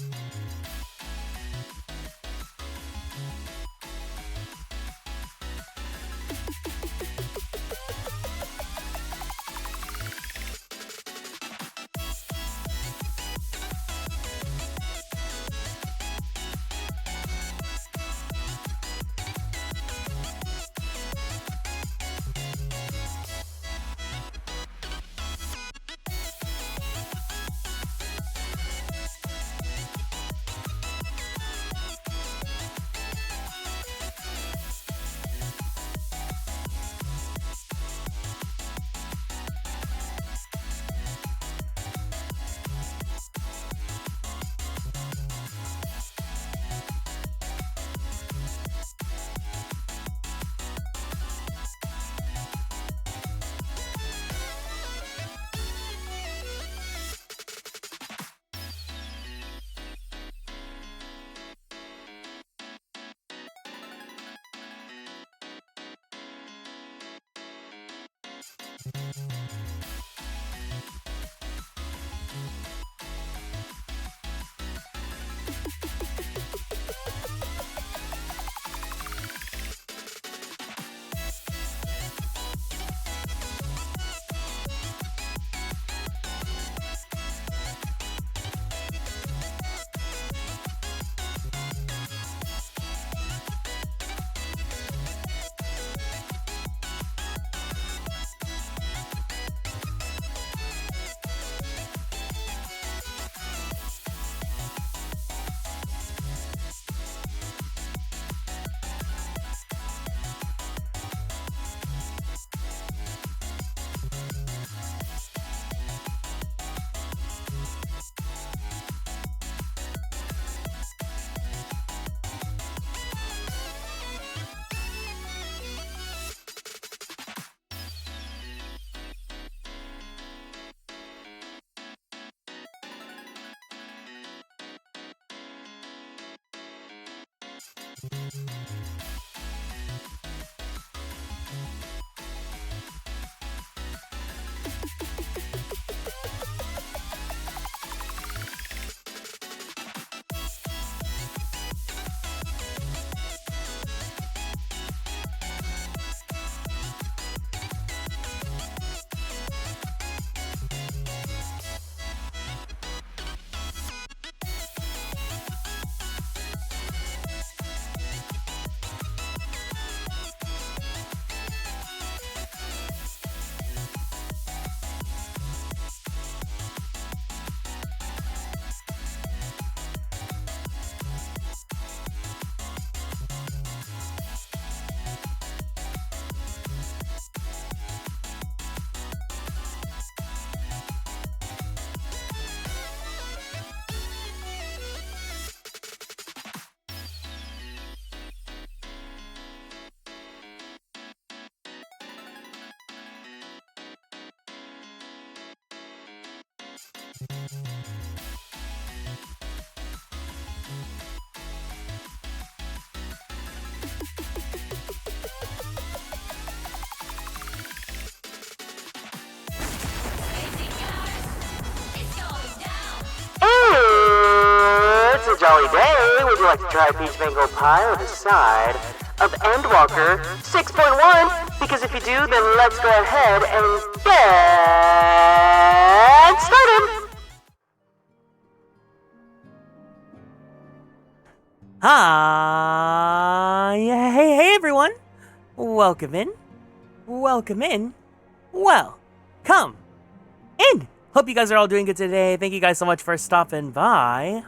It's a jolly day. Would you like to try peach mango pie with a side of Endwalker 6.1? Because if you do, then let's go ahead and get started. Hi, hey everyone. Welcome in. Welcome in. Well, come in. Hope you guys are all doing good today. Thank you guys so much for stopping by.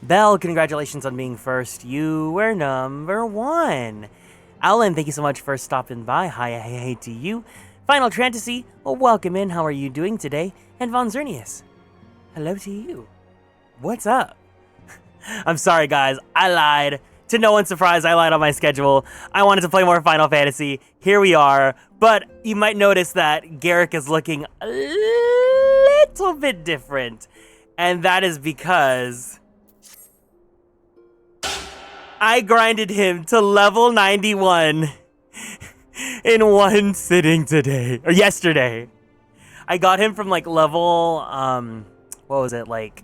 Belle, congratulations on being first. You were number 1. Alan, thank you so much for stopping by. Hi, hey to you. Final Fantasy, well, welcome in. How are you doing today? And Von Zernius, hello to you. What's up? I'm sorry, guys. I lied. To no one's surprise, I lied on my schedule. I wanted to play more Final Fantasy. Here we are. But you might notice that Garrick is looking a little bit different. And that is because I grinded him to level 91 in one sitting today. Or yesterday. I got him from like level, what was it, like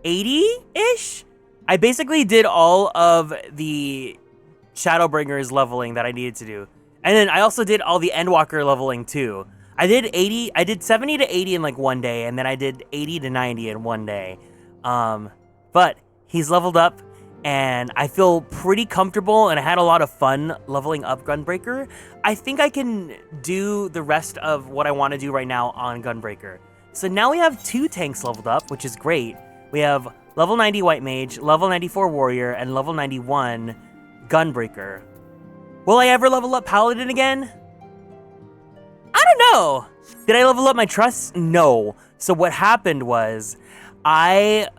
80-ish. I basically did all of the Shadowbringers leveling that I needed to do. And then I also did all the Endwalker leveling too. I did 70 to 80 in like one day, and then I did 80 to 90 in one day. But he's leveled up, and I feel pretty comfortable, and I had a lot of fun leveling up Gunbreaker. I think I can do the rest of what I want to do right now on Gunbreaker. So now we have 2 tanks leveled up, which is great. We have level 90 White Mage, level 94 Warrior, and level 91 Gunbreaker. Will I ever level up Paladin again? I don't know. Did I level up my trust? No. So what happened was I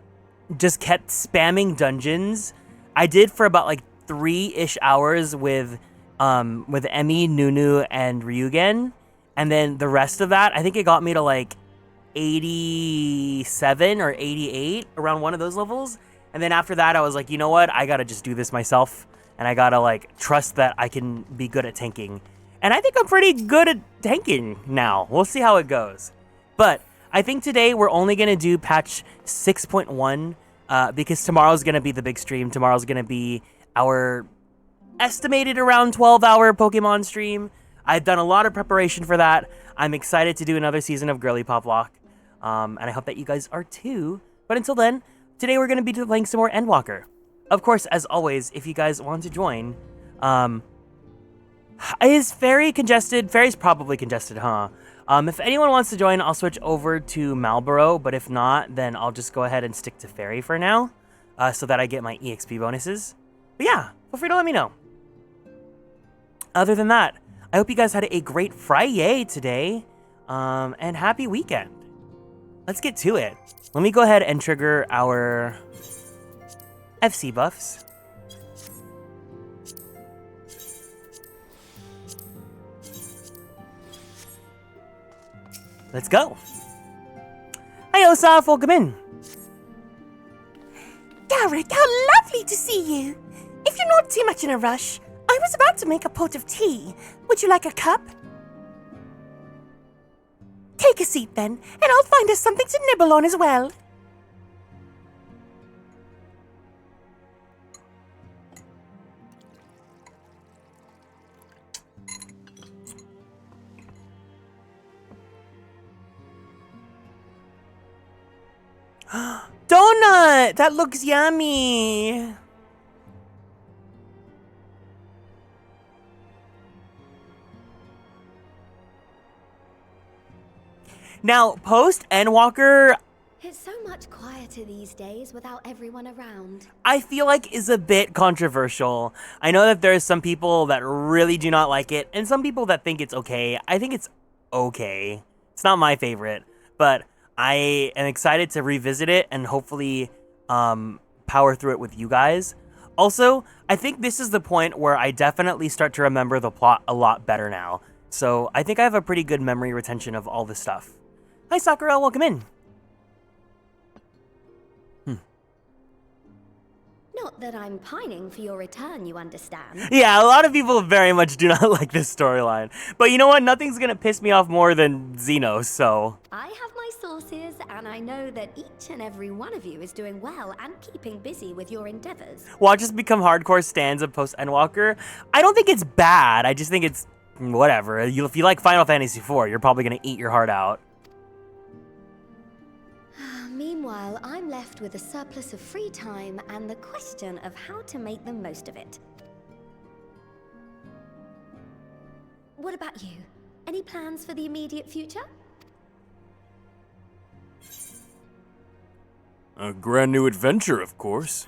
just kept spamming dungeons. I did for about like 3-ish hours with Emmy, Nunu, and Ryugen. And then the rest of that, I think it got me to like 87 or 88 around one of those levels. And then after that, I was like, you know what? I gotta just do this myself. And I gotta like trust that I can be good at tanking. And I think I'm pretty good at tanking now. We'll see how it goes. But I think today we're only gonna do patch 6.1 because tomorrow's gonna be the big stream. Tomorrow's gonna be our estimated around 12-hour Pokemon stream. I've done a lot of preparation for that. I'm excited to do another season of Girly Pop Lock. And I hope that you guys are too. But until then, today we're going to be playing some more Endwalker. Of course, as always, if you guys want to join, is Ferry congested? Ferry's probably congested, huh? If anyone wants to join, I'll switch over to Marlboro, but if not, then I'll just go ahead and stick to Ferry for now, so that I get my EXP bonuses. But yeah, feel free to let me know. Other than that, I hope you guys had a great Friday today, and happy weekend. Let's get to it. Let me go ahead and trigger our FC buffs. Let's go. Hi, Osaf, welcome in. Garrick, how lovely to see you. If you're not too much in a rush, I was about to make a pot of tea. Would you like a cup? Take a seat then, and I'll find us something to nibble on as well. Donut! That looks yummy! Now, post Endwalker, It's so much quieter these days without everyone around. I feel like is a bit controversial. I know that there's some people that really do not like it, and some people that think it's okay. I think it's okay. It's not my favorite, but I am excited to revisit it and hopefully power through it with you guys. Also, I think this is the point where I definitely start to remember the plot a lot better now. So I think I have a pretty good memory retention of all this stuff. Hi, Sakura, welcome in. Not that I'm pining for your return, you understand. Yeah, a lot of people very much do not like this storyline. But you know what? Nothing's gonna piss me off more than Xeno, so... I have my sources, and I know that each and every one of you is doing well and keeping busy with your endeavors. Watch us become hardcore stans of post Endwalker. I don't think it's bad, I just think it's... whatever. If you like Final Fantasy IV, you're probably gonna eat your heart out. Meanwhile, I'm left with a surplus of free time and the question of how to make the most of it. What about you? Any plans for the immediate future? A brand new adventure, of course.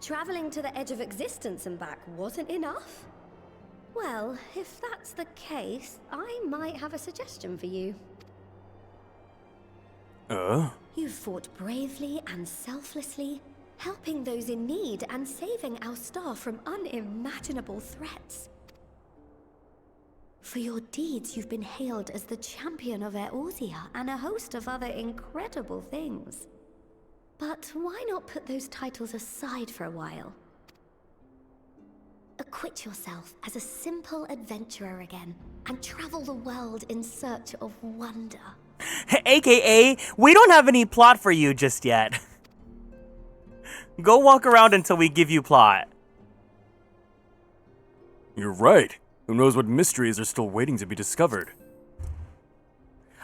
Traveling to the edge of existence and back wasn't enough? Well, if that's the case, I might have a suggestion for you. You fought bravely and selflessly, helping those in need and saving our star from unimaginable threats. For your deeds, you've been hailed as the champion of Eorzea and a host of other incredible things. But why not put those titles aside for a while? Acquit yourself as a simple adventurer again and travel the world in search of wonder. AKA, we don't have any plot for you just yet. Go walk around until we give you plot. You're right. Who knows what mysteries are still waiting to be discovered?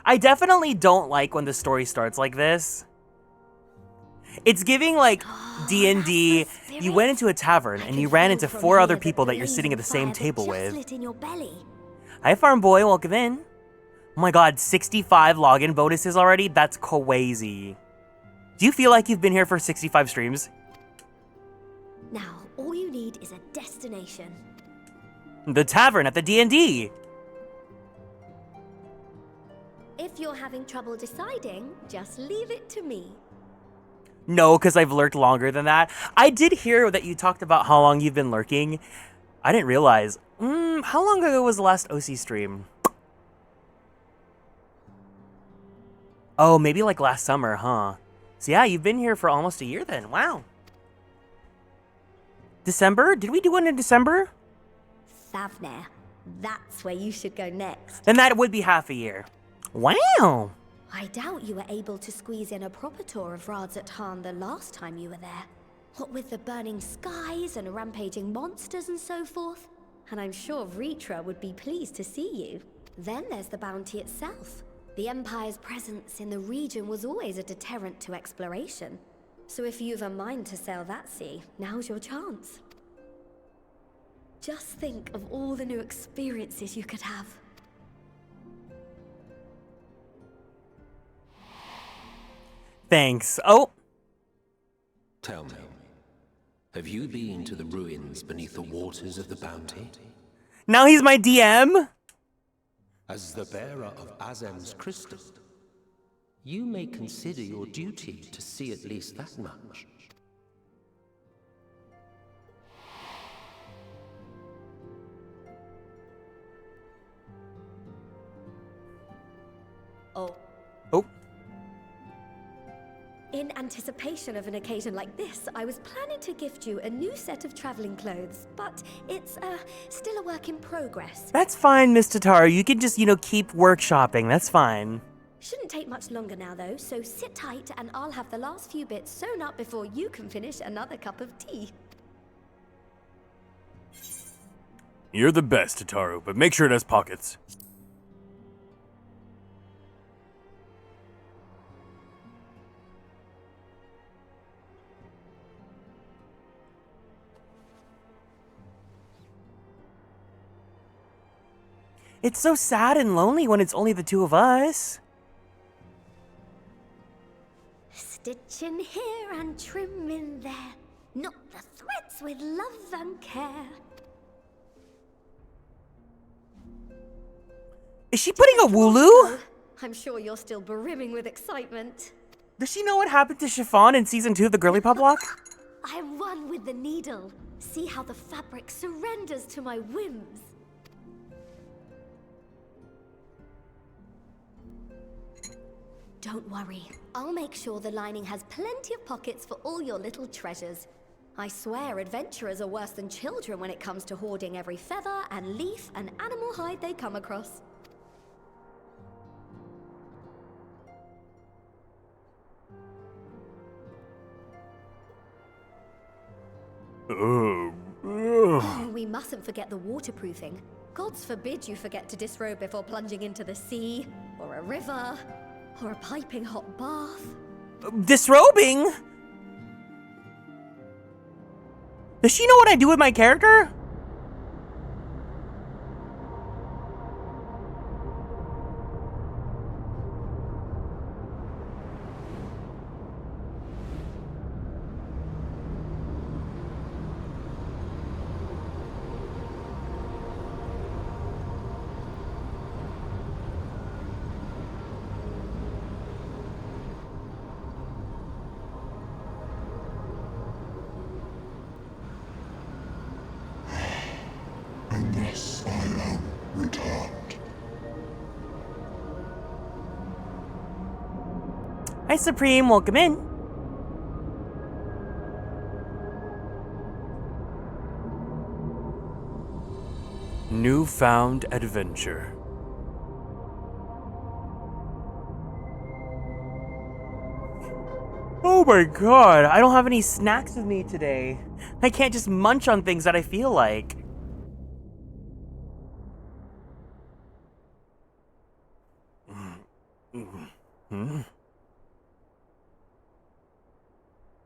I definitely don't like when the story starts like this. It's giving like D&D, you went into a tavern and you ran into 4 other people that you're sitting at the same table with. Hi Farm Boy, welcome in. Oh my god, 65 login bonuses already? That's crazy. Do you feel like you've been here for 65 streams? Now, all you need is a destination. The tavern at the D&D. If you're having trouble deciding, just leave it to me. No, because I've lurked longer than that. I did hear that you talked about how long you've been lurking. I didn't realize. How long ago was the last OC stream? Oh, maybe like last summer, huh? So yeah, you've been here for almost a year then. Wow. December? Did we do one in December? Thavner. That's where you should go next. Then that would be half a year. Wow. I doubt you were able to squeeze in a proper tour of Radzat the last time you were there. What with the burning skies and rampaging monsters and so forth. And I'm sure Ritra would be pleased to see you. Then there's the bounty itself. The Empire's presence in the region was always a deterrent to exploration. So if you've a mind to sail that sea, now's your chance. Just think of all the new experiences you could have. Thanks. Oh. Tell me, have you been to the ruins beneath the waters of the bounty? Now he's my DM? As the bearer of Azem's crystal, you may consider your duty to see at least that much. Oh. Oh. In anticipation of an occasion like this, I was planning to gift you a new set of traveling clothes, but it's still a work in progress. That's fine, Miss Tataru. You can just, keep workshopping. That's fine. Shouldn't take much longer now, though, so sit tight and I'll have the last few bits sewn up before you can finish another cup of tea. You're the best, Tataru, but make sure it has pockets. It's so sad and lonely when it's only the two of us. Stitch in here and trim in there. Knot the threads with love and care. Is she putting a wooloo? I'm sure you're still brimming with excitement. Does she know what happened to Chiffon in season 2 of the Girly Pop Lock? I run with the needle. See how the fabric surrenders to my whims. Don't worry, I'll make sure the lining has plenty of pockets for all your little treasures. I swear adventurers are worse than children when it comes to hoarding every feather and leaf and animal hide they come across. Oh, we mustn't forget the waterproofing. Gods forbid you forget to disrobe before plunging into the sea, or a river, or a piping hot bath. Disrobing? Does she know what I do with my character? Unless I am returned. Hi, Supreme. Welcome in. newfound adventure. Oh my god, I don't have any snacks with me today. I can't just munch on things that I feel like.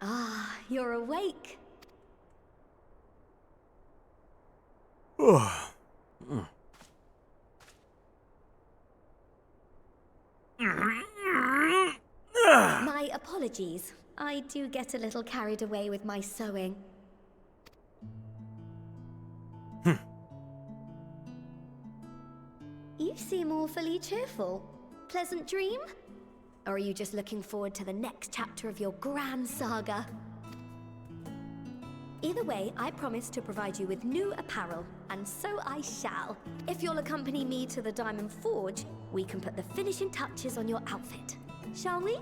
Ah, you're awake. My apologies. I do get a little carried away with my sewing. You seem awfully cheerful. Pleasant dream? Or are you just looking forward to the next chapter of your grand saga? Either way, I promise to provide you with new apparel, and so I shall. If you'll accompany me to the Diamond Forge, we can put the finishing touches on your outfit. Shall we?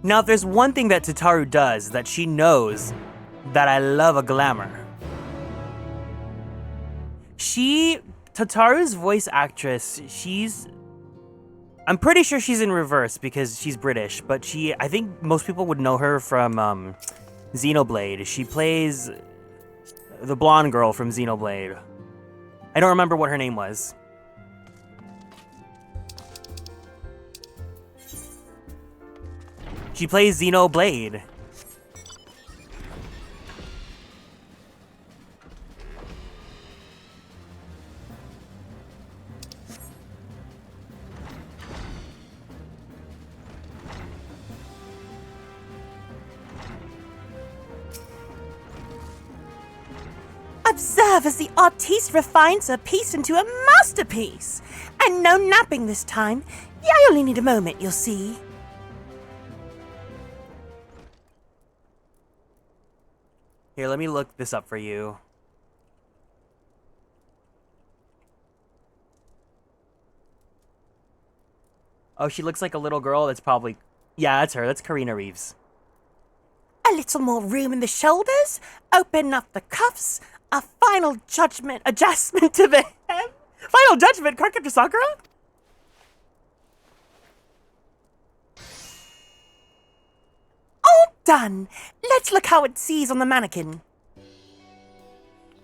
Now, if there's one thing that Tataru does, that she knows that I love a glamour. Tataru's voice actress, I'm pretty sure she's in reverse because she's British, but I think most people would know her from Xenoblade. She plays the blonde girl from Xenoblade. I don't remember what her name was. She plays Xenoblade. Observe as the artiste refines her piece into a masterpiece. And no napping this time. Yeah, I only need a moment, you'll see. Here, let me look this up for you. Oh, she looks like a little girl. That's probably... Yeah, that's her. That's Karina Reeves. A little more room in the shoulders. Open up the cuffs. A final adjustment to the hem. Final judgment, Cardcaptor Sakura? All done. Let's look how it sees on the mannequin.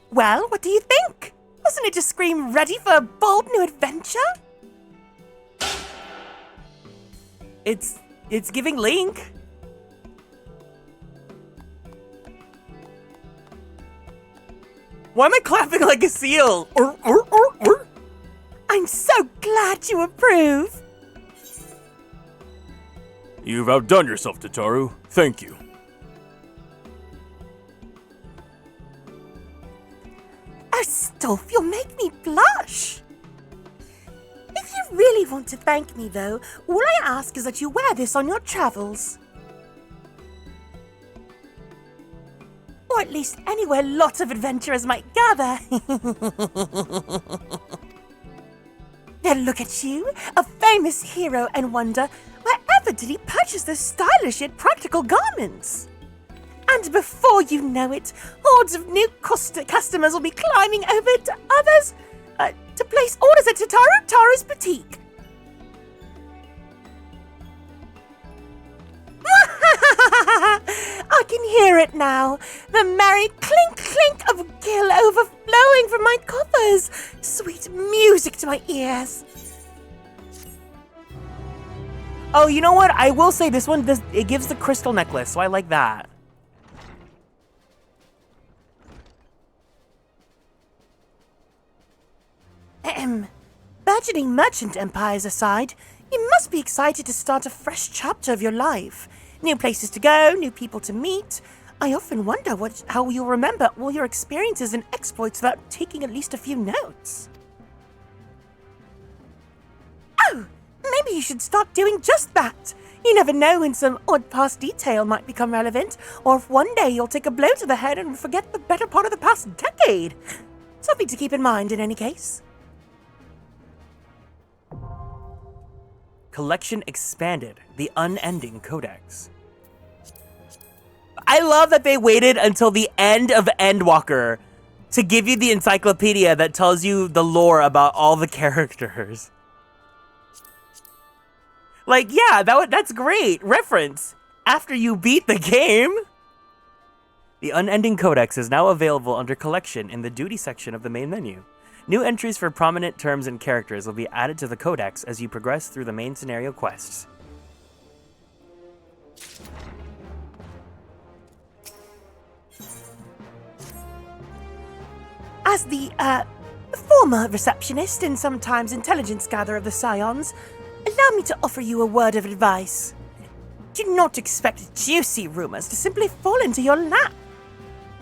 Well, what do you think? Wasn't it just scream ready for a bold new adventure? It's giving Link. Why am I clapping like a seal? I'm so glad you approve. You've outdone yourself, Tataru. Thank you. Oh, Stolf, you'll make me blush. If you really want to thank me, though, all I ask is that you wear this on your travels. Or at least anywhere lots of adventurers might gather. Then look at you, a famous hero and wonder. Wherever did he purchase those stylish yet practical garments? And before you know it, hordes of new customers will be climbing over to others to place orders at Taru's boutique. I can hear it now. The merry clink clink of gil overflowing from my coffers. Sweet music to my ears. Oh, you know what? I will say this one, it gives the crystal necklace, so I like that. Burgeoning merchant empires aside, you must be excited to start a fresh chapter of your life. New places to go, new people to meet. I often wonder how you'll remember all your experiences and exploits without taking at least a few notes. Oh, maybe you should start doing just that. You never know when some odd past detail might become relevant, or if one day you'll take a blow to the head and forget the better part of the past decade. Something to keep in mind in any case. Collection expanded. The unending codex. I love that they waited until the end of Endwalker to give you the encyclopedia that tells you the lore about all the characters. Like, yeah, that's great. Reference. After you beat the game. The Unending Codex is now available under Collection in the Duty section of the main menu. New entries for prominent terms and characters will be added to the Codex as you progress through the main scenario quests. As the, former receptionist and sometimes intelligence gatherer of the Scions, allow me to offer you a word of advice. Do not expect juicy rumors to simply fall into your lap.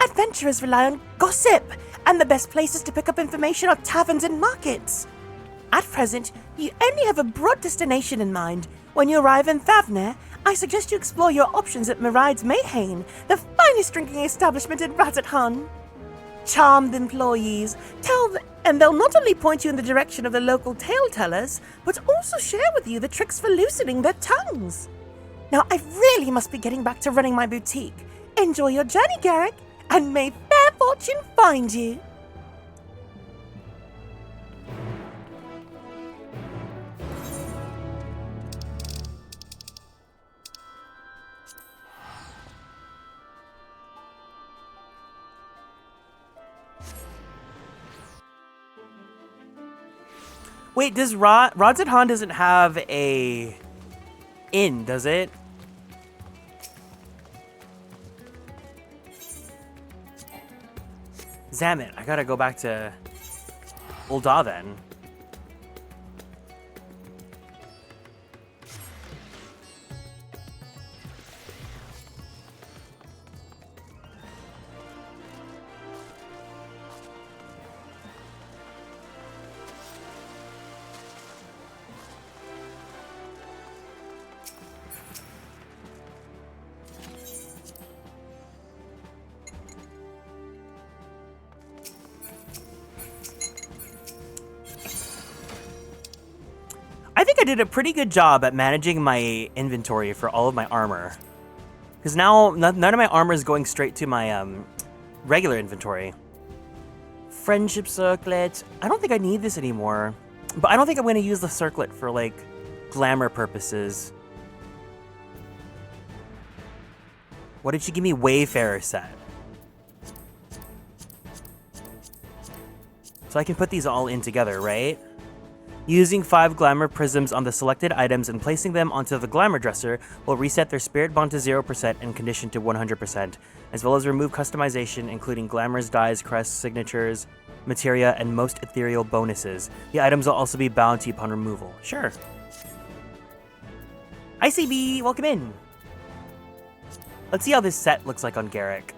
Adventurers rely on gossip, and the best places to pick up information are taverns and markets. At present, you only have a broad destination in mind. When you arrive in Thavner, I suggest you explore your options at Meride's Mayhain, the finest drinking establishment in Razathan. Charm the employees, and they'll not only point you in the direction of the local tale-tellers, but also share with you the tricks for loosening their tongues. Now, I really must be getting back to running my boutique. Enjoy your journey, Garrick, and may fair fortune find you. Wait, does Razathan doesn't have a inn, does it? Damn it, I gotta go back to Ul'dah then. I think I did a pretty good job at managing my inventory for all of my armor. Because now, none of my armor is going straight to my regular inventory. Friendship circlet. I don't think I need this anymore. But I don't think I'm going to use the circlet for, like, glamour purposes. What did she give me? Wayfarer set. So I can put these all in together, right? Using 5 glamour prisms on the selected items and placing them onto the glamour dresser will reset their spirit bond to 0% and condition to 100%, as well as remove customization including glamours, dyes, crests, signatures, materia, and most ethereal bonuses. The items will also be bounty upon removal. Sure. ICB, welcome in. Let's see how this set looks like on Garrick.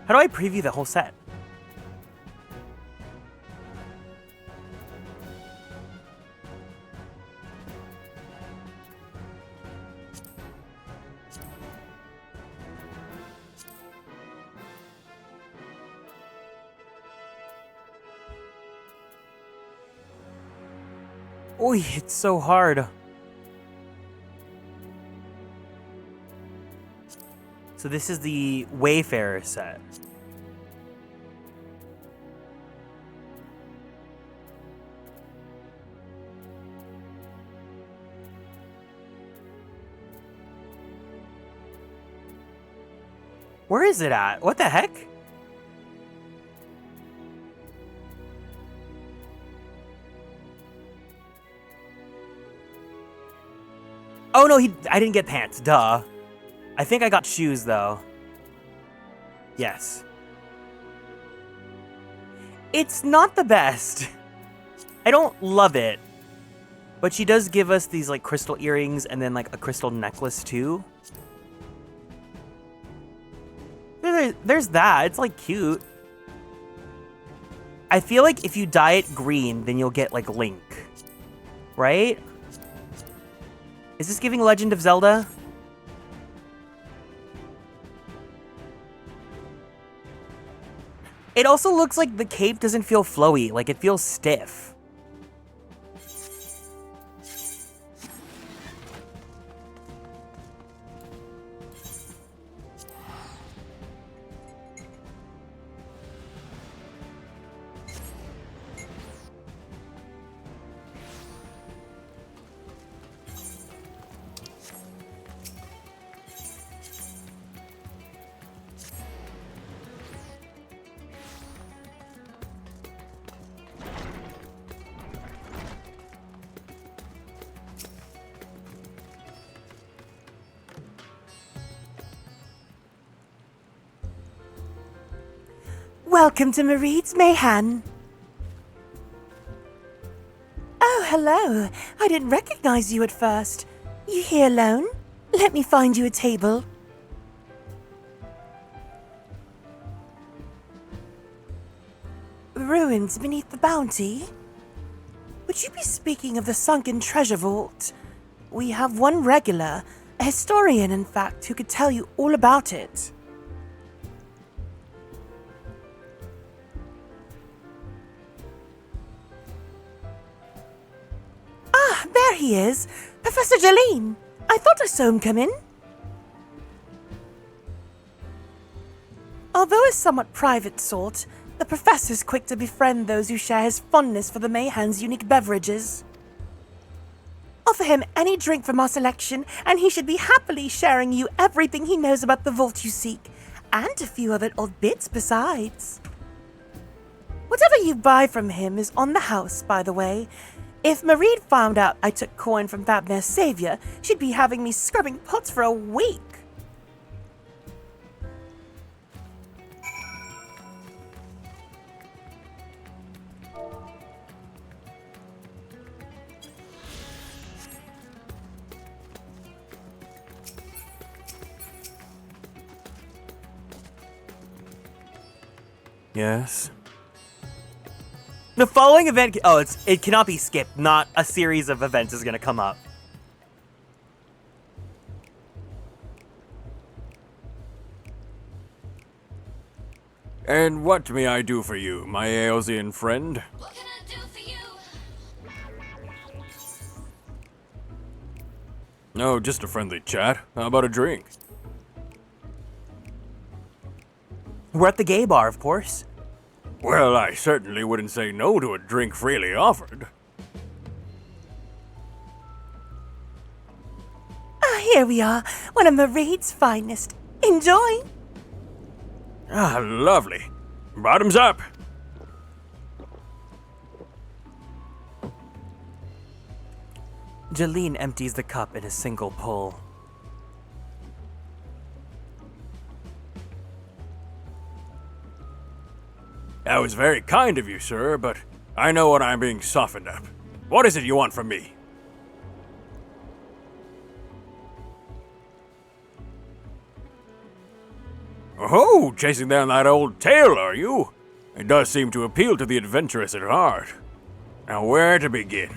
How do I preview the whole set? Oy, it's so hard. So this is the Wayfarer set. Where is it at? What the heck? Oh no, I didn't get pants, duh. I think I got shoes, though. Yes. It's not the best. I don't love it. But she does give us these, like, crystal earrings and then, like, a crystal necklace, too. There's that. It's, like, cute. I feel like if you dye it green, then you'll get, like, Link. Right? Is this giving Legend of Zelda? It also looks like the cape doesn't feel flowy, like it feels stiff. Welcome to Mareed's Mayhan. Oh, hello. I didn't recognize you at first. You here alone? Let me find you a table. Ruins beneath the bounty? Would you be speaking of the sunken treasure vault? We have one regular, a historian in fact, who could tell you all about it. Ah, there he is! Professor Jolene! I thought I saw him come in. Although a somewhat private sort, the professor's quick to befriend those who share his fondness for the Mayhan's unique beverages. Offer him any drink from our selection, and he should be happily sharing you everything he knows about the vault you seek, and a few other odd bits besides. Whatever you buy from him is on the house, by the way. If Mareed found out I took coin from Fafnir's savior, she'd be having me scrubbing pots for a week. Yes? The following event, it cannot be skipped. Not a series of events is going to come up. And what may I do for you, my Aeosian friend? What can I do for you? Oh, just a friendly chat. How about a drink? We're at the gay bar, of course. Well, I certainly wouldn't say no to a drink freely offered. Ah, here we are, one of Mareed's finest. Enjoy! Ah, lovely. Bottoms up. Jolene empties the cup in a single pull. That was very kind of you, sir, but I know when I'm being softened up. What is it you want from me? Oh, chasing down that old tale, are you? It does seem to appeal to the adventurous at heart. Now, where to begin?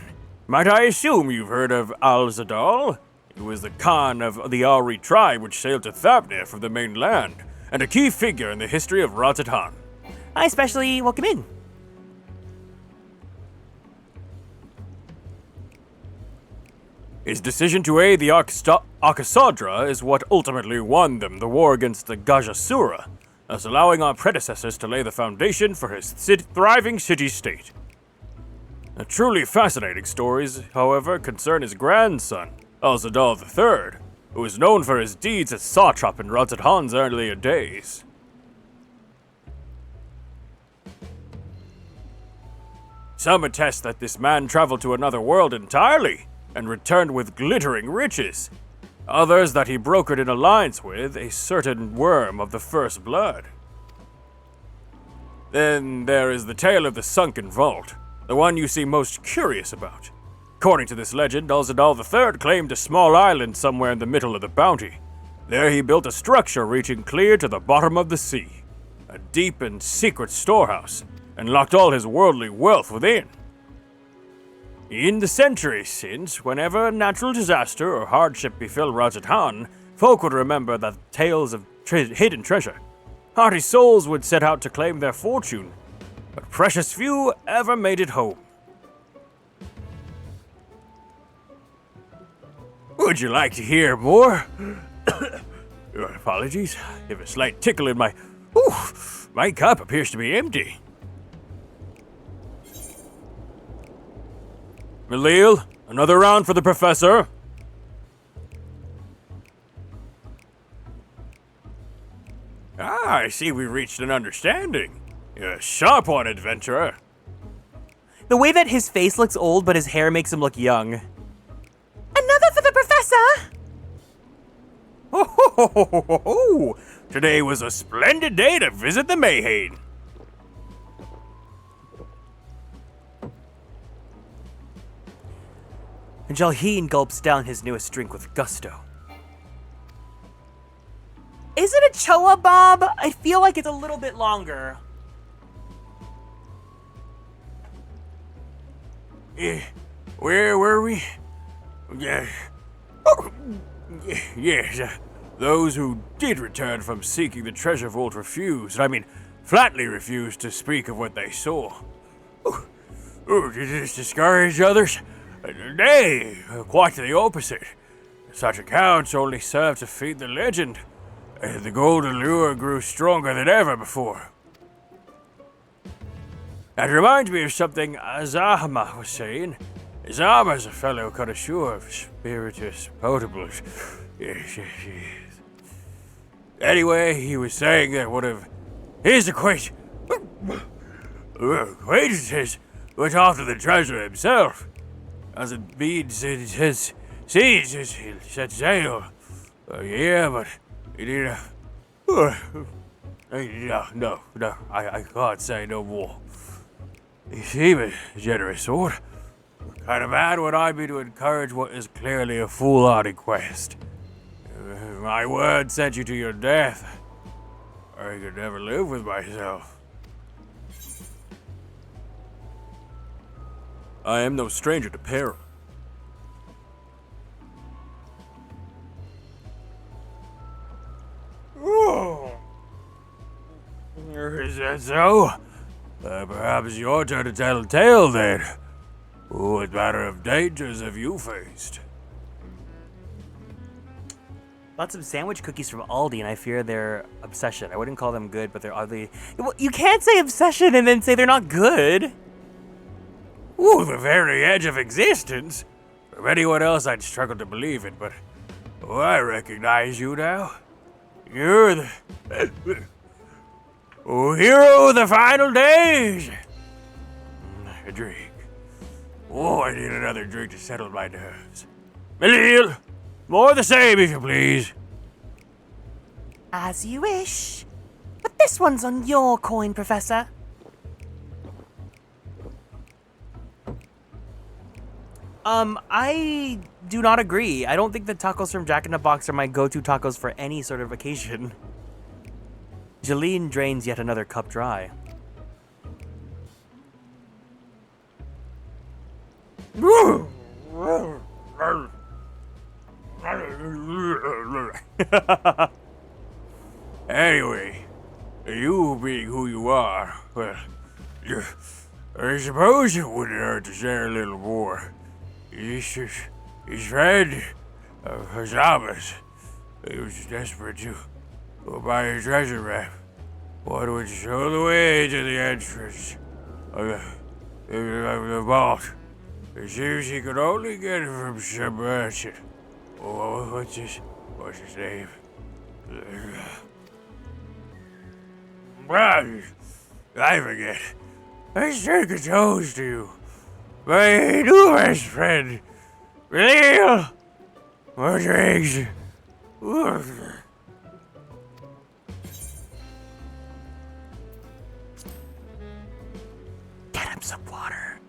Might I assume you've heard of Al-Zadal? He was the Khan of the Auri tribe which sailed to Thabnir from the mainland, and a key figure in the history of Razatan. I especially welcome in. His decision to aid the Akasadra is what ultimately won them the war against the Gajasura, thus allowing our predecessors to lay the foundation for his thriving city-state. The truly fascinating stories, however, concern his grandson, Al-Zadal III, who is known for his deeds as satrap in Razatan's earlier days. Some attest that this man traveled to another world entirely and returned with glittering riches. Others that he brokered an alliance with a certain worm of the first blood. Then there is the tale of the sunken vault, the one you seem most curious about. According to this legend, Al-Zadal III claimed a small island somewhere in the middle of the bounty. There he built a structure reaching clear to the bottom of the sea, a deep and secret storehouse, and locked all his worldly wealth within. In the centuries since, whenever a natural disaster or hardship befell Rajasthan, folk would remember the tales of hidden treasure. Hardy souls would set out to claim their fortune, but precious few ever made it home. Would you like to hear more? Apologies, I have a slight tickle in my... Ooh, my cup appears to be empty. Malil, another round for the professor. Ah, I see we reached an understanding. You're a sharp one, adventurer. The way that his face looks old, but his hair makes him look young. Another for the professor! Ho ho ho ho ho ho ho! Today was a splendid day to visit the Mayhain. And Jalheen gulps down his newest drink with gusto. Is it a Choa Bob? I feel like it's a little bit longer. Where were we? Yeah. Oh, yes, those who did return from seeking the treasure vault flatly refused to speak of what they saw. Did this discourage others? Nay, quite the opposite. Such accounts only serve to feed the legend. The golden lure grew stronger than ever before. That reminds me of something Azahma was saying. Azahma's a fellow connoisseur of spirituous potables. Yes. Anyway, he was saying that one of his acquaintances went after the treasure himself. As it means it has seas, he set sail. Yeah, but he didn't. No, I can't say no more. He seemed a generous sort. Kind of mad would I be to encourage what is clearly a foolhardy quest. My word sent you to your death. I could never live with myself. I am no stranger to peril. Oh. Is that so? Perhaps your turn to tell a tale then. What manner of dangers have you faced? Bought some sandwich cookies from Aldi, and I fear their obsession. I wouldn't call them good, but they're oddly... Well, you can't say obsession and then say they're not good. Ooh, the very edge of existence. From anyone else, I'd struggle to believe it, but I recognize you now. You're the hero of the final days. A drink. Oh, I need another drink to settle my nerves. Malil, more the same, if you please. As you wish. But this one's on your coin, Professor. I do not agree. I don't think the tacos from Jack in the Box are my go-to tacos for any sort of occasion. Jalene drains yet another cup dry. Anyway, you being who you are, well, I suppose it wouldn't hurt to share a little more. His friend, Hazamas, he was desperate to go buy a treasure map. One would show the way to the entrance of the vault. It seems he could only get it from some merchant. Oh, what's his name? I forget. I take a toast to you. My new best friend, Real Rodriguez. Get him some water.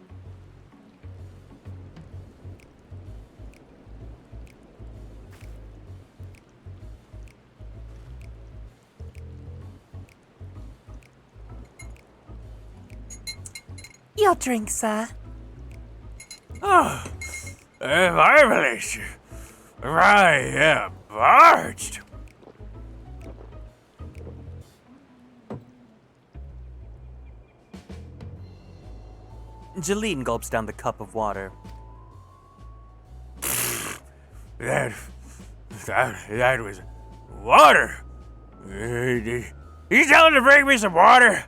Your drink, sir. Oh, marvelous. I am parched. Jeline gulps down the cup of water. That was water. You tell him to bring me some water.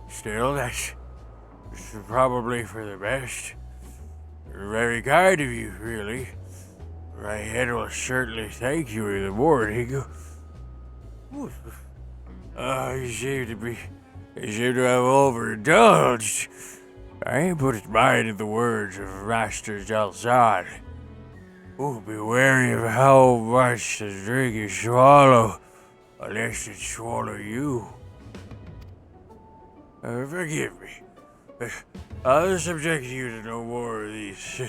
Still, that's probably for the best. You're very kind of you, really. My head will certainly thank you in the morning. You seem to have overindulged. I ain't put his mind in the words of Master Jalzad. Oh, be wary of how much the drink you swallow, unless it swallow you. Forgive me. I'll subject you to no more of these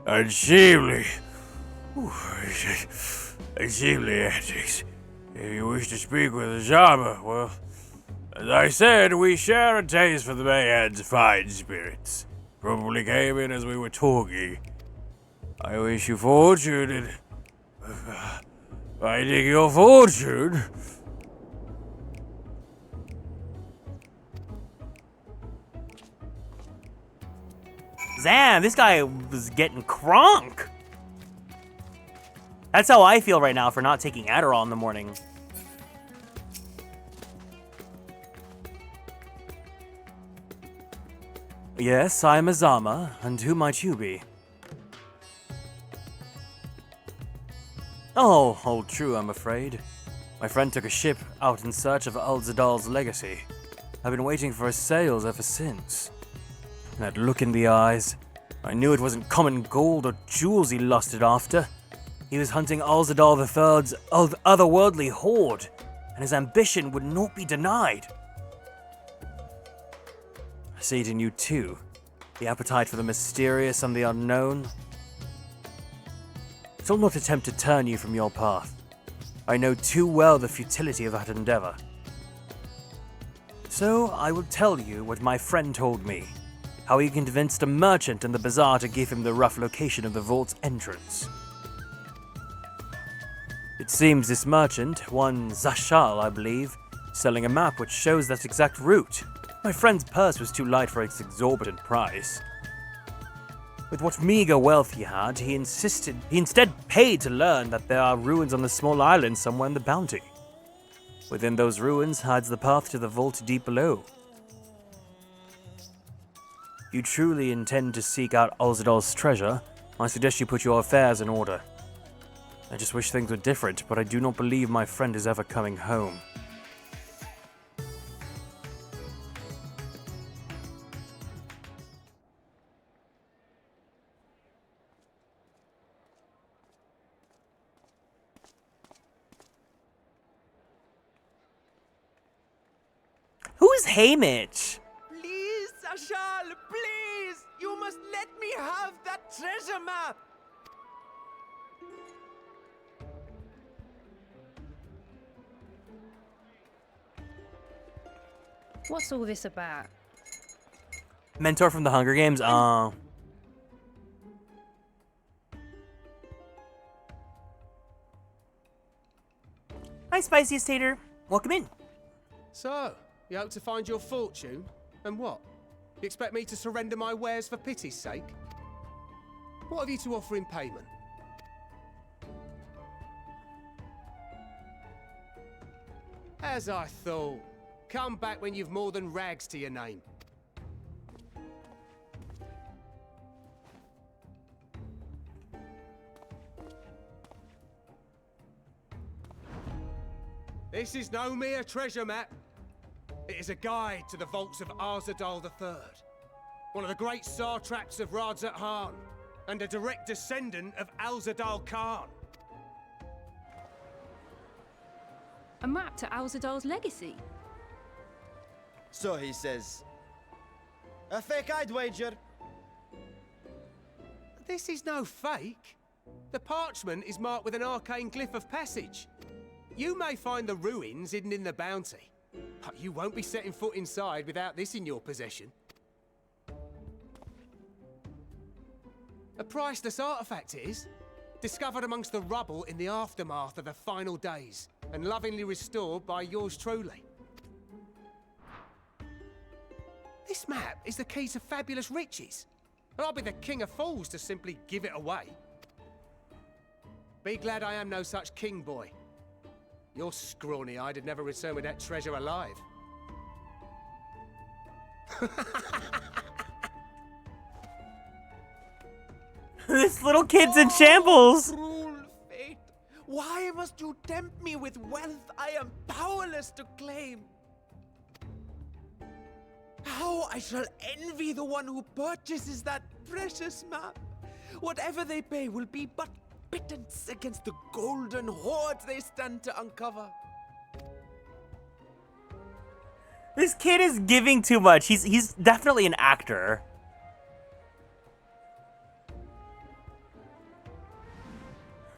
unseemly antics. If you wish to speak with Azama, well, as I said, we share a taste for the Mayhead's fine spirits. Probably came in as we were talking. I wish you fortune in finding your fortune. Zam, this guy was getting crunk. That's how I feel right now for not taking Adderall in the morning. Yes, I'm Azama, and who might you be? Oh, all true, I'm afraid. My friend took a ship out in search of Alzadal's legacy. I've been waiting for his sails ever since. That look in the eyes, I knew it wasn't common gold or jewels he lusted after. He was hunting Alzadal III's otherworldly hoard, and his ambition would not be denied. I see it in you too, the appetite for the mysterious and the unknown. I'll not attempt to turn you from your path. I know too well the futility of that endeavor. So I will tell you what my friend told me, how he convinced a merchant in the bazaar to give him the rough location of the vault's entrance. It seems this merchant, one Zashal, I believe, selling a map which shows that exact route. My friend's purse was too light for its exorbitant price. With what meager wealth he had, he instead paid to learn that there are ruins on a small island somewhere in the bounty. Within those ruins hides the path to the vault deep below. If you truly intend to seek out Alzadal's treasure, I suggest you put your affairs in order. I just wish things were different, but I do not believe my friend is ever coming home. Who is Haymitch? Please, Ashal, please! You must let me have that treasure map! What's all this about? Mentor from the Hunger Games? Hi, Spiciest Tater. Welcome in. So, you hope to find your fortune? And what? You expect me to surrender my wares for pity's sake? What have you to offer in payment? As I thought. Come back when you've more than rags to your name. This is no mere treasure map. It is a guide to the vaults of Alzadal III, one of the great satraps of Radzat Han, and a direct descendant of Alzadal Khan. A map to Alzadal's legacy? So he says. A fake, I'd wager. This is no fake. The parchment is marked with an arcane glyph of passage. You may find the ruins hidden in the bounty, You won't be setting foot inside without this in your possession. A priceless artifact it is, discovered amongst the rubble in the aftermath of the final days, and lovingly restored by yours truly. This map is the key to fabulous riches, and I'll be the king of fools to simply give it away. Be glad I am no such king, boy. Your scrawny-eyed had never returned with that treasure alive. This little kid's in shambles. Cruel fate! Why must you tempt me with wealth I am powerless to claim? How I shall envy the one who purchases that precious map. Whatever they pay will be but pittance against the golden hoards they stand to uncover. This kid is giving too much. He's definitely an actor.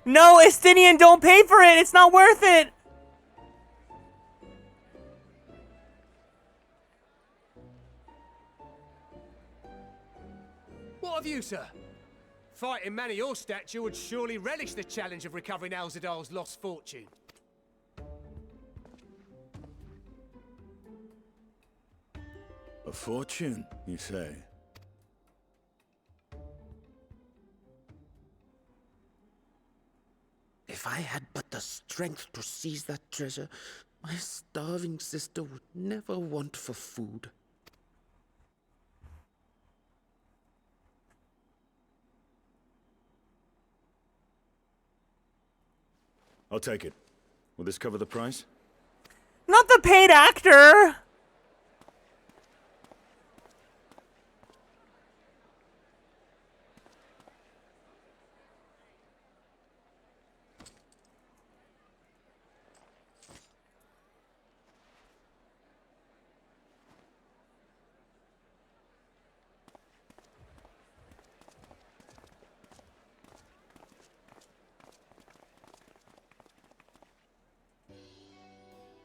No, Estinian, don't pay for it. It's not worth it. What of you, sir? Fighting man of your stature would surely relish the challenge of recovering Alzadal's lost fortune. A fortune, you say? If I had but the strength to seize that treasure, my starving sister would never want for food. I'll take it. Will this cover the price? Not the paid actor.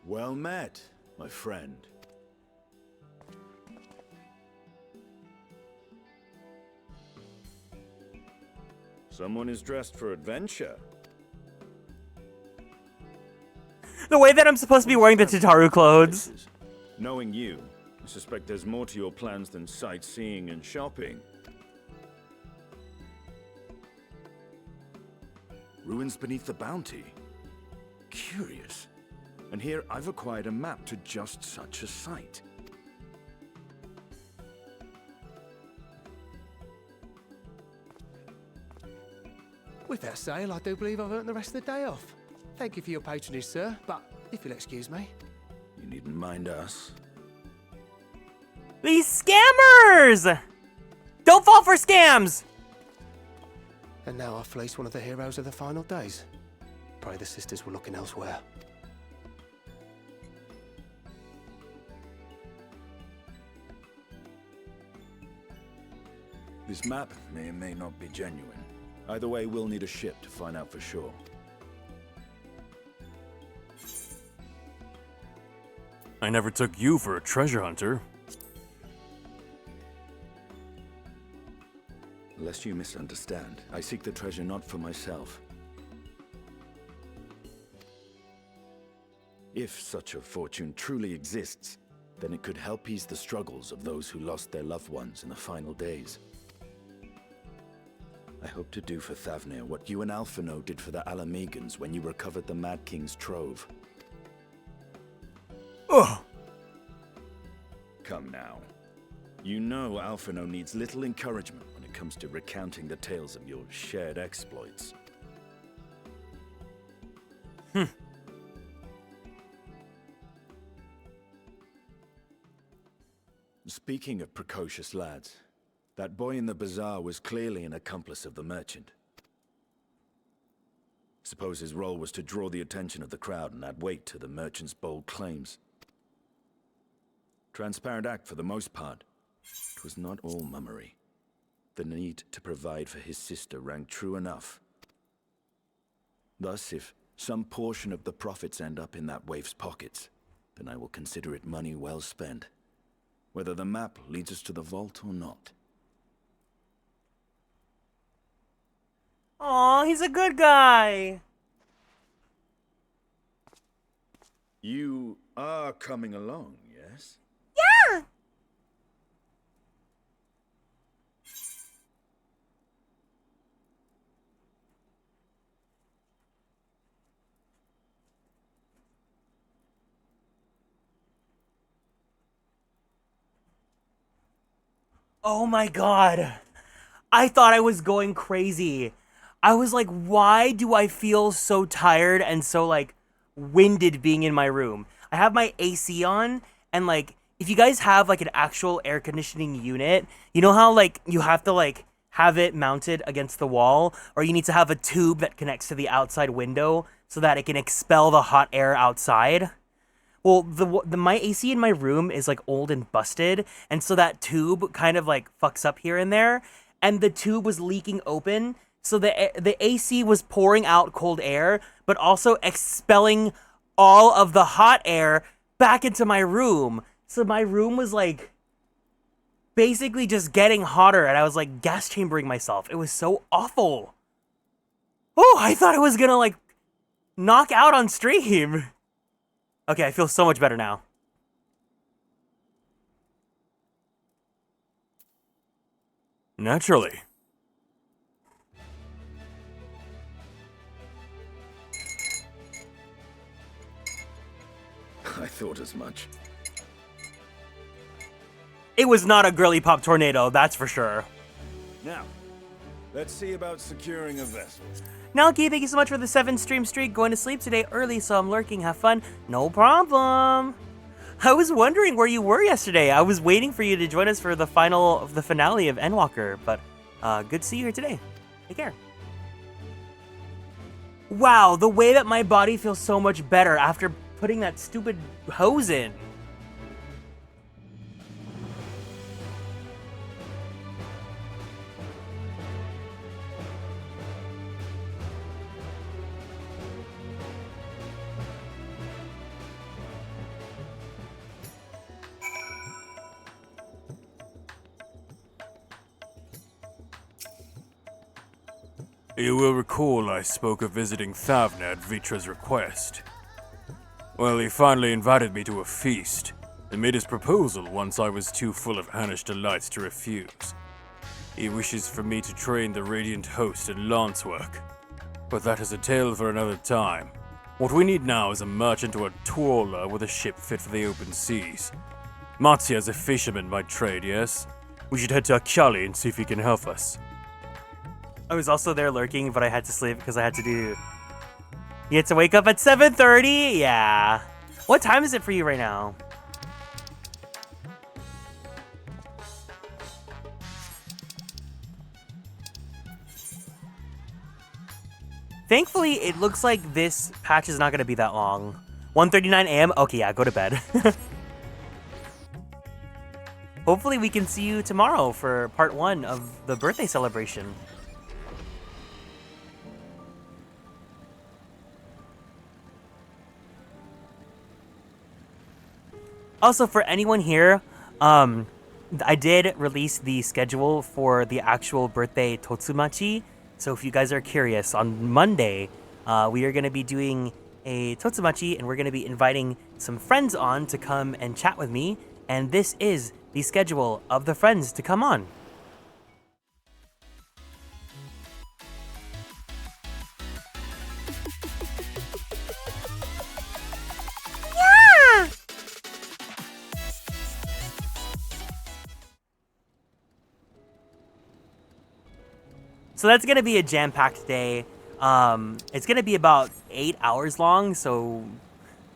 Well met, my friend. Someone is dressed for adventure. The way that I'm supposed to be wearing the Tataru clothes. Knowing you, I suspect there's more to your plans than sightseeing and shopping. Ruins beneath the bounty. Curious. And here I've acquired a map to just such a site. With that sale, I do believe I've earned the rest of the day off. Thank you for your patronage, sir, but if you'll excuse me. You needn't mind us. These scammers! Don't fall for scams! And now I've fleeced one of the heroes of the final days. Pray the sisters were looking elsewhere. This map may or may not be genuine. Either way, we'll need a ship to find out for sure. I never took you for a treasure hunter. Lest you misunderstand, I seek the treasure not for myself. If such a fortune truly exists, then it could help ease the struggles of those who lost their loved ones in the final days. I hope to do for Thavnir what you and Alphino did for the Alamegans when you recovered the Mad King's trove. Ugh. Come now. You know Alphino needs little encouragement when it comes to recounting the tales of your shared exploits. Speaking of precocious lads, that boy in the bazaar was clearly an accomplice of the merchant. Suppose his role was to draw the attention of the crowd and add weight to the merchant's bold claims. Transparent act for the most part. It was not all mummery. The need to provide for his sister rang true enough. Thus, if some portion of the profits end up in that waif's pockets, then I will consider it money well spent, whether the map leads us to the vault or not. Aw, he's a good guy. You are coming along, yes? Yeah! Oh my god. I thought I was going crazy. I was like, why do I feel so tired and so like winded being in my room? I have my AC on, and like if you guys have like an actual air conditioning unit, you know how like you have to like have it mounted against the wall, or you need to have a tube that connects to the outside window so that it can expel the hot air outside? Well, the my AC in my room is like old and busted, and so that tube kind of like fucks up here and there, and the tube was leaking open, so the AC was pouring out cold air, but also expelling all of the hot air back into my room. So my room was like basically just getting hotter, and I was like gas chambering myself. It was so awful. Oh, I thought I was gonna like knock out on stream. Okay, I feel so much better now. Naturally. I thought as much. It was not a girly pop tornado, that's for sure. Now, let's see about securing a vessel. Nalki, thank you so much for the 7 stream streak. Going to sleep today early, so I'm lurking. Have fun. No problem. I was wondering where you were yesterday. I was waiting for you to join us for the finale of Endwalker, but good to see you here today. Take care. Wow, the way that my body feels so much better after putting that stupid hose in. You will recall I spoke of visiting Thavna at Vitra's request. Well, he finally invited me to a feast, and made his proposal once I was too full of Anish delights to refuse. He wishes for me to train the Radiant Host in lance work, but that is a tale for another time. What we need now is a merchant or a trawler with a ship fit for the open seas. Matsya is a fisherman by trade, yes? We should head to Akyali and see if he can help us. I was also there lurking, but I had to sleep because I had to do... You had to wake up at 7:30? Yeah. What time is it for you right now? Thankfully, it looks like this patch is not going to be that long. 1:39 a.m.? Okay, yeah, go to bed. Hopefully we can see you tomorrow for part 1 of the birthday celebration. Also, for anyone here, I did release the schedule for the actual birthday Totsumachi. So if you guys are curious, on Monday, we are going to be doing a Totsumachi, and we're going to be inviting some friends on to come and chat with me. And this is the schedule of the friends to come on. Yeah! So that's going to be a jam-packed day. It's going to be about 8 hours long, so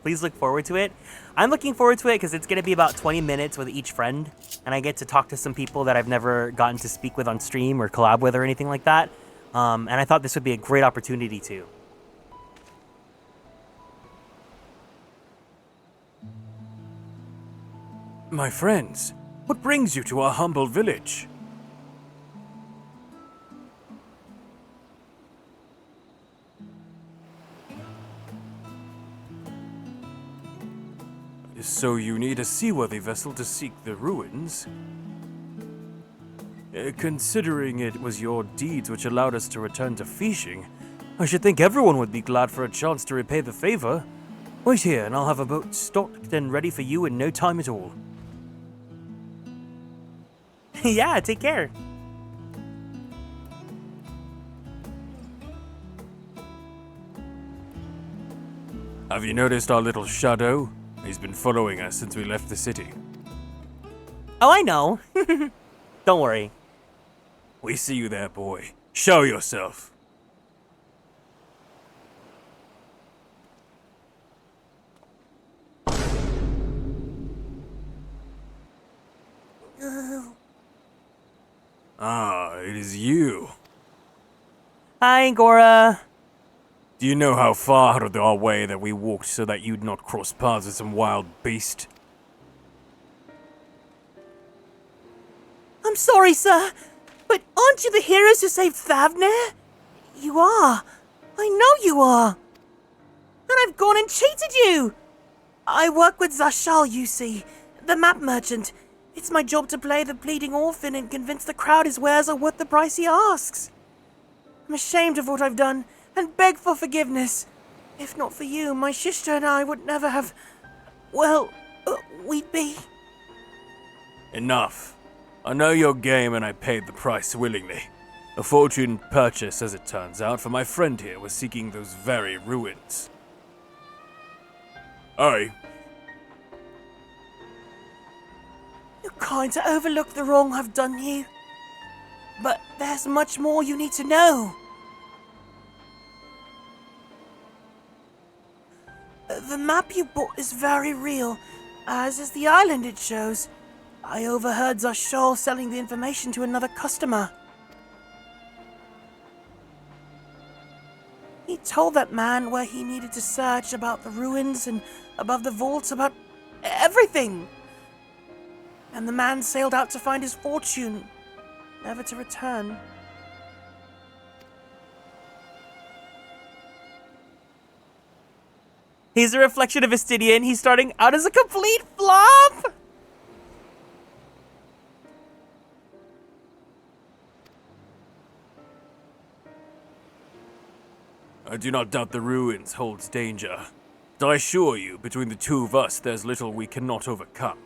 please look forward to it. I'm looking forward to it because it's going to be about 20 minutes with each friend, and I get to talk to some people that I've never gotten to speak with on stream or collab with or anything like that. And I thought this would be a great opportunity too. My friends, what brings you to our humble village? So you need a seaworthy vessel to seek the ruins? Considering it was your deeds which allowed us to return to fishing, I should think everyone would be glad for a chance to repay the favor. Wait here, and I'll have a boat stocked and ready for you in no time at all. Yeah, take care. Have you noticed our little shadow? He's been following us since we left the city. Oh, I know. Don't worry. We see you there, boy. Show yourself. Ah, it is you. Hi, Gora. Do you know how far out of our way that we walked so that you'd not cross paths with some wild beast? I'm sorry, sir, but aren't you the heroes who saved Thavner? You are. I know you are. And I've gone and cheated you. I work with Zashal, you see, the map merchant. It's my job to play the bleeding orphan and convince the crowd his wares are worth the price he asks. I'm ashamed of what I've done and beg for forgiveness. If not for you, my sister and I would never have... well, we'd be... Enough. I know your game and I paid the price willingly. A fortune purchase, as it turns out, for my friend here was seeking those very ruins. Aye. You're kind to overlook the wrong I've done you. But there's much more you need to know. The map you bought is very real, as is the island it shows. I overheard Zashal selling the information to another customer. He told that man where he needed to search about the ruins and above the vaults, about everything. And the man sailed out to find his fortune, never to return. He's a reflection of Astidian. He's starting out as a complete flop. I do not doubt the ruins holds danger. But I assure you, between the two of us, there's little we cannot overcome.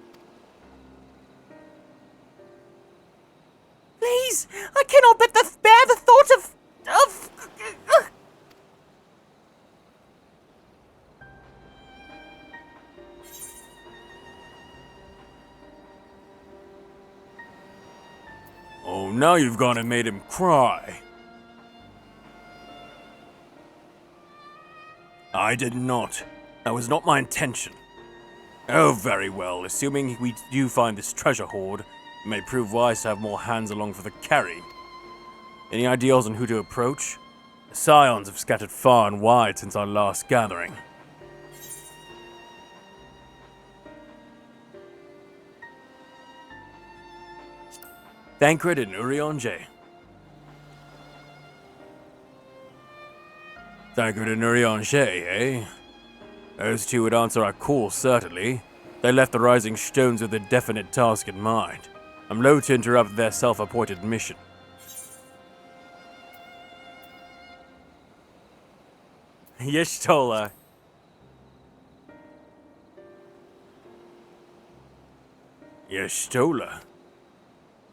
Please, I cannot bear the thought of... Oh, now you've gone and made him cry. I did not. That was not my intention. Oh, very well. Assuming we do find this treasure hoard, it may prove wise to have more hands along for the carry. Any ideas on who to approach? The scions have scattered far and wide since our last gathering. Thancred and Urianger. Thancred and Urianger, eh? Those two would answer our call, certainly. They left the Rising Stones with a definite task in mind. I'm loath to interrupt their self-appointed mission. Y'shtola. Y'shtola?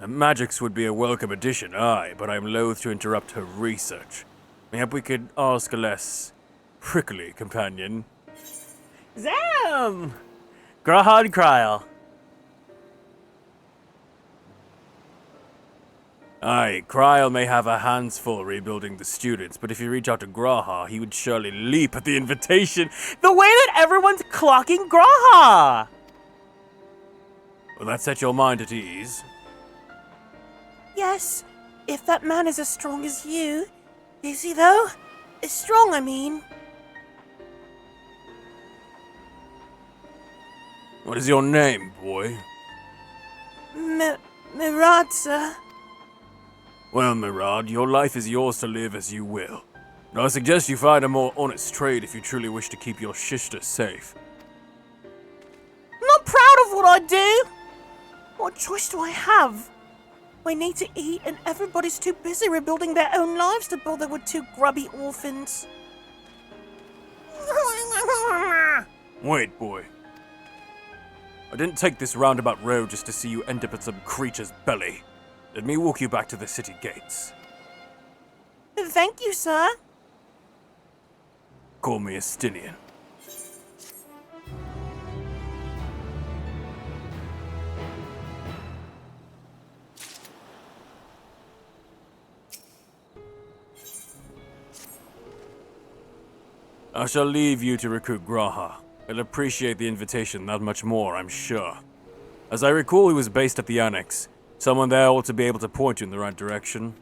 Magix would be a welcome addition, aye, but I'm loath to interrupt her research. Mayhap we could ask a less prickly companion. Zam! Grahad Kryl. Aye, Kryl may have her hands full rebuilding the students, but if you reach out to Graha, he would surely leap at the invitation. The way that everyone's clocking Graha! Will that set your mind at ease? Yes, if that man is as strong as you. Is he, though? As strong, I mean. What is your name, boy? Mirad, sir. Well, Mirad, your life is yours to live as you will. But I suggest you find a more honest trade if you truly wish to keep your shishta safe. what I do? What choice do I have? I need to eat, and everybody's too busy rebuilding their own lives to bother with two grubby orphans. Wait, boy. I didn't take this roundabout road just to see you end up at some creature's belly. Let me walk you back to the city gates. Thank you, sir. Call me Estinian. I shall leave you to recruit Graha. He'll appreciate the invitation that much more, I'm sure. As I recall, he was based at the Annex. Someone there ought to be able to point you in the right direction.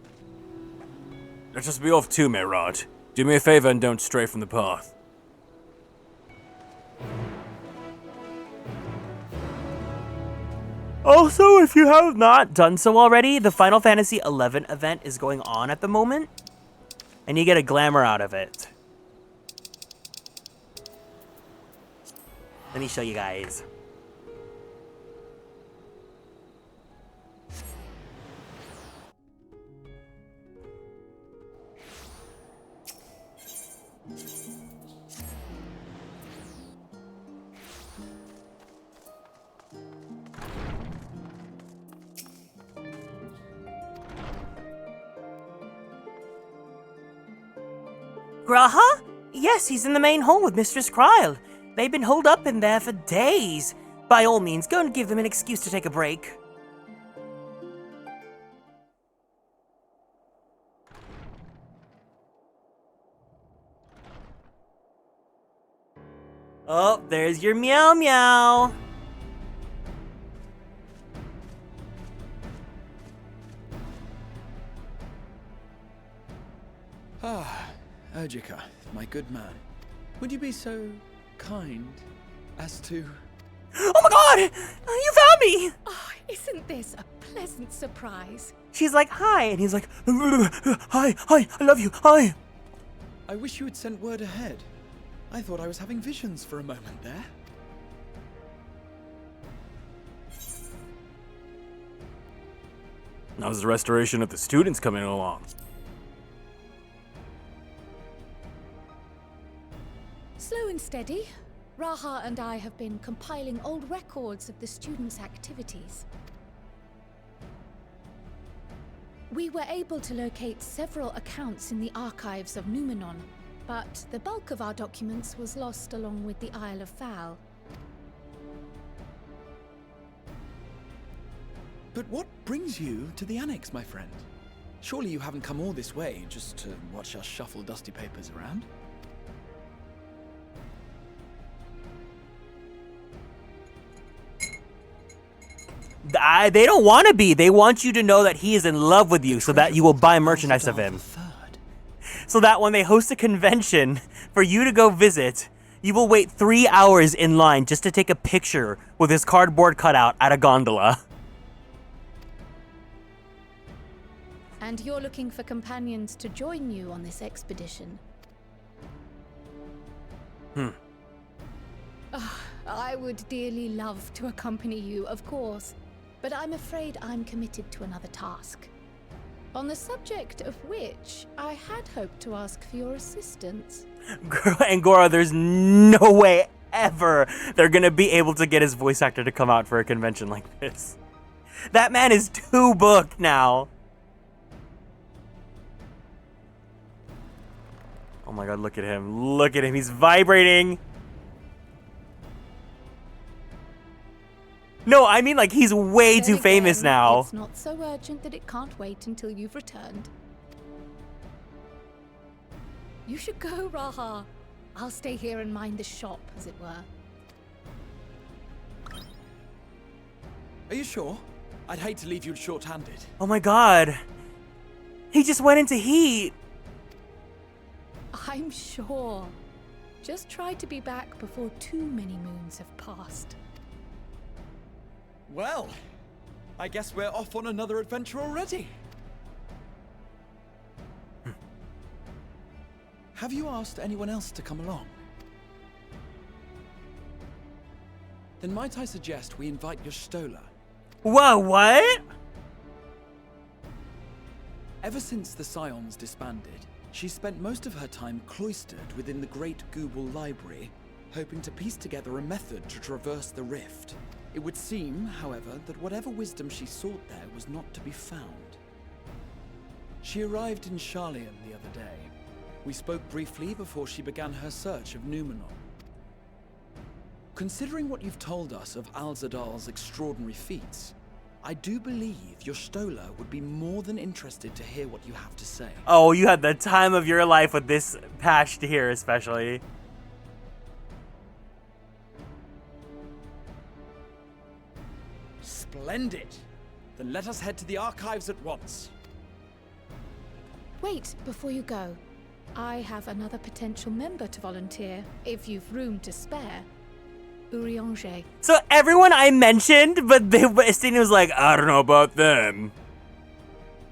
Let us be off too, Merad. Do me a favor and don't stray from the path. Also, if you have not done so already, the Final Fantasy XI event is going on at the moment, and you get a glamour out of it. Let me show you guys. Graha? Yes, he's in the main hall with Mistress Kryl. They've been holed up in there for days. By all means, go and give them an excuse to take a break. Oh, there's your meow meow. Urgica, my good man. Would you be so kind as to... Oh my god! You found me! Oh, isn't this a pleasant surprise? She's like, hi, and he's like, hi, I love you, hi. I wish you had sent word ahead. I thought I was having visions for a moment there. How's the restoration of the students coming along? Slow and steady. Raha and I have been compiling old records of the students' activities. We were able to locate several accounts in the archives of Numenon, but the bulk of our documents was lost along with the Isle of Fowl. But what brings you to the Annex, my friend? Surely you haven't come all this way just to watch us shuffle dusty papers around? They don't want to be. They want you to know that he is in love with you so that you will buy merchandise of him. So that when they host a convention for you to go visit, you will wait 3 hours in line just to take a picture with his cardboard cutout at a gondola. And you're looking for companions to join you on this expedition? I would dearly love to accompany you, of course, but I'm afraid I'm committed to another task. On the subject of which, I had hoped to ask for your assistance. And Gora, there's no way ever they're gonna be able to get his voice actor to come out for a convention like this. That man is too booked now. Oh my god, look at him. Look at him. He's vibrating. No, I mean like he's way too famous now. It's not so urgent that it can't wait until you've returned. You should go, Raha. I'll stay here and mind the shop, as it were. Are you sure? I'd hate to leave you short-handed. Oh my god. He just went into heat. I'm sure. Just try to be back before too many moons have passed. Well, I guess we're off on another adventure already. Have you asked anyone else to come along? Then might I suggest we invite your Stola? Whoa, what? Ever since the Scions disbanded, she spent most of her time cloistered within the Great Google Library, hoping to piece together a method to traverse the rift. It would seem, however, that whatever wisdom she sought there was not to be found. She arrived in Charlian the other day. We spoke briefly before she began her search of Numenor. Considering what you've told us of Alzadal's extraordinary feats, I do believe your Stola would be more than interested to hear what you have to say. Oh, you had the time of your life with this patch to hear, especially. Splendid! Then let us head to the archives at once. Wait, before you go. I have another potential member to volunteer, if you've room to spare. Urianger. So everyone I mentioned, but Stine was like, I don't know about them.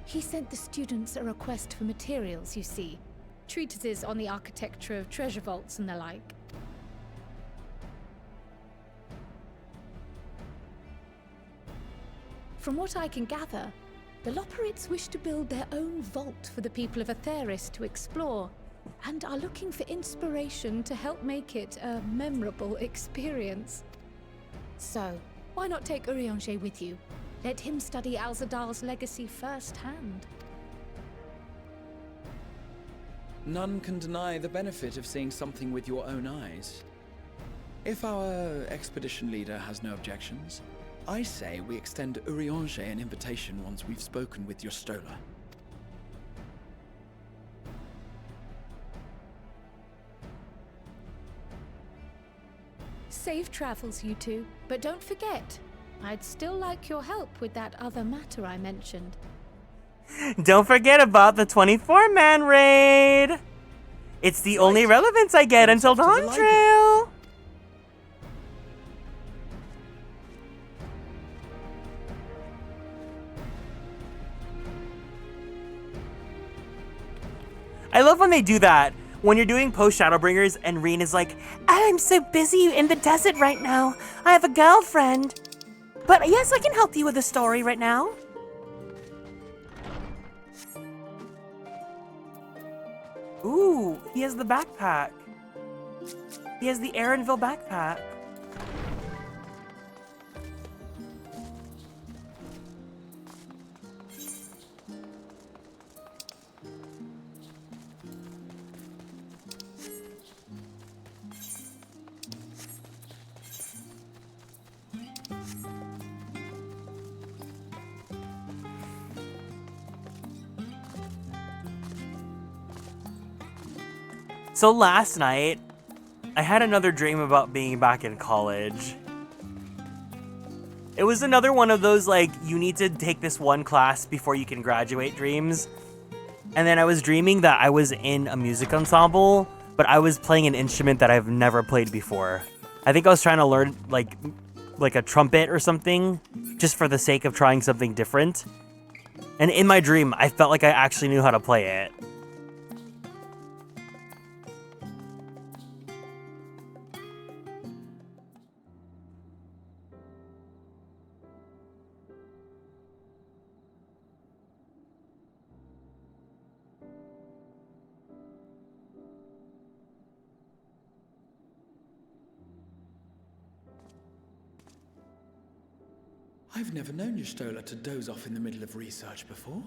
He sent the students a request for materials, you see. Treatises on the architecture of treasure vaults and the like. From what I can gather, the Loperites wish to build their own vault for the people of Aetheris to explore, and are looking for inspiration to help make it a memorable experience. So, why not take Urianger with you? Let him study Alzadal's legacy firsthand. None can deny the benefit of seeing something with your own eyes. If our expedition leader has no objections, I say we extend Urianger an invitation once we've spoken with your Stola. Safe travels, you two. But don't forget, I'd still like your help with that other matter I mentioned. Don't forget about the 24-man raid. It's the only relevance I get until Dawn Trail. I love when they do that. When you're doing post Shadowbringers and Reen is like, I'm so busy in the desert right now. I have a girlfriend. But yes, I can help you with a story right now. ooh, he has the backpack. He has the Aaronville backpack. So last night, I had another dream about being back in college. It was another one of those, like, you need to take this one class before you can graduate dreams. And then I was dreaming that I was in a music ensemble, but I was playing an instrument that I've never played before. I think I was trying to learn, like a trumpet or something, just for the sake of trying something different. And in my dream, I felt like I actually knew how to play it. I've never known your Stola to doze off in the middle of research before.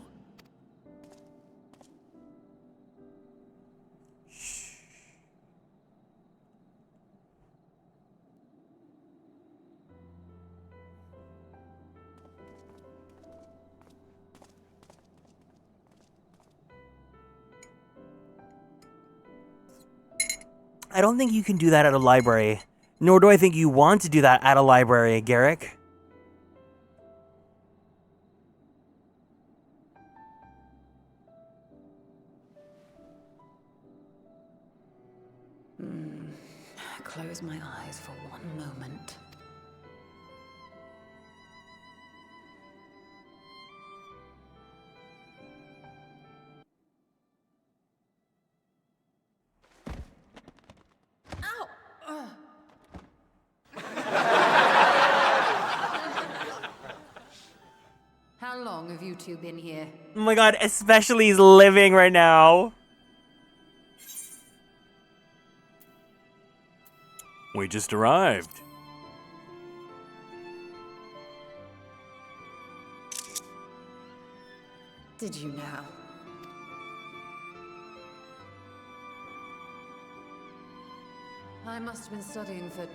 I don't think you can do that at a library. Nor do I think you want to do that at a library, Garrick. Close my eyes for one moment. Ow! two been here? Oh my god, especially he's living right now. We just arrived. Did you now? I must have been studying for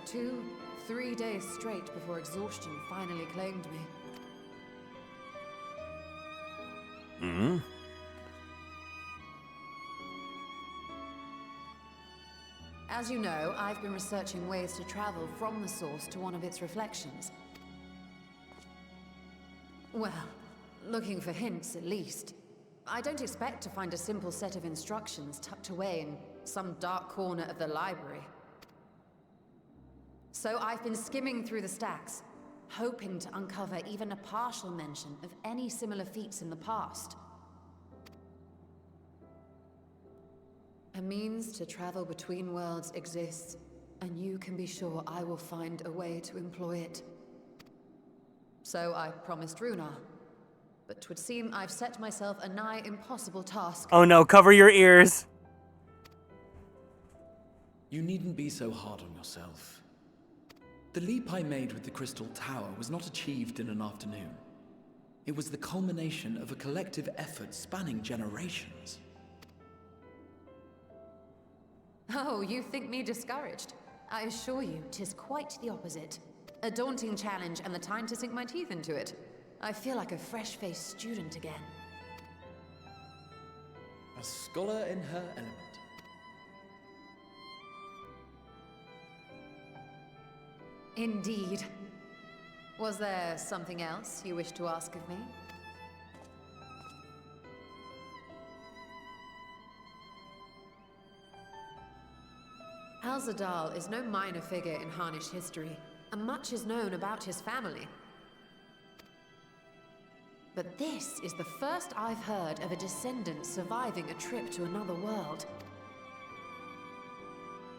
2-3 days straight before exhaustion finally claimed me. Hmm? As you know, I've been researching ways to travel from the source to one of its reflections. Well, looking for hints at least. I don't expect to find a simple set of instructions tucked away in some dark corner of the library. So I've been skimming through the stacks, hoping to uncover even a partial mention of any similar feats in the past. A means to travel between worlds exists, and you can be sure I will find a way to employ it. So I promised Runar, but 'twould seem I've set myself a nigh impossible task. Oh no, cover your ears. You needn't be so hard on yourself. The leap I made with the Crystal Tower was not achieved in an afternoon. It was the culmination of a collective effort spanning generations. Oh, you think me discouraged? I assure you, 'tis quite the opposite. A daunting challenge and the time to sink my teeth into it. I feel like a fresh-faced student again. A scholar in her element. Indeed. Was there something else you wish to ask of me? Alzadal is no minor figure in Harnish history, and much is known about his family. But this is the first I've heard of a descendant surviving a trip to another world.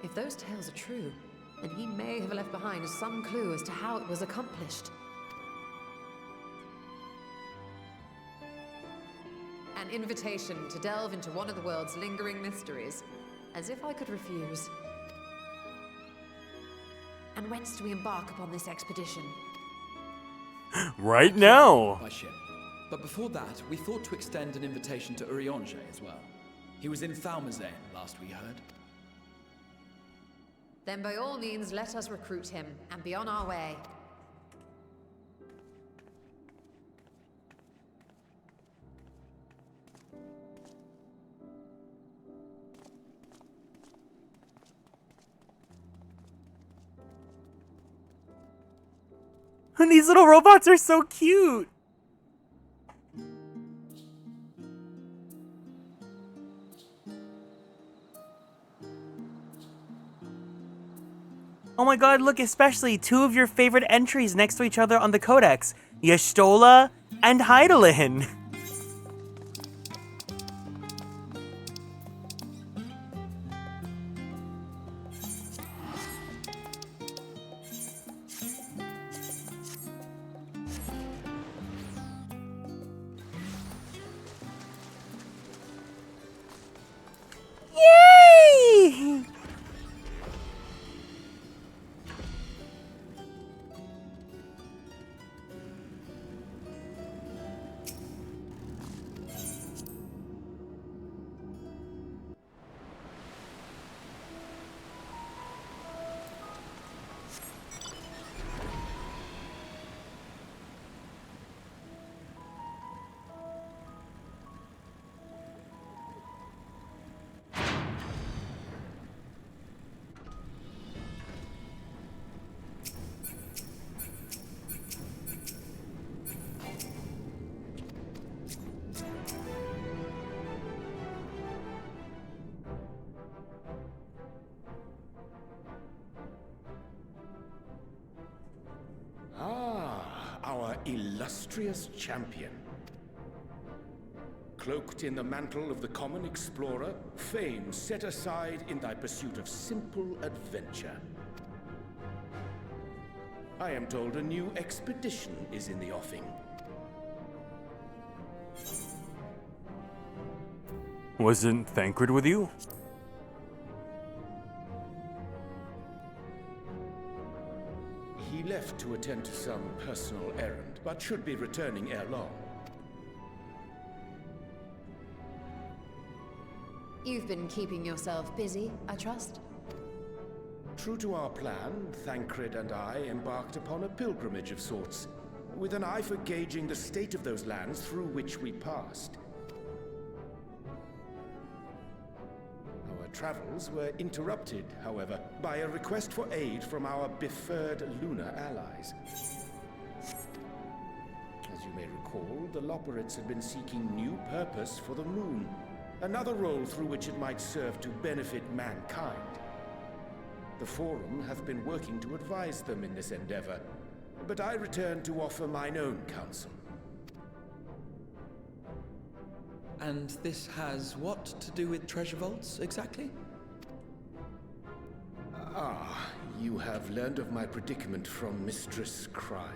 If those tales are true, then he may have left behind some clue as to how it was accomplished. An invitation to delve into one of the world's lingering mysteries, as if I could refuse. And whence do we embark upon this expedition? Right now! By ship. But before that, we thought to extend an invitation to Urianger as well. He was in Thalmazane last we heard. Then by all means, let us recruit him and be on our way. And these little robots are so cute. Oh my god, look, especially two of your favorite entries next to each other on the Codex. Y'shtola and Hydaelyn. Yay! Our illustrious champion. Cloaked in the mantle of the common explorer, fame set aside in thy pursuit of simple adventure. I am told a new expedition is in the offing. Wasn't Thancred with you? He left to attend to some personal errand, but should be returning ere long. You've been keeping yourself busy, I trust? True to our plan, Thancred and I embarked upon a pilgrimage of sorts, with an eye for gauging the state of those lands through which we passed. Our travels were interrupted, however, by a request for aid from our befurred lunar allies. As you may recall, the Loperites had been seeking new purpose for the moon, another role through which it might serve to benefit mankind. The Forum hath been working to advise them in this endeavor, but I return to offer mine own counsel. And this has what to do with treasure vaults, exactly? Ah, you have learned of my predicament from Mistress Cryle.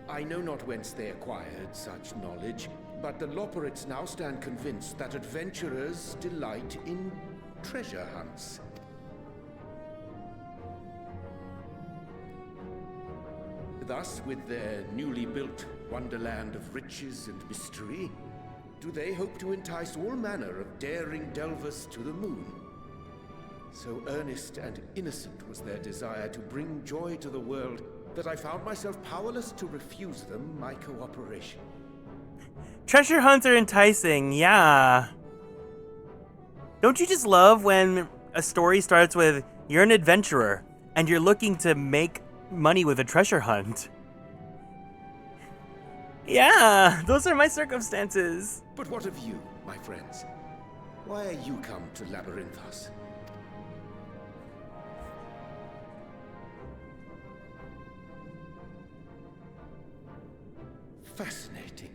I know not whence they acquired such knowledge, but the Loperites now stand convinced that adventurers delight in treasure hunts. Thus, with their newly built wonderland of riches and mystery, do they hope to entice all manner of daring delvers to the moon. So earnest and innocent was their desire to bring joy to the world that I found myself powerless to refuse them my cooperation. Treasure hunts are enticing, yeah. Don't you just love when a story starts with, you're an adventurer, and you're looking to make money with a treasure hunt? Yeah, those are my circumstances. But what of you, my friends? Why are you come to Labyrinthos? Fascinating.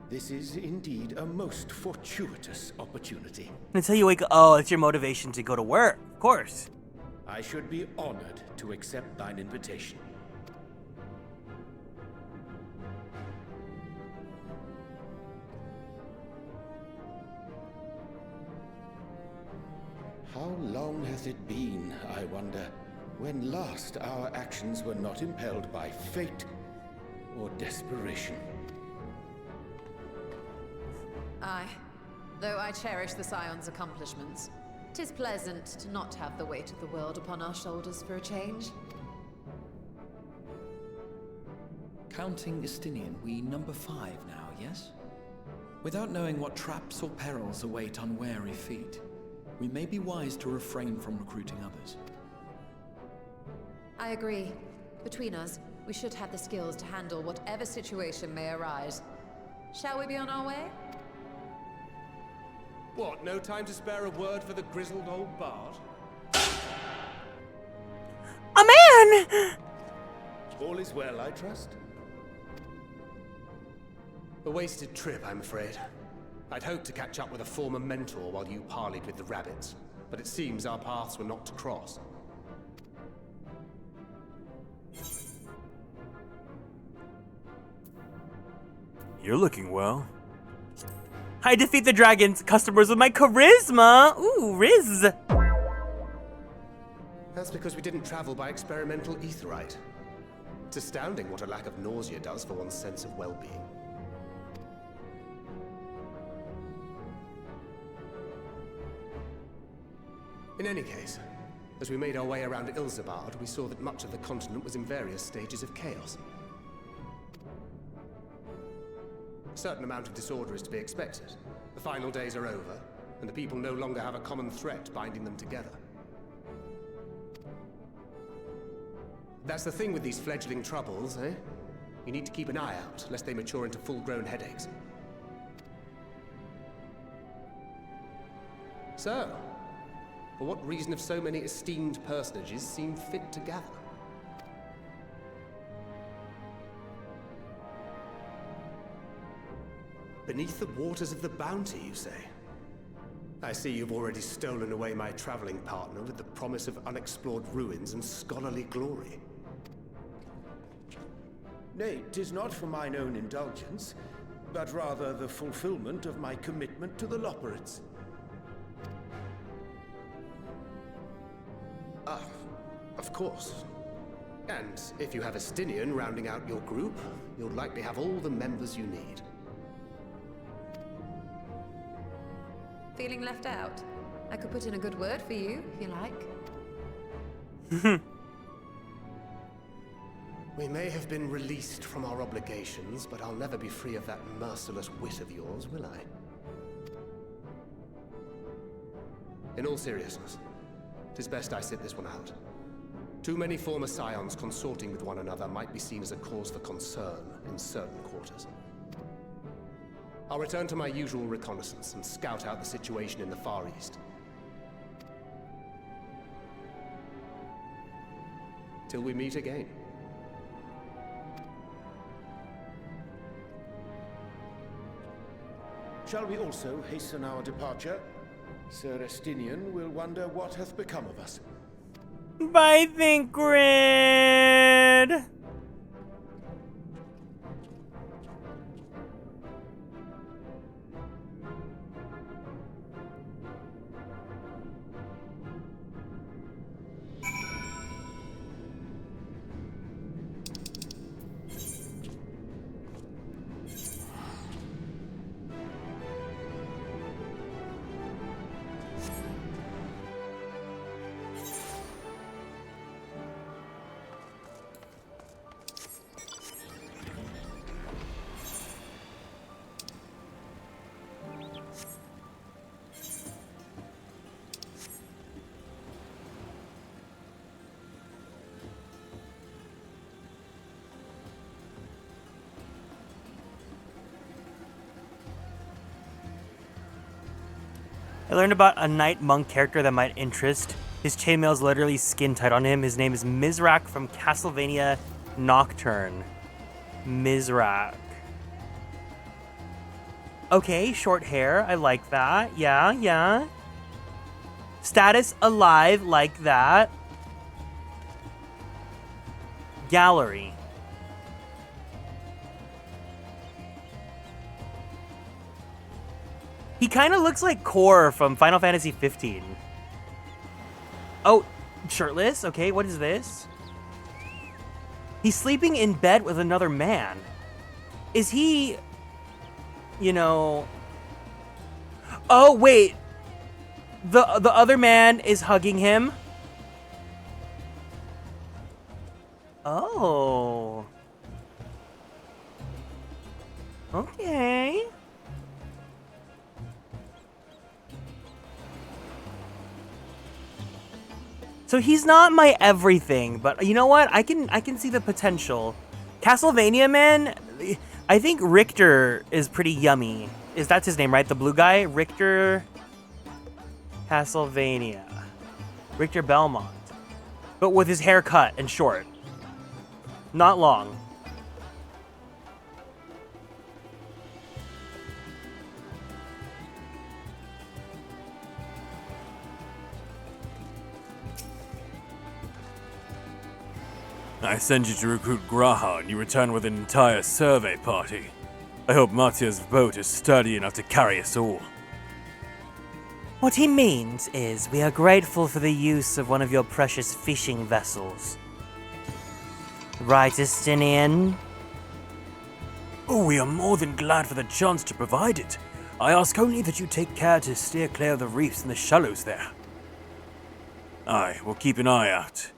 This is indeed a most fortuitous opportunity. Until you wake up, oh, it's your motivation to go to work, of course. I should be honored to accept thine invitation. How long hath it been, I wonder, when last our actions were not impelled by fate or desperation? Aye. Though I cherish the Scion's accomplishments, 'tis pleasant to not have the weight of the world upon our shoulders for a change. Counting Istinian, we number 5 now, yes? Without knowing what traps or perils await unwary feet, we may be wise to refrain from recruiting others. I agree. Between us, we should have the skills to handle whatever situation may arise. Shall we be on our way? What, no time to spare a word for the grizzled old bard? A man! All is well, I trust? A wasted trip, I'm afraid. I'd hoped to catch up with a former mentor while you parleyed with the rabbits, but it seems our paths were not to cross. You're looking well. I defeat the dragon's customers with my charisma! Ooh, Riz! That's because we didn't travel by experimental etherite. It's astounding what a lack of nausea does for one's sense of well-being. In any case, as we made our way around Ilzabard, we saw that much of the continent was in various stages of chaos. A certain amount of disorder is to be expected. The final days are over, and the people no longer have a common threat binding them together. That's the thing with these fledgling troubles, eh? You need to keep an eye out, lest they mature into full-grown headaches. So, for what reason have so many esteemed personages seemed fit to gather? Beneath the waters of the Bounty, you say? I see you've already stolen away my traveling partner with the promise of unexplored ruins and scholarly glory. Nay, 'tis not for mine own indulgence. but rather the fulfillment of my commitment to the Loperates. Ah, of course. And if you have a Stinian rounding out your group, you'll likely have all the members you need. Feeling left out? I could put in a good word for you, if you like. We may have been released from our obligations, but I'll never be free of that merciless wit of yours, will I? In all seriousness, 'tis best I sit this one out. Too many former scions consorting with one another might be seen as a cause for concern in certain quarters. I'll return to my usual reconnaissance and scout out the situation in the Far East. Till we meet again. Shall we also hasten our departure? Sir Estinian will wonder what hath become of us. Bye, Thinkgrid! I learned about a knight monk character that might interest. His chainmail is literally skin tight on him. His name is Mizrak from Castlevania Nocturne. Mizrak. Okay, short hair. I like that. Yeah, yeah. Status alive, like that. Gallery. He kind of looks like Core from Final Fantasy 15. Oh, shirtless? Okay, what is this? He's sleeping in bed with another man. Is he, you know... Oh, wait. The other man is hugging him? Oh. Okay. So he's not my everything, but you know what? I can see the potential. Castlevania man, I think Richter is pretty yummy. That's his name, right? The blue guy, Richter Castlevania. Richter Belmont. But with his hair cut and short. Not long. I send you to recruit Graha, and you return with an entire survey party. I hope Matia's boat is sturdy enough to carry us all. What he means is we are grateful for the use of one of your precious fishing vessels. Right, Estinian? Oh, we are more than glad for the chance to provide it. I ask only that you take care to steer clear of the reefs and the shallows there. Aye, we'll keep an eye out.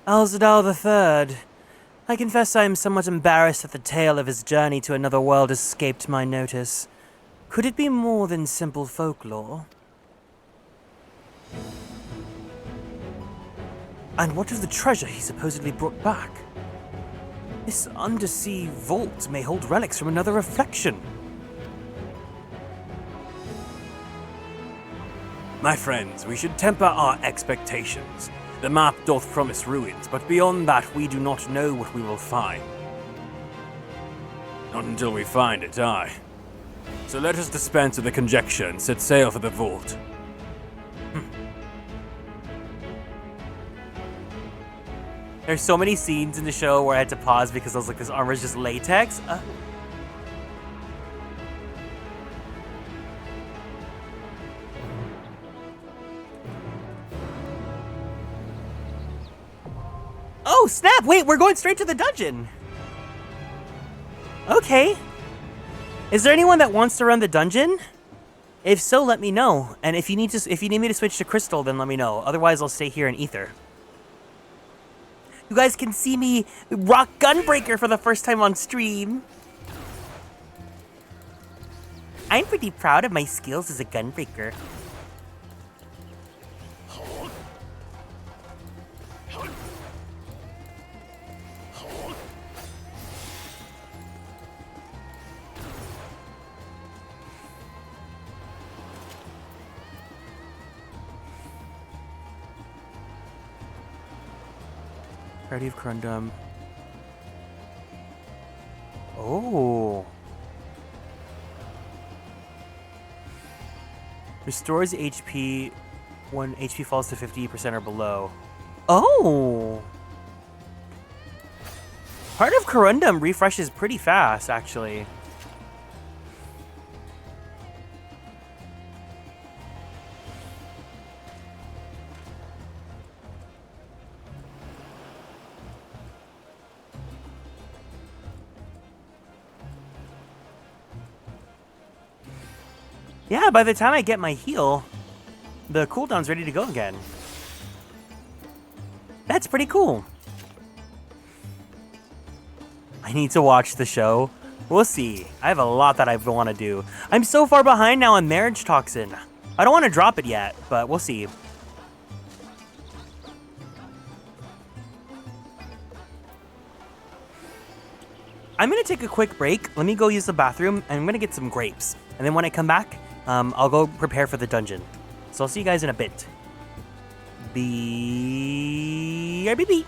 Alzadal III. I confess I am somewhat embarrassed that the tale of his journey to another world escaped my notice. Could it be more than simple folklore? And what of the treasure he supposedly brought back? This undersea vault may hold relics from another reflection. My friends, we should temper our expectations. The map doth promise ruins, but beyond that we do not know what we will find. Not until we find it, aye. So let us dispense with the conjecture and set sail for the vault. There's so many scenes in the show where I had to pause because I was like, this armor is just latex. Oh, snap! Wait, we're going straight to the dungeon! Okay. Is there anyone that wants to run the dungeon? If so, let me know. And if you need me to switch to Crystal, then let me know. Otherwise, I'll stay here in Ether. You guys can see me rock Gunbreaker for the first time on stream. I'm pretty proud of my skills as a Gunbreaker. Party of Corundum. Oh. Restores HP when HP falls to 50% or below. Oh. Heart of Corundum refreshes pretty fast, actually. Yeah, by the time I get my heal, the cooldown's ready to go again. That's pretty cool. I need to watch the show. We'll see. I have a lot that I want to do. I'm so far behind now on Marriage Toxin. I don't want to drop it yet, but we'll see. I'm going to take a quick break. Let me go use the bathroom, and I'm going to get some grapes. And then when I come back, I'll go prepare for the dungeon. So I'll see you guys in a bit. BRBB.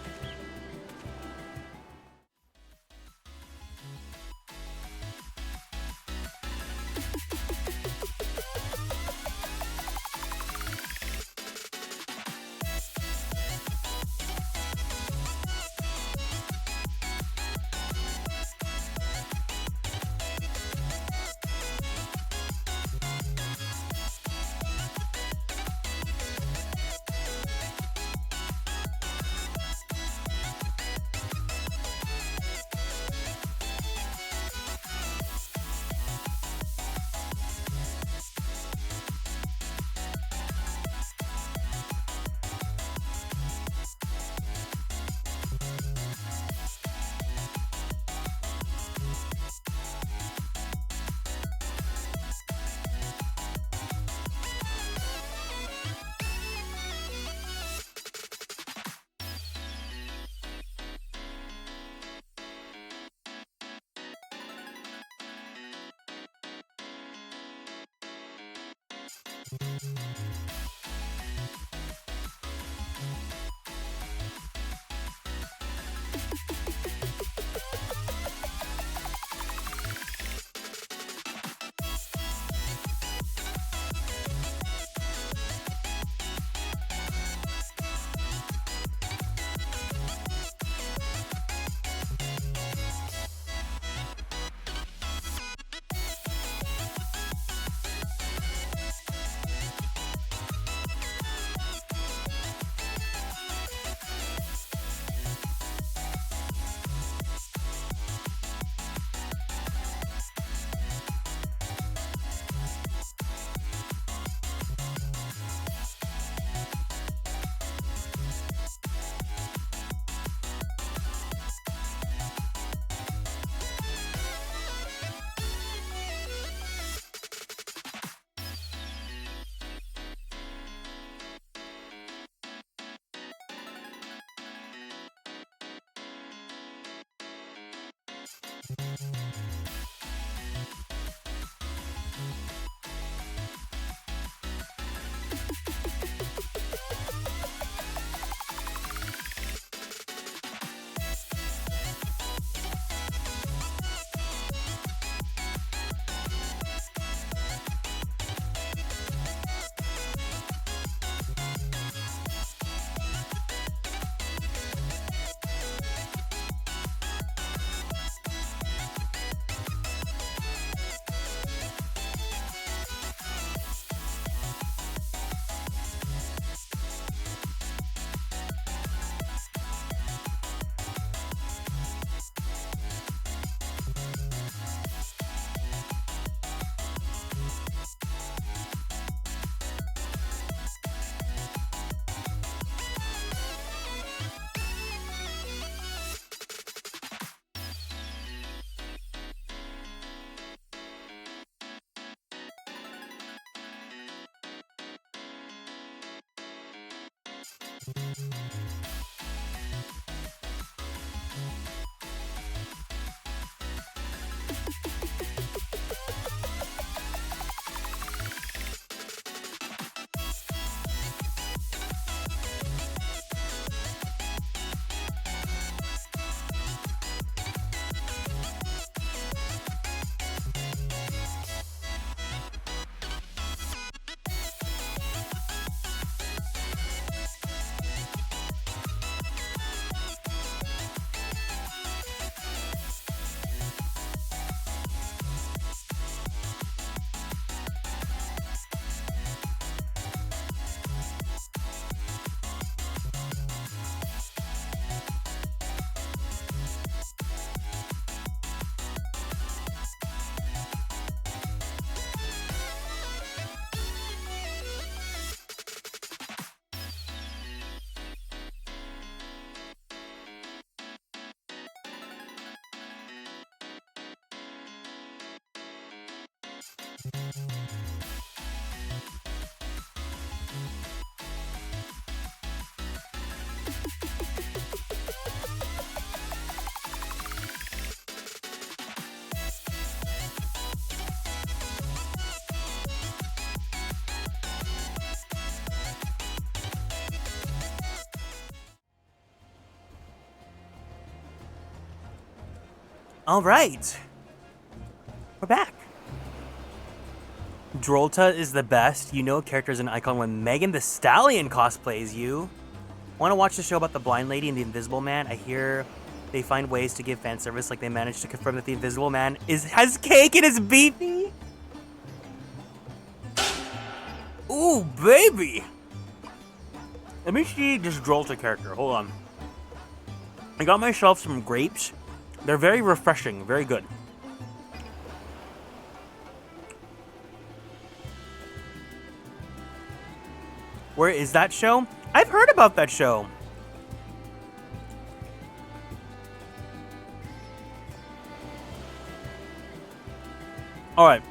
All right, we're back. Drolta is the best. You know a character is an icon when Megan Thee Stallion cosplays you. Want to watch the show about the blind lady and the invisible man? I hear they find ways to give fan service, like they managed to confirm that the invisible man has cake and is beefy. Ooh, baby. Let me see this Drolta character. Hold on. I got myself some grapes. They're very refreshing, very good. Where is that show? I've heard about that show. All right.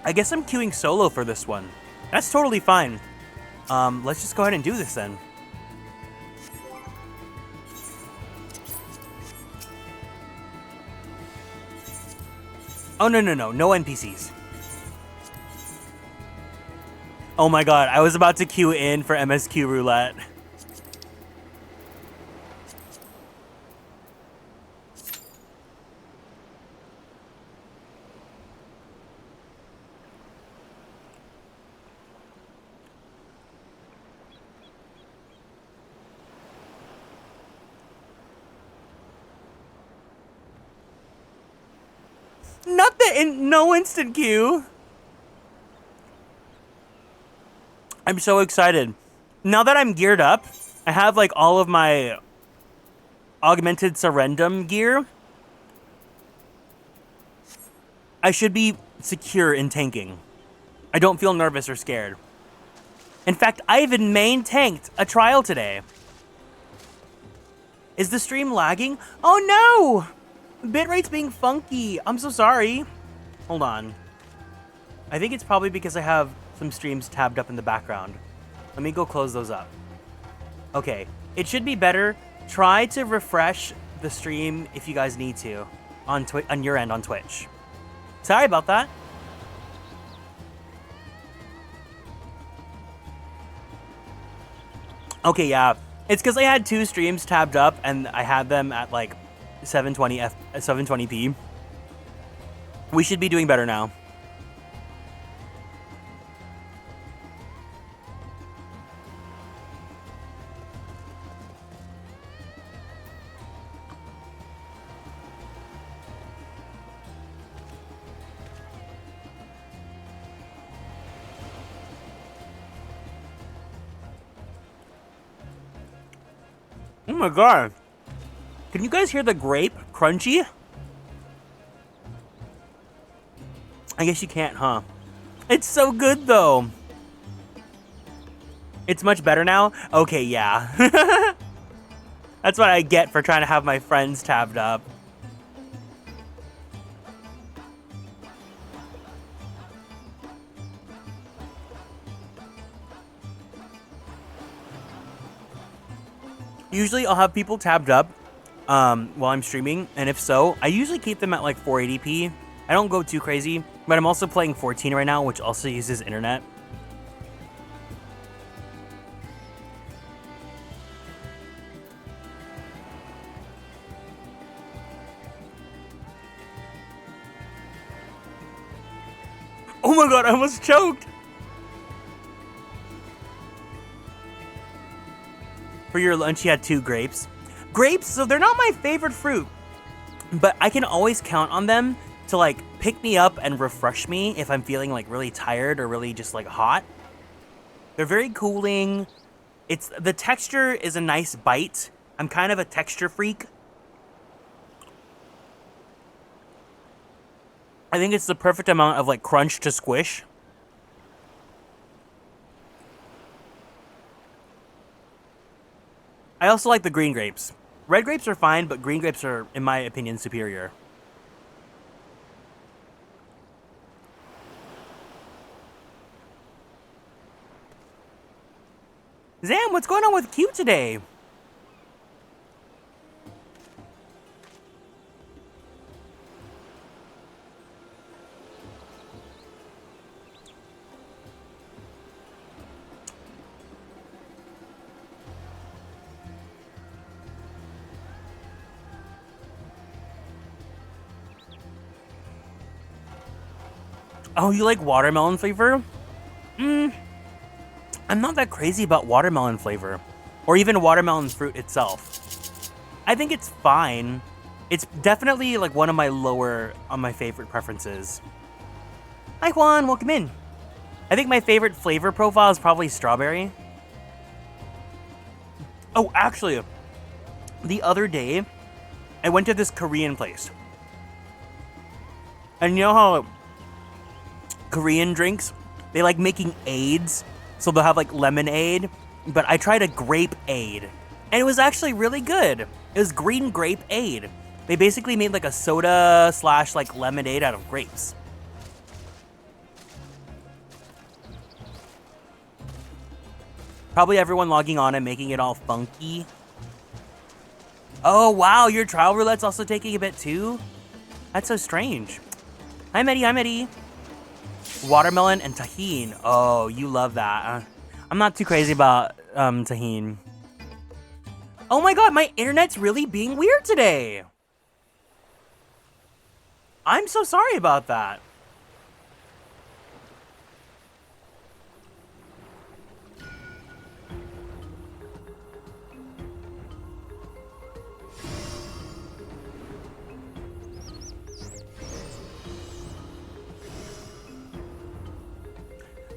I guess I'm queuing solo for this one. That's totally fine. Let's just go ahead and do this then. Oh, no NPCs. Oh my god, I was about to queue in for MSQ Roulette. Not the no instant queue. I'm so excited. Now that I'm geared up, I have like all of my augmented Serendum gear. I should be secure in tanking. I don't feel nervous or scared. In fact, I even main tanked a trial today. Is the stream lagging? Oh no! Bitrate's being funky. I'm so sorry. Hold on. I think it's probably because I have some streams tabbed up in the background. Let me go close those up. Okay, it should be better. Try to refresh the stream if you guys need to on your end on Twitch. Sorry about that. Okay, yeah. It's because I had 2 streams tabbed up and I had them at like 720p. We should be doing better now. Oh my god. Can you guys hear the grape crunchy? I guess you can't, huh? It's so good though. It's much better now? Okay, yeah. That's what I get for trying to have my friends tabbed up. Usually I'll have people tabbed up while I'm streaming, and if so, I usually keep them at like 480p. I don't go too crazy, but I'm also playing 14 right now, which also uses internet. Oh my god, I almost choked! For your lunch, you had 2 grapes. Grapes, so they're not my favorite fruit, but I can always count on them to like pick me up and refresh me if I'm feeling like really tired or really just like hot. They're very cooling. The texture is a nice bite. I'm kind of a texture freak. I think it's the perfect amount of like crunch to squish. I also like the green grapes. Red grapes are fine, but green grapes are, in my opinion, superior. Zam, what's going on with Q today? Oh, you like watermelon flavor? I'm not that crazy about watermelon flavor, or even watermelon fruit itself. I think it's fine. It's definitely like one of my lower on my favorite preferences. Hi Juan, welcome in. I think my favorite flavor profile is probably strawberry. Oh, actually, the other day, I went to this Korean place. And you know how Korean drinks, they like making aids, so they'll have like lemonade, but I tried a grape aid, and it was actually really good. It was green grape aid. They basically made like a soda slash like lemonade out of grapes. Probably everyone logging on and making it all funky. Oh wow, your trial roulette's also taking a bit too? That's so strange. Hi Medi, hi Medi. Watermelon and tahine. Oh, you love that. I'm not too crazy about tahine. Oh my god, my internet's really being weird today. I'm so sorry about that.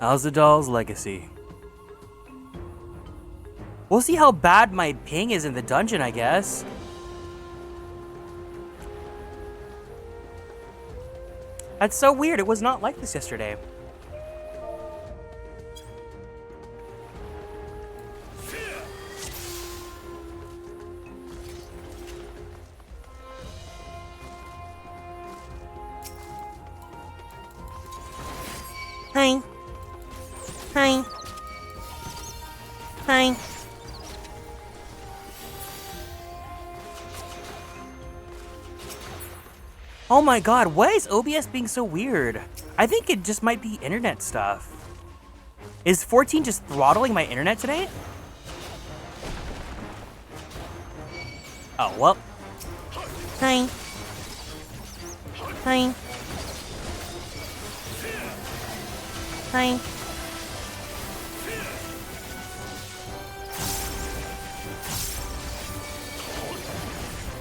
Alzadal's legacy. We'll see how bad my ping is in the dungeon, I guess. That's so weird. It was not like this yesterday. Hi. Hi. Hi. Oh my god, why is OBS being so weird? I think it just might be internet stuff. Is 14 just throttling my internet today? Oh, well. Hi. Hi. Hi.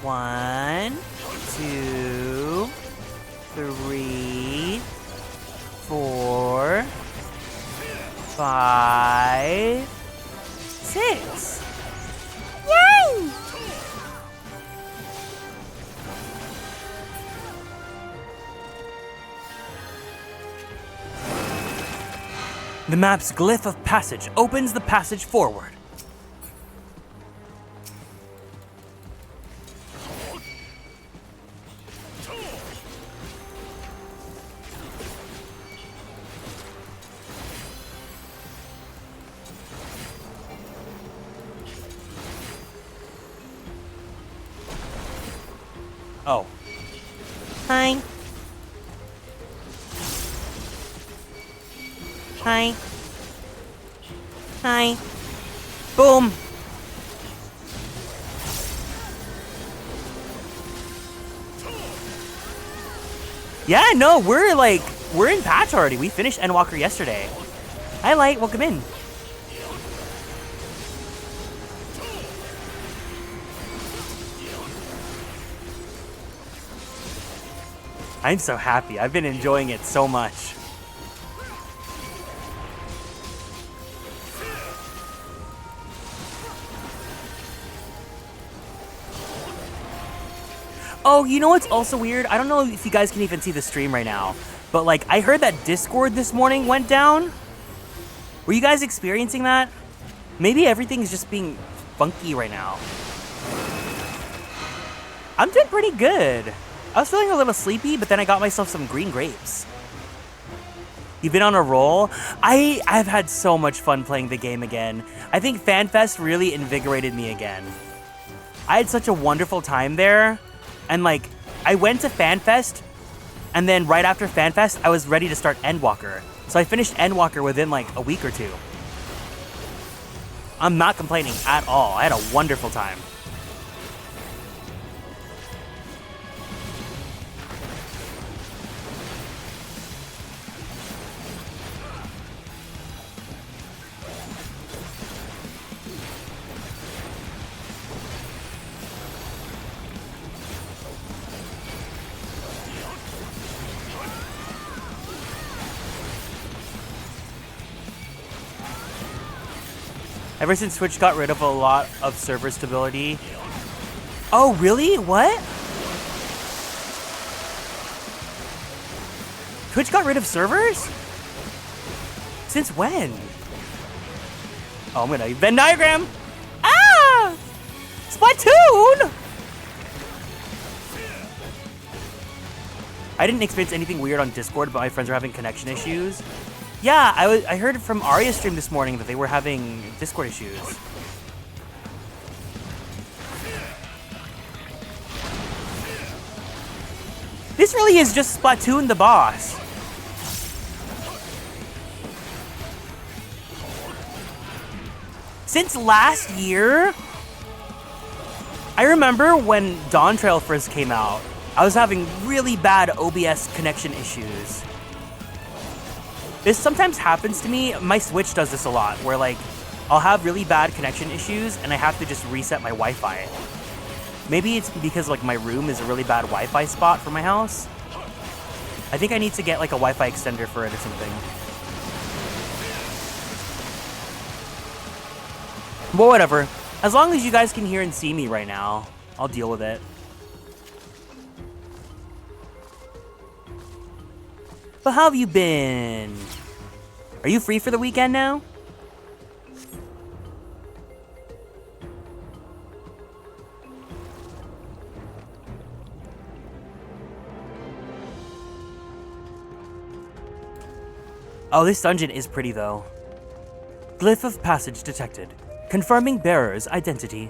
One, 2, 3, 4, 5, 6. Yay! The map's glyph of passage opens the passage forward. Oh. Hi. Hi. Hi. Boom. Yeah, no, we're in patch already. We finished Endwalker yesterday. Hi, Light. Welcome in. I'm so happy. I've been enjoying it so much. Oh, you know what's also weird? I don't know if you guys can even see the stream right now, but like I heard that Discord this morning went down. Were you guys experiencing that? Maybe everything's just being funky right now. I'm doing pretty good. I was feeling a little sleepy, but then I got myself some green grapes. You've been on a roll? I've had so much fun playing the game again. I think FanFest really invigorated me again. I had such a wonderful time there. And like, I went to FanFest, and then right after FanFest, I was ready to start Endwalker. So I finished Endwalker within like a week or two. I'm not complaining at all. I had a wonderful time. Ever since Twitch got rid of a lot of server stability. Oh, really? What? Twitch got rid of servers? Since when? Oh, I'm gonna Venn diagram. Ah! Splatoon! I didn't experience anything weird on Discord, but my friends are having connection issues. Yeah, I heard from Arya's stream this morning that they were having Discord issues. This really is just Splatoon the boss. Since last year, I remember when Dawn Trail first came out, I was having really bad OBS connection issues. This sometimes happens to me. My Switch does this a lot, where like, I'll have really bad connection issues and I have to just reset my Wi-Fi. Maybe it's because like my room is a really bad Wi-Fi spot for my house. I think I need to get like a Wi-Fi extender for it or something. But whatever. As long as you guys can hear and see me right now, I'll deal with it. But how have you been? Are you free for the weekend now? Oh, this dungeon is pretty though. Glyph of passage detected. Confirming bearer's identity.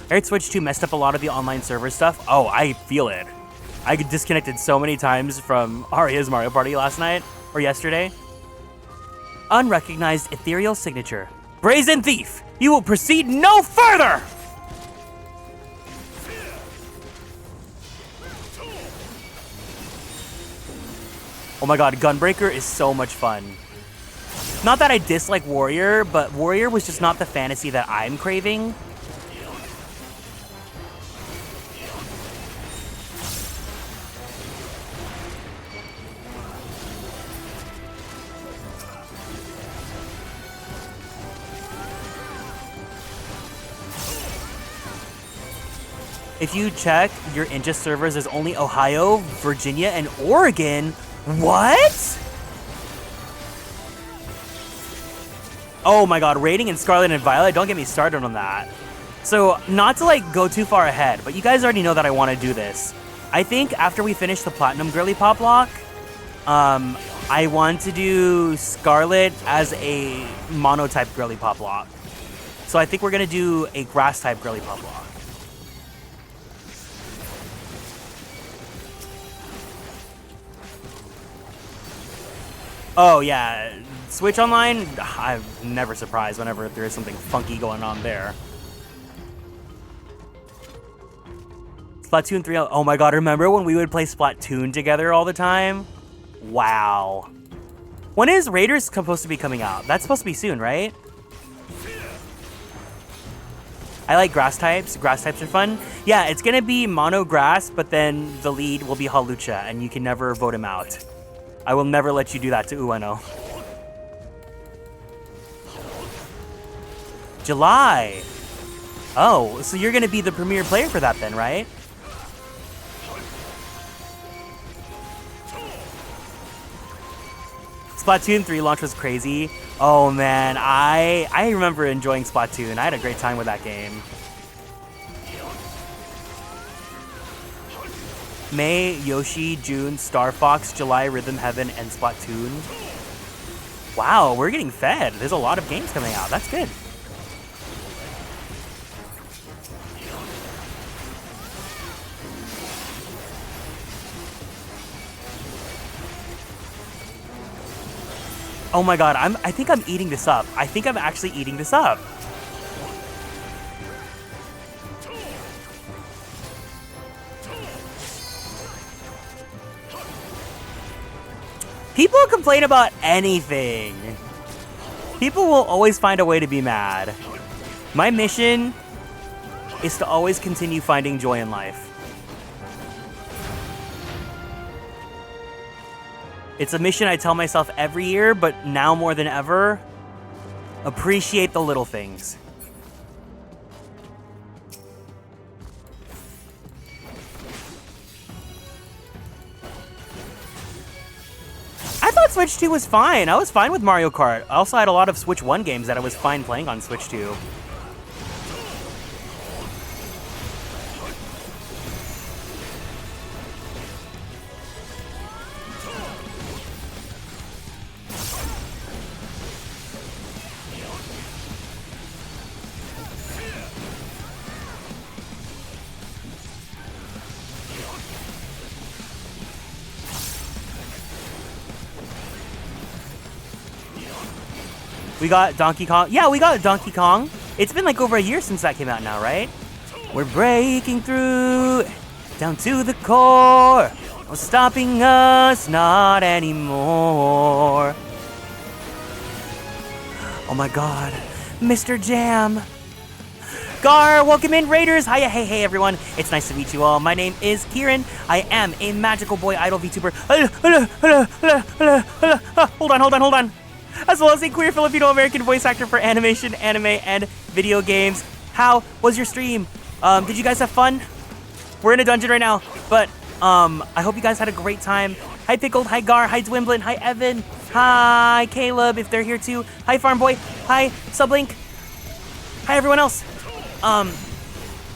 I heard Switch 2 messed up a lot of the online server stuff. Oh, I feel it. I disconnected so many times from Arya's Mario Party last night, or yesterday. Unrecognized ethereal signature. Brazen Thief, you will proceed no further! Oh my god, Gunbreaker is so much fun. Not that I dislike Warrior, but Warrior was just not the fantasy that I'm craving. If you check your Injust servers, there's only Ohio, Virginia, and Oregon. What? Oh my god, Raiding and Scarlet and Violet, don't get me started on that. So, not to like go too far ahead, but you guys already know that I want to do this. I think after we finish the Platinum Girly Pop Lock, I want to do Scarlet as a monotype Girly Pop Lock. So I think we're gonna do a grass type girly Pawpaw. Oh yeah, Switch Online, I'm never surprised whenever there is something funky going on there. Splatoon 3, oh my god, remember when we would play Splatoon together all the time? Wow. When is Raiders supposed to be coming out? That's supposed to be soon, right? I like grass types. Grass types are fun. Yeah, it's gonna be mono grass, but then the lead will be Halucha, and you can never vote him out. I will never let you do that to Ueno. July. Oh, so you're gonna be the premier player for that then, right? Splatoon 3 launch was crazy. Oh man, I remember enjoying Splatoon. I had a great time with that game. May, Yoshi, June, Star Fox, July, Rhythm Heaven, and Splatoon. Wow, we're getting fed. There's a lot of games coming out. That's good. Oh my god, I think I'm eating this up. I think I'm actually eating this up. People complain about anything. People will always find a way to be mad. My mission is to always continue finding joy in life. It's a mission I tell myself every year, but now more than ever, appreciate the little things. I thought Switch 2 was fine. I was fine with Mario Kart. I also had a lot of Switch 1 games that I was fine playing on Switch 2. We got Donkey Kong. Yeah, we got Donkey Kong. It's been like over a year since that came out now, right? We're breaking through down to the core. No stopping us, not anymore. Oh my god. Mr. Jam. Gar, welcome in, Raiders. Hiya, hey, everyone. It's nice to meet you all. My name is Kieran. I am a magical boy idol VTuber. Hold on. As well as a queer Filipino-American voice actor for animation, anime, and video games. How was your stream? Did you guys have fun? We're in a dungeon right now, but I hope you guys had a great time. Hi Pickled, hi Gar, hi Dwimblin, hi Evan, hi Caleb, if they're here too. Hi Farm Boy, hi Sublink, hi everyone else.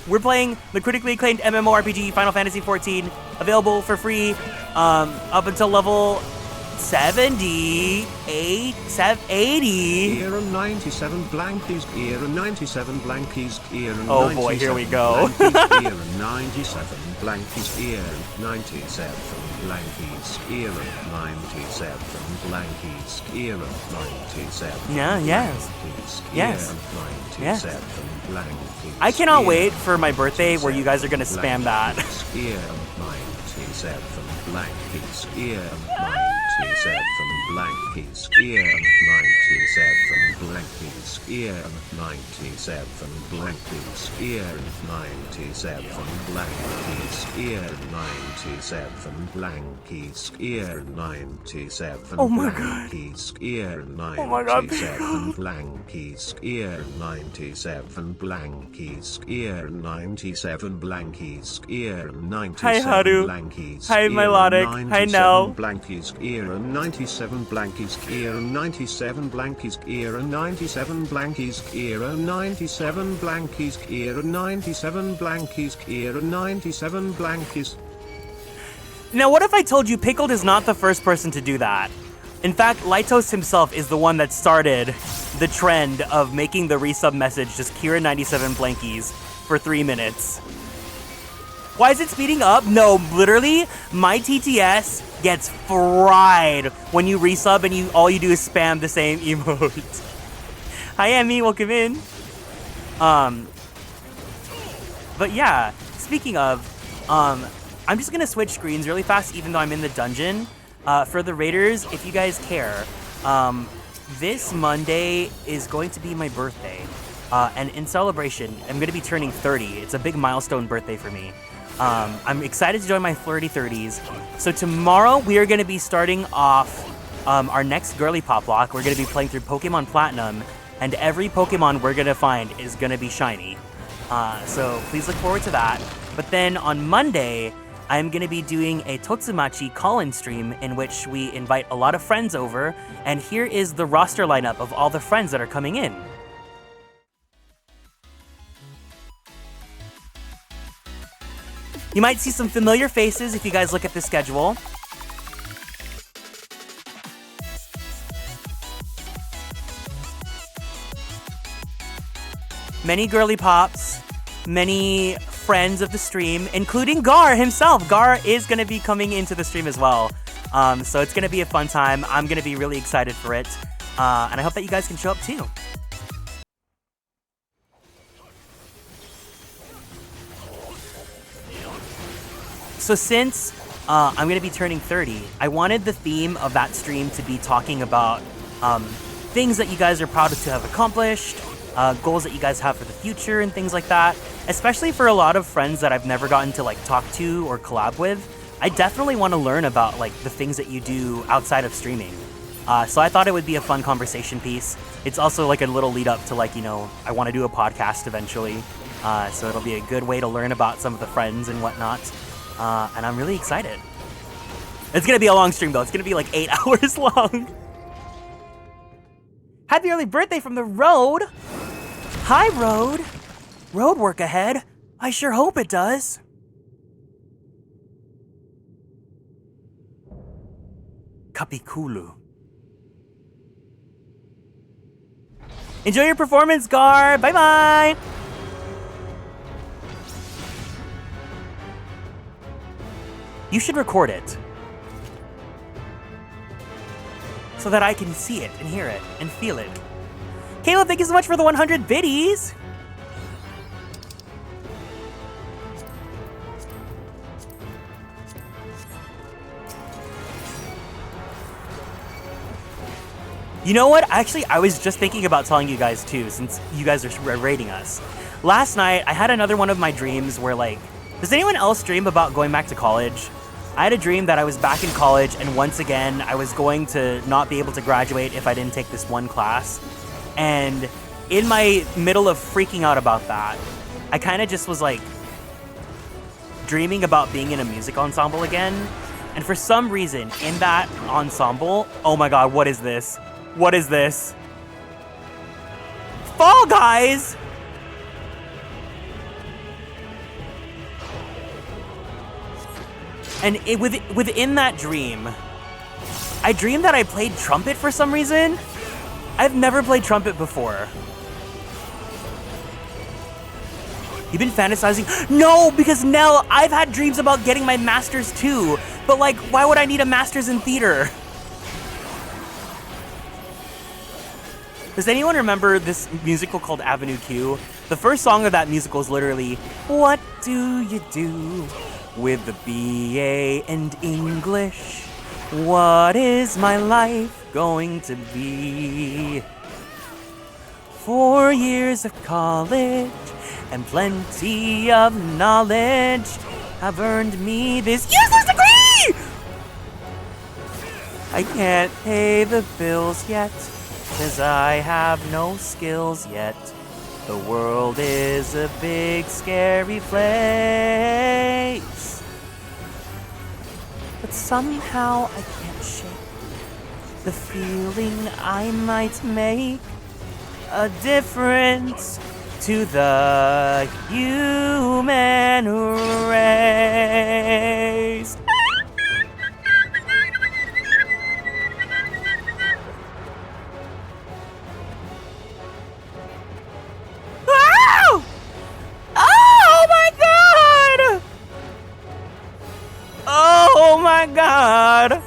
We're playing the critically acclaimed MMORPG Final Fantasy XIV, available for free up until level 70, 80. Era 97 blankies, era 97 blankies, era 97. Oh boy, here we go. Era 97 blankies, era 97 blankies, era 97 blankies, era 97. Yeah, yes. Yes. 97 blankies. I cannot wait for my birthday where you guys are gonna spam that. Era 97 blankies, era 97 blankies, era 97 blankies, era 97 blankies, era 97 blankies, era 97 blankies, era 97 Oh my god. Era 97 Oh my god. blankies, era 97 blankies, era 97 blankies, era 97 Hi Haru. blankies, Hi Melodic. Hi Nell. Blankies, era 97 blankies, era 97 blankies, era 97 blankies, era 97 blankies, era 97 blankies, era 97 blankies. Now, what if I told you Pickled is not the first person to do that? In fact, Lytos himself is the one that started the trend of making the resub message just Kieran97 blankies for 3 minutes. Why is it speeding up? No, literally, my TTS gets fried when you resub and all you do is spam the same emote. Hi, Emmy, welcome in. But yeah, speaking of, I'm just gonna switch screens really fast, even though I'm in the dungeon. For the Raiders, if you guys care, this Monday is going to be my birthday. And in celebration, I'm gonna be turning 30. It's a big milestone birthday for me. I'm excited to join my flirty 30s. So tomorrow we are gonna be starting off our next girly pop block. We're gonna be playing through Pokemon Platinum, and every Pokemon we're gonna find is gonna be shiny. So please look forward to that. But then on Monday, I'm gonna be doing a Totsumachi call-in stream in which we invite a lot of friends over, and here is the roster lineup of all the friends that are coming in. You might see some familiar faces if you guys look at the schedule. Many girly pops, many friends of the stream, including Gar himself. Gar is going to be coming into the stream as well. So it's going to be a fun time. I'm going to be really excited for it. And I hope that you guys can show up too. So since I'm going to be turning 30, I wanted the theme of that stream to be talking about things that you guys are proud to have accomplished, goals that you guys have for the future and things like that. Especially for a lot of friends that I've never gotten to like talk to or collab with. I definitely want to learn about like the things that you do outside of streaming. So I thought it would be a fun conversation piece. It's also like a little lead up to like, you know, I want to do a podcast eventually. So it'll be a good way to learn about some of the friends and whatnot. And I'm really excited. It's going to be a long stream though. It's going to be like 8 hours long. Happy early birthday from the road. Hi, Road. Road work ahead. I sure hope it does. Kapikulu. Enjoy your performance, Gar. Bye-bye. You should record it. So that I can see it and hear it and feel it. Caleb, thank you so much for the 100 biddies. You know what? Actually, I was just thinking about telling you guys too, since you guys are rating us. Last night, I had another one of my dreams where like, does anyone else dream about going back to college? I had a dream that I was back in college and once again, I was going to not be able to graduate if I didn't take this one class. And in my middle of freaking out about that, I kind of just was like dreaming about being in a music ensemble again. And for some reason, in that ensemble, oh my god, what is this? What is this? Fall Guys! And within that dream, I dreamed that I played trumpet for some reason. I've never played trumpet before. You've been fantasizing? No, because Nell, I've had dreams about getting my master's too. But like, why would I need a master's in theater? Does anyone remember this musical called Avenue Q? The first song of that musical is literally, what do you do with the BA and English? What is my life going to be? 4 years of college and plenty of knowledge have earned me this useless degree! I can't pay the bills yet, 'cause I have no skills yet. The world is a big scary place, but somehow I can't shake the feeling I might make a difference to the human race. my god!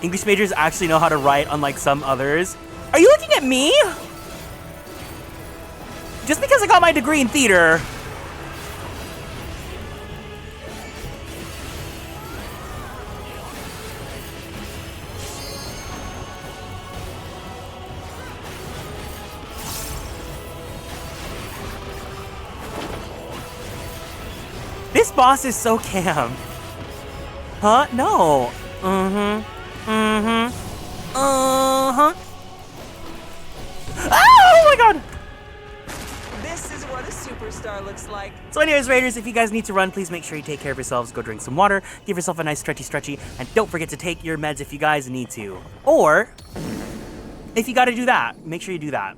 English majors actually know how to write, unlike some others. Are you looking at me? Just because I got my degree in theater. This boss is so camp. Huh? No. Oh my god! This is what a superstar looks like. So anyways, Raiders, if you guys need to run, please make sure you take care of yourselves. Go drink some water, give yourself a nice stretchy, and don't forget to take your meds if you guys need to. Or, if you gotta do that, make sure you do that.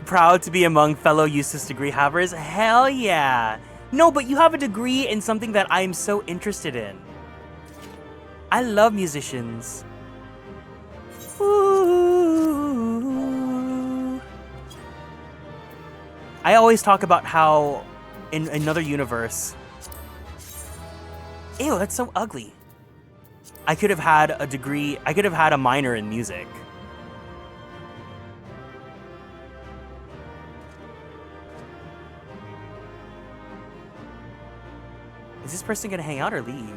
Proud to be among fellow Eustace degree havers? Hell yeah! No, but you have a degree in something that I'm so interested in. I love musicians. Ooh. I always talk about how in another universe... Ew, that's so ugly. I could have had a degree, I could have had a minor in music. Is this person gonna hang out or leave?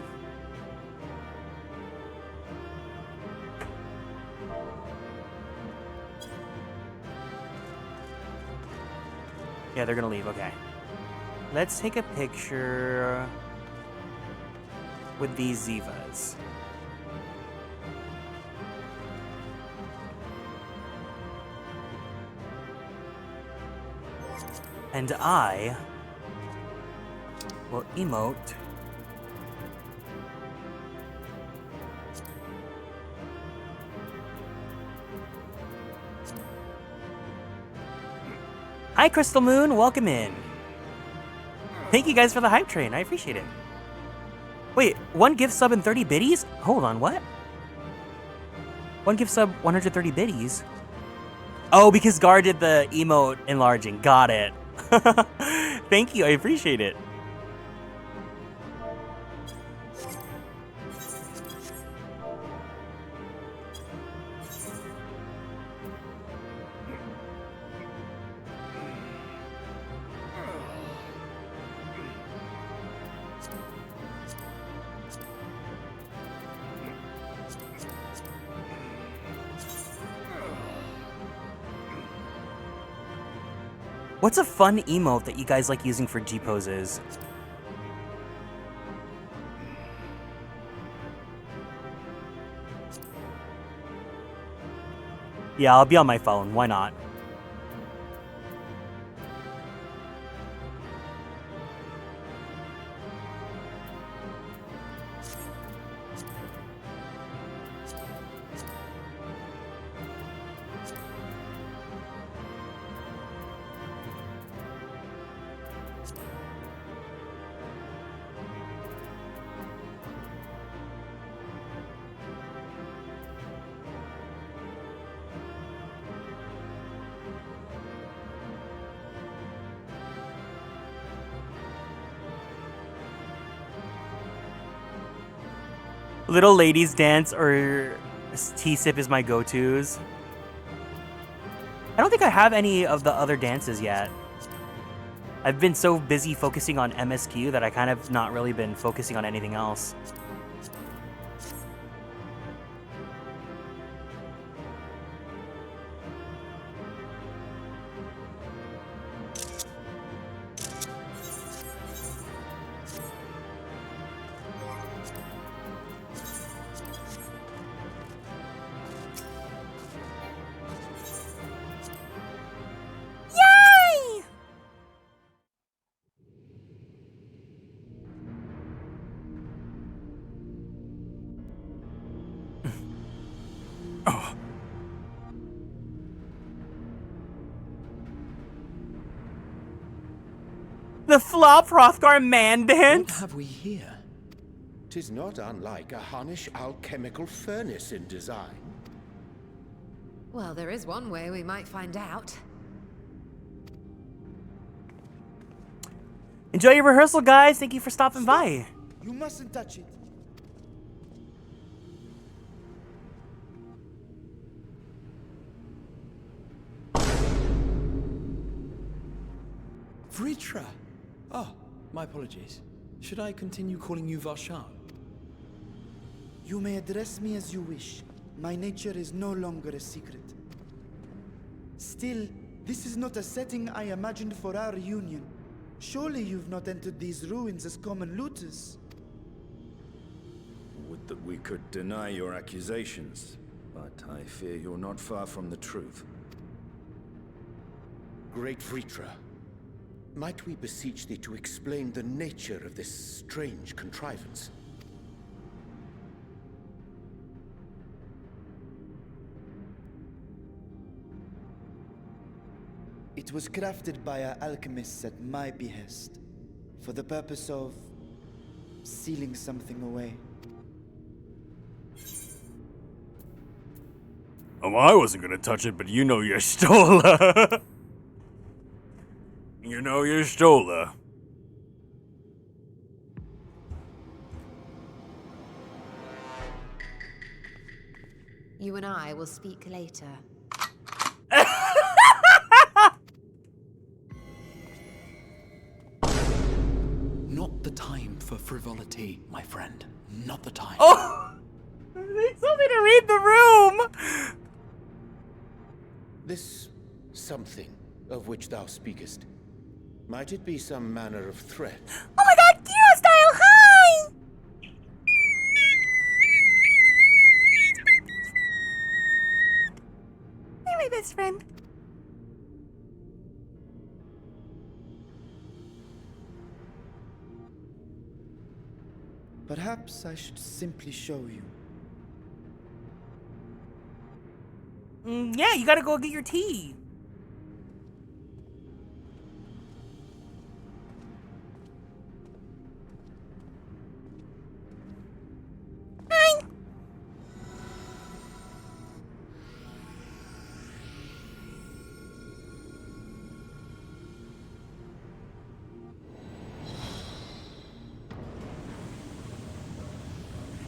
Yeah, they're gonna leave, okay. Let's take a picture with these Zivas. And I will emote Hi, Crystal Moon. Welcome in. Thank you guys for the hype train. I appreciate it. Wait, 1 gift sub and 30 biddies? Hold on, what? 1 gift sub, 130 biddies? Oh, because Gar did the emote enlarging. Got it. Thank you. I appreciate it. What's a fun emote that you guys like using for G-poses? Yeah, I'll be on my phone. Why not? Little Ladies Dance or T-Sip is my go-tos. I don't think I have any of the other dances yet. I've been so busy focusing on MSQ that I kind of not really been focusing on anything else. The Flop Hrothgar man dance? What have we here? 'Tis not unlike a Hunnish alchemical furnace in design. Well, there is one way we might find out. Enjoy your rehearsal, guys. Thank you for stopping by. You mustn't touch it. Vritra! Oh, my apologies. Should I continue calling you Varshar? You may address me as you wish. My nature is no longer a secret. Still, this is not a setting I imagined for our union. Surely you've not entered these ruins as common looters. Would that we could deny your accusations, but I fear you're not far from the truth. Great Vritra, might we beseech thee to explain the nature of this strange contrivance? It was crafted by our alchemists at my behest, for the purpose of sealing something away. Oh, I wasn't gonna touch it, but you know you stole her. You know you stole her. You and I will speak later. Not the time for frivolity, my friend. Not the time. Oh! They told me to read the room! This something of which thou speakest, might it be some manner of threat? Oh my god, Kieran style, hi! You're my best friend. Perhaps I should simply show you. Yeah, you gotta go get your tea. Hi!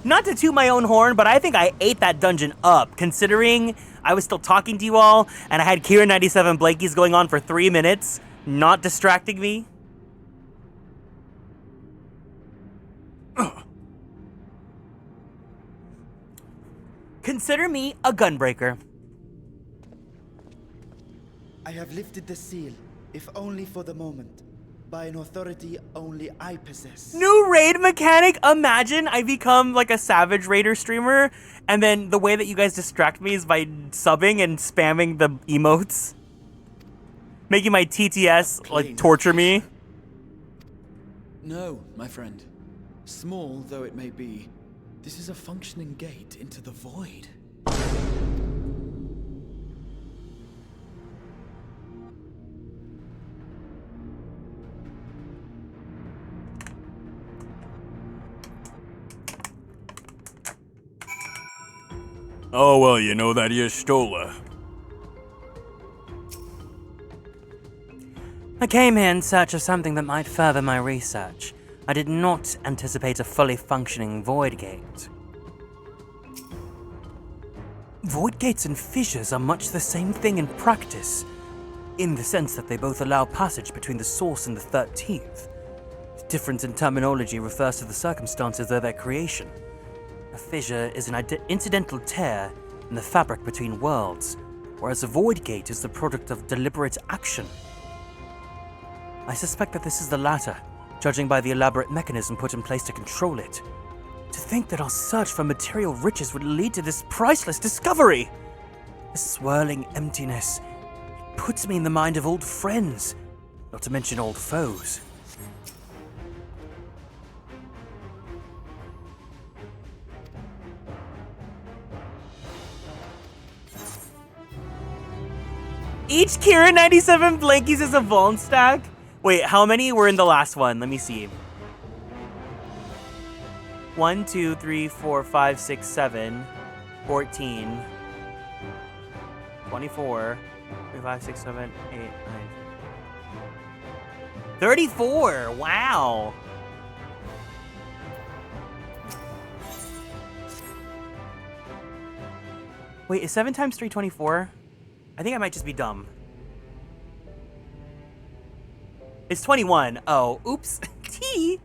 Not to toot my own horn, but I think I ate that dungeon up, considering I was still talking to you all, and I had Kieran 97 Blankies going on for 3 minutes, not distracting me. Consider me a gunbreaker. I have lifted the seal, if only for the moment, by an authority only I possess. New raid mechanic. Imagine I become like a Savage Raider streamer, and then the way that you guys distract me is by subbing and spamming the emotes, making my TTS like torture me. No, my friend. Small though it may be, this is a functioning gate into the void. Oh, well, you know that you stole her. I came here in search of something that might further my research. I did not anticipate a fully functioning void gate. Void gates and fissures are much the same thing in practice, in the sense that they both allow passage between the source and the 13th. The difference in terminology refers to the circumstances of their creation. A fissure is an incidental tear in the fabric between worlds, whereas a void gate is the product of deliberate action. I suspect that this is the latter, judging by the elaborate mechanism put in place to control it. To think that our search for material riches would lead to this priceless discovery! This swirling emptiness, it puts me in the mind of old friends, not to mention old foes. Each Kieran 97 Blankies is a Vuln stack? Wait, how many were in the last one? Let me see. 1, 2, 3, 4, 5, 6, 7, 14, 24, 5, 6, 7, 8, 9. 34! Wow! Wait, is 7 times 3 24? I think I might just be dumb. It's 21. Oh, oops. T.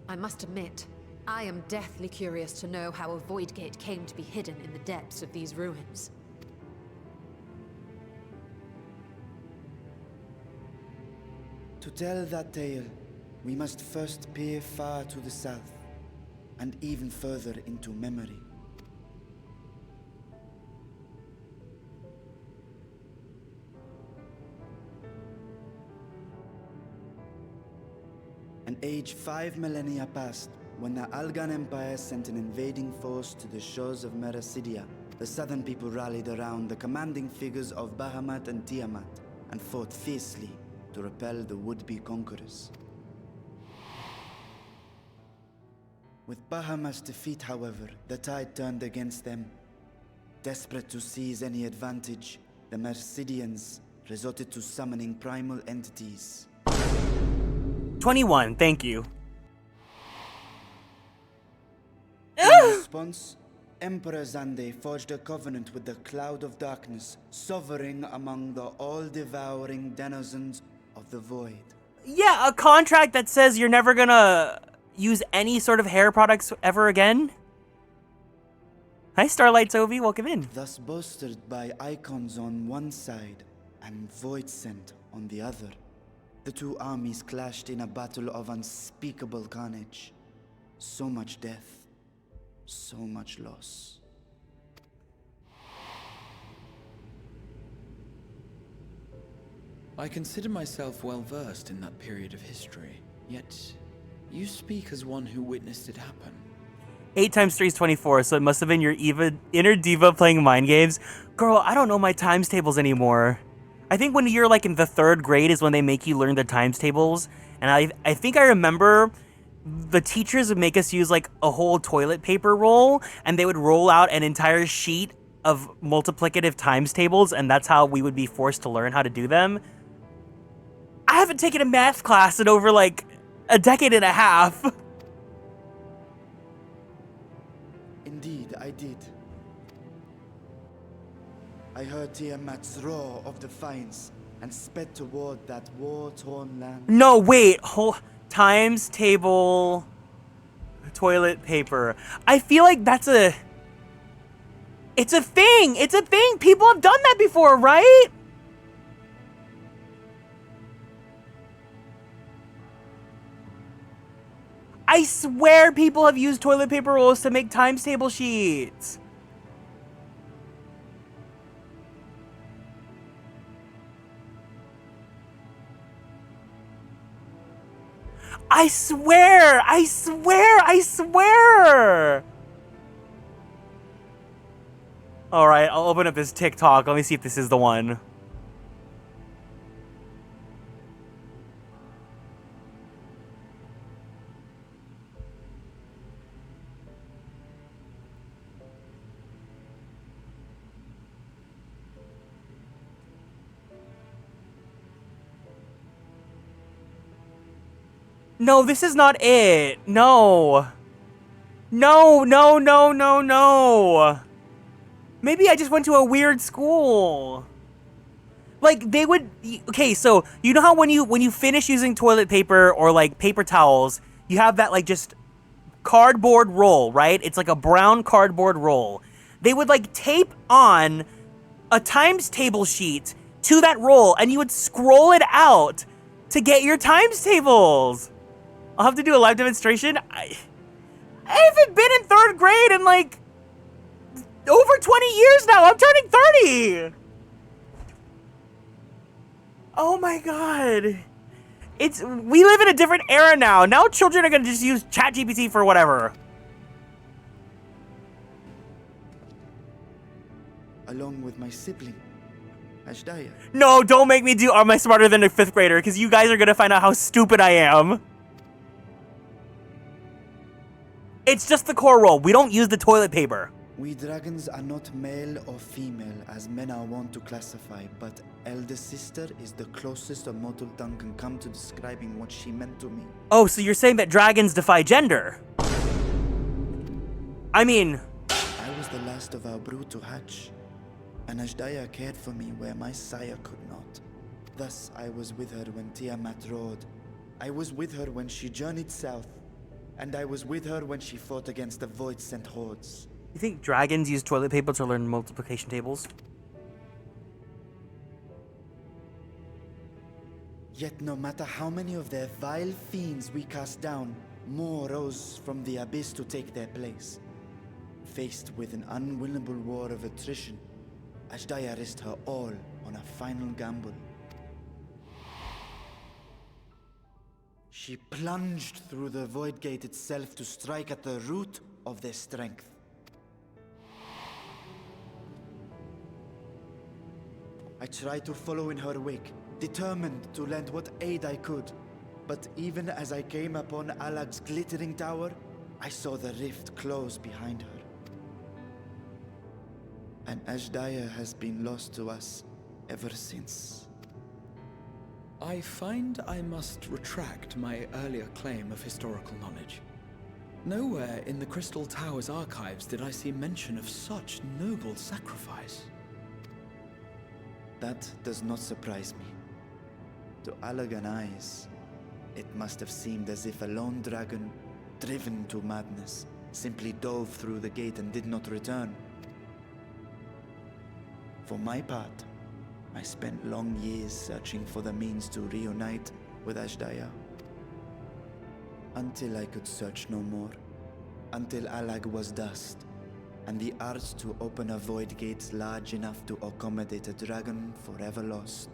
I must admit, I am deathly curious to know how a void gate came to be hidden in the depths of these ruins. To tell that tale, we must first peer far to the south, and even further into memory. An age 5 millennia passed when the Algan Empire sent an invading force to the shores of Mericidia. The southern people rallied around the commanding figures of Bahamut and Tiamat and fought fiercely to repel the would-be conquerors. With Bahamut's defeat, however, the tide turned against them. Desperate to seize any advantage, the Mercidians resorted to summoning primal entities. 21, thank you. In response, Emperor Zande forged a covenant with the Cloud of Darkness, sovereign among the all-devouring denizens of the Void. Yeah, a contract that says you're never gonna use any sort of hair products ever again. Hi, Starlight Sophie, welcome in. Thus bolstered by icons on one side and Void Scent on the other, the two armies clashed in a battle of unspeakable carnage. So much death, so much loss. I consider myself well versed in that period of history, yet you speak as one who witnessed it happen. 8 times 3 is 24, so it must have been your inner diva playing mind games. Girl, I don't know my times tables anymore. I think when you're like in the 3rd grade is when they make you learn the times tables. And I think I remember the teachers would make us use like a whole toilet paper roll, and they would roll out an entire sheet of multiplicative times tables, and that's how we would be forced to learn how to do them. I haven't taken a math class in over like a decade and a half. Indeed, I did. I heard Tiamat's roar of defiance and sped toward that war-torn land. No, wait. Times table, toilet paper. I feel like that's a... It's a thing. It's a thing. People have done that before, right? I swear people have used toilet paper rolls to make times table sheets. I swear! I swear! I swear! Alright, I'll open up this TikTok. Let me see if this is the one. No, this is not it. No. No, no, no, no, no. Maybe I just went to a weird school. Like, they would... Okay, so, you know how when you finish using toilet paper or, like, paper towels, you have that, like, just cardboard roll, right? It's like a brown cardboard roll. They would, like, tape on a times table sheet to that roll, and you would scroll it out to get your times tables. I'll have to do a live demonstration. I haven't been in 3rd grade in like over 20 years now. I'm turning 30. Oh my god. We live in a different era now. Now children are gonna just use ChatGPT for whatever. Along with my sibling, Ashdaya. No, don't make me do Am I Smarter Than a 5th grader, because you guys are going to find out how stupid I am. It's just the core role. We don't use the toilet paper. We dragons are not male or female as men are wont to classify, but elder sister is the closest a mortal tongue can come to describing what she meant to me. Oh, so you're saying that dragons defy gender? I mean... I was the last of our brood to hatch, and Ashdaya cared for me where my sire could not. Thus, I was with her when Tiamat roared. I was with her when she journeyed south, and I was with her when she fought against the void-sent hordes. You think dragons use toilet paper to learn multiplication tables? Yet no matter how many of their vile fiends we cast down, more rose from the abyss to take their place. Faced with an unwinnable war of attrition, Ashdaya risked her all on a final gamble. She plunged through the void gate itself to strike at the root of their strength. I tried to follow in her wake, determined to lend what aid I could. But even as I came upon Alag's glittering tower, I saw the rift close behind her. And Ashdaya has been lost to us ever since. I find I must retract my earlier claim of historical knowledge. Nowhere in the Crystal Tower's archives did I see mention of such noble sacrifice. That does not surprise me. To Allagan eyes, it must have seemed as if a lone dragon, driven to madness, simply dove through the gate and did not return. For my part, I spent long years searching for the means to reunite with Ashdaya. Until I could search no more. Until Allag was dust, and the art to open a void gate large enough to accommodate a dragon forever lost.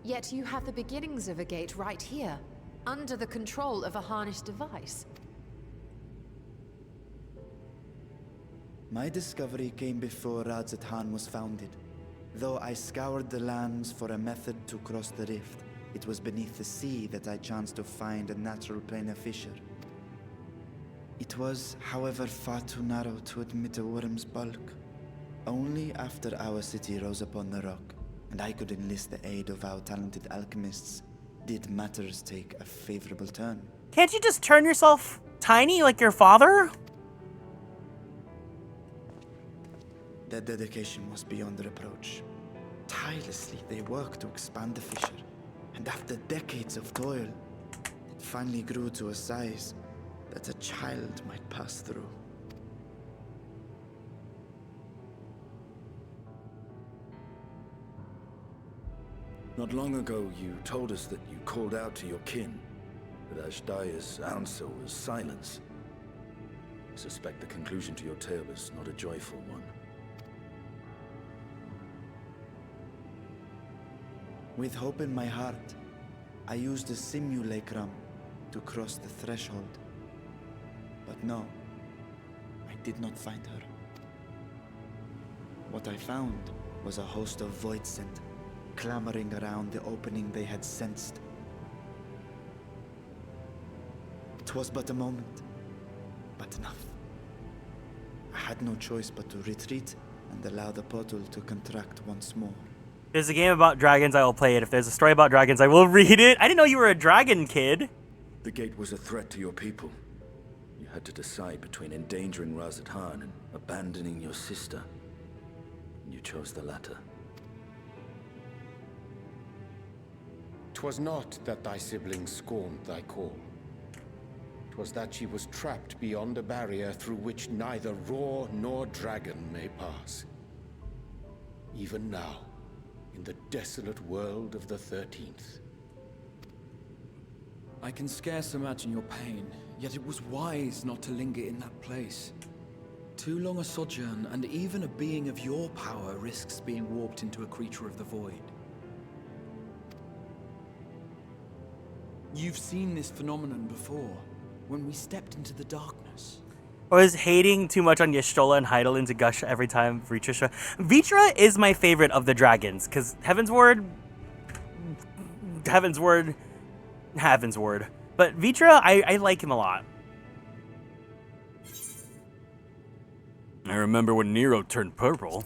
Yet you have the beginnings of a gate right here, under the control of a harnessed device. My discovery came before Radzat was founded. Though I scoured the lands for a method to cross the rift, it was beneath the sea that I chanced to find a natural planar fissure. It was, however, far too narrow to admit a worm's bulk. Only after our city rose upon the rock, and I could enlist the aid of our talented alchemists, did matters take a favorable turn. Can't you just turn yourself tiny like your father? Their dedication was beyond reproach. Tirelessly, they worked to expand the fissure, and after decades of toil, it finally grew to a size that a child might pass through. Not long ago, you told us that you called out to your kin, that Ashdaya's answer was silence. I suspect the conclusion to your tale is not a joyful one. With hope in my heart, I used a simulacrum to cross the threshold. But no, I did not find her. What I found was a host of voidsent, clamoring around the opening they had sensed. It was but a moment, but enough. I had no choice but to retreat and allow the portal to contract once more. There's a game about dragons, I will play it. If there's a story about dragons, I will read it. I didn't know you were a dragon kid. The gate was a threat to your people. You had to decide between endangering Radzat and abandoning your sister. You chose the latter. 'Twas not that thy siblings scorned thy call. 'Twas that she was trapped beyond a barrier through which neither roar nor dragon may pass. Even now, in the desolate world of the 13th. I can scarce imagine your pain, yet it was wise not to linger in that place. Too long a sojourn, and even a being of your power risks being warped into a creature of the void. You've seen this phenomenon before, when we stepped into the darkness. Or is hating too much on Y'shtola and Hydaelyn to gush every time Vitra? Vitra is my favorite of the dragons, because Heaven's Word. But Vitra, I like him a lot. I remember when Nero turned purple.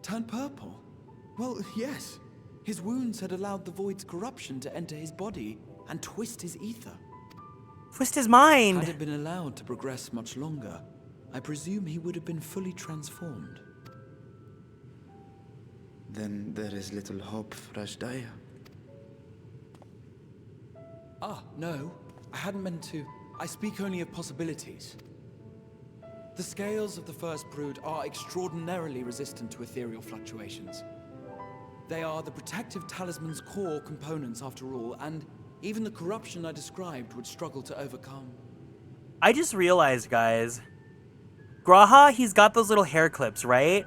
Turned purple? Well, yes. His wounds had allowed the void's corruption to enter his body and twist his ether. Twist his mind! Had it been allowed to progress much longer, I presume he would have been fully transformed. Then there is little hope for Ashdaya. Ah, no. I hadn't meant to. I speak only of possibilities. The scales of the First Brood are extraordinarily resistant to ethereal fluctuations. They are the protective talisman's core components after all, and even the corruption I described would struggle to overcome. I just realized, guys. Graha, he's got those little hair clips, right?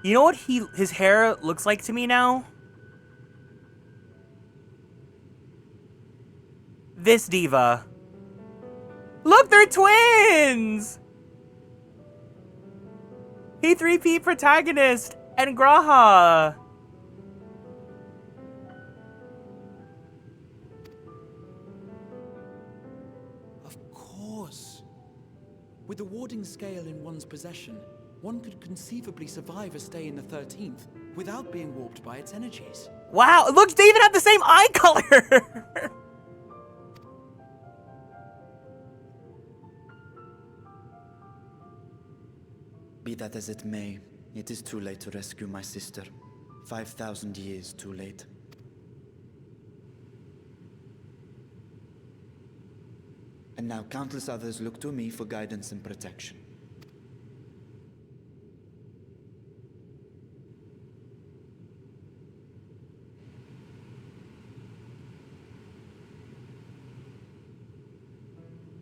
You know what his hair looks like to me now? This diva. Look, they're twins! P3P protagonist and Graha. With the warding scale in one's possession, one could conceivably survive a stay in the 13th without being warped by its energies. Wow, look, they even have the same eye color! Be that as it may, it is too late to rescue my sister. 5,000 years too late. And now countless others look to me for guidance and protection.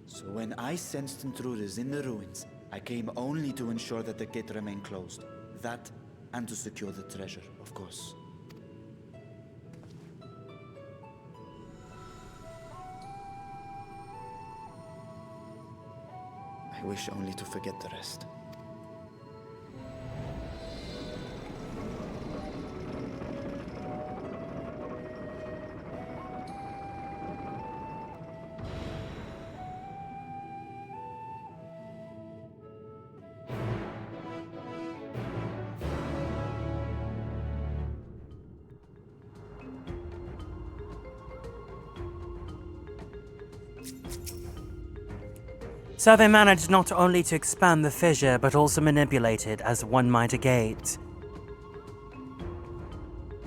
So when I sensed intruders in the ruins, I came only to ensure that the gate remained closed. That, and to secure the treasure, of course. I wish only to forget the rest. So they managed not only to expand the fissure, but also manipulate it as one might a gate.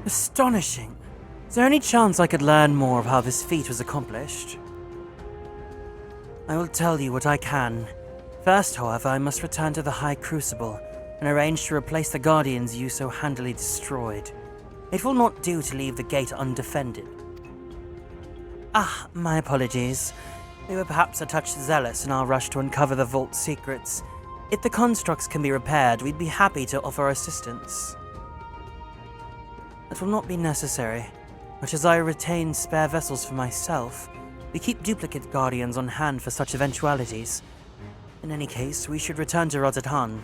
Astonishing. Is there any chance I could learn more of how this feat was accomplished? I will tell you what I can. First, however, I must return to the High Crucible and arrange to replace the Guardians you so handily destroyed. It will not do to leave the gate undefended. Ah, my apologies. We were perhaps a touch zealous in our rush to uncover the vault's secrets. If the constructs can be repaired, we'd be happy to offer assistance. That will not be necessary. Much as I retain spare vessels for myself, we keep duplicate Guardians on hand for such eventualities. In any case, we should return to Rotterdam.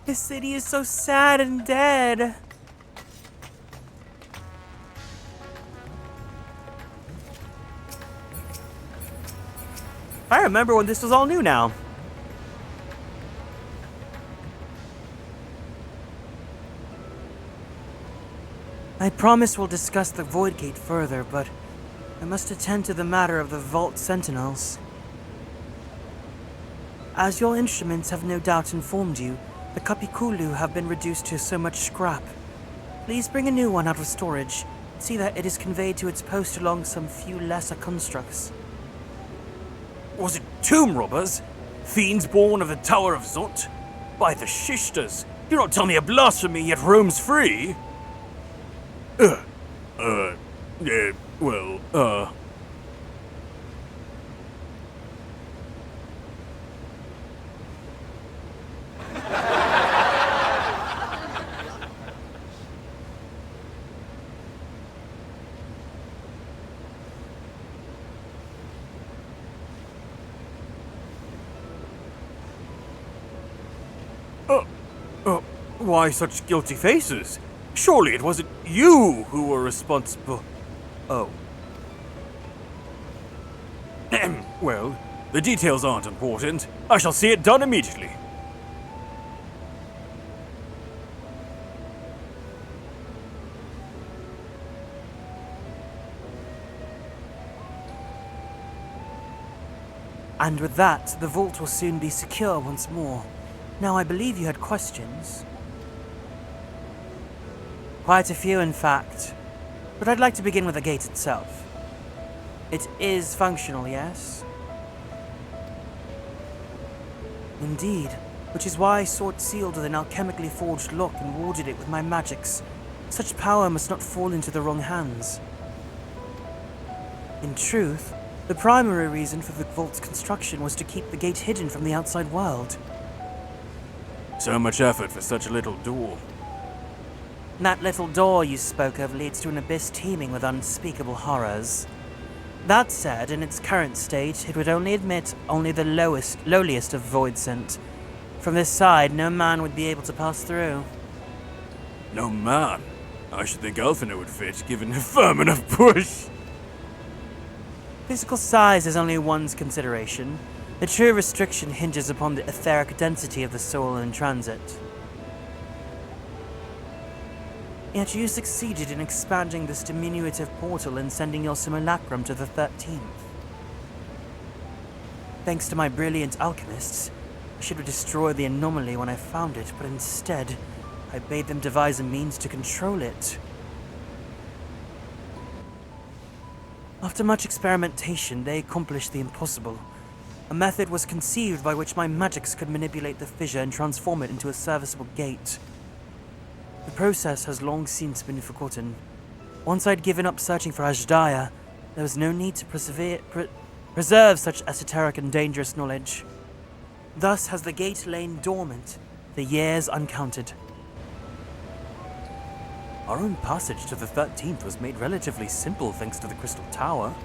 This city is so sad and dead. I remember when this was all new now. I promise we'll discuss the Void Gate further, but I must attend to the matter of the Vault Sentinels. As your instruments have no doubt informed you, the Kapikulu have been reduced to so much scrap. Please bring a new one out of storage. See that it is conveyed to its post along some few lesser constructs. Was it tomb robbers? Fiends born of the Tower of Zot? By the Shishters, do not tell me a blasphemy yet roams free! Why such guilty faces? Surely it wasn't you who were responsible. Oh. Well, the details aren't important. I shall see it done immediately. And with that, the vault will soon be secure once more. Now, I believe you had questions. Quite a few, in fact. But I'd like to begin with the gate itself. It is functional, yes? Indeed, which is why I saw it sealed with an alchemically forged lock and warded it with my magics. Such power must not fall into the wrong hands. In truth, the primary reason for the vault's construction was to keep the gate hidden from the outside world. So much effort for such a little door. That little door you spoke of leads to an abyss teeming with unspeakable horrors. That said, in its current state, it would only admit the lowliest of void scent. From this side, no man would be able to pass through. No man? I should think Elfina would fit, given a firm enough push. Physical size is only one's consideration. The true restriction hinges upon the etheric density of the soul in transit. Yet you succeeded in expanding this diminutive portal and sending your simulacrum to the 13th. Thanks to my brilliant alchemists, I should have destroyed the anomaly when I found it, but instead, I bade them devise a means to control it. After much experimentation, they accomplished the impossible. A method was conceived by which my magics could manipulate the fissure and transform it into a serviceable gate. The process has long since been forgotten. Once I'd given up searching for Ajdaya, there was no need to preserve such esoteric and dangerous knowledge. Thus has the gate lain dormant, the years uncounted. Our own passage to the 13th was made relatively simple thanks to the Crystal Tower.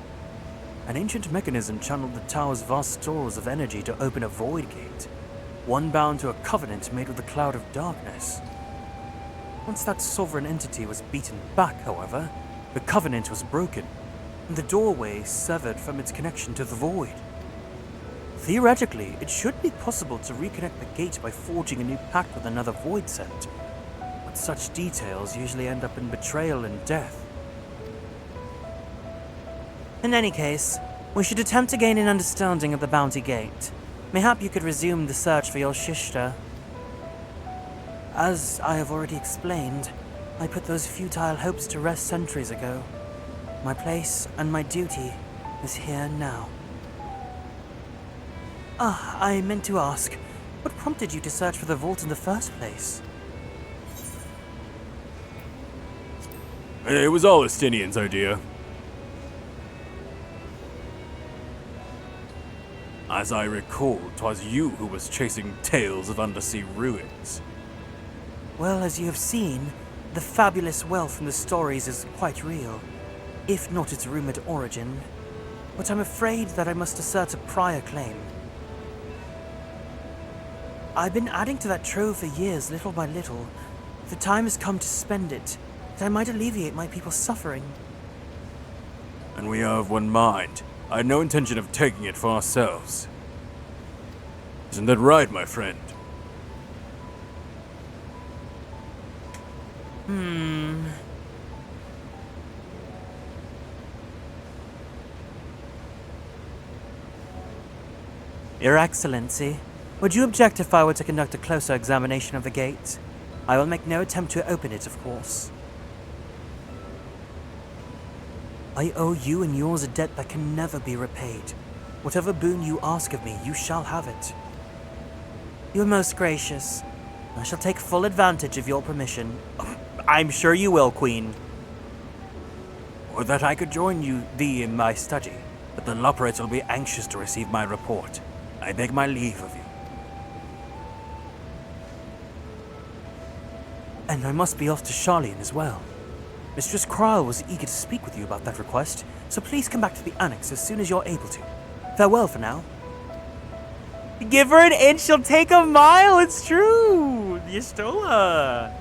An ancient mechanism channeled the tower's vast stores of energy to open a void gate, one bound to a covenant made with a cloud of darkness. Once that sovereign entity was beaten back, however, the covenant was broken, and the doorway severed from its connection to the void. Theoretically, it should be possible to reconnect the gate by forging a new pact with another void sent, but such details usually end up in betrayal and death. In any case, we should attempt to gain an understanding of the Bounty Gate. Mayhap you could resume the search for your Shishta. As I have already explained, I put those futile hopes to rest centuries ago. My place and my duty is here now. I meant to ask, what prompted you to search for the vault in the first place? It was all Estinian's idea. As I recall, 'twas you who was chasing tales of undersea ruins. Well, as you have seen, the fabulous wealth from the stories is quite real, if not its rumored origin. But I'm afraid that I must assert a prior claim. I've been adding to that trove for years, little by little. The time has come to spend it, that I might alleviate my people's suffering. And we are of one mind. I had no intention of taking it for ourselves. Isn't that right, my friend? Your Excellency, would you object if I were to conduct a closer examination of the gate? I will make no attempt to open it, of course. I owe you and yours a debt that can never be repaid. Whatever boon you ask of me, you shall have it. You are most gracious. I shall take full advantage of your permission. I'm sure you will, Queen. Or that I could join thee in my study, but the Loporrit will be anxious to receive my report. I beg my leave of you. And I must be off to Charlene as well. Mistress Krile was eager to speak with you about that request, so please come back to the annex as soon as you're able to. Farewell for now. Give her an inch, she'll take a mile, it's true! Y'shtola.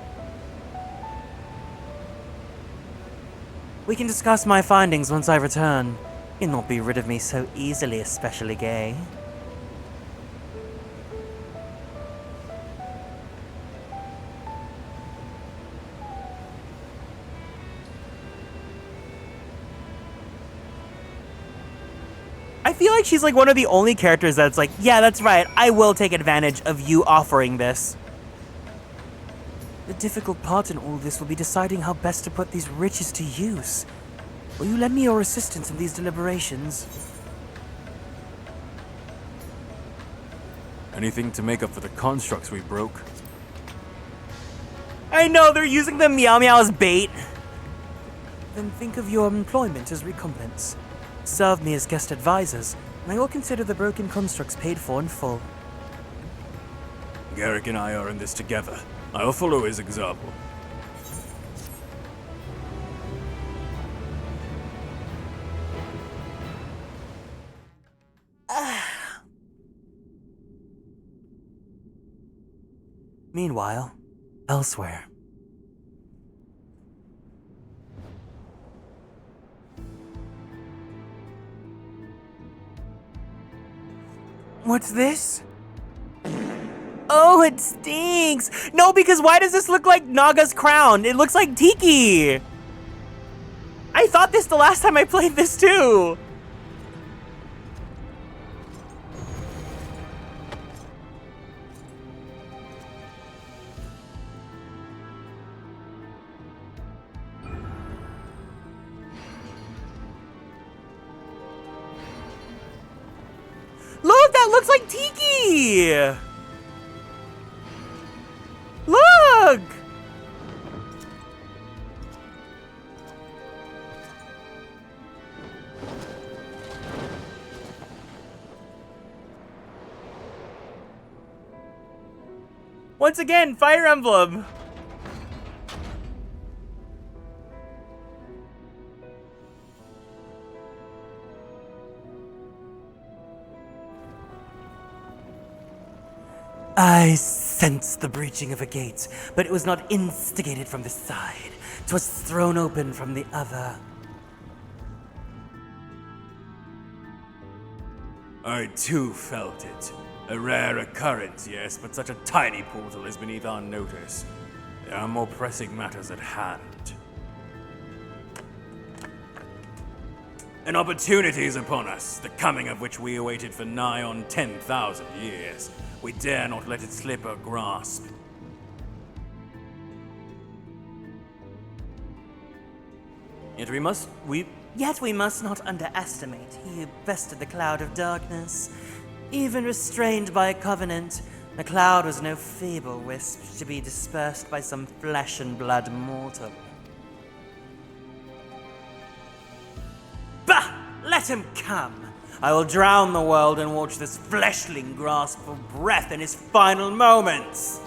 We can discuss my findings once I return. You'll not be rid of me so easily, especially gay. I feel like she's like one of the only characters that's like, yeah, that's right, I will take advantage of you offering this. The difficult part in all this will be deciding how best to put these riches to use. Will you lend me your assistance in these deliberations? Anything to make up for the constructs we broke? I know, they're using the meow meow as bait. Then think of your employment as recompense. Serve me as guest advisors, and I will consider the broken constructs paid for in full. Garrick and I are in this together. I will follow his example. Meanwhile, elsewhere. What's this? Oh, it stinks! No, because why does this look like Naga's crown? It looks like Tiki! I thought this the last time I played this too! Look, that looks like Tiki! Look! Once again, Fire Emblem! I sensed the breaching of a gate, but it was not instigated from the side. 'Twas thrown open from the other. I too felt it. A rare occurrence, yes, but such a tiny portal is beneath our notice. There are more pressing matters at hand. An opportunity is upon us, the coming of which we awaited for nigh on 10,000 years. We dare not let it slip our grasp. Yet we must not underestimate he who bested the cloud of darkness. Even restrained by a covenant, the cloud was no feeble wisp to be dispersed by some flesh and blood mortal. Bah! Let him come! I will drown the world and watch this fleshling grasp for breath in his final moments!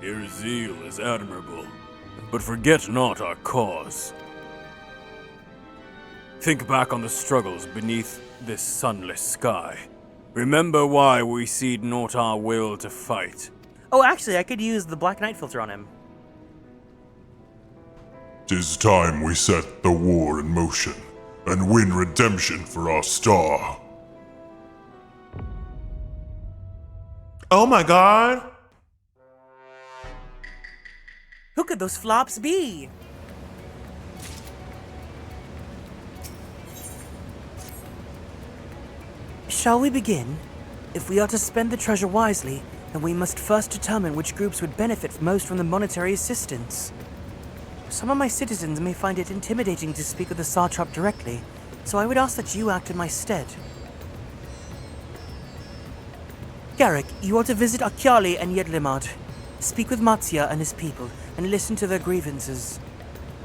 Your zeal is admirable, but forget not our cause. Think back on the struggles beneath this sunless sky. Remember why we cede not our will to fight. Oh, actually, I could use the Black Knight filter on him. 'Tis time we set the war in motion and win redemption for our star. Oh my god! Who could those flops be? Shall we begin? If we are to spend the treasure wisely, and we must first determine which groups would benefit most from the monetary assistance. Some of my citizens may find it intimidating to speak with the Satrap directly, so I would ask that you act in my stead. Garrick, you are to visit Akyali and Yedlimad. Speak with Matsya and his people, and listen to their grievances.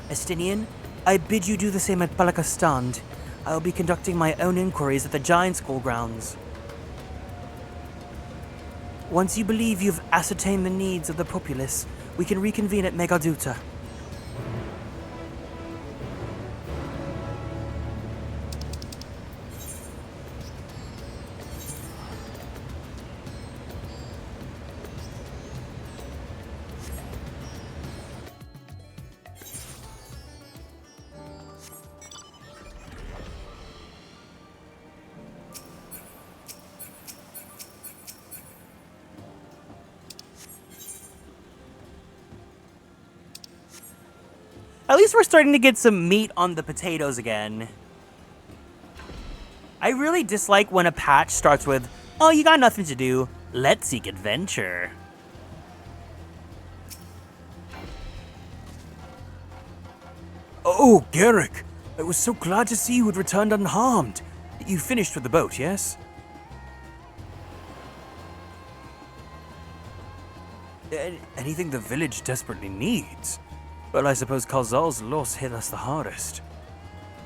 Estinian, I bid you do the same at Balakastand. I will be conducting my own inquiries at the Giant School grounds. Once you believe you've ascertained the needs of the populace, we can reconvene at Megaduta. At least we're starting to get some meat on the potatoes again. I really dislike when a patch starts with, "Oh, you got nothing to do. Let's seek adventure." Oh, Garrick, I was so glad to see you had returned unharmed. You finished with the boat, yes? Anything the village desperately needs? Well, I suppose Khazal's loss hit us the hardest.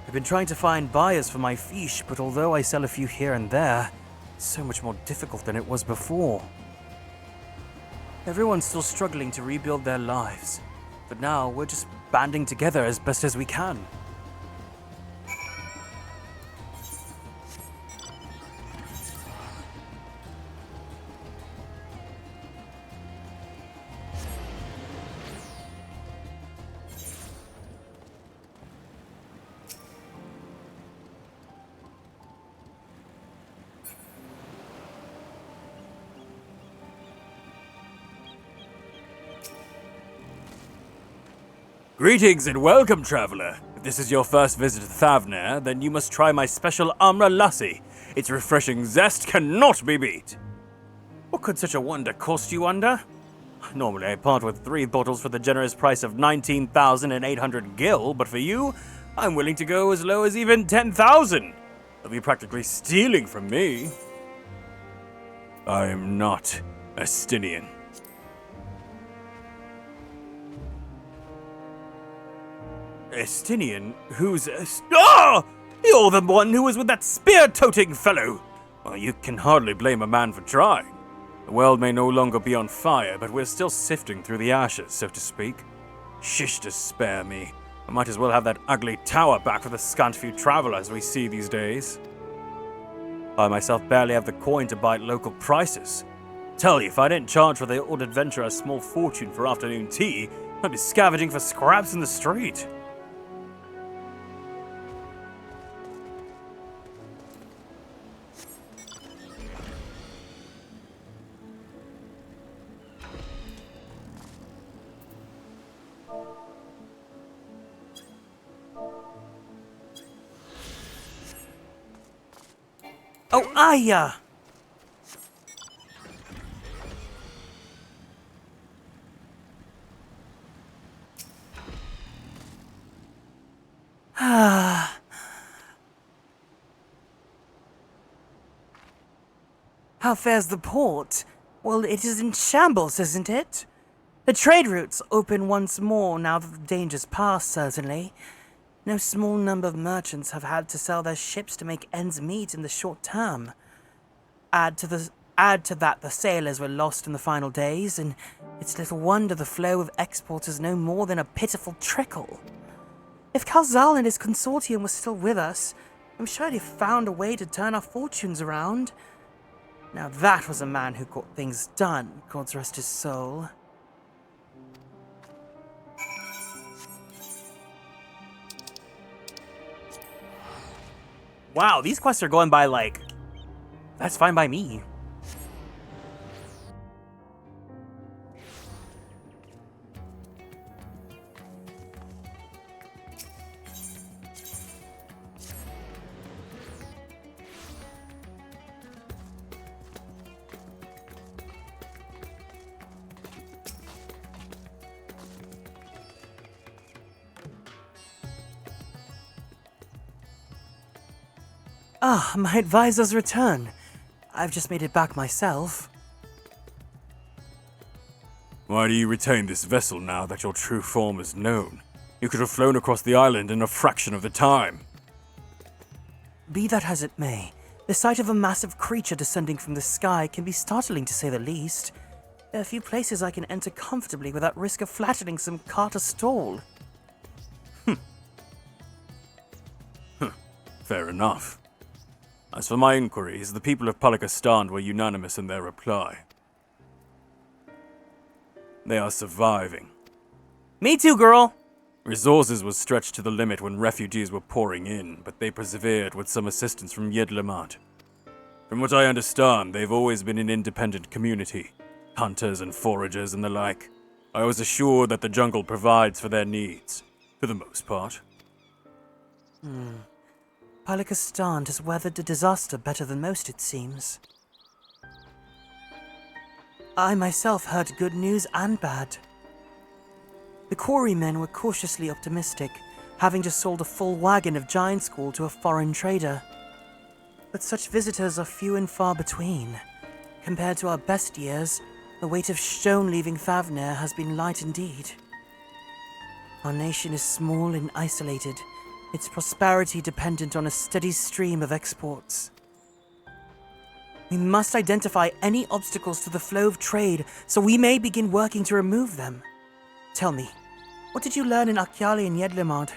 I've been trying to find buyers for my fish, but although I sell a few here and there, it's so much more difficult than it was before. Everyone's still struggling to rebuild their lives, but now we're just banding together as best as we can. Greetings and welcome, traveler. If this is your first visit to Thavner, then you must try my special Amra Lassi. Its refreshing zest cannot be beat. What could such a wonder cost you, Wanda? Normally I part with 3 bottles for the generous price of 19,800 gil, but for you, I'm willing to go as low as even 10,000. You'll be practically stealing from me. I am not Estinian. Estinian? Who's Ah! You're the one who was with that spear-toting fellow! Well, you can hardly blame a man for trying. The world may no longer be on fire, but we're still sifting through the ashes, so to speak. Shish to spare me. I might as well have that ugly tower back for the scant few travelers we see these days. I myself barely have the coin to buy at local prices. Tell you, if I didn't charge for the old adventurer a small fortune for afternoon tea, I'd be scavenging for scraps in the street. Oh, Aya! How fares the port? Well, it is in shambles, isn't it? The trade routes open once more now that the danger's past, certainly. No small number of merchants have had to sell their ships to make ends meet in the short term. Add to that the sailors were lost in the final days, and it's little wonder the flow of exports is no more than a pitiful trickle. If Khazal and his consortium were still with us, I'm sure they'd found a way to turn our fortunes around. Now that was a man who got things done, God rest his soul. Wow, these quests are going by like... That's fine by me. Ah, my advisor's return. I've just made it back myself. Why do you retain this vessel now that your true form is known? You could have flown across the island in a fraction of the time. Be that as it may, the sight of a massive creature descending from the sky can be startling to say the least. There are few places I can enter comfortably without risk of flattening some cart or stall. Fair enough. As for my inquiries, the people of Palakistan were unanimous in their reply. They are surviving. Me too, girl! Resources were stretched to the limit when refugees were pouring in, but they persevered with some assistance from Yedlamad. From what I understand, they've always been an independent community. Hunters and foragers and the like. I was assured that the jungle provides for their needs, for the most part. Palakistan has weathered the disaster better than most, it seems. I myself heard good news and bad. The quarrymen were cautiously optimistic, having just sold a full wagon of giant school to a foreign trader. But such visitors are few and far between. Compared to our best years, the weight of stone leaving Favner has been light indeed. Our nation is small and isolated, its prosperity dependent on a steady stream of exports. We must identify any obstacles to the flow of trade so we may begin working to remove them. Tell me, what did you learn in Akyali and Yedlamad?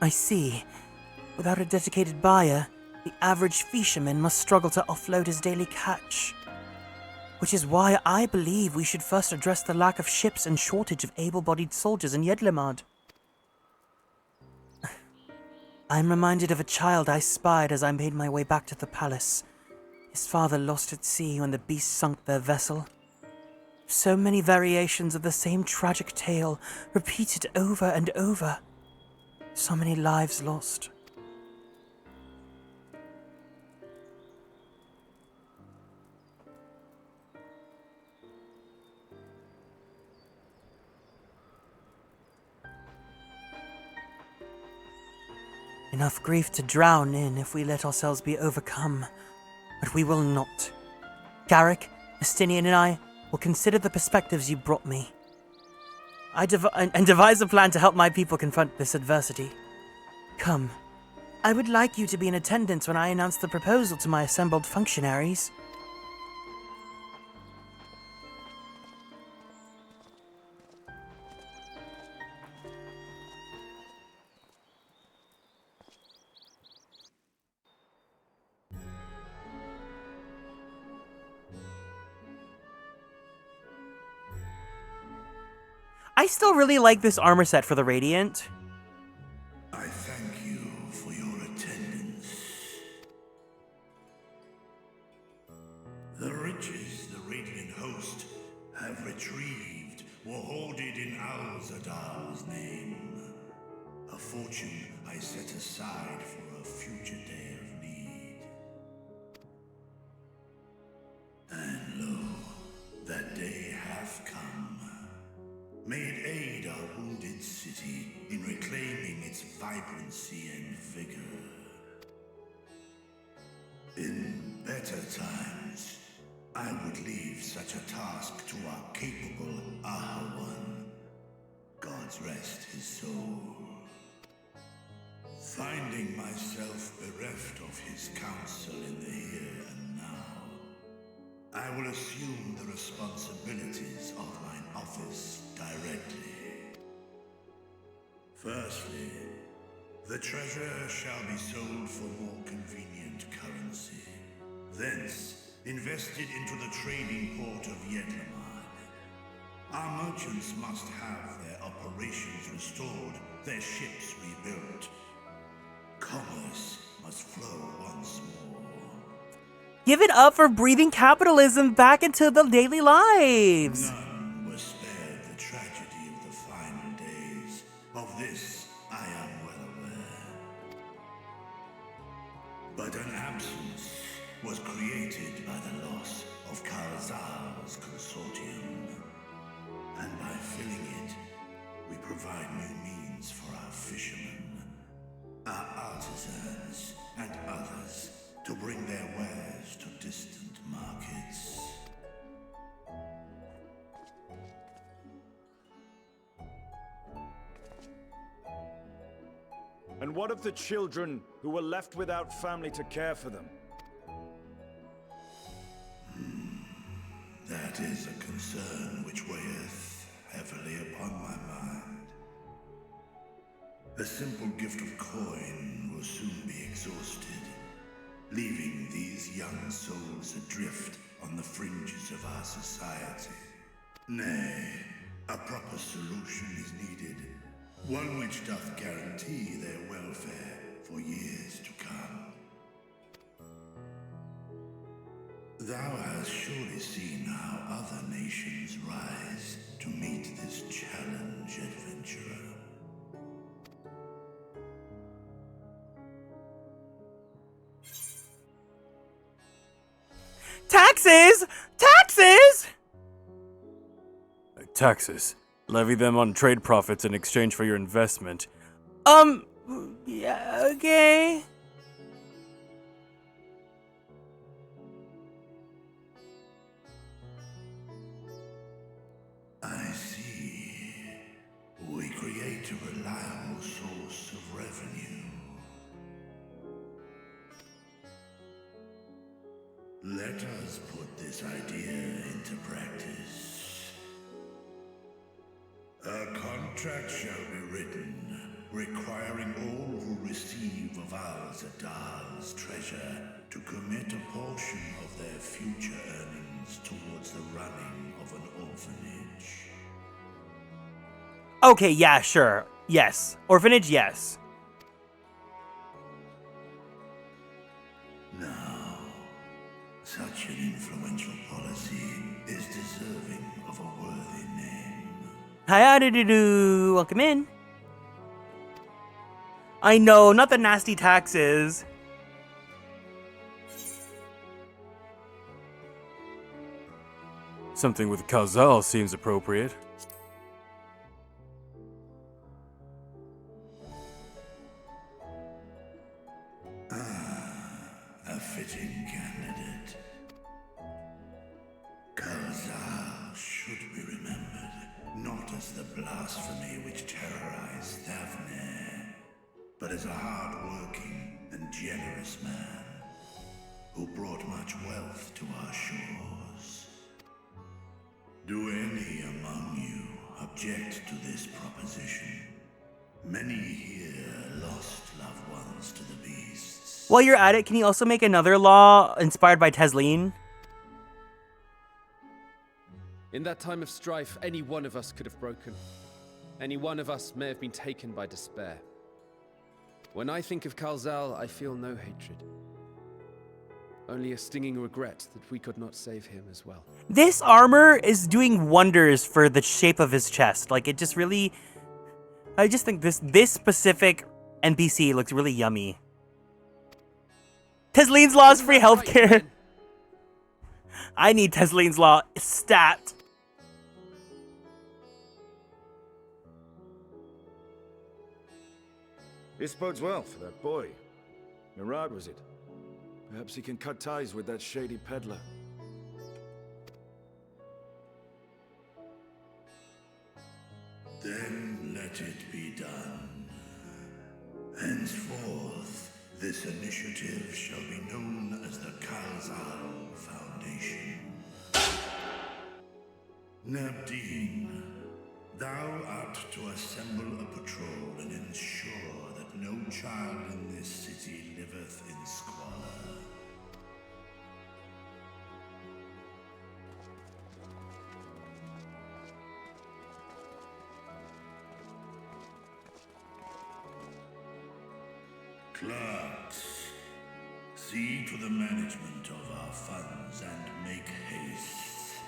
I see. Without a dedicated buyer, the average fisherman must struggle to offload his daily catch. Which is why I believe we should first address the lack of ships and shortage of able-bodied soldiers in Yedlamad. I'm reminded of a child I spied as I made my way back to the palace. His father lost at sea when the beast sunk their vessel. So many variations of the same tragic tale, repeated over and over. So many lives lost. Enough grief to drown in if we let ourselves be overcome. But we will not. Garrick, Estinian and I will consider the perspectives you brought me. And devise a plan to help my people confront this adversity. Come, I would like you to be in attendance when I announce the proposal to my assembled functionaries. I still really like this armor set for the Radiant. I thank you for your attendance. The riches the Radiant host have retrieved were hoarded in Al-Zadal's name. A fortune I set aside for a future day of need. And lo, that day hath come. May it aid our wounded city in reclaiming its vibrancy and vigor. In better times, I would leave such a task to our capable Ahawan. God's rest his soul. Finding myself bereft of his counsel in the here and now, I will assume the responsibilities of mine office directly. Firstly, the treasure shall be sold for more convenient currency. Thence, invested into the trading port of Yedlamad. Our merchants must have their operations restored, their ships rebuilt. Commerce must flow once more. Give it up for breathing capitalism back into the daily lives. None were spared the tragedy of the final days. Of this, I am well aware. But an absence was created by the loss of Karzal's consortium. And by filling it, we provide new means for our fishermen, our artisans, and others to bring their wares to distant markets. And what of the children who were left without family to care for them? That is a concern which weigheth heavily upon my mind. A simple gift of coin will soon be exhausted, leaving these young souls adrift on the fringes of our society. Nay, a proper solution is needed, one which doth guarantee their welfare for years to come. Thou hast surely seen how other nations rise to meet this challenge, adventurer. Taxes! Taxes! Taxes. Levy them on trade profits in exchange for your investment. Yeah, okay. I see. We create a reliable source of revenue. Let us put this idea into practice. A contract shall be written, requiring all who receive of Al-Zadal's treasure to commit a portion of their future earnings towards the running of an orphanage. Okay, yeah, sure. Yes. Orphanage, yes. Now, such an influential policy is deserving of a worthy name. Hi-do-do-do. Welcome in. I know, not the nasty taxes. Something with Khalzal seems appropriate. A fitting candidate. Khalzal should be remembered not as the blasphemy which terrorized Thavne, but as a hard-working and generous man who brought much wealth to our shores. Do any among you object to this proposition? Many here lost loved ones to the beasts. While you're at it, can you also make another law inspired by Tesleen? In that time of strife, any one of us could have broken. Any one of us may have been taken by despair. When I think of Khalzal, I feel no hatred. Only a stinging regret that we could not save him as well. This armor is doing wonders for the shape of his chest. Like, it just really... I just think this specific NPC looks really yummy. Tesleen's Law is free healthcare. I need Tesleen's Law stat. This bodes well for that boy. Mirad, was it? Perhaps he can cut ties with that shady peddler. Then let it be done. Henceforth, this initiative shall be known as the Khalzal Foundation. Nabdeen, thou art to assemble a patrol and ensure that no child in this city liveth in squalor. Clerks, see to the management of our funds and make haste.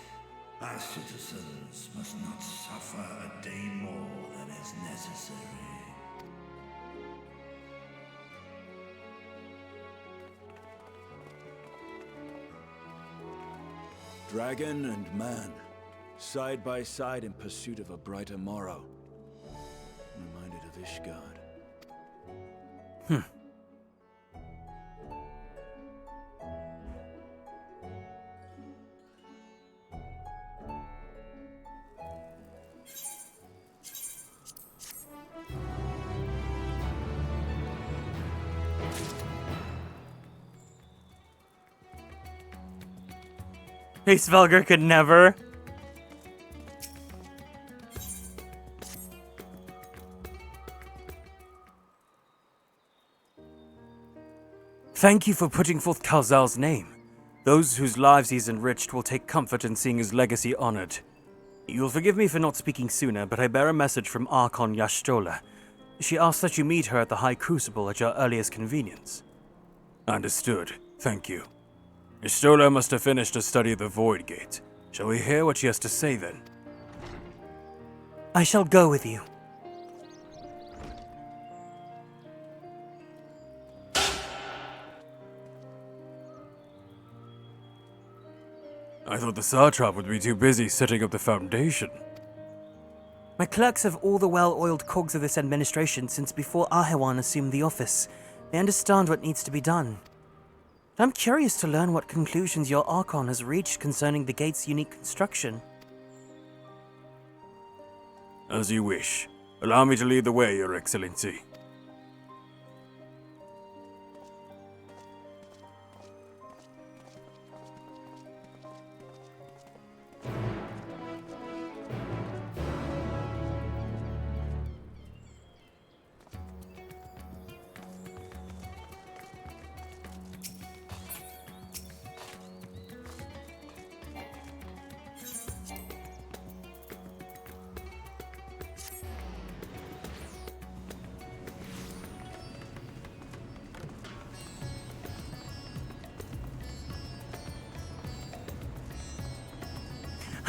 Our citizens must not suffer a day more than is necessary. Dragon and man. side by side in pursuit of a brighter morrow. Reminded of Ishgard. Hey, Svelger could never. Thank you for putting forth Kalzal's name. Those whose lives he's enriched will take comfort in seeing his legacy honored. You'll forgive me for not speaking sooner, but I bear a message from Archon Y'shtola. She asks that you meet her at the High Crucible at your earliest convenience. Understood. Thank you. Y'shtola must have finished a study of the Void Gate. Shall we hear what she has to say then? I shall go with you. I thought the Satrap would be too busy setting up the Foundation. My clerks have all the well-oiled cogs of this administration since before Ahewan assumed the office. They understand what needs to be done. I'm curious to learn what conclusions your Archon has reached concerning the gate's unique construction. As you wish. Allow me to lead the way, Your Excellency.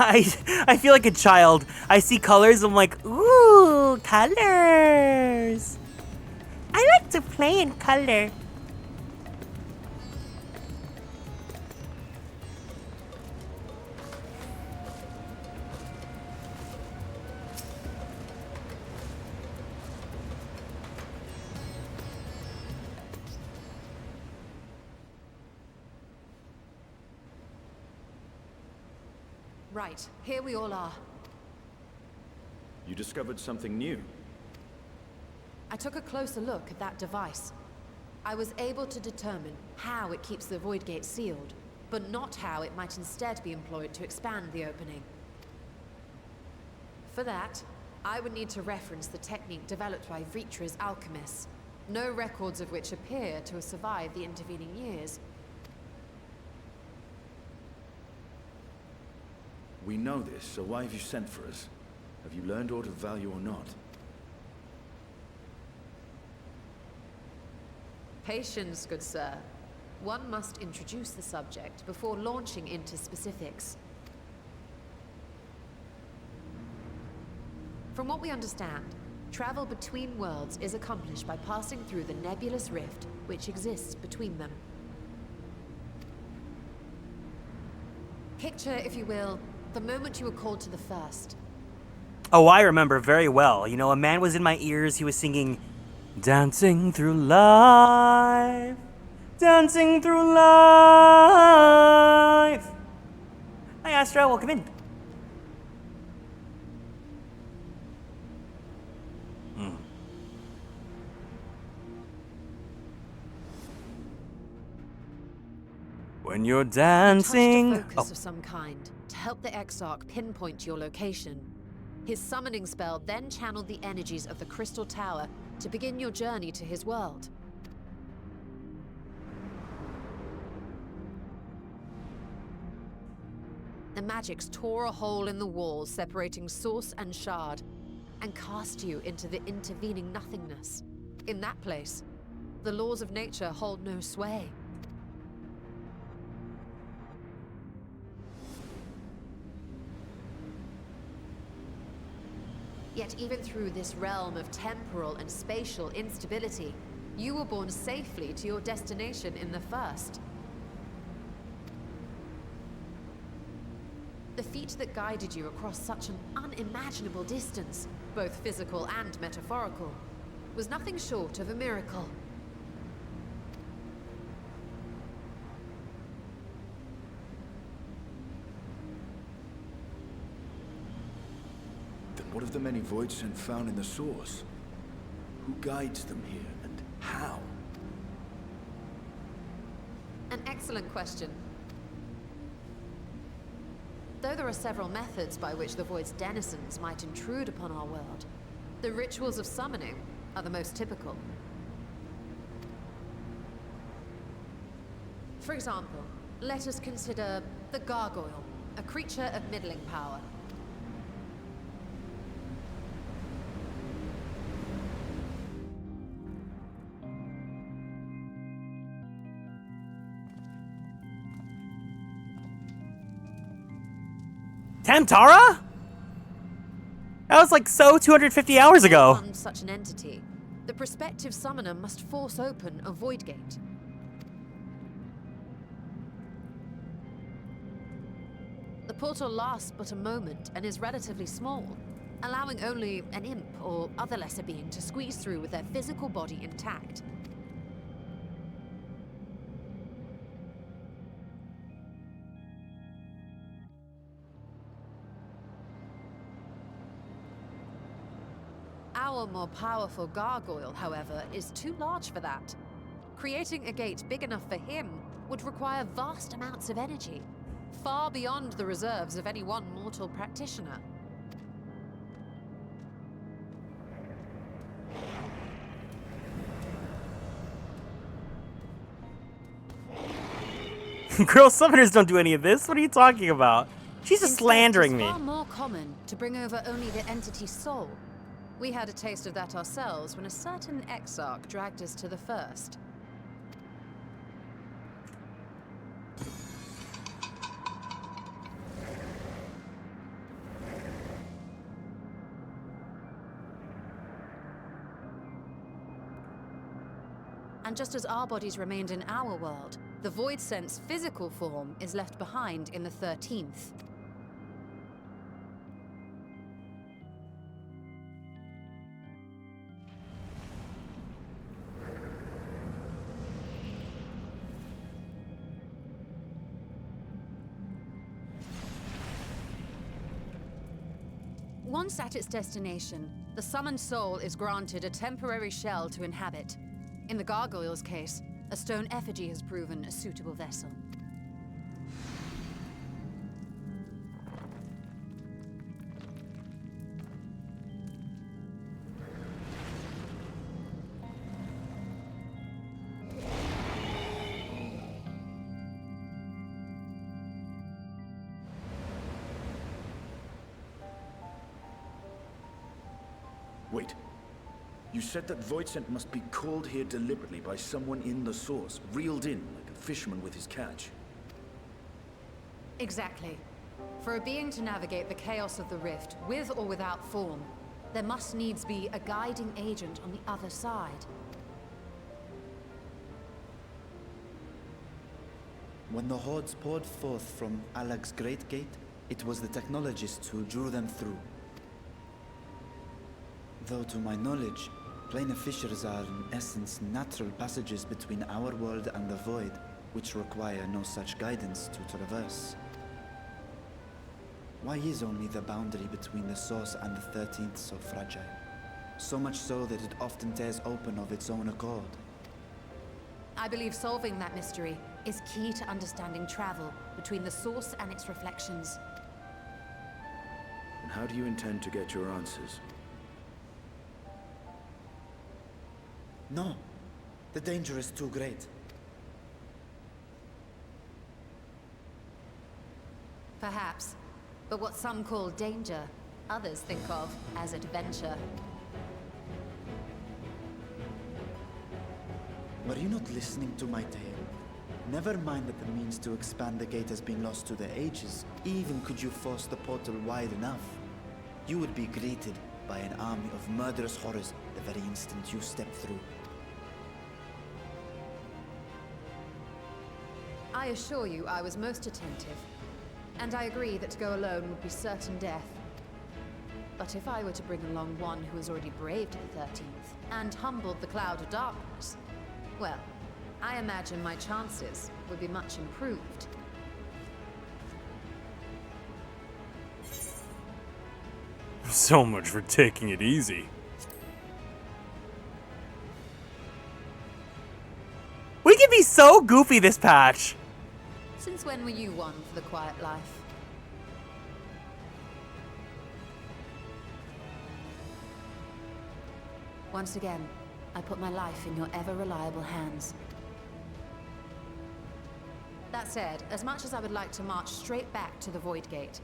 I feel like a child. I see colors, I'm like, ooh, colors. I like to play in color. Right, here we all are. You discovered something new. I took a closer look at that device. I was able to determine how it keeps the Void Gate sealed, but not how it might instead be employed to expand the opening. For that, I would need to reference the technique developed by Vritra's alchemists, no records of which appear to have survived the intervening years. We know this, so why have you sent for us? Have you learned aught of value or not? Patience, good sir. One must introduce the subject before launching into specifics. From what we understand, travel between worlds is accomplished by passing through the nebulous rift which exists between them. Picture, if you will, the moment you were called to the first. Oh, I remember very well. You know, a man was in my ears, he was singing, "Dancing through life, dancing through life." Hi, Astra, welcome in. When you're dancing... You touched a focus of some kind to help the Exarch pinpoint your location. His summoning spell then channeled the energies of the Crystal Tower to begin your journey to his world. The magics tore a hole in the wall separating source and shard, and cast you into the intervening nothingness. In that place, the laws of nature hold no sway. Yet even through this realm of temporal and spatial instability, you were borne safely to your destination in the first. The feat that guided you across such an unimaginable distance, both physical and metaphorical, was nothing short of a miracle. Then what of the many void scent found in the source? Who guides them here, and how? An excellent question. Though there are several methods by which the Void's denizens might intrude upon our world, the rituals of summoning are the most typical. For example, let us consider the Gargoyle, a creature of middling power. Tamtara? That was like so 250 hours ago. To fund such an entity, the prospective summoner must force open a void gate. The portal lasts but a moment and is relatively small, allowing only an imp or other lesser being to squeeze through with their physical body intact. Our more powerful gargoyle, however, is too large for that. Creating a gate big enough for him would require vast amounts of energy, far beyond the reserves of any one mortal practitioner. Girl, summoners don't do any of this. What are you talking about? She's just slandering me. It's far more common to bring over only the entity's soul. We had a taste of that ourselves when a certain exarch dragged us to the first. And just as our bodies remained in our world, the Void Scent's physical form is left behind in the 13th. Once at its destination, the summoned soul is granted a temporary shell to inhabit. In the gargoyle's case, a stone effigy has proven a suitable vessel. Wait. You said that void scent must be called here deliberately by someone in the source, reeled in like a fisherman with his catch. Exactly. For a being to navigate the chaos of the rift, with or without form, there must needs be a guiding agent on the other side. When the hordes poured forth from Alag's Great Gate, it was the technologists who drew them through. Though to my knowledge, planar fissures are in essence natural passages between our world and the void, which require no such guidance to traverse. Why is only the boundary between the source and the 13th so fragile? So much so that it often tears open of its own accord. I believe solving that mystery is key to understanding travel between the source and its reflections. And how do you intend to get your answers? No. The danger is too great. Perhaps. But what some call danger, others think of as adventure. Were you not listening to my tale? Never mind that the means to expand the gate has been lost to the ages. Even could you force the portal wide enough, you would be greeted by an army of murderous horrors the very instant you step through. I assure you I was most attentive. And I agree that to go alone would be certain death. But if I were to bring along one who has already braved the 13th and humbled the cloud of darkness, well, I imagine my chances would be much improved. So much for taking it easy. We can be so goofy this patch. Since when were you one for the quiet life? Once again, I put my life in your ever-reliable hands. That said, as much as I would like to march straight back to the Void Gate,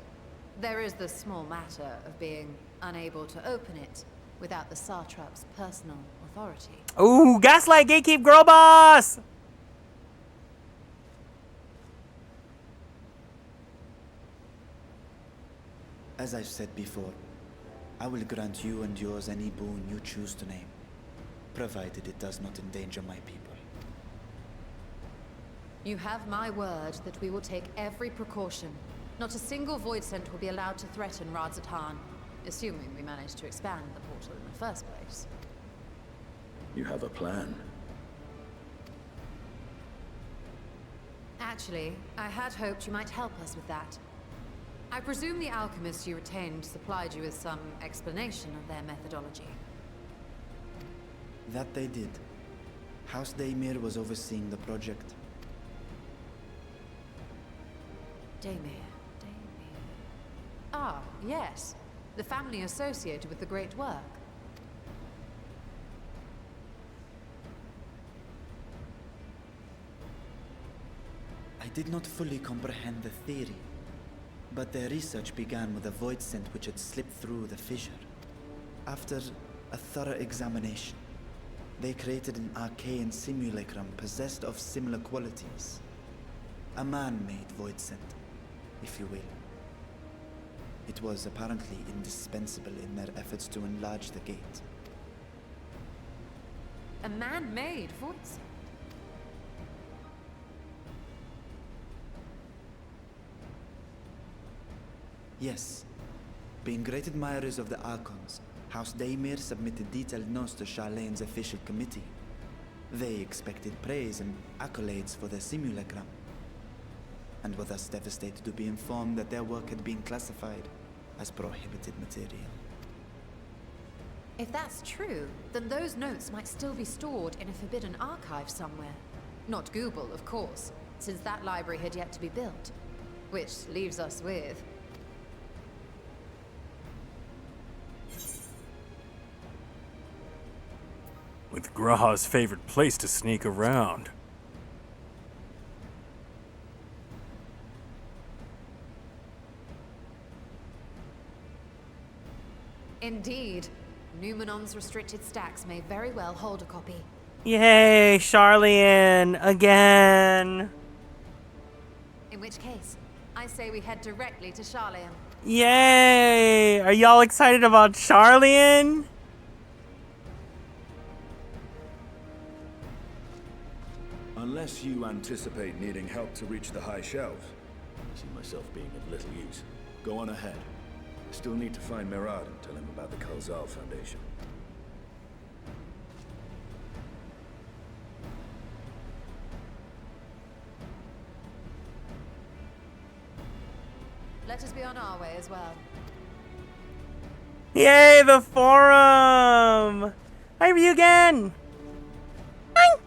there is the small matter of being unable to open it without the Satrap's personal authority. Ooh, gaslight gatekeep girl boss! As I've said before, I will grant you and yours any boon you choose to name, provided it does not endanger my people. You have my word that we will take every precaution. Not a single Voidsent will be allowed to threaten Radzat-Han, assuming we manage to expand the portal in the first place. You have a plan? Actually, I had hoped you might help us with that. I presume the alchemists you retained supplied you with some explanation of their methodology. That they did. House Daymir was overseeing the project. Daymir. Ah, yes. The family associated with the great work. I did not fully comprehend the theory, but their research began with a Voidsent which had slipped through the fissure. After a thorough examination, they created an arcane simulacrum possessed of similar qualities. A man-made Voidsent, if you will. It was apparently indispensable in their efforts to enlarge the gate. A man-made Voidsent? Yes. Being great admirers of the Archons, House Daymir submitted detailed notes to Charlene's official committee. They expected praise and accolades for their simulacrum, and were thus devastated to be informed that their work had been classified as prohibited material. If that's true, then those notes might still be stored in a forbidden archive somewhere. Not Google, of course, since that library had yet to be built. Which leaves us with... with Graha's favorite place to sneak around. Indeed. Numenon's restricted stacks may very well hold a copy. Yay, Charlian, again. In which case, I say we head directly to Charlian. Yay! Are y'all excited about Charlian? Unless you anticipate needing help to reach the high shelves, I see myself being of little use. Go on ahead. I still need to find Mirad and tell him about the Kalzal Foundation. Let us be on our way as well. Yay, the forum! Hi, Ryugen! Hi!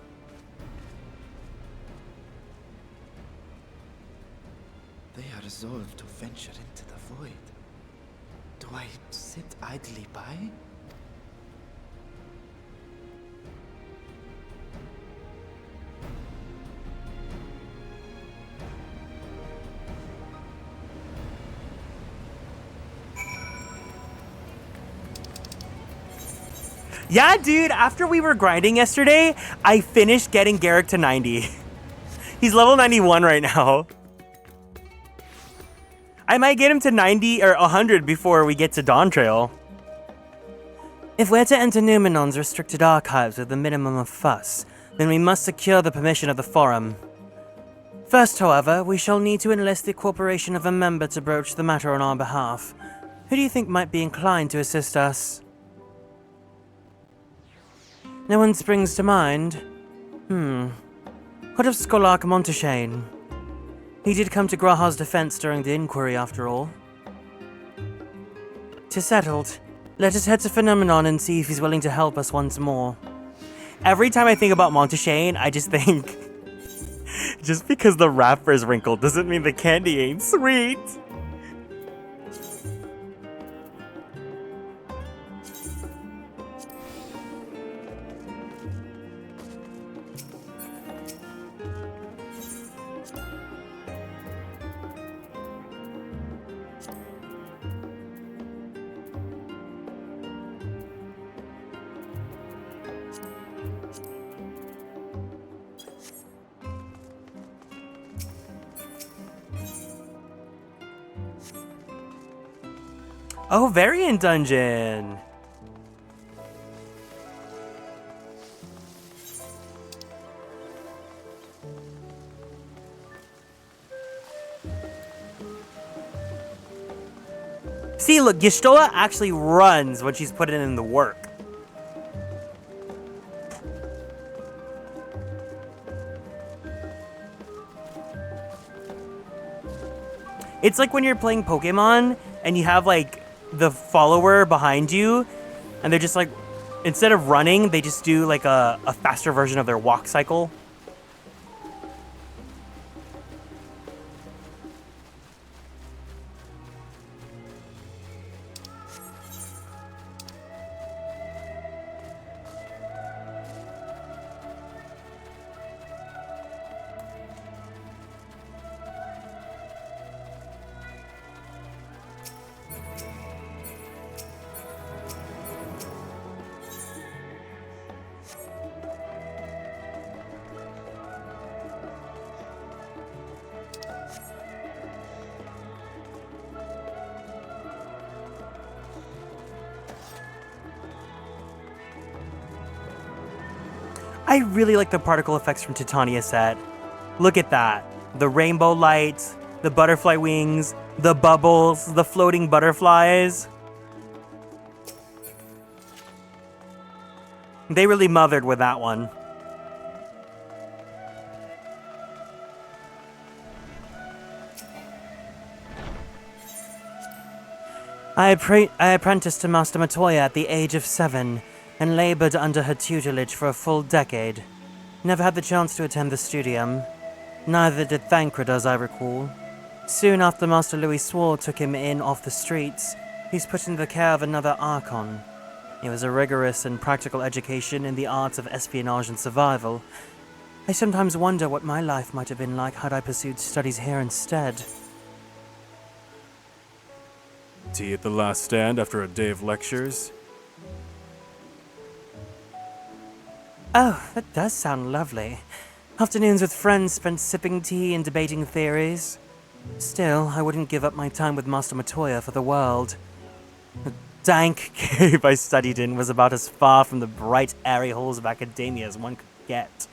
They are resolved to venture into the void. Do I sit idly by? Yeah, dude, after we were grinding yesterday, I finished getting Garrick to 90. He's level 91 right now. I might get him to 90 or 100 before we get to Dawn Trail. If we're to enter Numenon's restricted archives with a minimum of fuss, then we must secure the permission of the Forum. First, however, we shall need to enlist the cooperation of a member to broach the matter on our behalf. Who do you think might be inclined to assist us? No one springs to mind? What of Scholark Monteshane? He did come to Graha's defense during the inquiry, after all. 'Tis settled. Let us head to Phenomenon and see if he's willing to help us once more. Every time I think about Monteshane, I just think... just because the wrapper's wrinkled doesn't mean the candy ain't sweet. Oh, Variant Dungeon! See, look, Gishtola actually runs when she's putting in the work. It's like when you're playing Pokemon and you have like the follower behind you and they're just like, instead of running, they just do like a faster version of their walk cycle. I really like the particle effects from Titania set. Look at that. The rainbow lights, the butterfly wings, the bubbles, the floating butterflies. They really mothered with that one. I apprenticed to Master Matoya at the age of 7 and labored under her tutelage for a full decade. Never had the chance to attend the studium. Neither did Thancred, as I recall. Soon after Master Louis Swore took him in off the streets, he's put into the care of another Archon. It was a rigorous and practical education in the arts of espionage and survival. I sometimes wonder what my life might have been like had I pursued studies here instead. Tea at the last stand after a day of lectures? Oh, that does sound lovely. Afternoons with friends spent sipping tea and debating theories. Still, I wouldn't give up my time with Master Matoya for the world. The dank cave I studied in was about as far from the bright, airy halls of academia as one could get.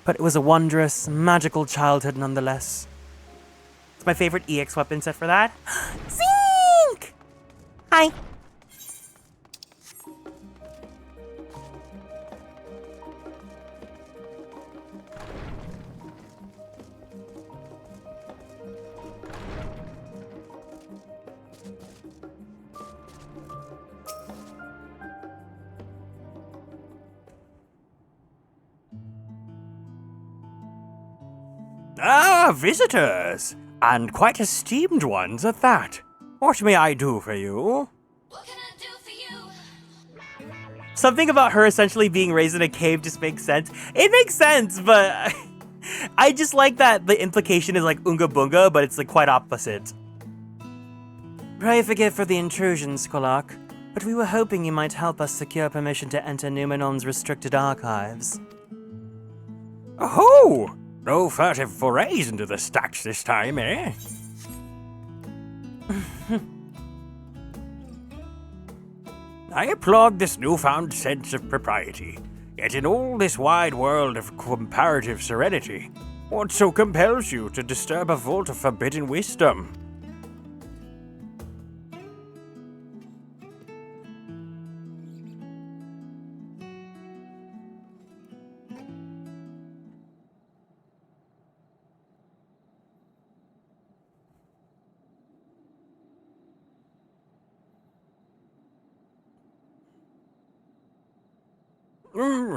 But it was a wondrous, magical childhood nonetheless. It's my favorite EX weapon set for that. Zink! Hi. Ah, visitors! And quite esteemed ones at that. What may I do for you? Something about her essentially being raised in a cave just makes sense. It makes sense, but I just like that the implication is like Unga Bunga, but it's like quite opposite. Pray forgive for the intrusion, Scholark, but we were hoping you might help us secure permission to enter Numenon's restricted archives. Oh! No furtive forays into the stacks this time, eh? I applaud this newfound sense of propriety. Yet in all this wide world of comparative serenity, What so compels you to disturb a vault of forbidden wisdom?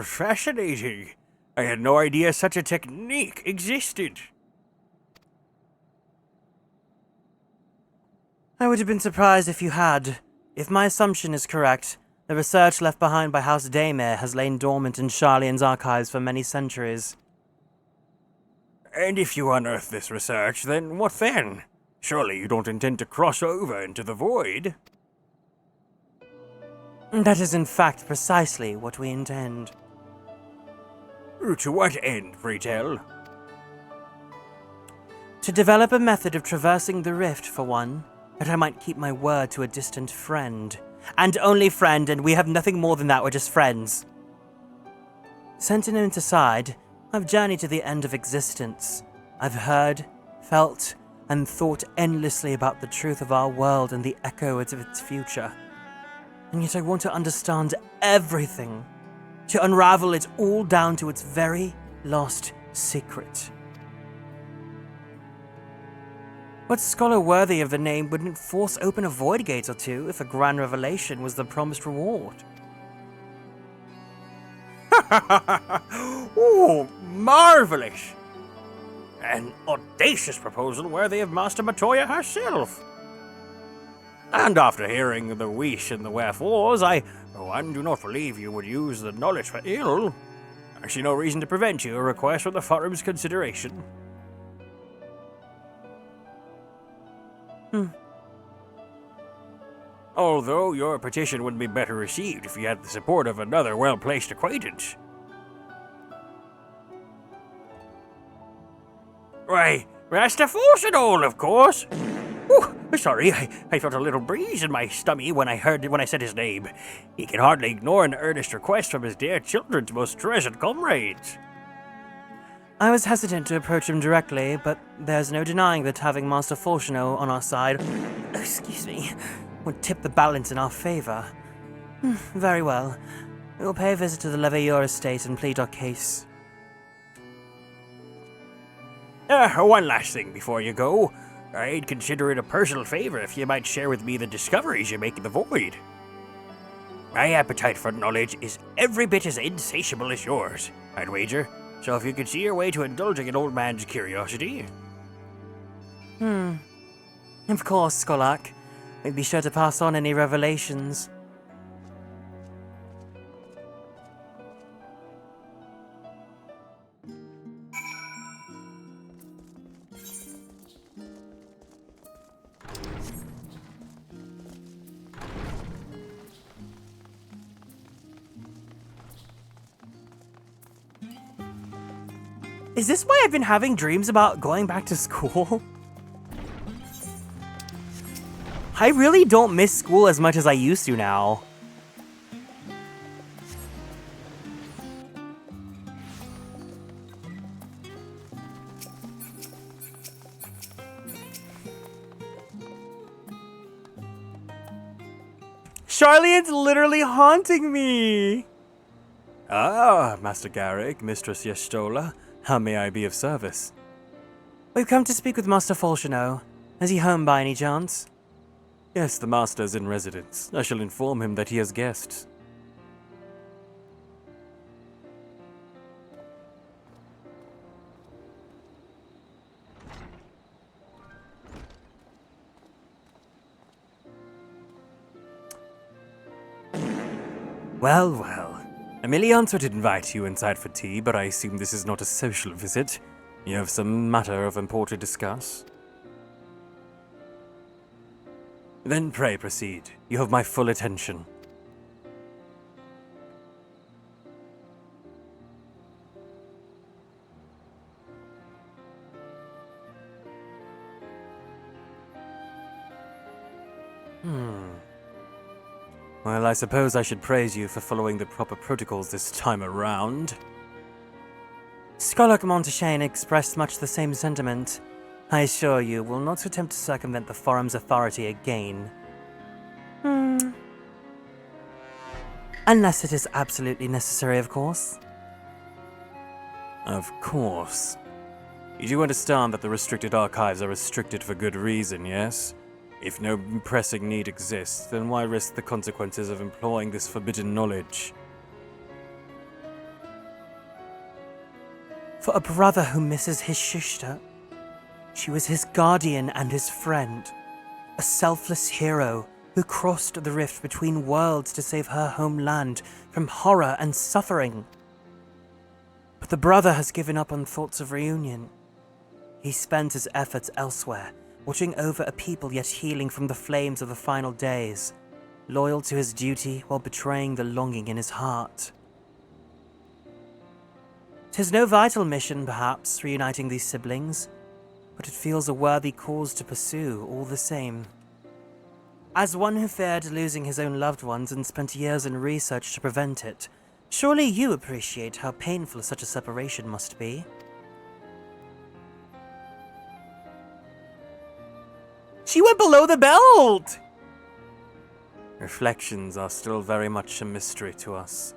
Fascinating. I had no idea such a technique existed. I would have been surprised if you had. If my assumption is correct, the research left behind by House Daymare has lain dormant in Sharlayan's archives for many centuries. And if you unearth this research, then what then? Surely you don't intend to cross over into the void? That is in fact precisely what we intend. To what end, pray tell? To develop a method of traversing the rift, for one, that I might keep my word to a distant friend. And only friend, and we have nothing more than that, we're just friends. Sentiment aside, I've journeyed to the end of existence. I've heard, felt, and thought endlessly about the truth of our world and the echo of its future. And yet I want to understand everything, to unravel it all down to its very last secret. What scholar worthy of the name wouldn't force open a void gate or two if a grand revelation was the promised reward? Oh, marvelous! An audacious proposal worthy of Master Matoya herself. And after hearing the wish and the wherefores, I, for one, do not believe you would use the knowledge for ill. I see no reason to prevent you a request for the forum's consideration. Although your petition would be better received if you had the support of another well-placed acquaintance. Why, Master Forsenol, of course. Oh, sorry, I felt a little breeze in my stomach when I said his name. He can hardly ignore an earnest request from his dear children's most treasured comrades. I was hesitant to approach him directly, but there's no denying that having Master Forsenol on our side, excuse me, would tip the balance in our favor. Very well. We'll pay a visit to the Leveilleur estate and plead our case. One last thing before you go. I'd consider it a personal favor if you might share with me the discoveries you make in the void. My appetite for knowledge is every bit as insatiable as yours, I'd wager. So if you could see your way to indulging an old man's curiosity. Of course, Skolak. We'd be sure to pass on any revelations. Is this why I've been having dreams about going back to school? I really don't miss school as much as I used to now. Sharlayan's literally haunting me! Ah, Master Garrick, Mistress Yestola, how may I be of service? We've come to speak with Master Forsenol. Is he home by any chance? Yes, the Master's in residence. I shall inform him that he has guests. Well, well. Emiliance would invite you inside for tea, but I assume this is not a social visit. You have some matter of import to discuss? Then pray proceed. You have my full attention. Well, I suppose I should praise you for following the proper protocols this time around. Scholar Montaigne expressed much the same sentiment. I assure you, will not attempt to circumvent the forum's authority again. Unless it is absolutely necessary, of course. Of course. You do understand that the restricted archives are restricted for good reason, yes? If no pressing need exists, then why risk the consequences of employing this forbidden knowledge? For a brother who misses his sister, she was his guardian and his friend. A selfless hero who crossed the rift between worlds to save her homeland from horror and suffering. But the brother has given up on thoughts of reunion. He spends his efforts elsewhere, watching over a people yet healing from the flames of the final days, loyal to his duty while betraying the longing in his heart. 'Tis no vital mission, perhaps, reuniting these siblings, but it feels a worthy cause to pursue all the same. As one who feared losing his own loved ones and spent years in research to prevent it, surely you appreciate how painful such a separation must be. She went below the belt! Reflections are still very much a mystery to us.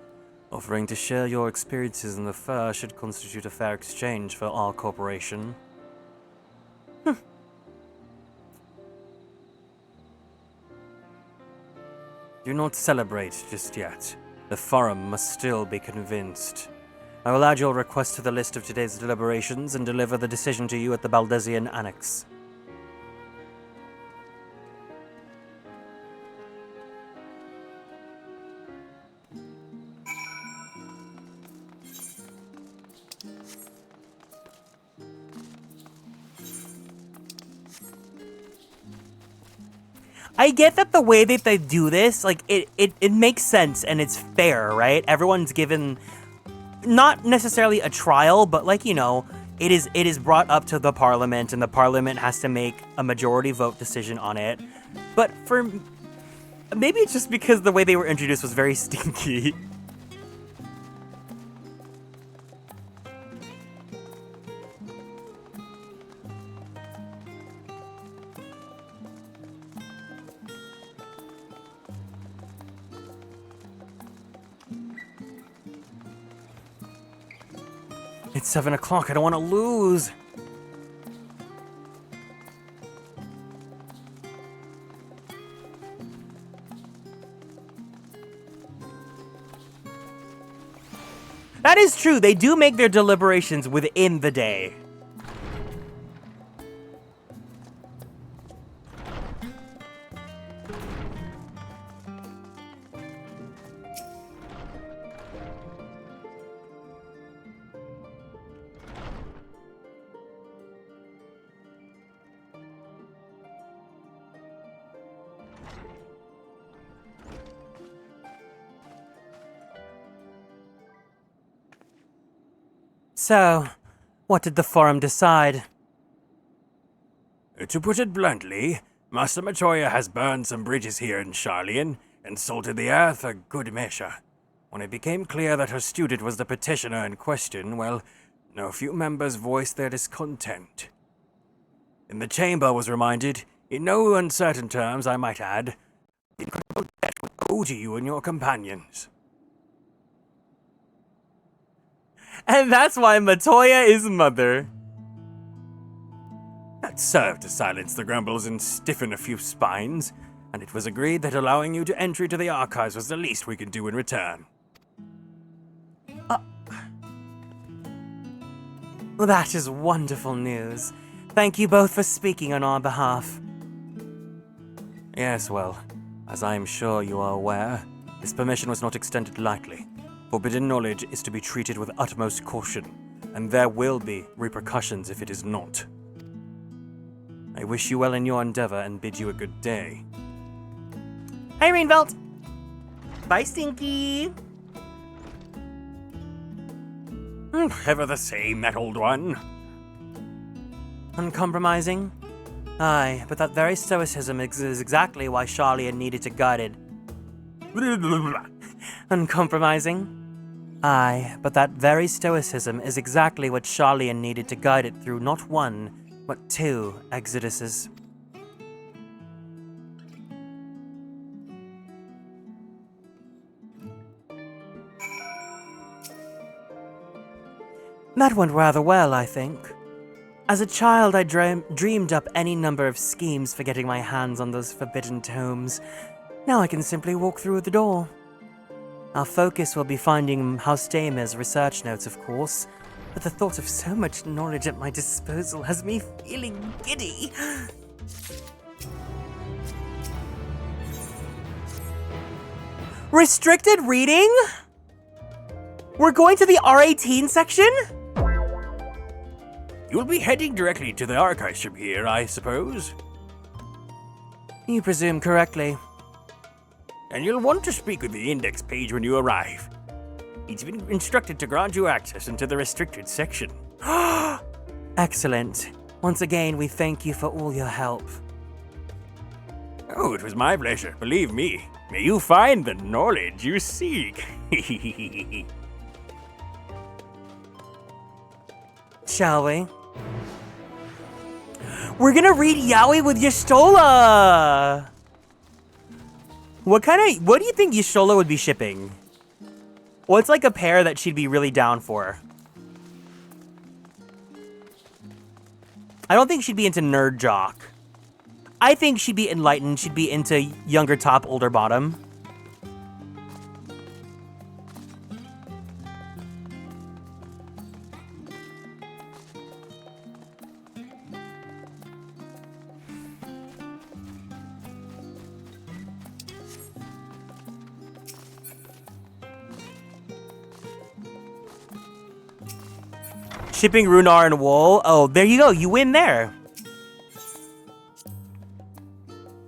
Offering to share your experiences in the fur should constitute a fair exchange for our cooperation. Do not celebrate just yet. The forum must still be convinced. I will add your request to the list of today's deliberations and deliver the decision to you at the Baldesian Annex. I get that the way that they do this, like, it makes sense and it's fair, right? Everyone's given, not necessarily a trial, but, like, you know, it is brought up to the parliament and the parliament has to make a majority vote decision on it. But for, maybe it's just because the way they were introduced was very stinky. It's 7 o'clock, I don't want to lose. That is true, they do make their deliberations within the day. So, what did the forum decide? To put it bluntly, Master Matoya has burned some bridges here in Sharlayan and salted the earth for good measure. When it became clear that her student was the petitioner in question, well, a few members voiced their discontent. And the chamber was reminded, in no uncertain terms I might add, the incredible debt would owe to you and your companions. And that's why Matoya is mother. That served to silence the grumbles and stiffen a few spines, and it was agreed that allowing you to entry to the archives was the least we could do in return. Well, that is wonderful news. Thank you both for speaking on our behalf. Yes, well, as I am sure you are aware, this permission was not extended lightly. Forbidden knowledge is to be treated with utmost caution, and there will be repercussions if it is not. I wish you well in your endeavor and bid you a good day. Hi, Rainvelt! Bye, Stinky! Ever the same, that old one. Uncompromising? Aye, but that very stoicism is exactly why Sharlayan needed to guard it. Uncompromising? Aye, but that very stoicism is exactly what Charlian needed to guide it through not one, but two exoduses. That went rather well, I think. As a child, I dreamed up any number of schemes for getting my hands on those forbidden tomes. Now I can simply walk through the door. Our focus will be finding Haustemer's research notes, of course, but the thought of so much knowledge at my disposal has me feeling giddy. Restricted reading? We're going to the R18 section? You'll be heading directly to the archives from here, I suppose? You presume correctly. And you'll want to speak with the index page when you arrive. He's been instructed to grant you access into the restricted section. Excellent. Once again, we thank you for all your help. Oh, it was my pleasure, believe me. May you find the knowledge you seek. Shall we? We're gonna read Yaoi with Y'shtola! What do you think Y'shtola would be shipping? What's like a pair that she'd be really down for? I don't think she'd be into nerd jock. I think she'd be enlightened, she'd be into younger top, older bottom. Shipping Runar and Wool. Oh, there you go. You win there.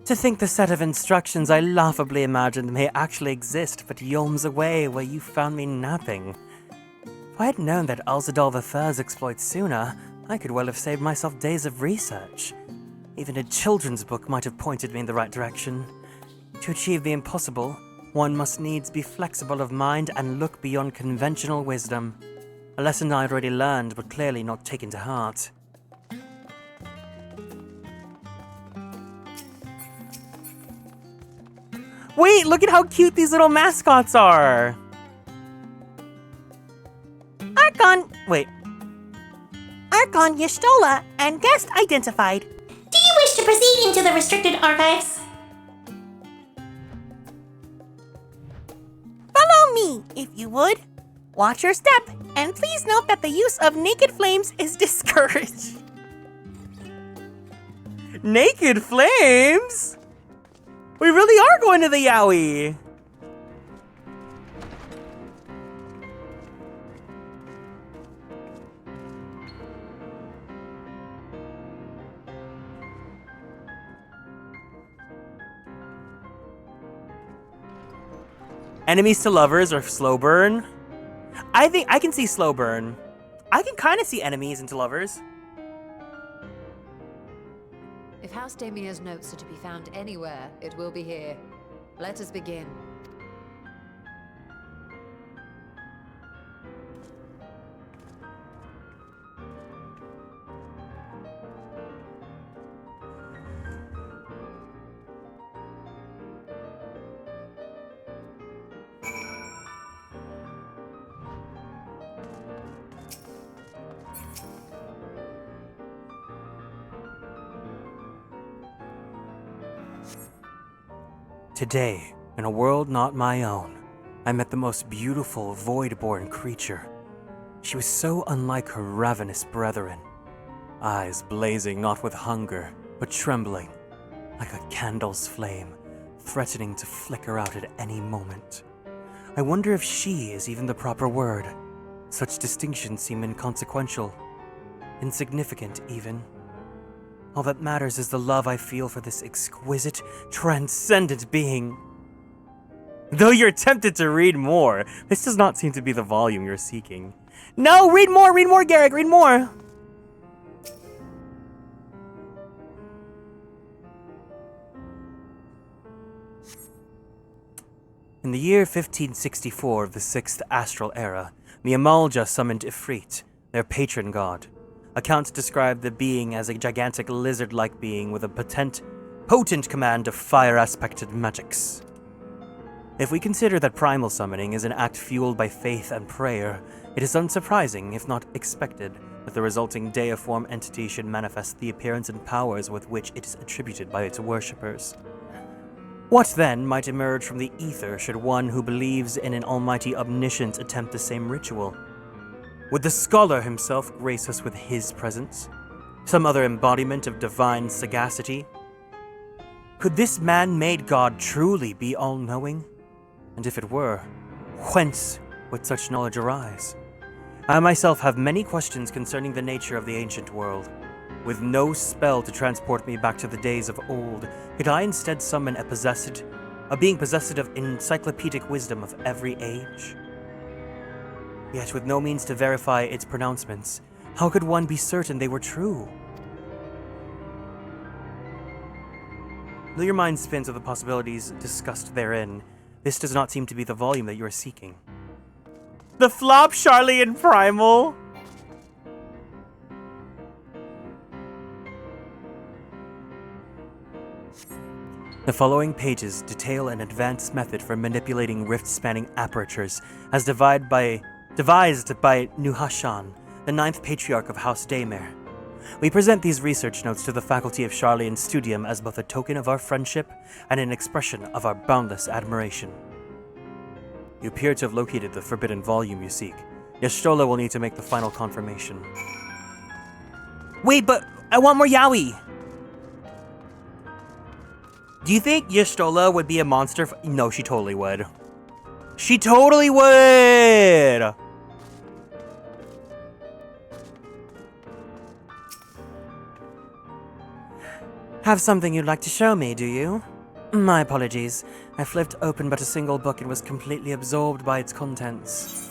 To think the set of instructions I laughably imagined may actually exist, but yawns away where you found me napping. If I had known that Alzadal III's exploits sooner, I could well have saved myself days of research. Even a children's book might have pointed me in the right direction. To achieve the impossible, one must needs be flexible of mind and look beyond conventional wisdom. A lesson I'd already learned, but clearly not taken to heart. Wait, look at how cute these little mascots are! Archon, Y'shtola, and guest identified. Do you wish to proceed into the restricted archives? Follow me, if you would. Watch your step, and please note that the use of naked flames is discouraged. Naked flames? We really are going to the Yaoi! Enemies to lovers or slow burn? I think I can see slow burn. I can kind of see enemies into lovers. If Haustemer's notes are to be found anywhere, it will be here. Let us begin. Today, in a world not my own, I met the most beautiful void-born creature. She was so unlike her ravenous brethren. Eyes blazing not with hunger, but trembling, like a candle's flame, threatening to flicker out at any moment. I wonder if she is even the proper word. Such distinctions seem inconsequential, insignificant even. All that matters is the love I feel for this exquisite, transcendent being. Though you're tempted to read more, this does not seem to be the volume you're seeking. No, read more, Garrick, read more! In the year 1564 of the 6th Astral Era, the Amalja summoned Ifrit, their patron god. Accounts describe the being as a gigantic lizard-like being with a potent command of fire-aspected magics. If we consider that primal summoning is an act fueled by faith and prayer, it is unsurprising, if not expected, that the resulting deiform entity should manifest the appearance and powers with which it is attributed by its worshippers. What then might emerge from the ether should one who believes in an almighty omniscience attempt the same ritual? Would the scholar himself grace us with his presence? Some other embodiment of divine sagacity? Could this man-made god truly be all-knowing? And if it were, whence would such knowledge arise? I myself have many questions concerning the nature of the ancient world. With no spell to transport me back to the days of old, could I instead summon a being possessed of encyclopedic wisdom of every age? Yet with no means to verify its pronouncements, how could one be certain they were true? Though your mind spins with the possibilities discussed therein, this does not seem to be the volume that you are seeking. The flop Charlian Primal! The following pages detail an advanced method for manipulating rift-spanning apertures as devised by Nuhashan, the 9th Patriarch of House Daymare. We present these research notes to the faculty of Charlian Studium as both a token of our friendship and an expression of our boundless admiration. You appear to have located the forbidden volume you seek. Y'shtola will need to make the final confirmation. Wait, but I want more yaoi! Do you think Y'shtola would be a monster? No, she totally would. She totally would! Have something you'd like to show me, do you? My apologies. I flipped open but a single book and was completely absorbed by its contents.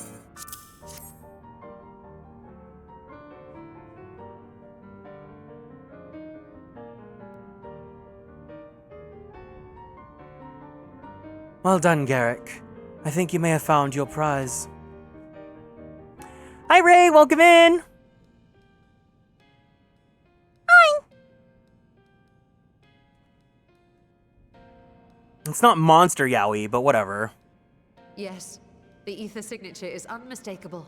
Well done, Garrick. I think you may have found your prize. Hi, Ray! Welcome in! Hi! It's not monster yaoi, but whatever. Yes, the ether signature is unmistakable.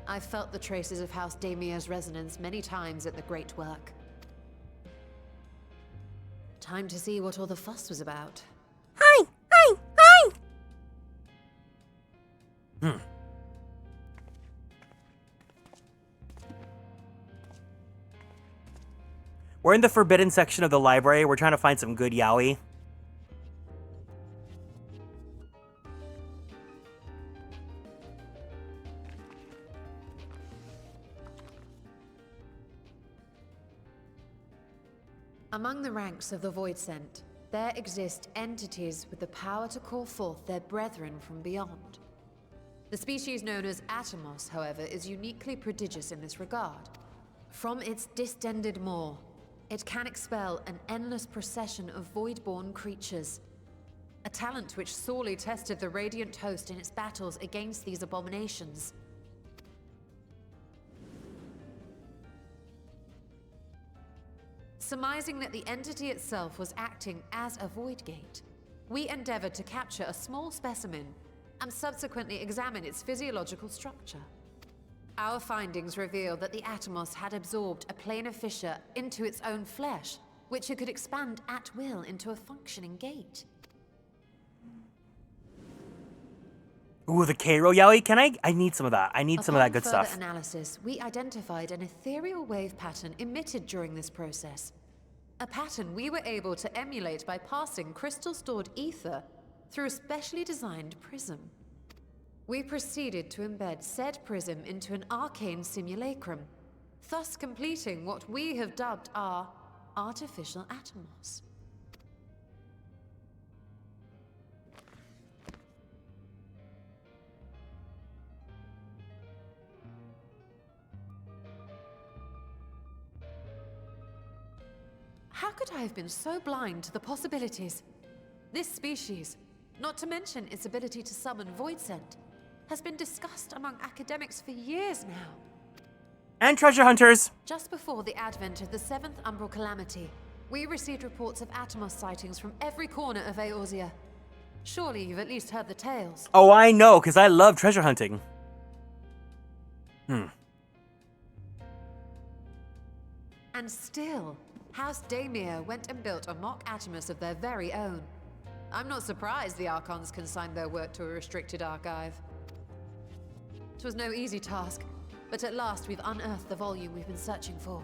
I've felt the traces of House Daymare's resonance many times at the Great Work. Time to see what all the fuss was about. Hi! Hi! Hi! We're in the forbidden section of the library. We're trying to find some good yaoi. Among the ranks of the Void Sent, there exist entities with the power to call forth their brethren from beyond. The species known as Atomos, however, is uniquely prodigious in this regard. From its distended maw, it can expel an endless procession of void-born creatures. A talent which sorely tested the Radiant Host in its battles against these abominations. Surmising that the entity itself was acting as a void gate, we endeavored to capture a small specimen and subsequently examine its physiological structure. Our findings revealed that the Atomos had absorbed a planar fissure into its own flesh, which it could expand at will into a functioning gate. Ooh, the Cairo yaoi? Can I need some of that. I need some of that good stuff. Upon further analysis, we identified an ethereal wave pattern emitted during this process. A pattern we were able to emulate by passing crystal-stored ether through a specially designed prism. We proceeded to embed said prism into an arcane simulacrum, thus completing what we have dubbed our artificial Atomos. How could I have been so blind to the possibilities? This species, not to mention its ability to summon void scent, has been discussed among academics for years now. And treasure hunters. Just before the advent of the 7th Umbral Calamity, we received reports of Atomos sightings from every corner of Eorzea. Surely you've at least heard the tales. Oh, I know, because I love treasure hunting. And still, House Daemir went and built a mock Atomos of their very own. I'm not surprised the Archons consigned their work to a restricted archive. It was no easy task, but at last we've unearthed the volume we've been searching for.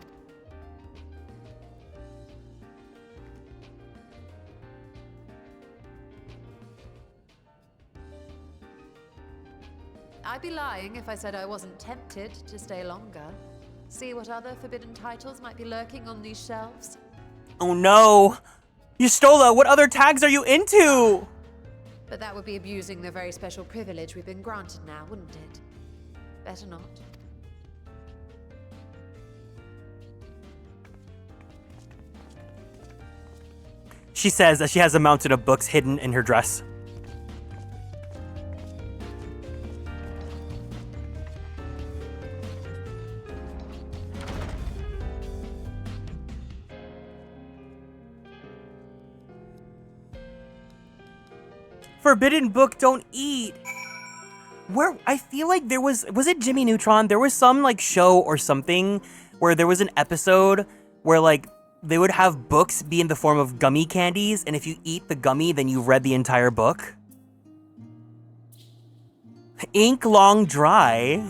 I'd be lying if I said I wasn't tempted to stay longer. See what other forbidden titles might be lurking on these shelves. Oh no! Yustola, what other tags are you into? But that would be abusing the very special privilege we've been granted now, wouldn't it? Better not. She says that she has a mountain of books hidden in her dress. Forbidden book, don't eat. Where I feel like there was it Jimmy Neutron? There was some like show or something where there was an episode where like they would have books be in the form of gummy candies, and if you eat the gummy, then you've read the entire book. Ink long dry.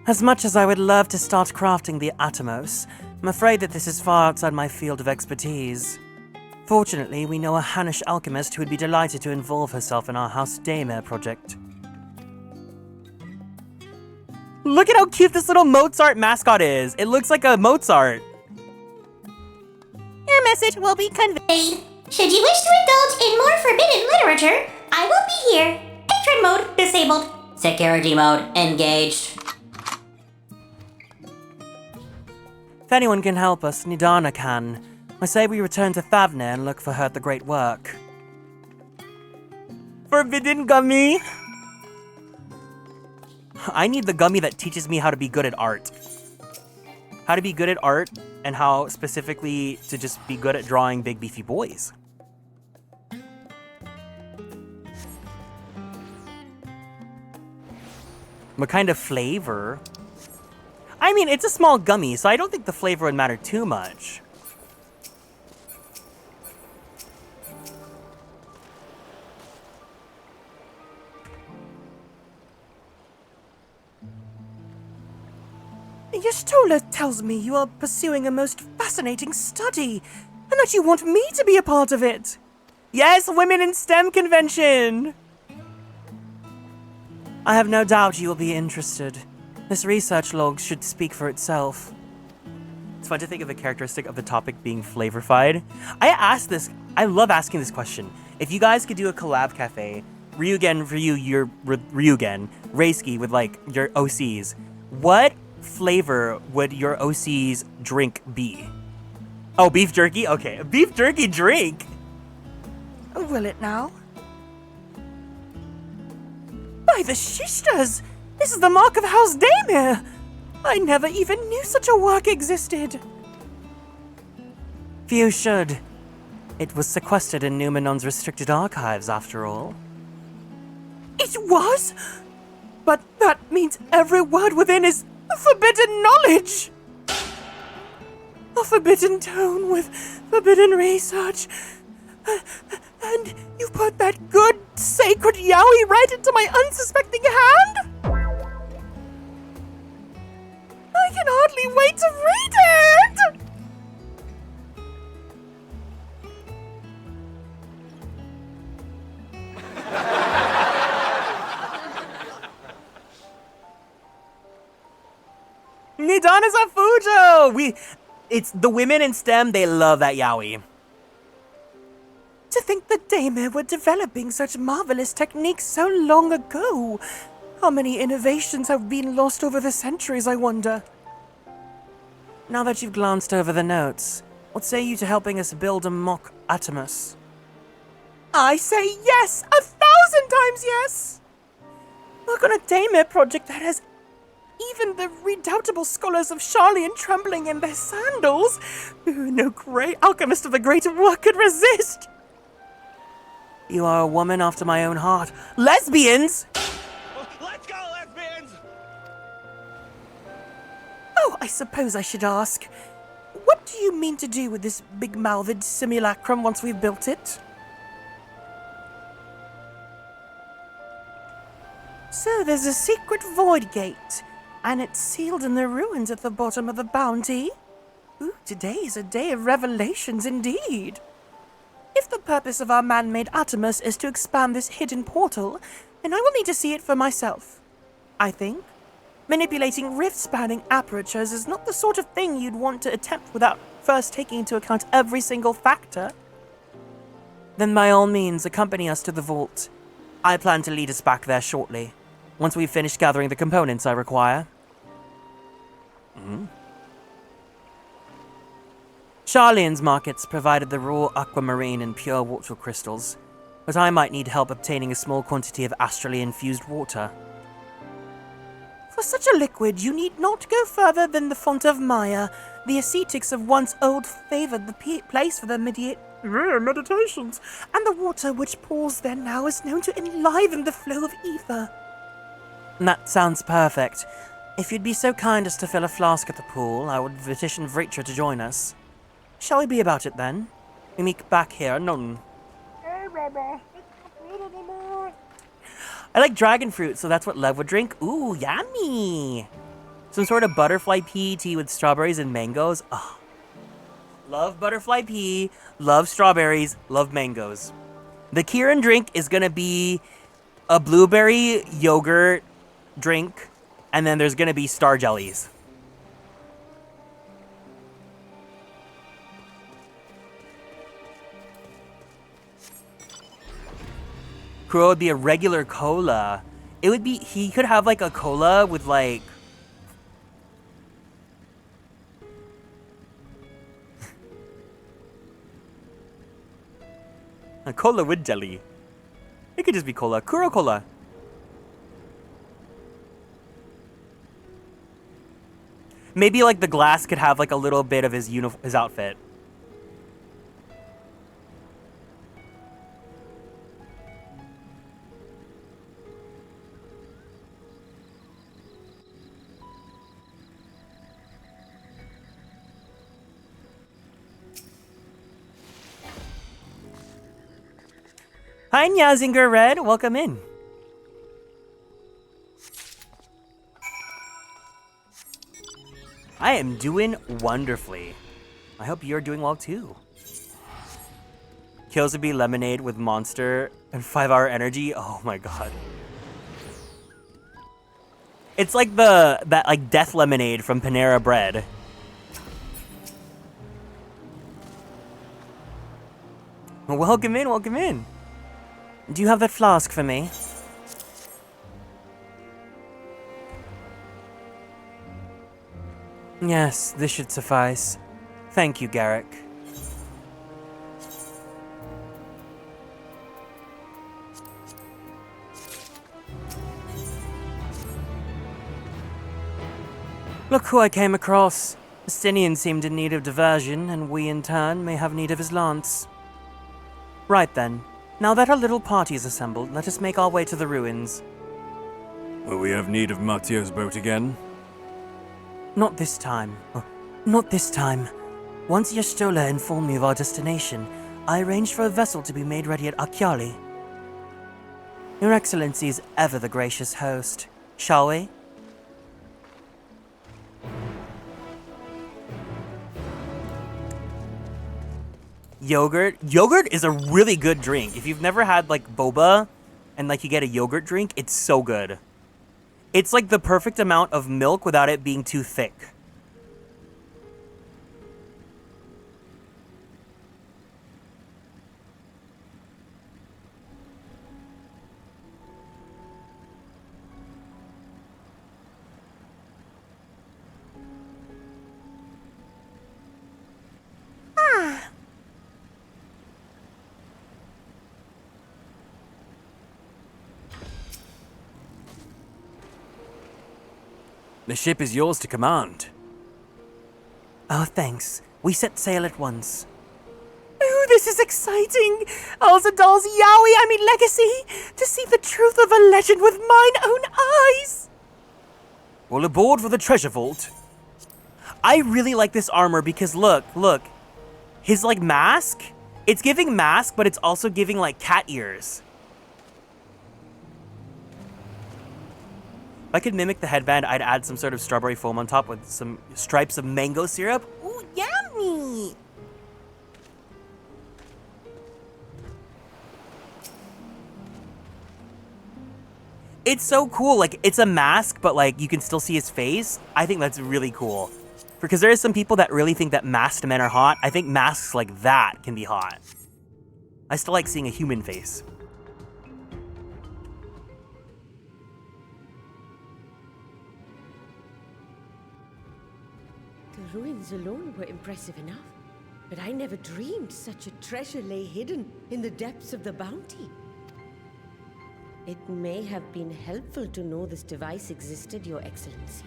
As much as I would love to start crafting the Atomos, I'm afraid that this is far outside my field of expertise. Fortunately, we know a Hannish alchemist who would be delighted to involve herself in our House Daemir project. Look at how cute this little Mozart mascot is. It looks like a Mozart. Your message will be conveyed. Should you wish to indulge in more forbidden literature, I will be here. Patron mode disabled. Security mode engaged. If anyone can help us, Nidana can. I say we return to Thavner and look for her at the Great Work. Forbidden gummy! I need the gummy that teaches me how to be good at art. How to be good at art, and how specifically to just be good at drawing big beefy boys. What kind of flavor? I mean, it's a small gummy, so I don't think the flavor would matter too much. Yustola tells me you are pursuing a most fascinating study, and that you want me to be a part of it. Yes, Women in STEM convention! I have no doubt you will be interested. This research log should speak for itself. It's fun to think of the characteristic of the topic being flavorified. I love asking this question. If you guys could do a collab cafe, Ryugen for you, your Ryugen, Reisky with like your OCs, what flavor would your OC's drink be? Oh, beef jerky? Okay, a beef jerky drink! Will it now? By the Shishtas! This is the mark of House Daemir! I never even knew such a work existed. Few should. It was sequestered in Numenon's restricted archives, after all. It was? But that means every word within is forbidden knowledge! A forbidden tone with forbidden research. And you put that good, sacred yaoi right into my unsuspecting hand? I can hardly wait to read it! Nidana's a Fujo! It's the women in STEM, they love that yaoi. To think that Daemir were developing such marvelous techniques so long ago. How many innovations have been lost over the centuries, I wonder? Now that you've glanced over the notes, what say you to helping us build a mock Atomos? I say yes, 1,000 times yes! Work on a daymare project that has even the redoubtable scholars of Charlian trembling in their sandals. Ooh, no great alchemist of the great work could resist. You are a woman after my own heart. Lesbians! Let's go, lesbians! Oh, I suppose I should ask. What do you mean to do with this big-mouthed simulacrum once we've built it? So there's a secret void gate, and it's sealed in the ruins at the bottom of the bounty. Ooh, today is a day of revelations indeed. If the purpose of our man-made Atomus is to expand this hidden portal, then I will need to see it for myself. I think manipulating rift-spanning apertures is not the sort of thing you'd want to attempt without first taking into account every single factor. Then by all means, accompany us to the vault. I plan to lead us back there shortly, once we've finished gathering the components I require. Charlian's markets provided the raw aquamarine and pure water crystals, but I might need help obtaining a small quantity of astrally infused water. For such a liquid, you need not go further than the font of Maya. The ascetics of once old favored the place for their meditations, and the water which pours there now is known to enliven the flow of ether. That sounds perfect. If you'd be so kind as to fill a flask at the pool, I would petition Vritra to join us. Shall we be about it then? We meet back here, none. I like dragon fruit, so that's what Lev would drink. Ooh, yummy! Some sort of butterfly pea tea with strawberries and mangoes. Oh. Love butterfly pea, love strawberries, love mangoes. The Kieran drink is gonna be a blueberry yogurt drink, and then there's gonna be star jellies. Kuro would be a regular cola. It would be, he could have like a cola with like... a cola with jelly. It could just be cola. Kuro cola. Maybe like the glass could have like a little bit of his outfit. Hi, Nyazinger Red. Welcome in. I am doing wonderfully. I hope you're doing well too. Kills would be lemonade with monster and 5-hour energy. Oh my god. It's like that like death lemonade from Panera Bread. Welcome in, welcome in. Do you have that flask for me? Yes, this should suffice. Thank you, Garrick. Look who I came across. Justinian seemed in need of diversion, and we in turn may have need of his lance. Right then. Now that our little party is assembled, let us make our way to the ruins. Will we have need of Mathieu's boat again? Not this time. Not this time. Once Yastola informed me of our destination, I arranged for a vessel to be made ready at Akyali. Your Excellency is ever the gracious host. Shall we? Yogurt. Yogurt is a really good drink. If you've never had like boba and like you get a yogurt drink, it's so good. It's like the perfect amount of milk without it being too thick. The ship is yours to command. Oh, thanks. We set sail at once. Ooh, this is exciting! Alzadal's legacy! To see the truth of a legend with mine own eyes! Well, aboard for the treasure vault. I really like this armor because look. His, mask? It's giving mask, but it's also giving, cat ears. If I could mimic the headband, I'd add some sort of strawberry foam on top with some stripes of mango syrup. Ooh, yummy! It's so cool. It's a mask, but, you can still see his face. I think that's really cool. Because there are some people that really think that masked men are hot. I think masks like that can be hot. I still like seeing a human face. The ruins alone were impressive enough, but I never dreamed such a treasure lay hidden in the depths of the bounty. It may have been helpful to know this device existed, Your Excellency.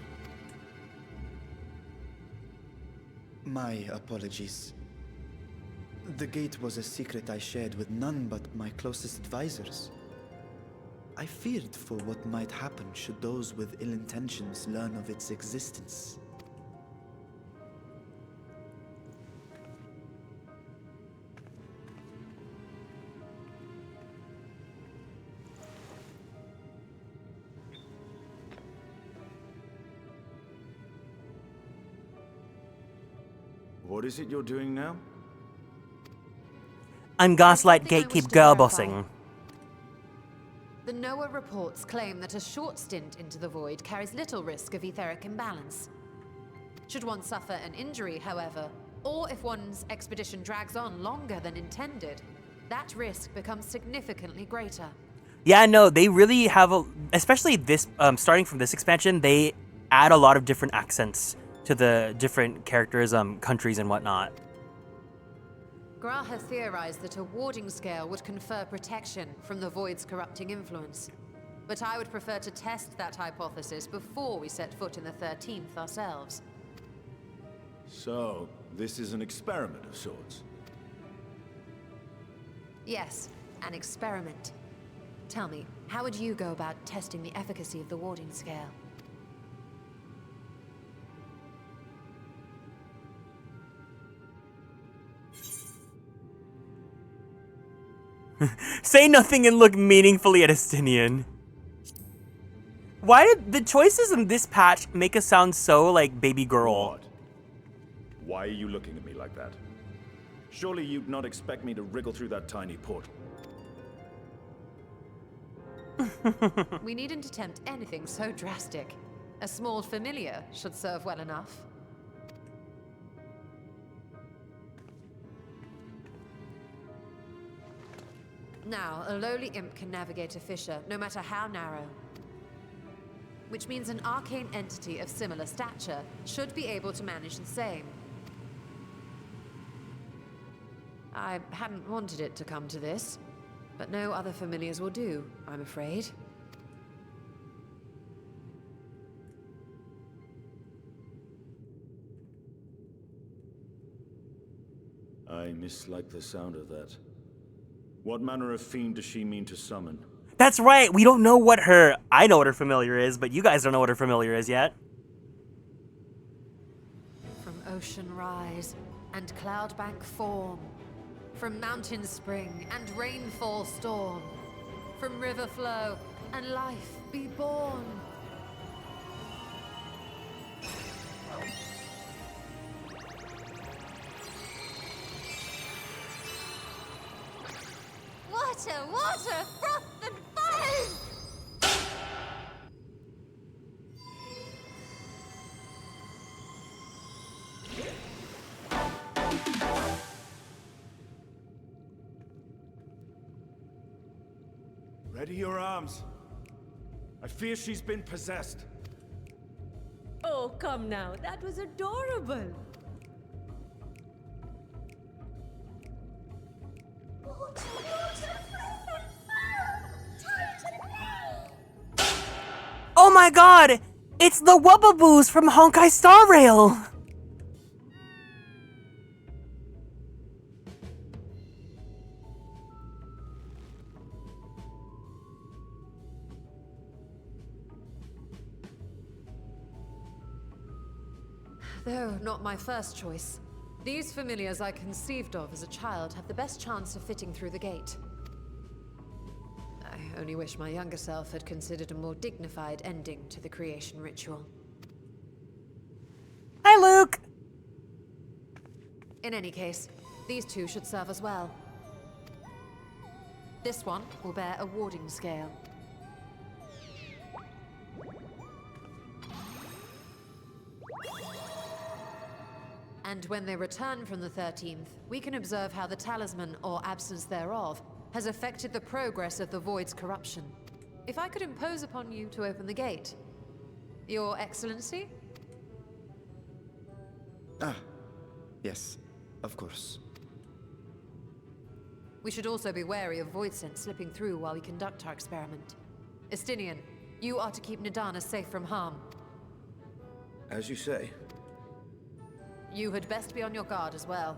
My apologies. The gate was a secret I shared with none but my closest advisors. I feared for what might happen should those with ill intentions learn of its existence. What is it you're doing now? I'm Gaslight Gatekeep Girlbossing. The NOAA reports claim that a short stint into the void carries little risk of etheric imbalance. Should one suffer an injury, however, or if one's expedition drags on longer than intended, that risk becomes significantly greater. Yeah, no, they really have especially this, starting from this expansion, they add a lot of different accents to the different characters, countries and whatnot. Gra has theorized that a warding scale would confer protection from the void's corrupting influence. But I would prefer to test that hypothesis before we set foot in the 13th ourselves. So, this is an experiment of sorts? Yes, an experiment. Tell me, how would you go about testing the efficacy of the warding scale? Say nothing and look meaningfully at Estinian. Why did the choices in this patch make us sound so like baby girl? What? Why are you looking at me like that? Surely you'd not expect me to wriggle through that tiny portal. We needn't attempt anything so drastic. A small familiar should serve well enough. Now, a lowly imp can navigate a fissure, no matter how narrow. Which means an arcane entity of similar stature should be able to manage the same. I hadn't wanted it to come to this, but no other familiars will do, I'm afraid. I mislike the sound of that. What manner of fiend does she mean to summon? That's right, we don't know what her... I know what her familiar is, but you guys don't know what her familiar is yet. From ocean rise and cloudbank form, from mountain spring and rainfall storm, from river flow and life be born. Water, froth and foam! Ready your arms. I fear she's been possessed. Oh, come now. That was adorable. Oh my god! It's the Wubbaboos from Honkai Star Rail! Though not my first choice. These familiars I conceived of as a child have the best chance of fitting through the gate. I only wish my younger self had considered a more dignified ending to the creation ritual. Hi, Luke! In any case, these two should serve as well. This one will bear a warding scale. And when they return from the 13th, we can observe how the talisman, or absence thereof, has affected the progress of the Void's corruption. If I could impose upon you to open the gate. Your Excellency? Ah, yes, of course. We should also be wary of void scent slipping through while we conduct our experiment. Estinian, you are to keep Nadana safe from harm. As you say. You had best be on your guard as well.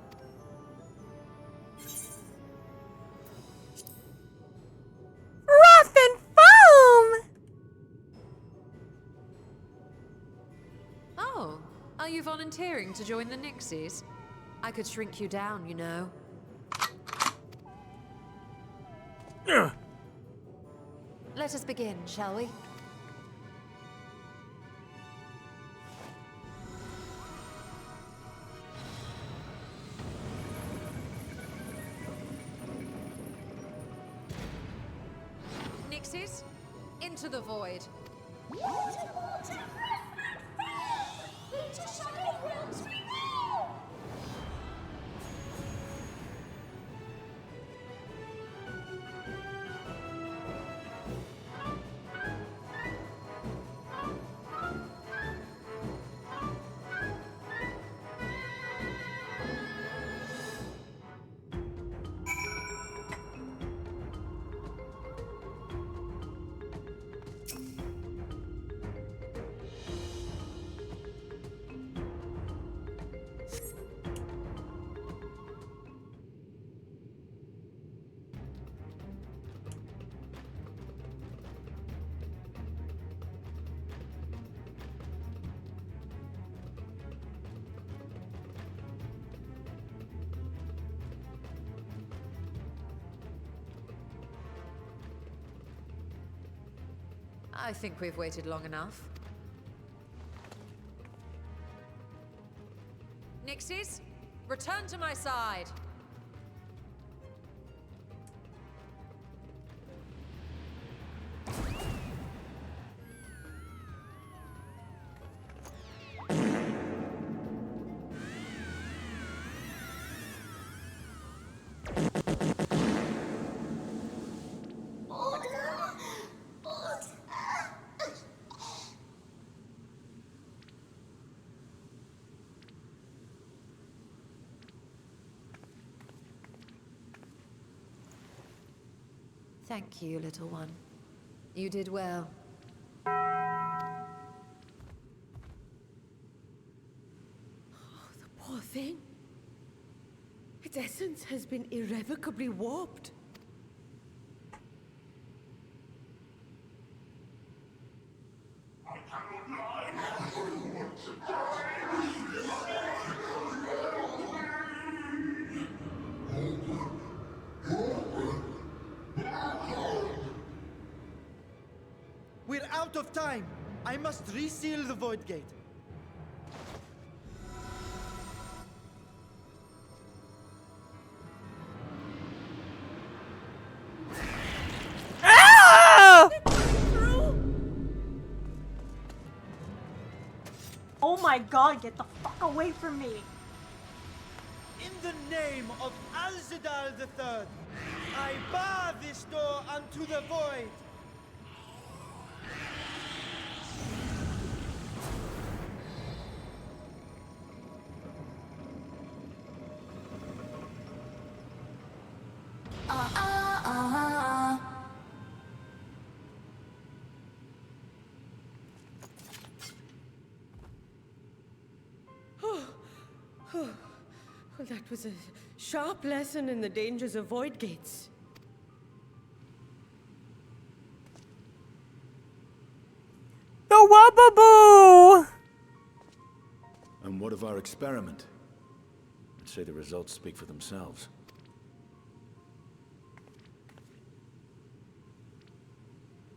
Wrath and foam! Oh, are you volunteering to join the Nixies? I could shrink you down, you know. Let us begin, shall we? Nixies, into the void. I think we've waited long enough. Nixies, return to my side. Thank you, little one. You did well. The poor thing. Its essence has been irrevocably warped. We're out of time. I must reseal the void gate. Oh my god, get the fuck away from me! In the name of Alzadal III, I bar this door unto the void. That was a sharp lesson in the dangers of void gates. The Wababoo! And what of our experiment? I'd say the results speak for themselves.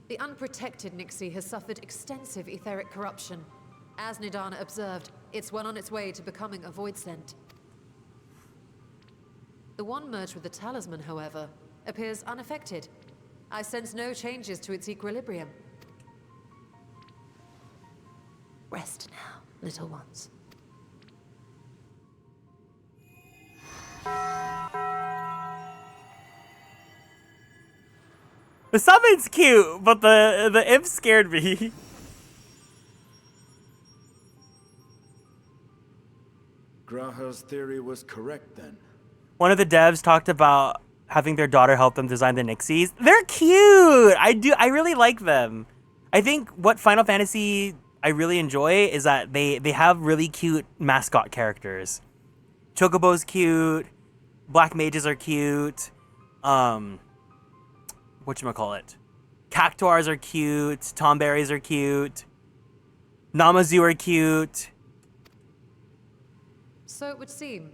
The unprotected Nixie has suffered extensive etheric corruption. As Nidana observed, it's well on its way to becoming a void scent. The one merged with the talisman, however, appears unaffected. I sense no changes to its equilibrium. Rest now, little ones. The summon's cute, but the imp scared me. Graha's theory was correct then. One of the devs talked about having their daughter help them design the Nixies. They're cute. I really like them. I think what Final Fantasy I really enjoy is that they have really cute mascot characters. Chocobo's cute. Black mages are cute. Whatchamacallit? Cactuars are cute. Tomberries are cute. Namazu are cute. So it would seem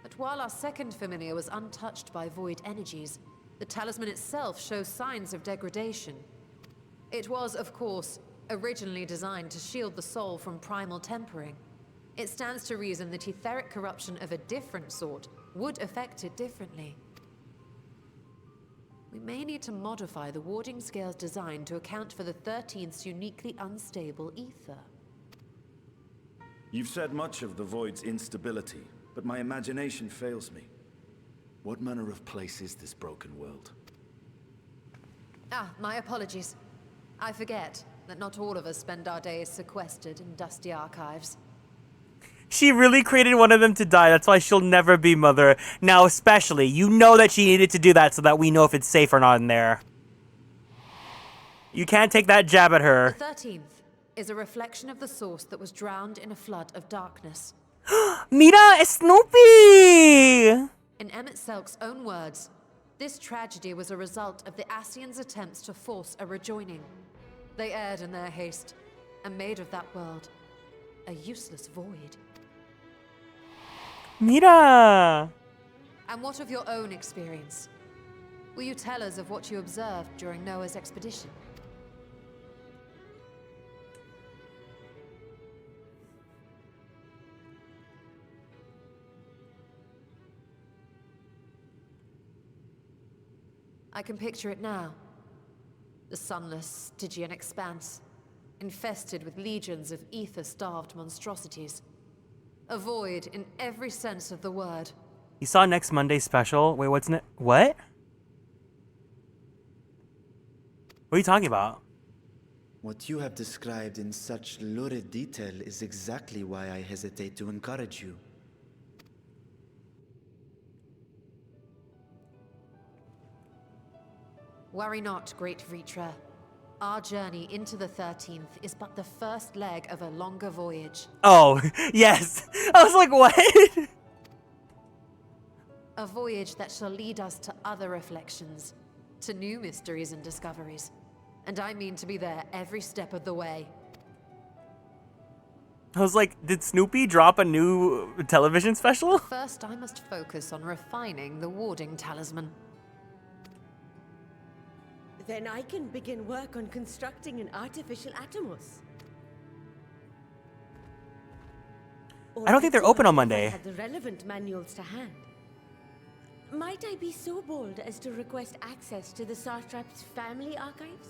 that while our second familiar was untouched by void energies, the talisman itself shows signs of degradation. It was, of course, originally designed to shield the soul from primal tempering. It stands to reason that etheric corruption of a different sort would affect it differently. We may need to modify the warding scale's design to account for the 13th's uniquely unstable ether. You've said much of the Void's instability, but my imagination fails me. What manner of place is this broken world? Ah, my apologies. I forget that not all of us spend our days sequestered in dusty archives. She really created one of them to die. That's why she'll never be mother. Now, especially, you know that she needed to do that so that we know if it's safe or not in there. You can't take that jab at her. The 13th is a reflection of the source that was drowned in a flood of darkness. Mira, Snoopy! In Emmett Selk's own words, this tragedy was a result of the Ascians' attempts to force a rejoining. They erred in their haste, and made of that world a useless void. Mira! And what of your own experience? Will you tell us of what you observed during Noah's expedition? I can picture it now. The sunless, Stygian expanse, infested with legions of ether-starved monstrosities. A void in every sense of the word. You saw next Monday's special? Wait, what's what? What are you talking about? What you have described in such lurid detail is exactly why I hesitate to encourage you. Worry not, great Vritra. Our journey into the 13th is but the first leg of a longer voyage. Oh, yes. I was like, what? A voyage that shall lead us to other reflections, to new mysteries and discoveries. And I mean to be there every step of the way. I was like, did Snoopy drop a new television special? First, I must focus on refining the warding talisman. Then I can begin work on constructing an artificial Atomos. I don't think they're open on Monday. I had the relevant manuals to hand. Might I be so bold as to request access to the Satrap's family archives?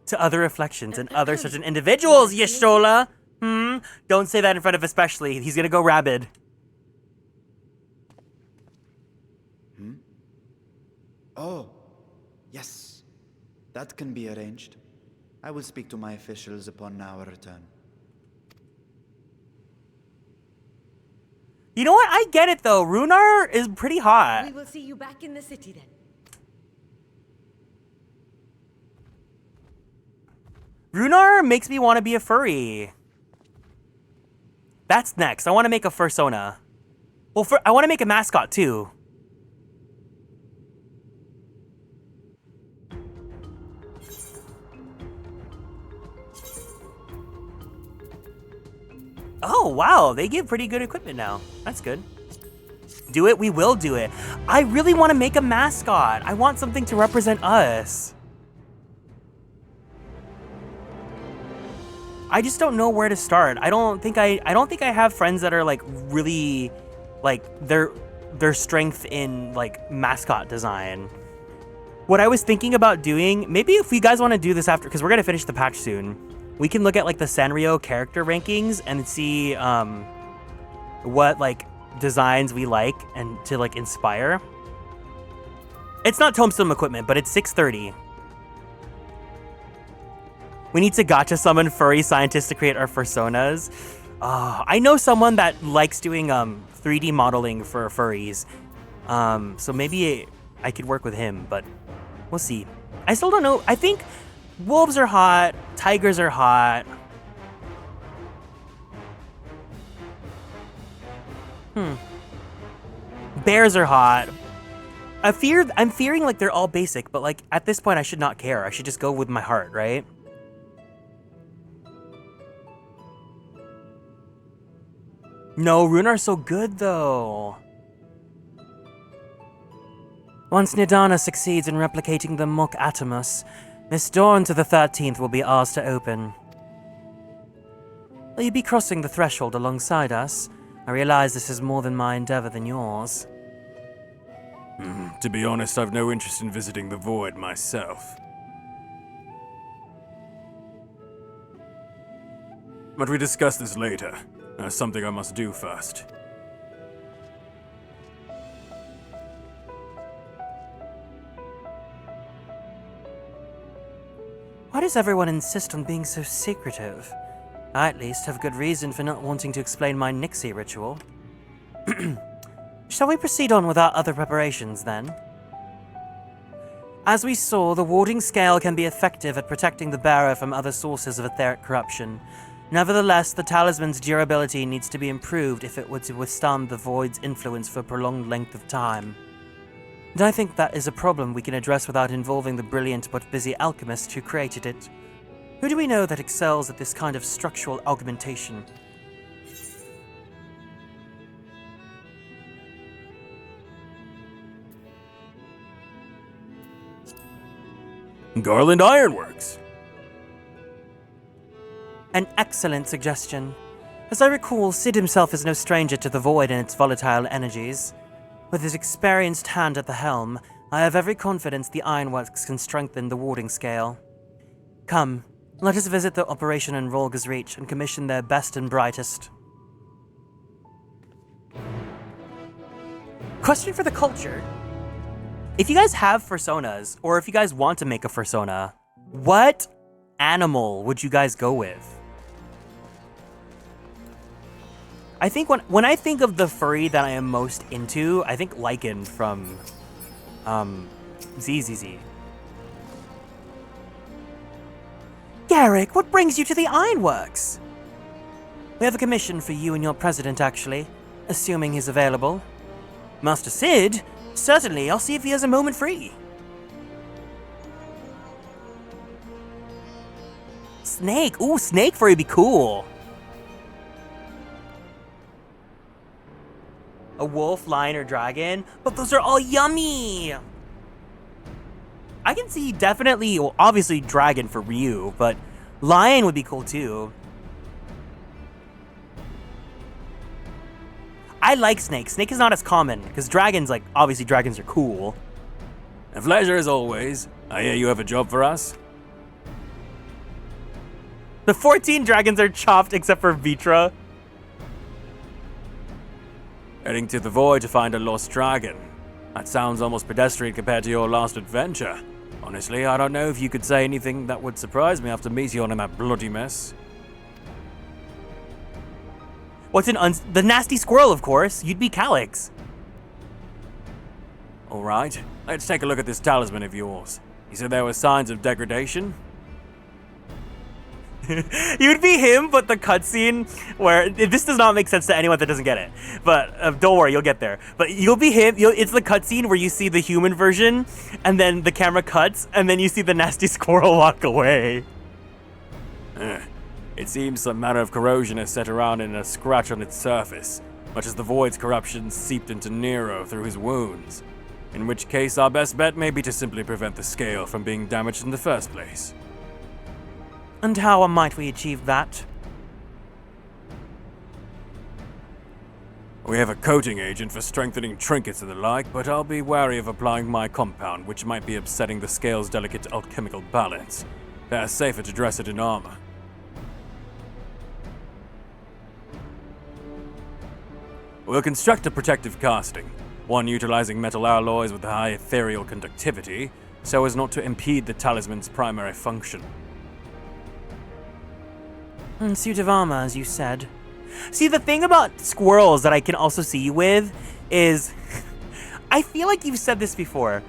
To other reflections and other certain individuals, Yashola! Don't say that in front of especially. He's gonna go rabid. Oh, yes. That can be arranged. I will speak to my officials upon our return. You know what? I get it though. Runar is pretty hot. We will see you back in the city then. Runar makes me want to be a furry. That's next. I want to make a fursona. Well, I want to make a mascot too. Oh, wow. They give pretty good equipment now. That's good. Do it. We will do it. I really want to make a mascot. I want something to represent us. I just don't know where to start. I don't think I have friends that are like really like their strength in like mascot design. What I was thinking about doing, maybe if you guys want to do this after, because we're gonna finish the patch soon, we can look at like the Sanrio character rankings and see what like designs we like and to like inspire. It's not Tombstone equipment, but it's 630. We need to gacha summon furry scientists to create our personas. I know someone that likes doing 3D modeling for furries. So maybe I could work with him, but we'll see. I still don't know. I think wolves are hot, tigers are hot. Bears are hot. I'm fearing like they're all basic, but like at this point I should not care. I should just go with my heart, right? No, Runar's so good, though. Once Nidana succeeds in replicating the Muk Atomus, Miss Dawn to the 13th will be ours to open. Will you be crossing the threshold alongside us? I realize this is more than my endeavor than yours. To be honest, I've no interest in visiting the Void myself. But we discuss this later. There's something I must do first. Why does everyone insist on being so secretive? I at least have good reason for not wanting to explain my Nixie ritual. Shall we proceed on with our other preparations, then? As we saw, the warding scale can be effective at protecting the bearer from other sources of etheric corruption. Nevertheless, the talisman's durability needs to be improved if it were to withstand the Void's influence for a prolonged length of time. And I think that is a problem we can address without involving the brilliant but busy alchemist who created it. Who do we know that excels at this kind of structural augmentation? Garland Ironworks. An excellent suggestion. As I recall, Sid himself is no stranger to the Void and its volatile energies. With his experienced hand at the helm, I have every confidence the Ironworks can strengthen the warding scale. Come, let us visit the operation in Rolga's Reach and commission their best and brightest. Question for the culture. If you guys have personas, or if you guys want to make a persona, what animal would you guys go with? I think when I think of the furry that I am most into, I think Lycan from XIV. Garrick, what brings you to the Ironworks? We have a commission for you and your president, actually, assuming he's available. Master Sid? Certainly, I'll see if he has a moment free. Snake. Ooh, snake furry would be cool. A wolf, lion, or dragon? But those are all yummy! I can see definitely, well, obviously dragon for Ryu, but lion would be cool too. I like snake. Snake is not as common, because dragons, like, obviously dragons are cool. A pleasure as always. I hear you have a job for us. The 14 dragons are chopped except for Vitra. Heading to the Void to find a lost dragon. That sounds almost pedestrian compared to your last adventure. Honestly, I don't know if you could say anything that would surprise me after meeting you in that bloody mess. What's the nasty squirrel, of course. You'd be Calyx. Alright, let's take a look at this talisman of yours. You said there were signs of degradation? You would be him, but the cutscene where this does not make sense to anyone that doesn't get it. But don't worry, you'll get there. But you'll be him. It's the cutscene where you see the human version, and then the camera cuts, and then you see the nasty squirrel walk away. It seems some manner of corrosion has set around in a scratch on its surface, much as the void's corruption seeped into Nero through his wounds. In which case, our best bet may be to simply prevent the scale from being damaged in the first place. And how might we achieve that? We have a coating agent for strengthening trinkets and the like, but I'll be wary of applying my compound, which might be upsetting the scale's delicate alchemical balance. They're safer to dress it in armor. We'll construct a protective casting, one utilizing metal alloys with high ethereal conductivity, so as not to impede the talisman's primary function. Suit of armor, as you said. See, the thing about squirrels that I can also see you with is... I feel like you've said this before,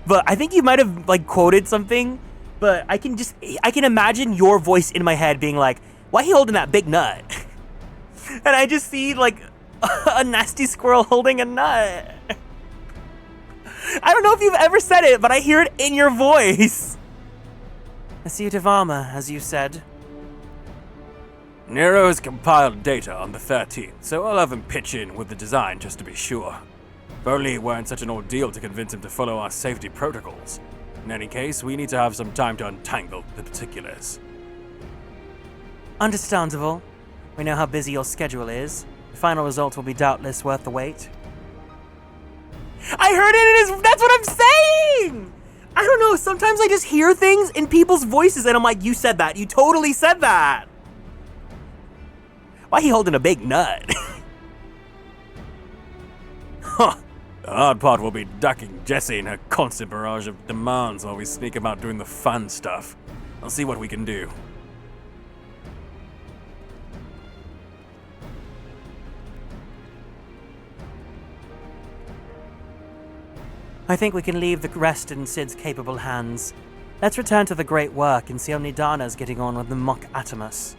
but I think you might have, like, quoted something, but I can imagine your voice in my head being like, why he holding that big nut? And I just see, like, a nasty squirrel holding a nut. I don't know if you've ever said it, but I hear it in your voice. A suit of armor, as you said. Nero has compiled data on the 13th, so I'll have him pitch in with the design just to be sure. If only it weren't such an ordeal to convince him to follow our safety protocols. In any case, we need to have some time to untangle the particulars. Understandable. We know how busy your schedule is. The final result will be doubtless worth the wait. I heard it! That's what I'm saying! I don't know, sometimes I just hear things in people's voices and I'm like, you said that. You totally said that. Why he holding a big nut? Huh. The hard part will be ducking Jessie and her constant barrage of demands while we sneak about doing the fun stuff. I'll see what we can do. I think we can leave the rest in Sid's capable hands. Let's return to the great work and see how Nidana's getting on with the mock Atomus.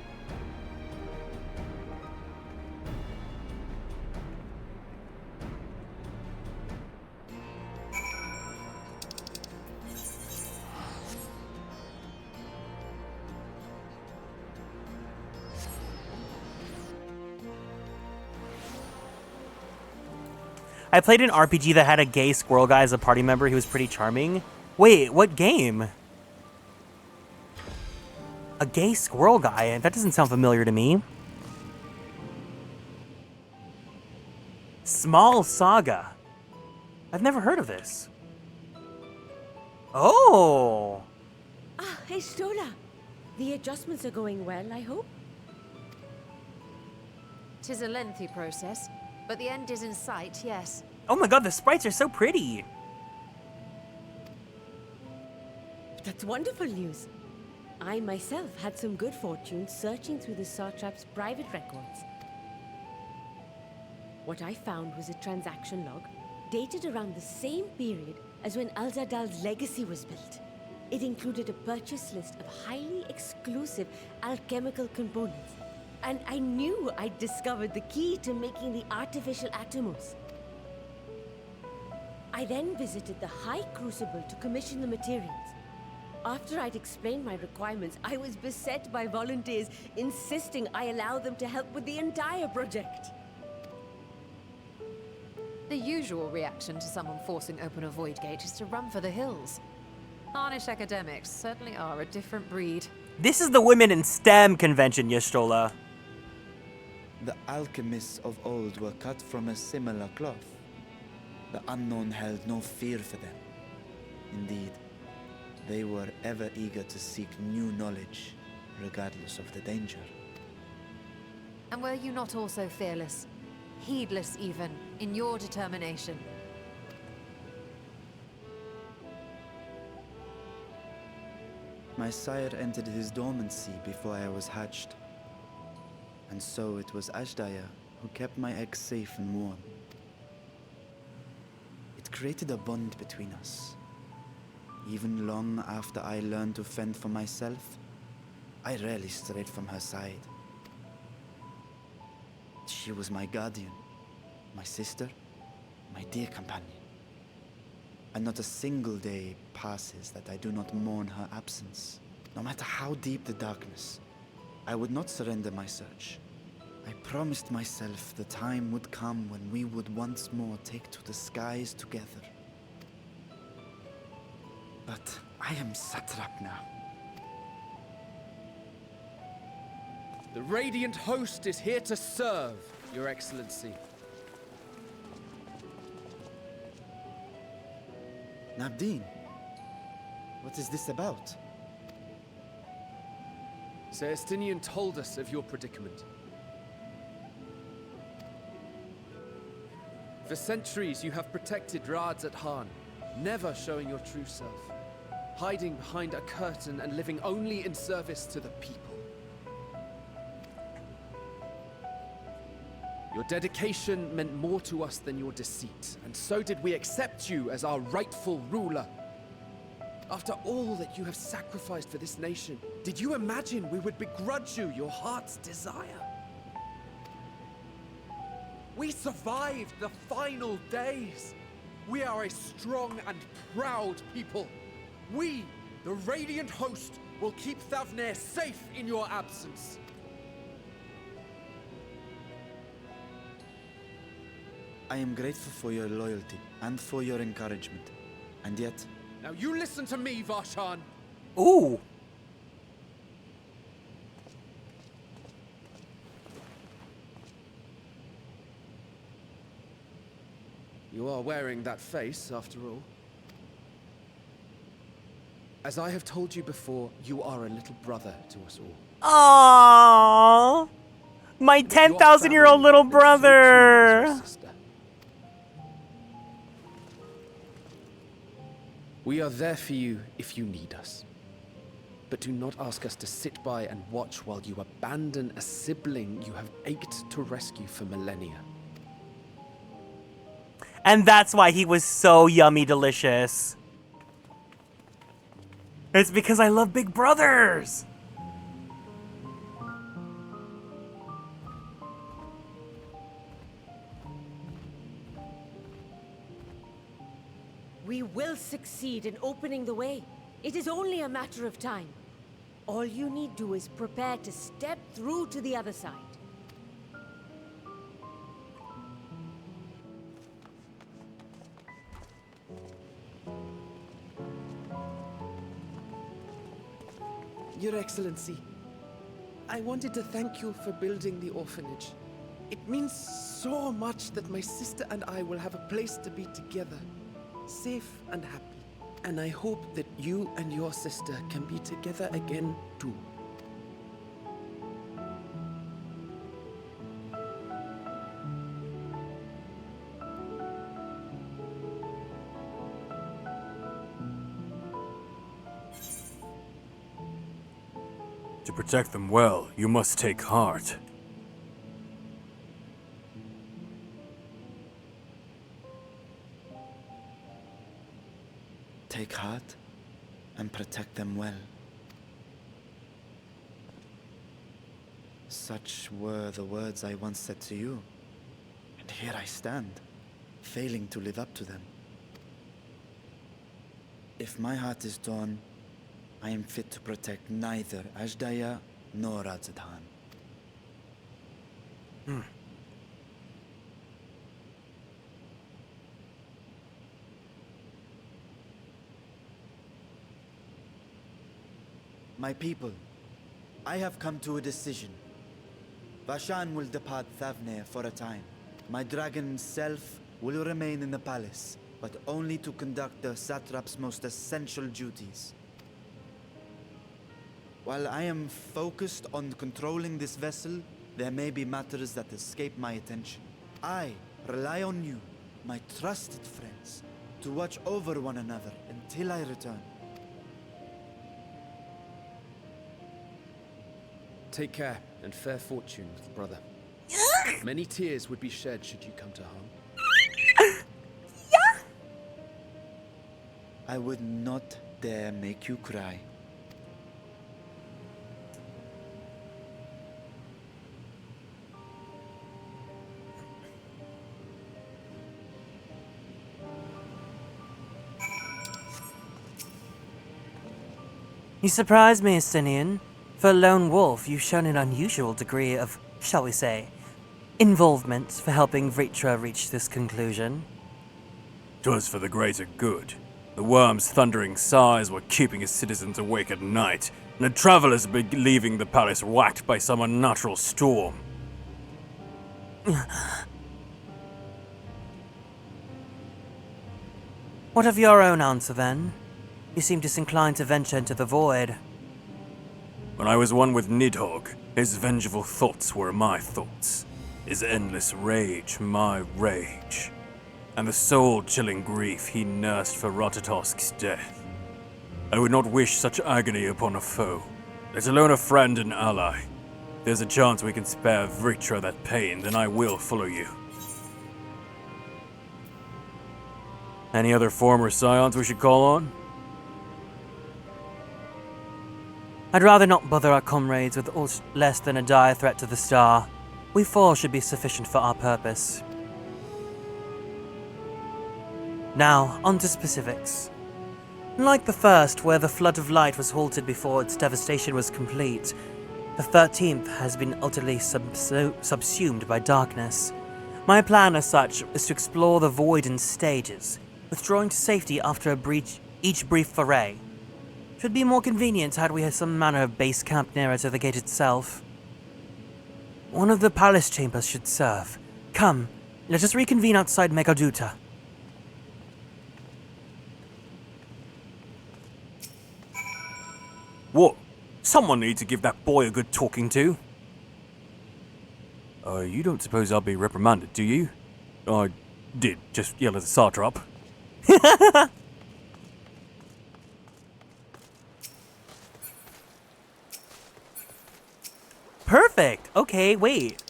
I played an RPG that had a gay squirrel guy as a party member. He was pretty charming. Wait, what game? A gay squirrel guy? That doesn't sound familiar to me. Small Saga. I've never heard of this. Oh! Ah, hey Stola. The adjustments are going well, I hope? 'Tis a lengthy process, but the end is in sight, yes. Oh my god, the sprites are so pretty! That's wonderful news. I myself had some good fortune searching through the Satrap's private records. What I found was a transaction log dated around the same period as when Al-Zadal's legacy was built. It included a purchase list of highly exclusive alchemical components. And I knew I'd discovered the key to making the artificial atomos. I then visited the High Crucible to commission the materials. After I'd explained my requirements, I was beset by volunteers insisting I allow them to help with the entire project. The usual reaction to someone forcing open a void gate is to run for the hills. Harnish academics certainly are a different breed. This is the Women in STEM convention, Yestola. The alchemists of old were cut from a similar cloth. The unknown held no fear for them. Indeed, they were ever eager to seek new knowledge, regardless of the danger. And were you not also fearless, heedless even, in your determination? My sire entered his dormancy before I was hatched. And so it was Ashdaya who kept my eggs safe and warm. It created a bond between us. Even long after I learned to fend for myself, I rarely strayed from her side. She was my guardian, my sister, my dear companion. And not a single day passes that I do not mourn her absence. No matter how deep the darkness, I would not surrender my search. I promised myself the time would come when we would once more take to the skies together. But I am satrap now. The Radiant Host is here to serve, Your Excellency. Nabdeen, what is this about? Celestinian told us of your predicament. For centuries you have protected Radzat-Han, never showing your true self, hiding behind a curtain and living only in service to the people. Your dedication meant more to us than your deceit, and so did we accept you as our rightful ruler. After all that you have sacrificed for this nation, did you imagine we would begrudge you your heart's desire? We survived the final days. We are a strong and proud people. We, the Radiant Host, will keep Thavnair safe in your absence. I am grateful for your loyalty and for your encouragement. And yet... Now you listen to me, Varshan. Ooh. You are wearing that face, after all. As I have told you before, you are a little brother to us all. Aww. My 10,000-year-old little brother. We are there for you if you need us. But do not ask us to sit by and watch while you abandon a sibling you have ached to rescue for millennia. And that's why he was so yummy delicious. It's because I love big brothers. We will succeed in opening the way. It is only a matter of time. All you need do is prepare to step through to the other side. Your Excellency, I wanted to thank you for building the orphanage. It means so much that my sister and I will have a place to be together, safe and happy. And I hope that you and your sister can be together again too. To protect them well, you must take heart. Take heart and protect them well. Such were the words I once said to you. And here I stand, failing to live up to them. If my heart is torn, I am fit to protect neither Ajdaya nor Radzat-Han. My people, I have come to a decision. Vashan will depart Thavnair for a time. My dragon self will remain in the palace, but only to conduct the satrap's most essential duties. While I am focused on controlling this vessel, there may be matters that escape my attention. I rely on you, my trusted friends, to watch over one another until I return. Take care and fair fortune, little brother. Many tears would be shed should you come to harm. I would not dare make you cry. You surprise me, Estinian. For a lone wolf, you've shown an unusual degree of, shall we say, involvement for helping Vritra reach this conclusion. 'Twas for the greater good. The worm's thundering sighs were keeping his citizens awake at night, and the travelers be leaving the palace whacked by some unnatural storm. What of your own answer, then? You seem disinclined to venture into the void. When I was one with Nidhogg, his vengeful thoughts were my thoughts, his endless rage my rage, and the soul-chilling grief he nursed for Ratatosk's death. I would not wish such agony upon a foe, let alone a friend and ally. If there's a chance we can spare Vritra that pain, then I will follow you. Any other former scions we should call on? I'd rather not bother our comrades with aught less than a dire threat to the star. We four should be sufficient for our purpose. Now, on to specifics. Like the first, where the flood of light was halted before its devastation was complete, the 13th has been utterly subsumed by darkness. My plan as such is to explore the void in stages, withdrawing to safety after each brief foray. Should be more convenient had we had some manner of base camp nearer to the gate itself. One of the palace chambers should serve. Come, let us reconvene outside Megaduta. What? Someone needs to give that boy a good talking to. You don't suppose I'll be reprimanded, do you? I did just yell at the satrap. Perfect! Okay, wait.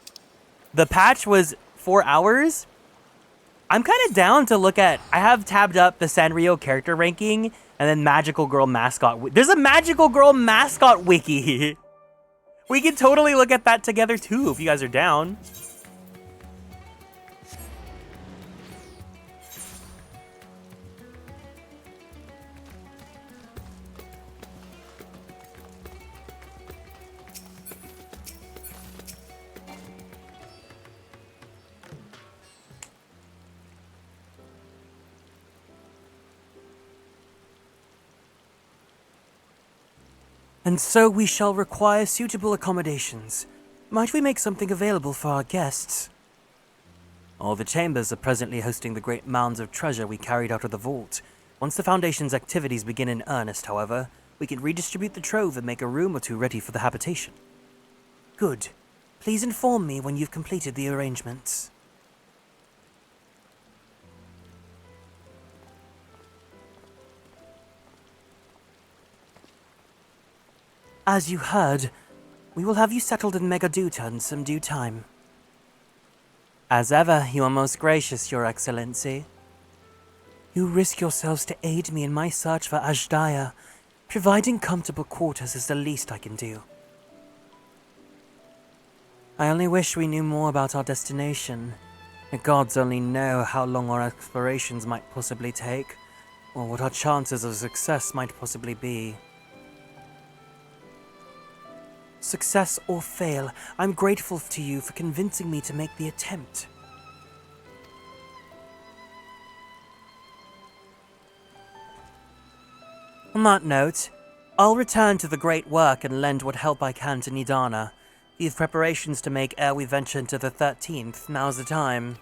The patch was 4 hours? I'm kind of down to look at... I have tabbed up the Sanrio character ranking and then Magical Girl Mascot. There's a Magical Girl Mascot wiki! We can totally look at that together too if you guys are down. And so we shall require suitable accommodations. Might we make something available for our guests? All the chambers are presently hosting the great mounds of treasure we carried out of the vault. Once the Foundation's activities begin in earnest, however, we can redistribute the trove and make a room or two ready for the habitation. Good. Please inform me when you've completed the arrangements. As you heard, we will have you settled in Megaduta in some due time. As ever, you are most gracious, Your Excellency. You risk yourselves to aid me in my search for Ajdaya. Providing comfortable quarters is the least I can do. I only wish we knew more about our destination. The gods only know how long our explorations might possibly take, or what our chances of success might possibly be. Success or fail, I'm grateful to you for convincing me to make the attempt. On that note, I'll return to the great work and lend what help I can to Nidana. We've preparations to make ere we venture into the 13th. Now's the time.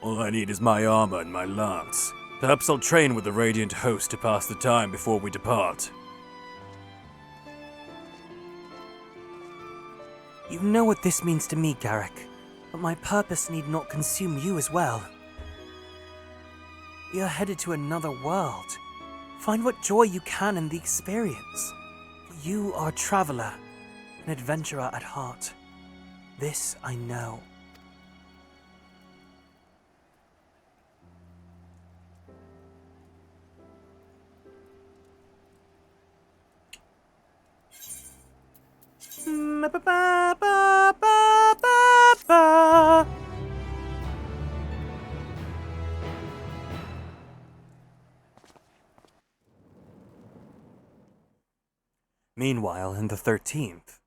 All I need is my armor and my lance. Perhaps I'll train with the Radiant Host to pass the time before we depart. You know what this means to me, Garrick, but my purpose need not consume you as well. We are headed to another world. Find what joy you can in the experience. For you are a traveler, an adventurer at heart. This I know. Meanwhile, in the 13th.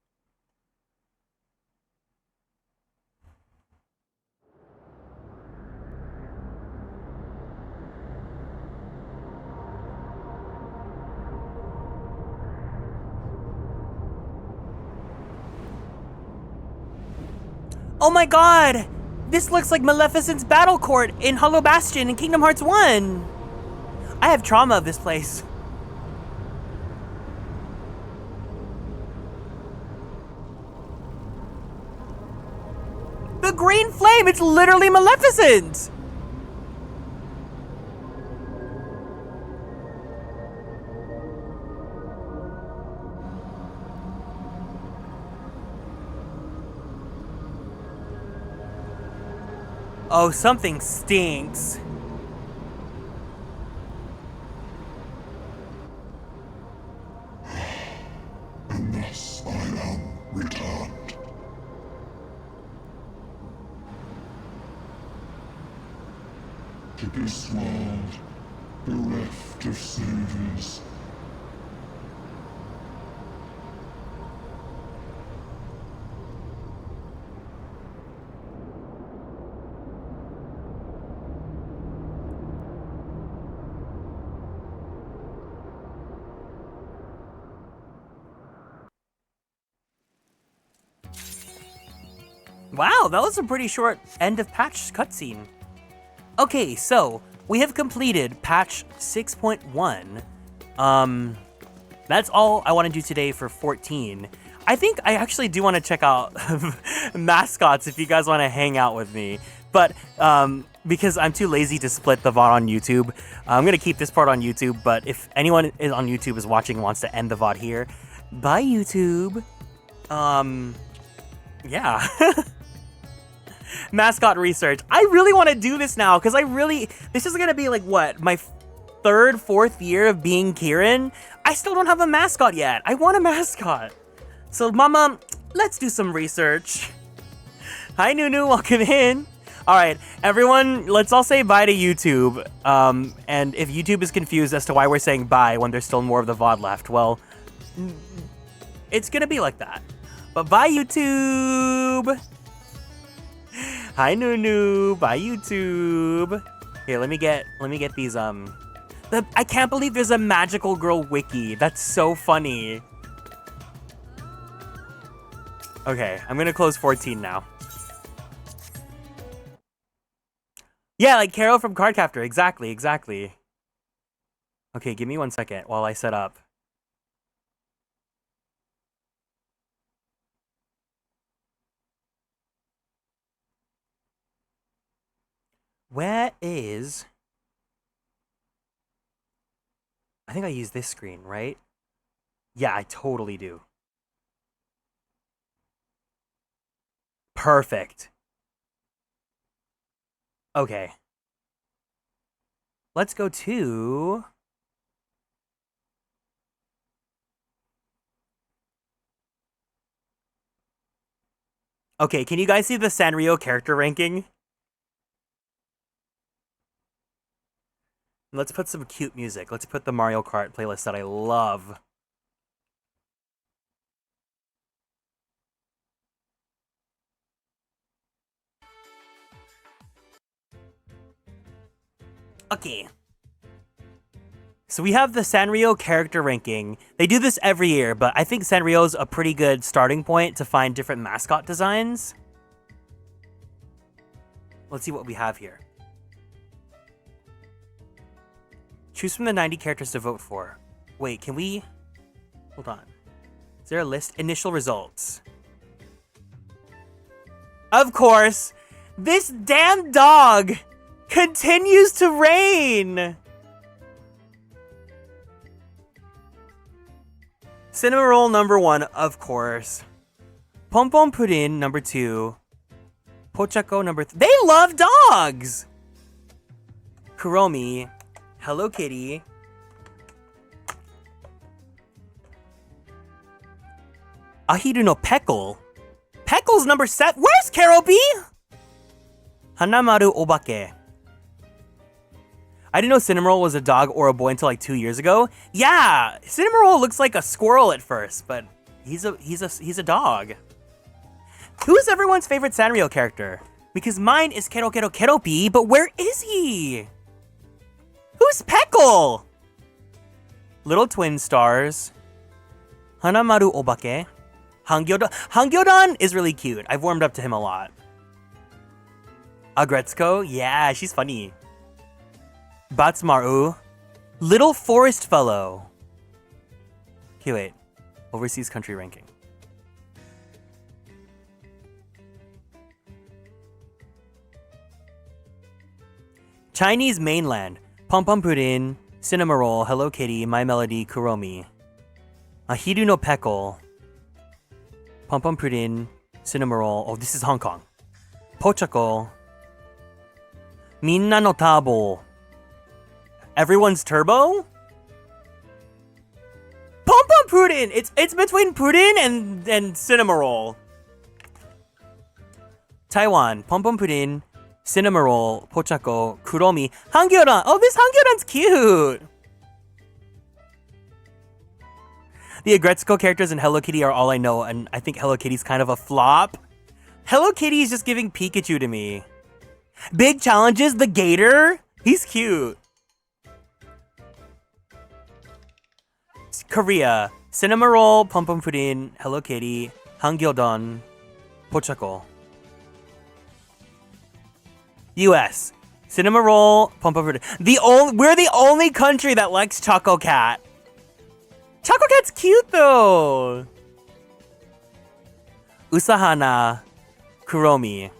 Oh my god! This looks like Maleficent's battle court in Hollow Bastion in Kingdom Hearts 1! I have trauma of this place. The green flame, it's literally Maleficent! Oh, something stinks. And thus I am returned. To this world, bereft of saviors. Wow, that was a pretty short end of patch cutscene. Okay, so we have completed patch 6.1. That's all I want to do today for 14. I think I actually do want to check out mascots if you guys want to hang out with me. But because I'm too lazy to split the VOD on YouTube, I'm going to keep this part on YouTube. But if anyone is on YouTube is watching and wants to end the VOD here, bye YouTube. Yeah. Mascot research. I really want to do this now because this is going to be like what, my third, fourth year of being Kieran. I still don't have a mascot yet. I want a mascot. So mama, let's do some research. Hi Nunu, welcome in. All right, everyone, let's all say bye to YouTube. And if YouTube is confused as to why we're saying bye when there's still more of the VOD left, well, it's going to be like that. But bye YouTube. Hi Nunu, bye YouTube. Here, let me get these I can't believe there's a magical girl wiki. That's so funny. Okay, I'm gonna close 14 now. Yeah, like Carol from Cardcaptor, exactly. Okay, give me 1 second while I set up. Where is... I think I use this screen, right? Yeah, I totally do. Perfect. Okay. Let's go to... Okay, can you guys see the Sanrio character ranking? Let's put some cute music. Let's put the Mario Kart playlist that I love. Okay. So we have the Sanrio character ranking. They do this every year, but I think Sanrio's a pretty good starting point to find different mascot designs. Let's see what we have here. Choose from the 90 characters to vote for. Wait, can we... Hold on. Is there a list? Initial results. Of course, this damn dog continues to reign! Cinema Roll number 1, of course. Pom Pom Puddin number 2. Pochako number 3. They love dogs! Kuromi. Hello Kitty. Ahiru no Peckle. Peckle's number 7. Where's Carol B? Hanamaru Obake. I didn't know Cinnamoroll was a dog or a boy until like 2 years ago. Yeah, Cinnamoroll looks like a squirrel at first, but he's a dog. Who's everyone's favorite Sanrio character? Because mine is Keropi, but where is he? Who's Peckle? Little Twin Stars. Hanamaru Obake. Hangyodan. Hangyodan is really cute. I've warmed up to him a lot. Agretsuko, yeah, she's funny. Batsmaru. Little Forest Fellow. Okay, wait. Overseas country ranking. Chinese mainland. Pom Pom Puddin, Cinnamoroll, Hello Kitty, My Melody, Kuromi. Ahiru no Peckle. Pom Pom Puddin, Cinnamoroll. Oh, this is Hong Kong. Pochako. Minna no Tabo. Everyone's Turbo? Pom Pom Puddin! It's between Puddin and Cinnamoroll. Taiwan. Pom Pom Puddin, Cinnamoroll, Pochako, Kuromi, Hangyodan. Oh, this Hangyodan's cute! The Agretsuko characters in Hello Kitty are all I know, and I think Hello Kitty's kind of a flop. Hello Kitty is just giving Pikachu to me. Big Challenges, the gator? He's cute. Korea. Cinnamoroll, Pom Pom Puddin, Hello Kitty, Hangyodan, Pochako. US. Cinnamoroll, Pom Pom Puddin. We're the only country that likes Choco Cat. Choco Cat's cute though. Usahana, Kuromi.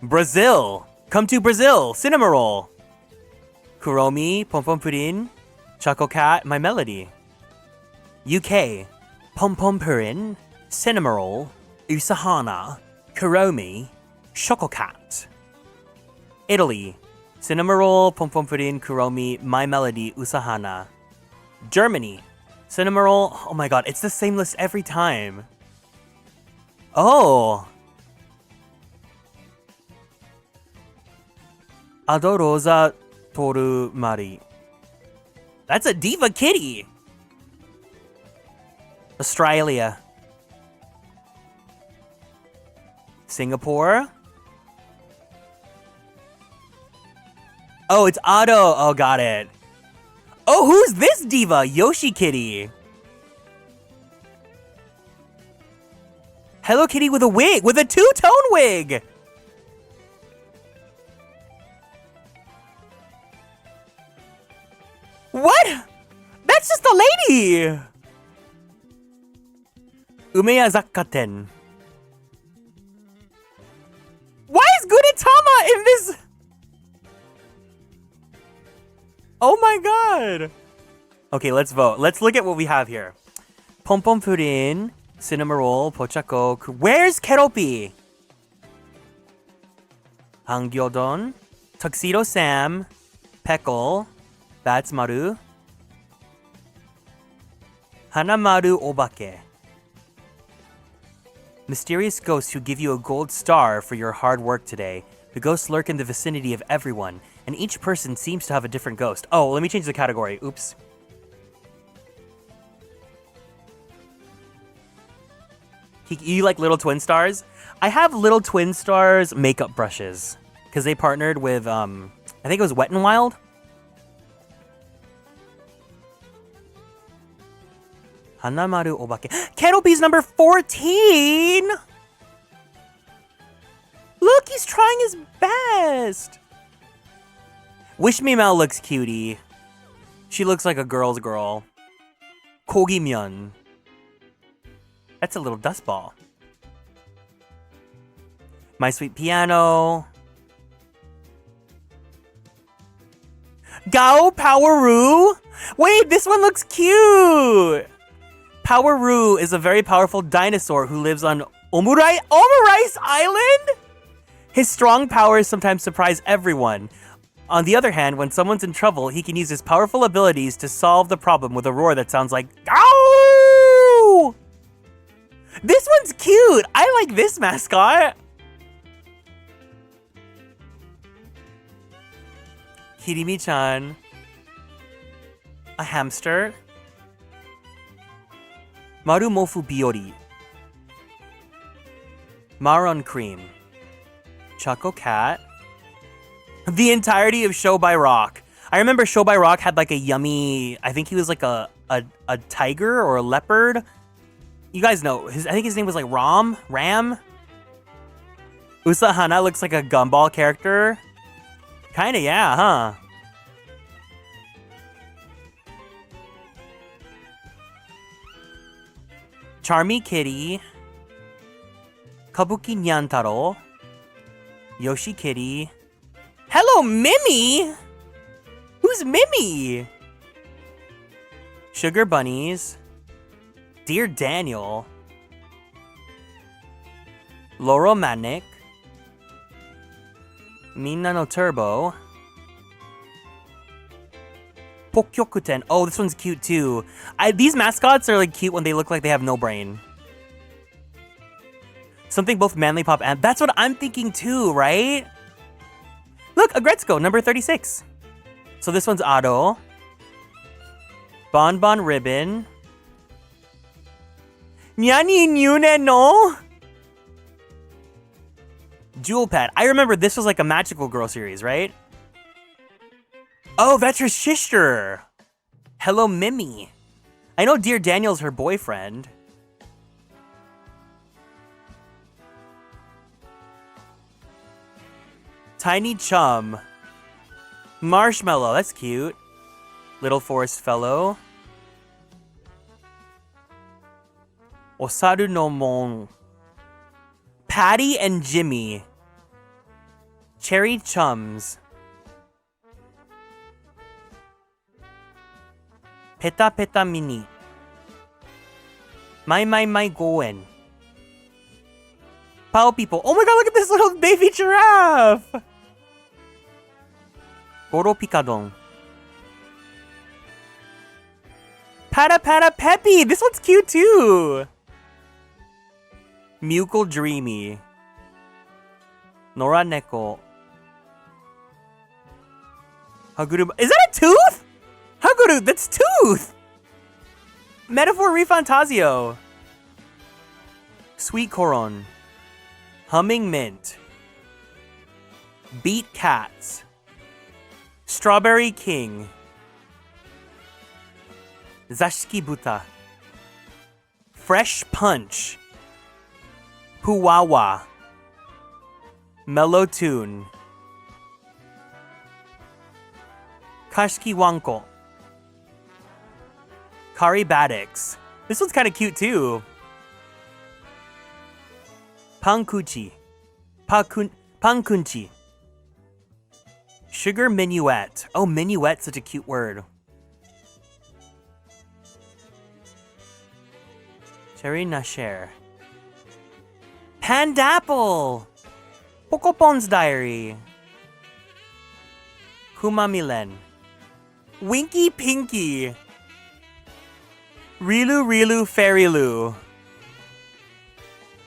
Brazil. Come to Brazil. Cinnamoroll. Kuromi, Pom Pom Puddin, Choco Cat, My Melody. UK. Pom Pom Puddin, Cinnamoroll, Usahana, Kuromi, Choco Cat. Italy. Cinnamoroll, Pom Pom Puddin, Kuromi, My Melody, Usahana. Germany. Cinnamoroll. Oh my god, it's the same list every time. Oh. Adorosa Toru Mari. That's a diva kitty. Australia. Singapore. Oh, it's Otto. Oh, got it. Oh, who's this diva? Yoshi Kitty. Hello Kitty with a wig, with a two-tone wig. What? That's just a lady. Umeya Zakkaten. Why is Gudetama in this? Oh my god. Okay, let's vote. Let's look at what we have here. Pom Pom Puddin, Cinnamoroll, Pochako. Where's Keropi? Hangyodan, Tuxedo Sam, Peckle, Batsmaru, Hanamaru Obake. Mysterious ghosts who give you a gold star for your hard work today. The ghosts lurk in the vicinity of everyone, and each person seems to have a different ghost. Oh, let me change the category. Oops. You like Little Twin Stars? I have Little Twin Stars makeup brushes because they partnered with, I think it was Wet n Wild. Hanamaru Obake. Keropi's number 14! Look, he's trying his best! Wish Me Mal looks cutie. She looks like a girl's girl. Kogi Myun. That's a little dust ball. My Sweet Piano. Gao Poweroo? Wait, this one looks cute! Poweroo is a very powerful dinosaur who lives on Omurice Island? His strong powers sometimes surprise everyone. On the other hand, when someone's in trouble, he can use his powerful abilities to solve the problem with a roar that sounds like Gao! This one's cute! I like this mascot! Kirimi-chan. A hamster. Marumofu Biori. Maron Cream. Choco Cat. The entirety of Show by Rock. I remember Show by Rock had like a yummy, I think he was like a tiger or a leopard. You guys know, I think his name was like Ram? Usahana looks like a Gumball character. Kinda, yeah, huh? Charmy Kitty. Kabuki Nyantaro. Yoshi Kitty. Hello, Mimi! Who's Mimi? Sugar Bunnies. Dear Daniel. Laurel Manic. Minna no Turbo. Pokyokuten. Oh, this one's cute too. These mascots are like cute when they look like they have no brain. Something both manly pop and... That's what I'm thinking too, right? Look, a Gretzko, number 36. So this one's Ado. Bon Bon Ribbon. Nyani Nyune no? Jewel Pet. I remember this was like a Magical Girl series, right? Oh, that's her sister. Hello, Mimi. I know Dear Daniel's her boyfriend. Tiny Chum. Marshmallow, that's cute. Little Forest Fellow. Osaru no Mon. Patty and Jimmy. Cherry Chums. Peta Peta Mini. My Goen. Pao People. Oh my god, look at this little baby giraffe! Goro Picadon. Pata Pata Peppy! This one's cute too! Mukul Dreamy. Nora Neko. Haguru. Is that a tooth? Haguru, that's tooth! Metaphor Refantasio. Sweet Coron. Humming Mint. Beat Cats. Strawberry King. Zashiki Buta. Fresh Punch. Puwawa. Mellow Tune. Kashki Wanko. Kari Badix. This one's kind of cute too. Pankuchi. Pankunchi. Sugar Minuet. Oh, Minuet, such a cute word. Cherry Nasher. Pandapple! Pocopon's Diary. Kumamilen. Winky Pinky. Rilu Fairy Lou.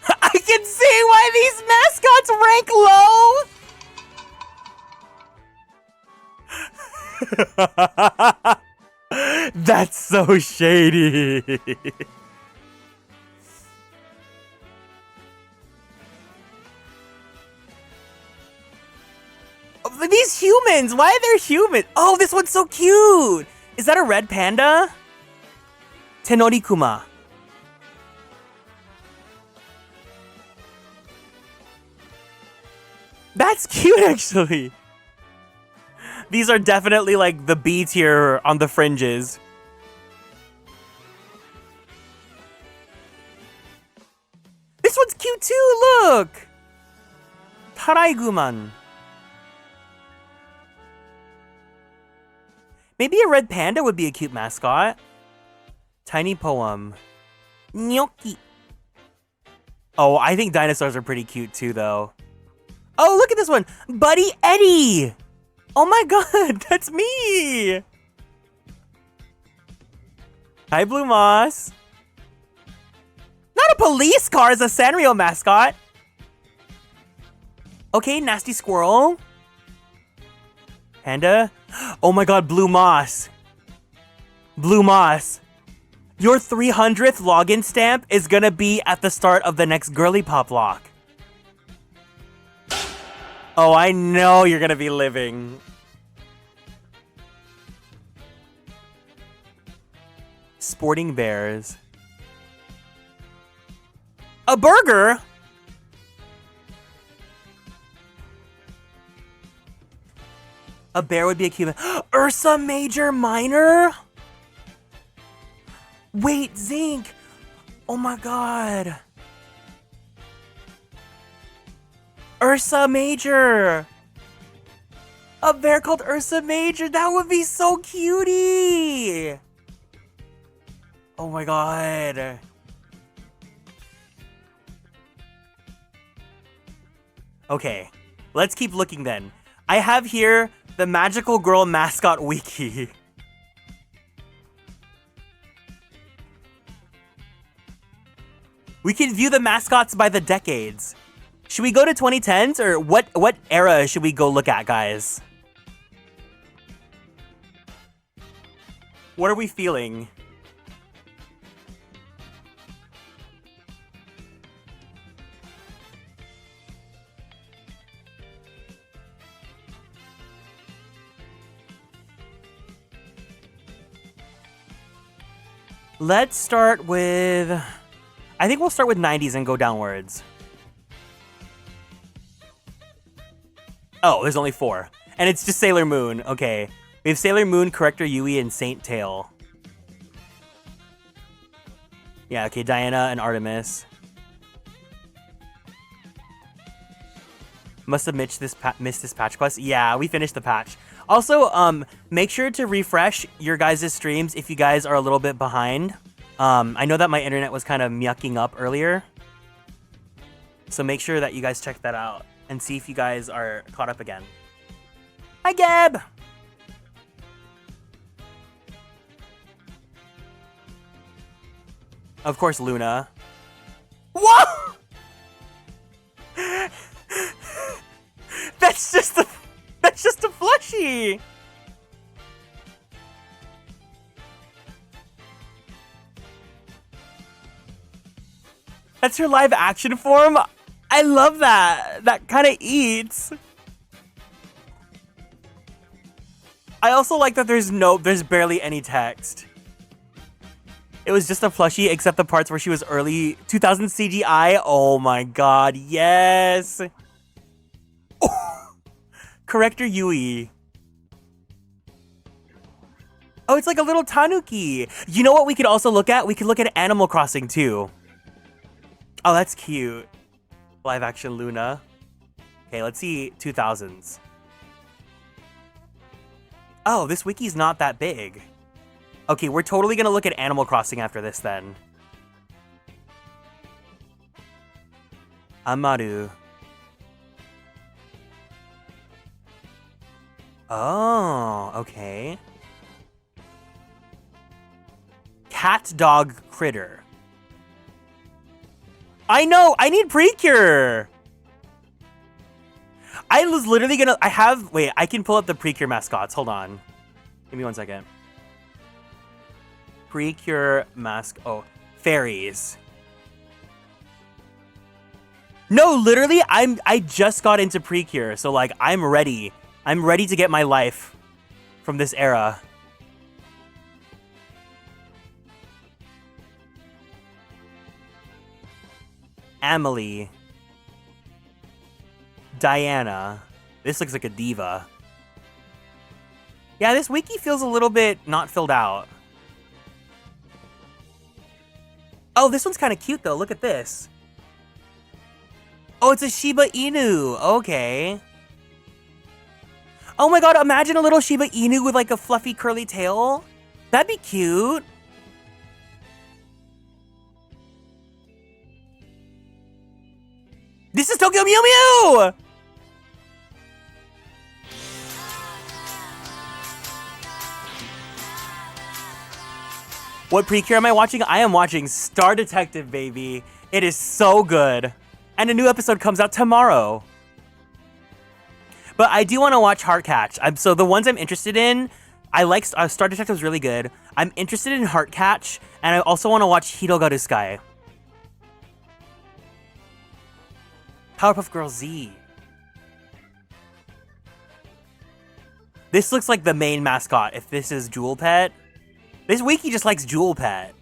I can see why these mascots rank low! That's so shady. These humans, why are they human? Oh, this one's so cute. Is that a red panda? Tenorikuma. That's cute, actually. These are definitely like the B tier on the fringes. This one's cute too, look! Taraiguman. Maybe a red panda would be a cute mascot. Tiny Poem. Gnocchi. Oh, I think dinosaurs are pretty cute too, though. Oh, look at this one. Buddy Eddie. Oh my god, that's me. Hi, Blue Moss. Not a police car as a Sanrio mascot. Okay, Nasty Squirrel. Panda. Oh my god, Blue Moss. Blue Moss. Your 300th login stamp is gonna be at the start of the next Girly Pop lock. Oh, I know you're gonna be living. Sporting Bears. A burger? A bear would be a Cuban. Ursa Major Minor? Wait, Zinc. Oh my god. Ursa Major. A bear called Ursa Major. That would be so cutie. Oh my god. Okay, let's keep looking then. I have here the Magical Girl Mascot Wiki. We can view the mascots by the decades. Should we go to 2010s or what era should we go look at, guys? What are we feeling? Let's start with... I think we'll start with 90s and go downwards. Oh, there's only 4. And it's just Sailor Moon. Okay. We have Sailor Moon, Corrector Yui, and Saint Tail. Yeah, okay, Diana and Artemis. Must have missed this patch quest. Yeah, we finished the patch. Also, make sure to refresh your guys' streams if you guys are a little bit behind. I know that my internet was kind of yucking up earlier. So make sure that you guys check that out and see if you guys are caught up again. Hi, Gab! Of course, Luna. Whoa! That's just a plushie! That's her live action form? I love that. That kind of eats. I also like that there's barely any text. It was just a plushie except the parts where she was early 2000 CGI. Oh my god, yes. Oh. Corrector Yui. Oh, it's like a little tanuki. You know what we could also look at? We could look at Animal Crossing too. Oh, that's cute. Live action Luna. Okay, let's see 2000s. Oh, this wiki's not that big. Okay, we're totally gonna look at Animal Crossing after this then. Amaru. Oh, okay. Cat Dog Critter. I know! I need Precure! I was literally gonna... Wait, I can pull up the Precure mascots. Hold on. Give me 1 second. Precure mask... Oh, fairies. No, literally, I just got into Precure, so, like, I'm ready. I'm ready to get my life from this era. Amelie. Diana. This looks like a diva. Yeah, this wiki feels a little bit not filled out. Oh, this one's kind of cute, though. Look at this. Oh, it's a Shiba Inu. Okay. Oh my god, imagine a little Shiba Inu with like a fluffy curly tail. That'd be cute. This is Tokyo Mew Mew! What Precure am I watching? I am watching Star Detective, baby. It is so good. And a new episode comes out tomorrow. But I do want to watch Heartcatch. So the ones I'm interested in, I like Star Detective is really good. I'm interested in Heartcatch, and I also want to watch Hirogaru Sky. Powerpuff Girls Z. This looks like the main mascot. If this is Jewel Pet, this wiki just likes Jewel Pet.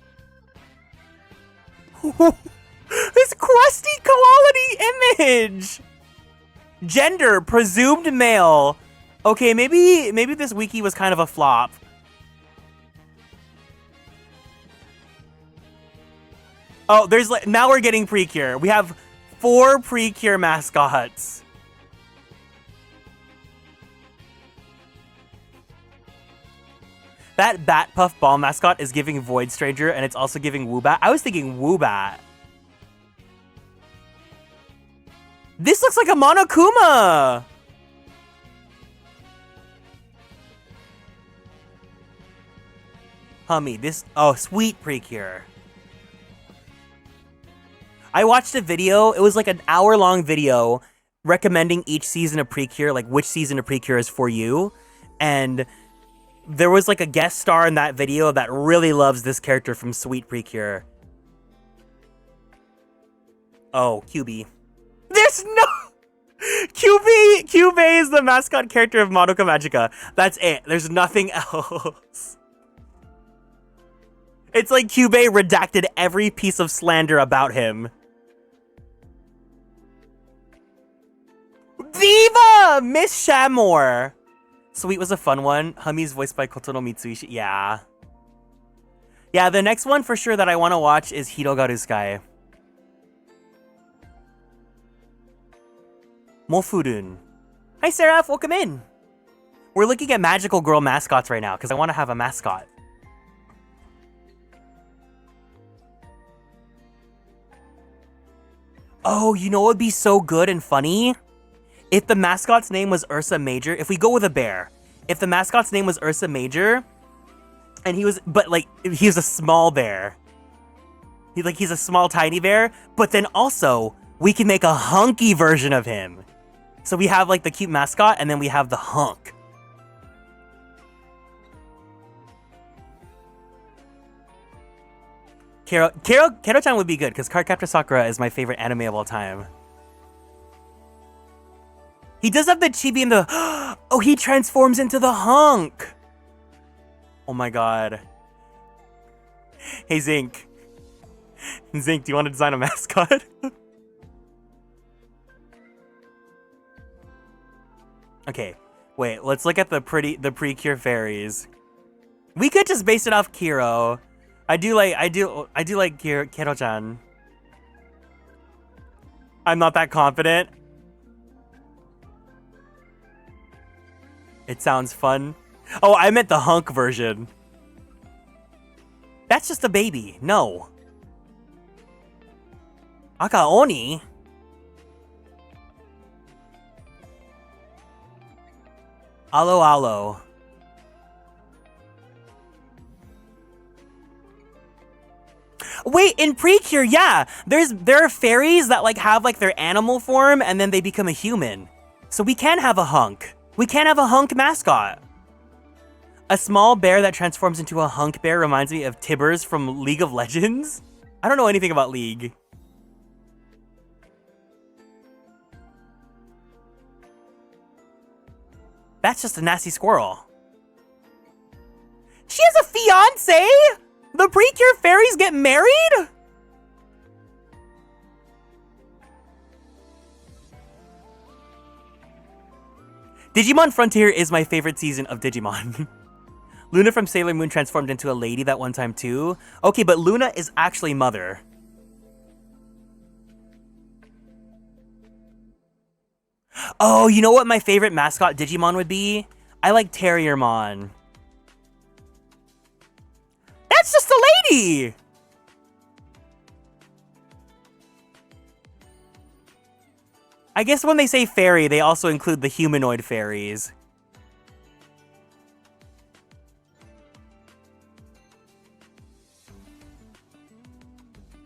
This crusty quality image. Gender, presumed male. Okay, maybe this wiki was kind of a flop. Oh, there's like, now we're getting Precure. We have 4 Precure mascots. That Bat Puff Ball mascot is giving Void Stranger, and it's also giving Woobat. I was thinking Woobat. This looks like a Monokuma! Hummy, this... Oh, sweet Precure. I watched a video. It was like an hour-long video recommending each season of Precure, like which season of Precure is for you. And there was like a guest star in that video that really loves this character from Sweet Precure. Oh, QB. There's no... QB is the mascot character of Madoka Magica. That's it. There's nothing else. It's like Kyubey redacted every piece of slander about him. Viva! Miss Shamor! Sweet was a fun one. Hummy's voiced by Kotono Mitsuishi. Yeah. Yeah, the next one for sure that I want to watch is Hirogaru Sky. Mofurun. Hi, Seraph. Welcome in. We're looking at magical girl mascots right now because I want to have a mascot. Oh, you know what would be so good and funny? If the mascot's name was Ursa Major, if we go with a bear, if the mascot's name was Ursa Major, and he was, but like, he was a small bear. He's a small, tiny bear, but then also, we can make a hunky version of him. So we have like the cute mascot, and then we have the hunk. Kero-chan would be good, because Cardcaptor Sakura is my favorite anime of all time. He does have the chibi and the... Oh, he transforms into the hunk! Oh my god. Hey, Zinc. Zinc, do you want to design a mascot? Okay, wait, let's look at the Precure fairies. We could just base it off Kiro. I do like Kero-chan. I'm not that confident. It sounds fun. Oh, I meant the hunk version. That's just a baby. No. Aka Oni? Alo Alo. Wait, in Precure, yeah, there are fairies that like have like their animal form and then they become a human. So we can have a hunk. We can have a hunk mascot. A small bear that transforms into a hunk bear reminds me of Tibbers from League of Legends. I don't know anything about League. That's just a nasty squirrel. She has a fiance? The Precure fairies get married? Digimon Frontier is my favorite season of Digimon. Luna from Sailor Moon transformed into a lady that one time too. Okay, but Luna is actually Mother. Oh, you know what my favorite mascot Digimon would be? I like Terriermon. That's just a lady! I guess when they say fairy, they also include the humanoid fairies.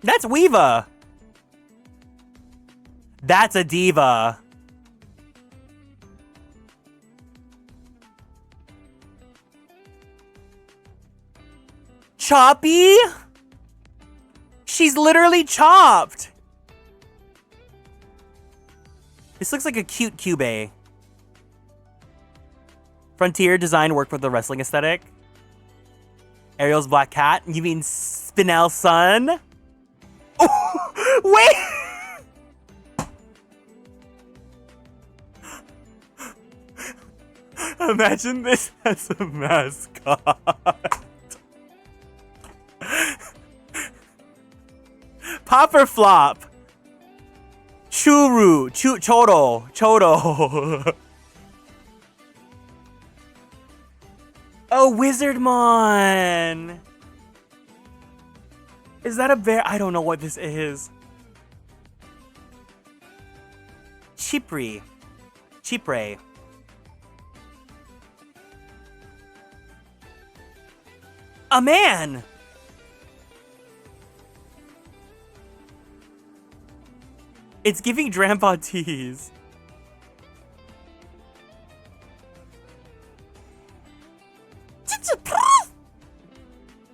That's Weeva! That's a diva. Choppy? She's literally chopped. This looks like a cute cube. Frontier design worked with the wrestling aesthetic. Ariel's black cat. You mean Spinel's son? Oh, wait! Imagine this as a mascot. Pop or flop? Churu. Chodo. Oh, Wizardmon. Is that a bear? I don't know what this is. Chipre. A man. It's giving Grandpa tease.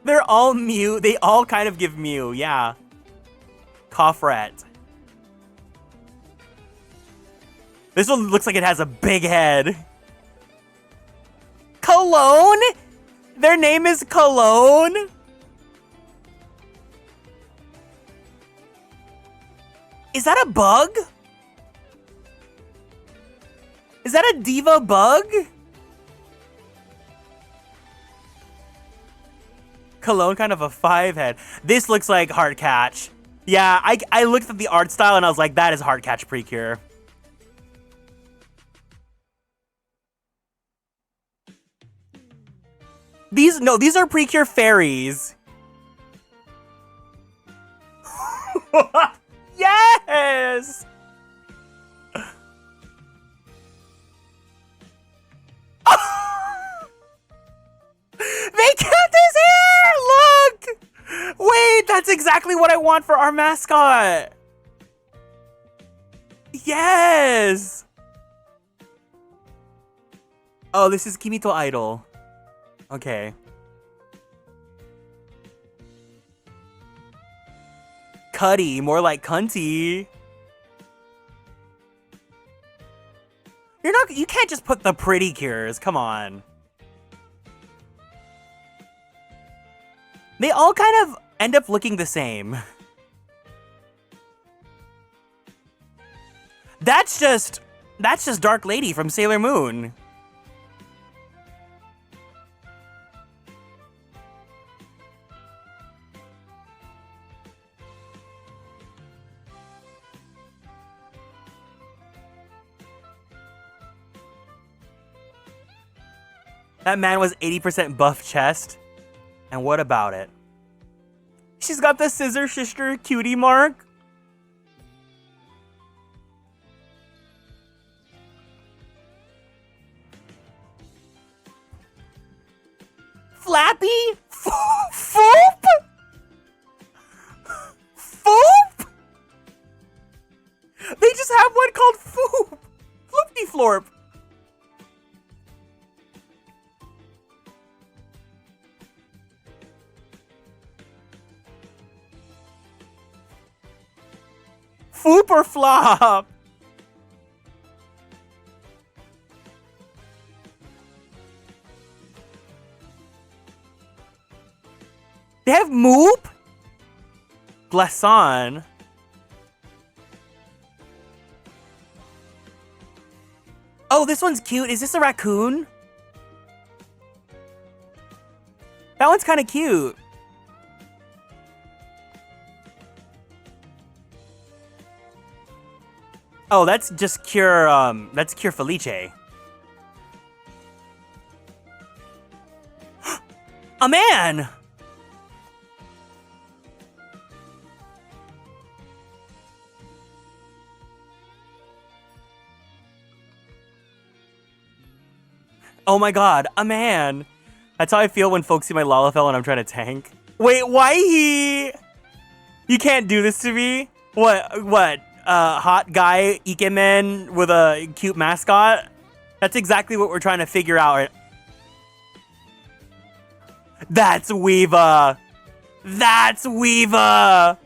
They're all Mew. They all kind of give Mew, yeah. Coffret. This one looks like it has a big head. Cologne? Their name is Cologne? Is that a bug? Is that a diva bug? Cologne, kind of a 5 head. This looks like Heartcatch. Yeah, I looked at the art style and I was like, that is Heartcatch Precure. These are Precure fairies. Yes! They kept his hair! Look! Wait, that's exactly what I want for our mascot. Yes! Oh, this is Kimito Idol. Okay. Cuddy, more like cunty. You can't just put the pretty cures, come on. They all kind of end up looking the same. That's just Dark Lady from Sailor Moon. That man was 80% buff chest. And what about it? She's got the scissor sister cutie mark. Flappy? Foop? Foop? They just have one called Foop. Floopty Florp. Foop or flop? They have Moop? Glaçon. Oh, this one's cute. Is this a raccoon? That one's kind of cute. Oh, that's just Cure, that's Cure Felice. A man! Oh my god, a man! That's how I feel when folks see my Lalafell and I'm trying to tank. Wait, why he... You can't do this to me? What? Hot guy, Ikemen with a cute mascot? That's exactly what we're trying to figure out. That's Weeva! That's Weeva!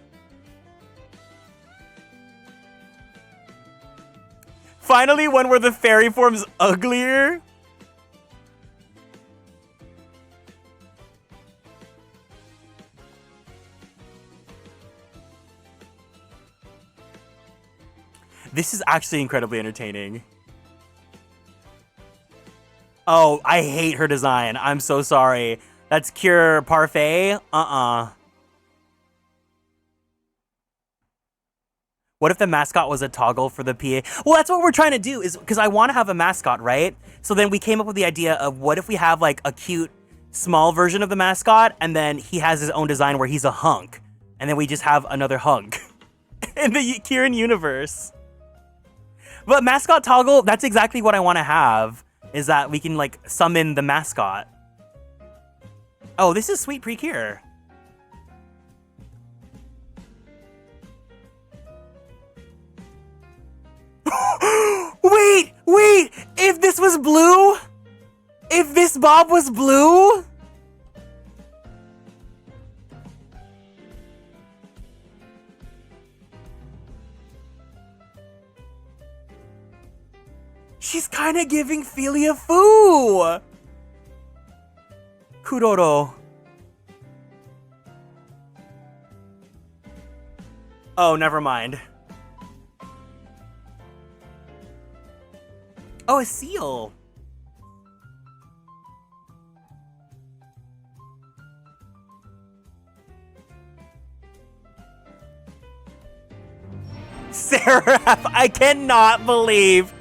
Finally, one where the fairy form's uglier. This is actually incredibly entertaining. Oh, I hate her design. I'm so sorry. That's Cure Parfait? What if the mascot was a toggle for the PA? Well, that's what we're trying to do, is because I want to have a mascot, right? So then we came up with the idea of what if we have like a cute small version of the mascot and then he has his own design where he's a hunk. And then we just have another hunk in the Kieran universe. But mascot toggle, that's exactly what I want to have, is that we can like summon the mascot. Oh, this is sweet Precure. Wait! If this was blue? If this Bob was blue? She's kind of giving Philia Fu. Kuroro. Oh, never mind. Oh, a seal. Seraph, I cannot believe.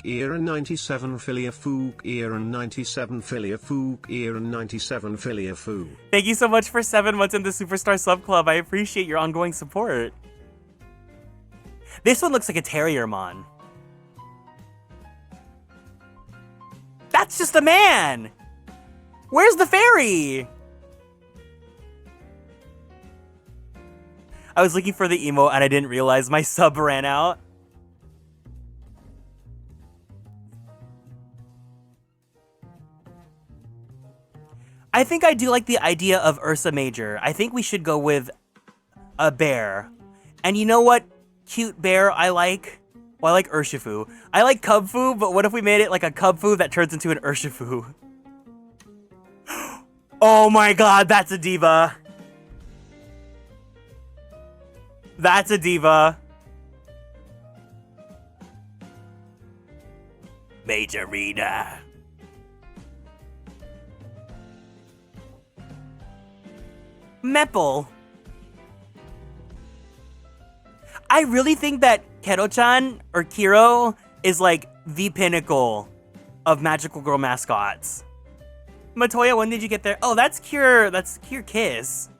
Kieran 97 Philia Fu, Kieran 97 Philia Fu, Kieran 97 Philia Fu. Thank you so much for 7 months in the Superstar Sub Club. I appreciate your ongoing support. This one looks like a Terriermon. That's just a man! Where's the fairy? I was looking for the emote and I didn't realize my sub ran out. I think I do like the idea of Ursa Major. I think we should go with a bear. And you know what cute bear I like? Well, I like Urshifu. I like Cubfu, but what if we made it like a Cubfu that turns into an Urshifu? Oh my god, that's a diva. That's a diva. Majorina. Meppel. I really think that Kero-chan or Kiro is like the pinnacle of magical girl mascots. Matoya, when did you get there? Oh, that's Cure Kiss.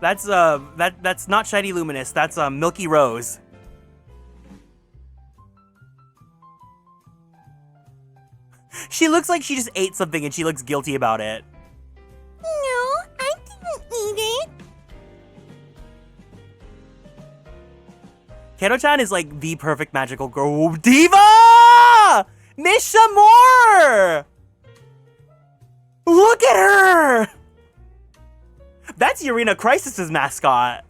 That's that's not Shiny Luminous, that's Milky Rose. She looks like she just ate something and she looks guilty about it. No, I didn't eat it. Kero-chan is like the perfect magical girl. Diva! Miss Shamor! Look at her! That's Urena Crisis's mascot.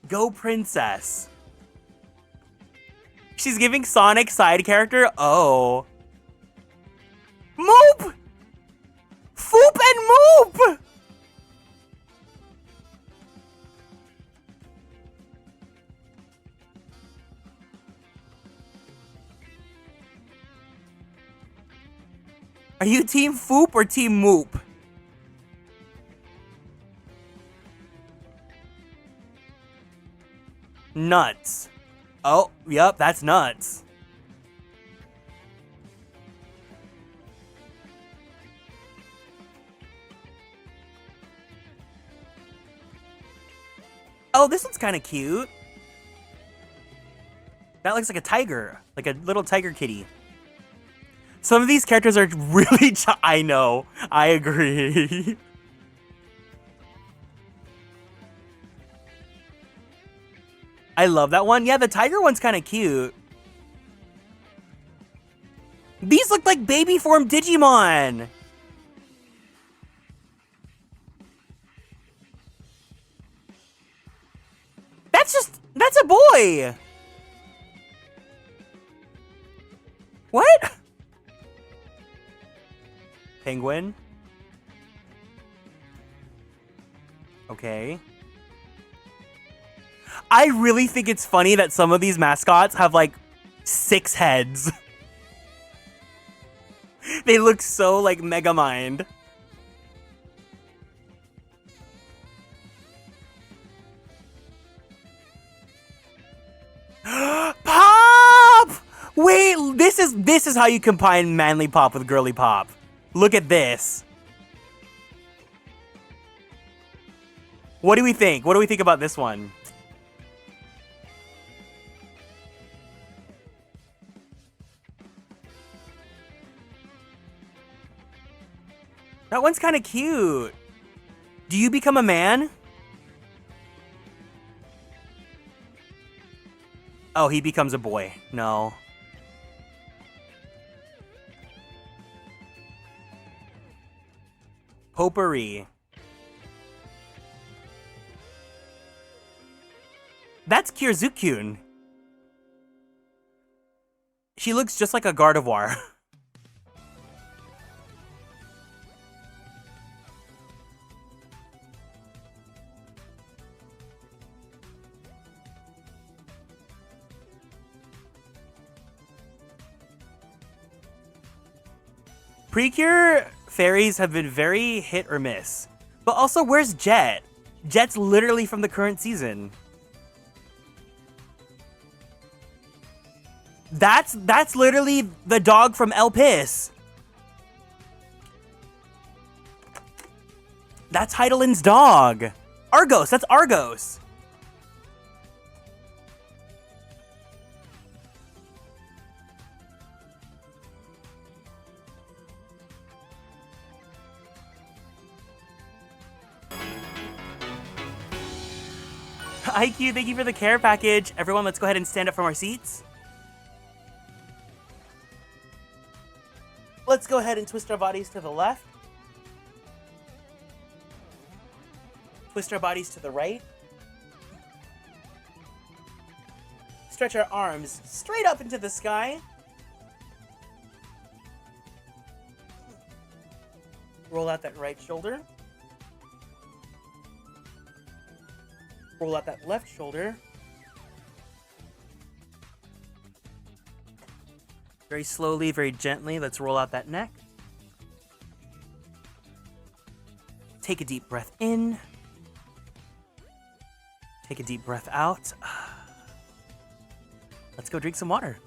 Go Princess. She's giving Sonic side character? Oh. Moop! Foop and Moop! Are you Team Foop or Team Moop? Nuts. Oh, yep, that's nuts. Oh, this one's kind of cute. That looks like a tiger, like a little tiger kitty. Some of these characters are really I know. I agree. I love that one. Yeah, the tiger one's kind of cute. These look like baby form Digimon. That's a boy. What? Penguin. Okay. I really think it's funny that some of these mascots have like 6 heads. They look so like Megamind. Pop! Wait, this is how you combine manly pop with girly pop. Look at this. What do we think? What do we think about this one? That one's kind of cute. Do you become a man? Oh, he becomes a boy. No. Potpourri. That's Kirzukun. She looks just like a Gardevoir. Precure fairies have been very hit or miss. But also, where's Jet? Jet's literally from the current season. That's literally the dog from El Pis. That's Heidelin's dog. Argos, that's Argos. IQ, thank you for the care package. Everyone, let's go ahead and stand up from our seats. Let's go ahead and twist our bodies to the left. Twist our bodies to the right. Stretch our arms straight up into the sky. Roll out that right shoulder. Roll out that left shoulder. Very slowly, very gently, let's roll out that neck. Take a deep breath in. Take a deep breath out. Let's go drink some water.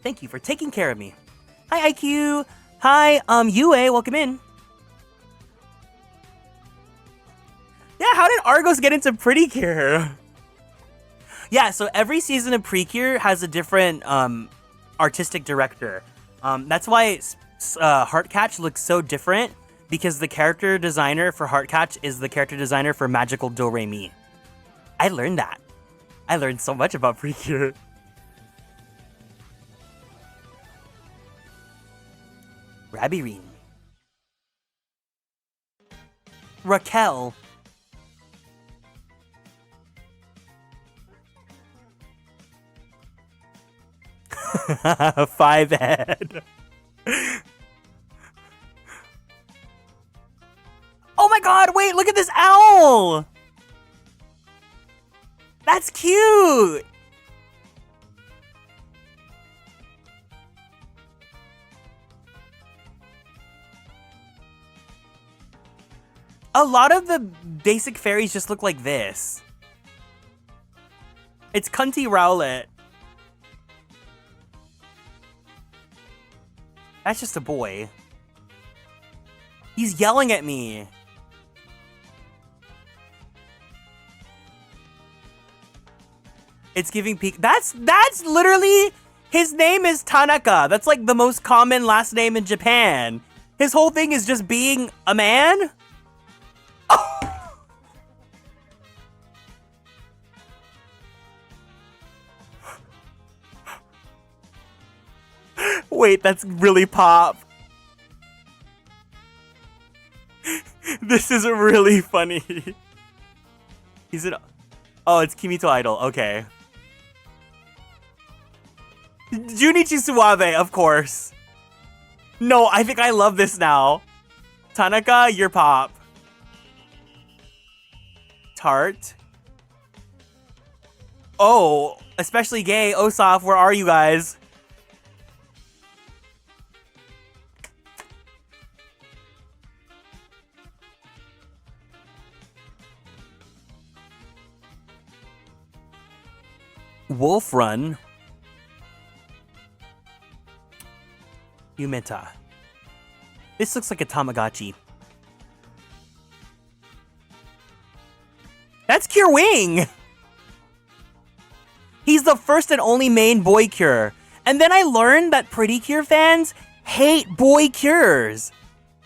Thank you for taking care of me. Hi, IQ. Hi, Yue, welcome in. Yeah, how did Argos get into Pretty Cure? Yeah, so every season of Precure has a different artistic director. That's why Heartcatch looks so different, because the character designer for Heartcatch is the character designer for Magical Do-Re-Mi. I learned that. I learned so much about Precure. Rabirine. Raquel. Five head. Oh my god, wait, look at this owl! That's cute! A lot of the basic fairies just look like this. It's Cunty Rowlet. That's just a boy. He's yelling at me. It's giving peak. That's literally, his name is Tanaka. That's like the most common last name in Japan. His whole thing is just being a man. Oh. Wait, that's really pop. This is really funny. Is it? Oh, it's Kimito Idol. Okay. Junichi Suave, of course. No, I think I love this now. Tanaka, you're pop. Tart. Oh, especially gay. Osaf, where are you guys? Wolf Run. Yumeta. This looks like a Tamagotchi. That's Cure Wing! He's the first and only main boy Cure. And then I learned that Pretty Cure fans hate boy Cures.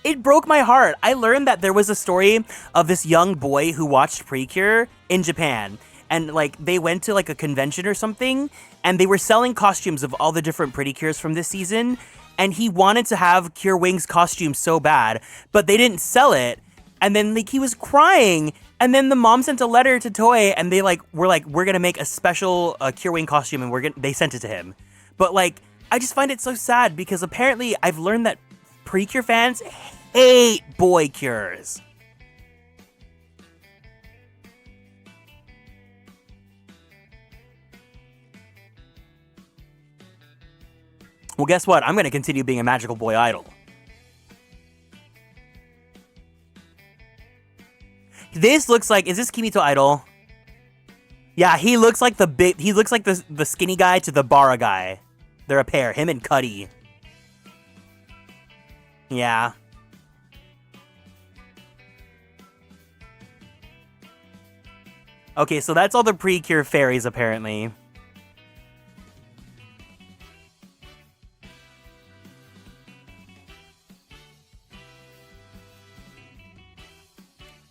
It broke my heart. I learned that there was a story of this young boy who watched Precure in Japan. And like they went to like a convention or something and they were selling costumes of all the different Pretty Cures from this season. And he wanted to have Cure Wing's costume so bad, but they didn't sell it. And then like he was crying. And then the mom sent a letter to Toei and they we're gonna make a special Cure Wing costume and they sent it to him. But like, I just find it so sad because apparently I've learned that Precure fans hate boy Cures. Well, guess what? I'm gonna continue being a magical boy idol. This looks like, is this Kimito Idol? Yeah, he looks like the skinny guy to the Bara guy. They're a pair, him and Cuddy. Yeah. Okay, so that's all the Precure fairies, apparently.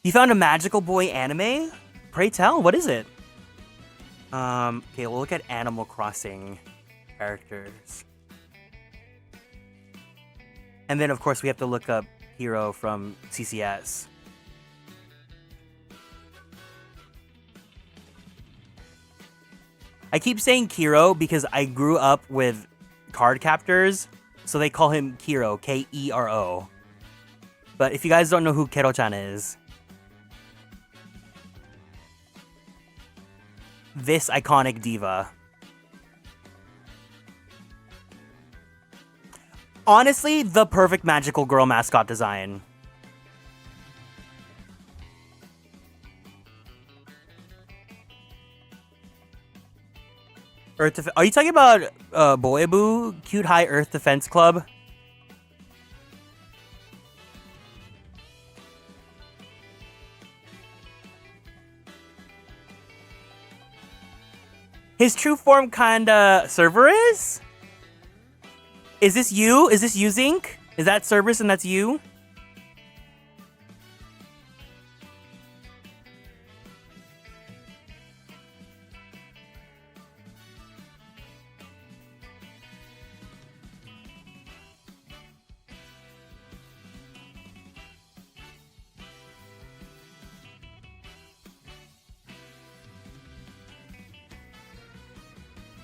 You found a magical boy anime? Pray tell, what is it? Okay, we'll look at Animal Crossing characters. And then, of course, we have to look up Hero from CCS. I keep saying Kiro because I grew up with card captors, so they call him Kiro, K-E-R-O. But if you guys don't know who Kero-chan is, this iconic diva. Honestly, the perfect magical girl mascot design. Are you talking about Boebu, Cute High Earth Defense Club? His true form kinda Cerberus? Is this you? Is this you, Zinc? Is that Cerberus and that's you?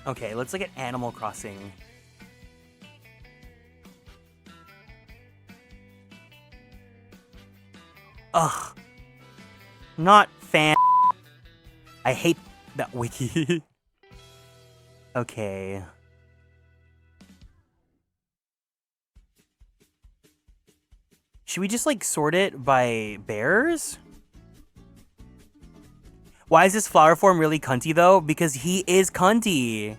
Okay, let's look at Animal Crossing. Ugh. Not fan. I hate that wiki. Okay. Should we just like sort it by bears? Why is this flower form really cunty though? Because he is cunty.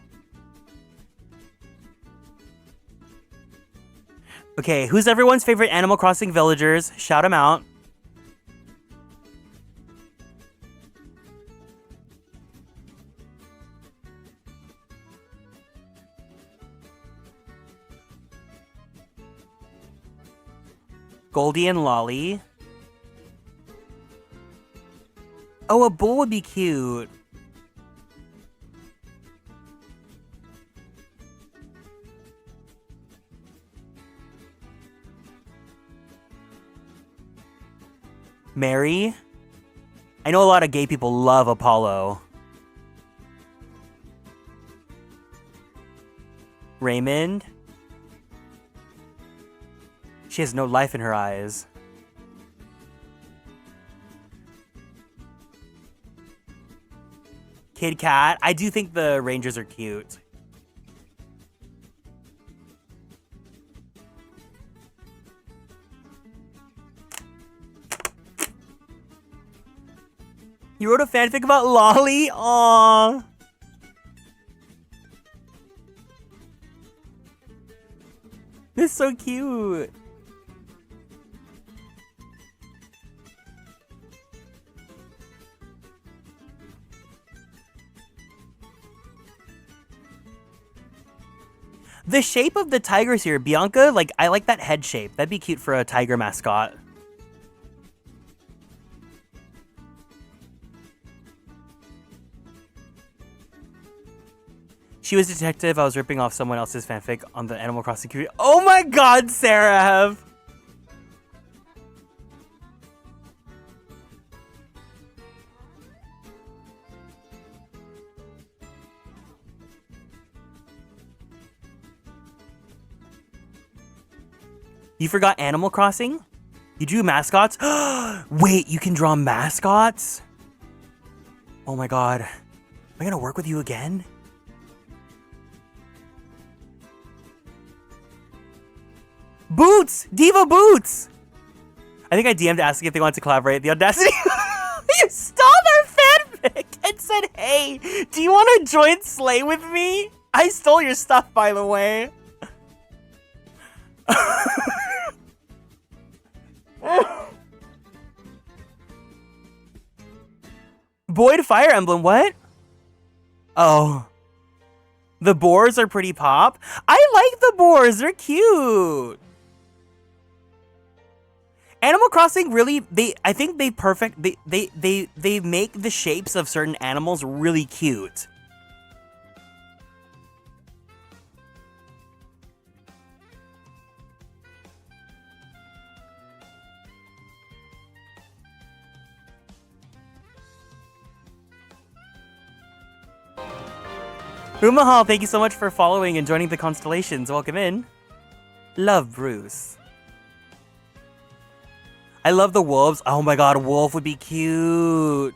Okay, who's everyone's favorite Animal Crossing villagers? Shout them out. Goldie and Lolly. Oh, a bull would be cute. Mary. I know a lot of gay people love Apollo. Raymond. She has no life in her eyes. Kid Cat. I do think the Rangers are cute. You wrote a fanfic about Lolly? Aww. This is so cute. The shape of the tigers here, Bianca, like, I like that head shape. That'd be cute for a tiger mascot. She was a detective. I was ripping off someone else's fanfic on the Animal Crossing community. Oh my god, Sarah! You forgot Animal Crossing? You drew mascots? Wait, you can draw mascots? Oh my god. Am I gonna work with you again? Boots! Diva Boots! I think I DM'd asking if they wanted to collaborate. The audacity. You stole their fanfic and said, hey, do you want to join Slay with me? I stole your stuff, by the way. Boyd Fire Emblem, what? Oh. The boars are pretty pop. I like the boars, they're cute. Animal Crossing really, I think they make the shapes of certain animals really cute. Rumahal, thank you so much for following and joining the Konstellations. Welcome in. Love, Bruce. I love the wolves. Oh my god, a wolf would be cute.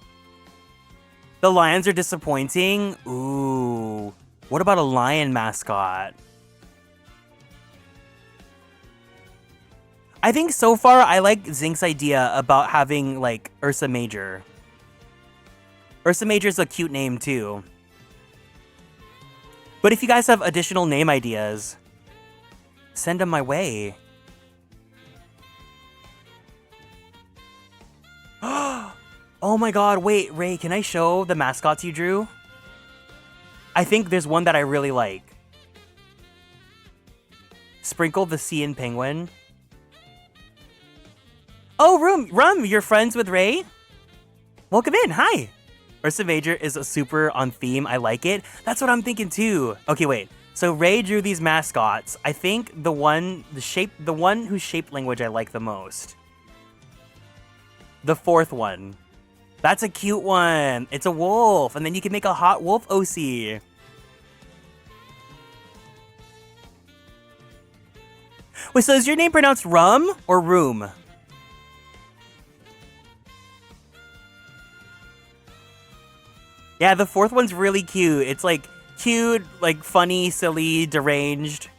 The lions are disappointing. Ooh. What about a lion mascot? I think so far I like Zink's idea about having like Ursa Major. Ursa Major is a cute name too. But if you guys have additional name ideas, send them my way. Oh my god, wait, Ray, can I show the mascots you drew? I think there's one that I really like. Sprinkle the Sea and Penguin. Oh, Rum, you're friends with Ray? Welcome in, hi. Ursa Major is a super on theme. I like it. That's what I'm thinking too. Okay, wait. So Ray drew these mascots. I think the one whose shape language I like the most. The fourth one. That's a cute one. It's a wolf. And then you can make a hot wolf OC. Wait, so is your name pronounced Rum or Room? Yeah, the fourth one's really cute. It's like cute, like funny, silly, deranged.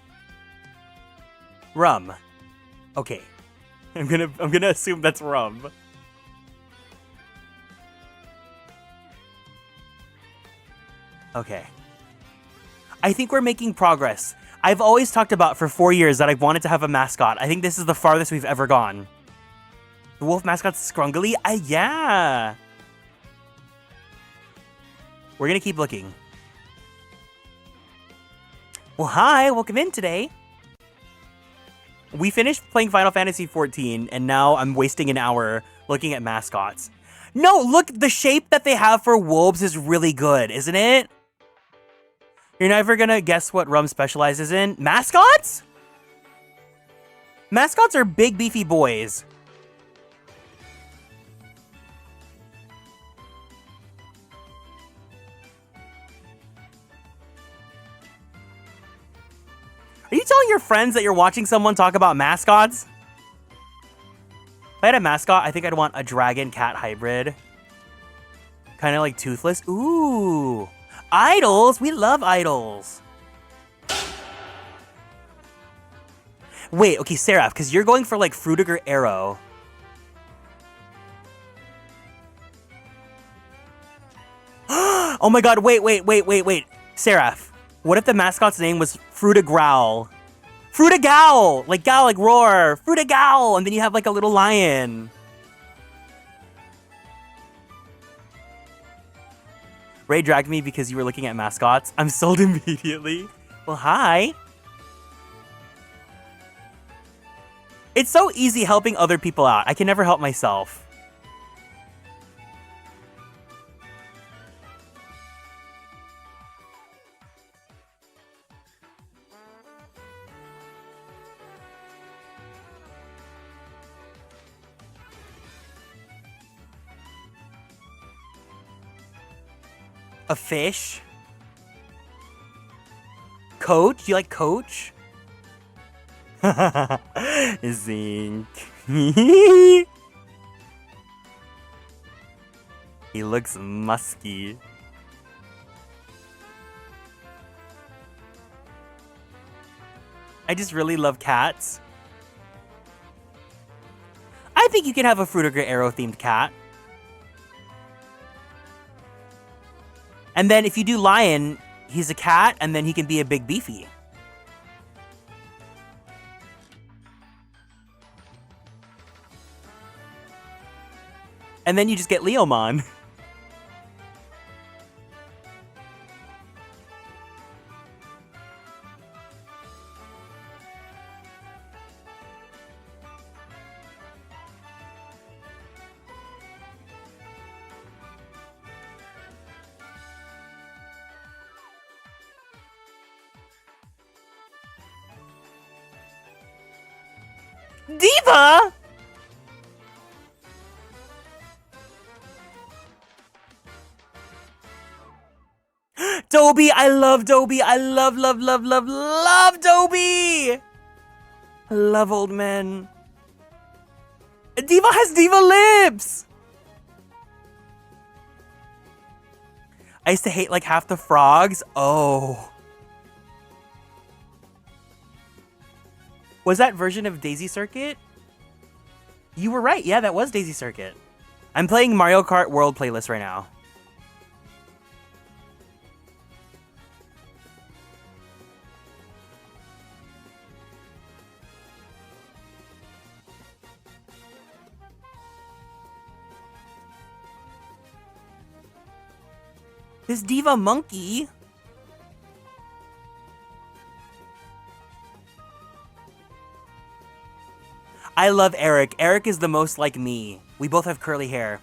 Rum. Okay. I'm gonna assume that's Rum. Okay. I think we're making progress. I've always talked about for 4 years that I wanted to have a mascot. I think this is the farthest we've ever gone. The wolf mascot's Scrungly? Yeah. We're gonna keep looking. Well, hi, welcome in today. We finished playing Final Fantasy XIV, and now I'm wasting an hour looking at mascots. No, look, the shape that they have for wolves is really good, isn't it? You're never gonna guess what Rum specializes in? Mascots? Mascots are big, beefy boys. Are you telling your friends that you're watching someone talk about mascots? If I had a mascot, I think I'd want a dragon-cat hybrid. Kind of like Toothless. Ooh. Idols! We love idols. Wait, okay, Seraph, because you're going for like Fruitiger Arrow. Oh my god, wait. Seraph, what if the mascot's name was Frutigrowl? Frutigowl! Like gowl, like roar. Frutigowl! And then you have like a little lion. Ray dragged me because you were looking at mascots. I'm sold immediately. Well, hi. It's so easy helping other people out. I can never help myself. A fish? Coach? Do you like Coach? Zink. He looks musky. I just really love cats. I think you can have a Fruitiger Arrow themed cat. And then if you do lion, he's a cat, and then he can be a big beefy. And then you just get Leomon. Diva! Dobie, I love Dobie. I love Dobie. I love old men. Diva has diva lips. I used to hate like half the frogs. Oh. Was that version of Daisy Circuit? You were right. Yeah, that was Daisy Circuit. I'm playing Mario Kart World playlist right now. This diva monkey. I love Eric. Eric is the most like me. We both have curly hair.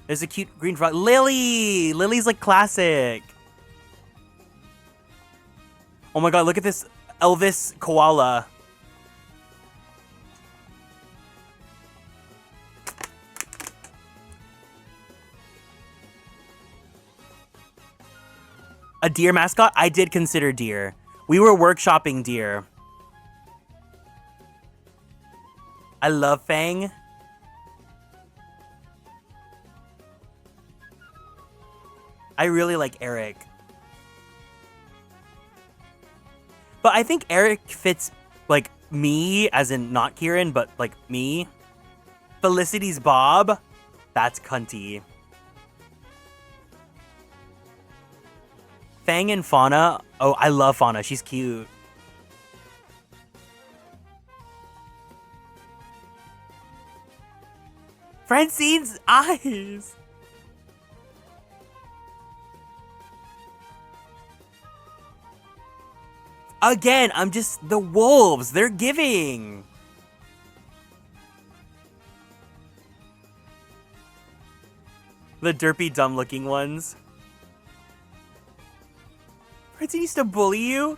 There's a cute green frog. Lily! Lily's like classic. Oh my god, look at this Elvis koala. A deer mascot? I did consider deer. We were workshopping deer. I love Fang. I really like Eric. But I think Eric fits, like, me, as in not Kieran, but, like, me. Felicity's Bob? That's cunty. Fang and Fauna? Oh, I love Fauna. She's cute. Francine's eyes! Again, I'm just... The wolves, they're giving! The derpy, dumb-looking ones. Francine used to bully you?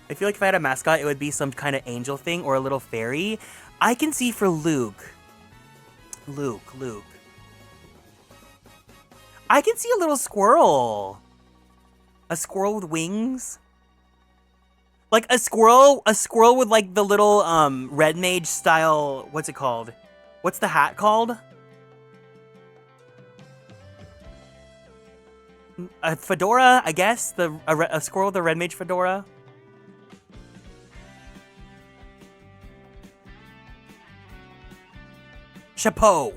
I feel like if I had a mascot, it would be some kind of angel thing or a little fairy. I can see for Luke. Luke. I can see a little squirrel. A squirrel with wings. Like a squirrel with like the little red mage style, what's it called? What's the hat called? A fedora, I guess? A squirrel with a red mage fedora? Chapeau.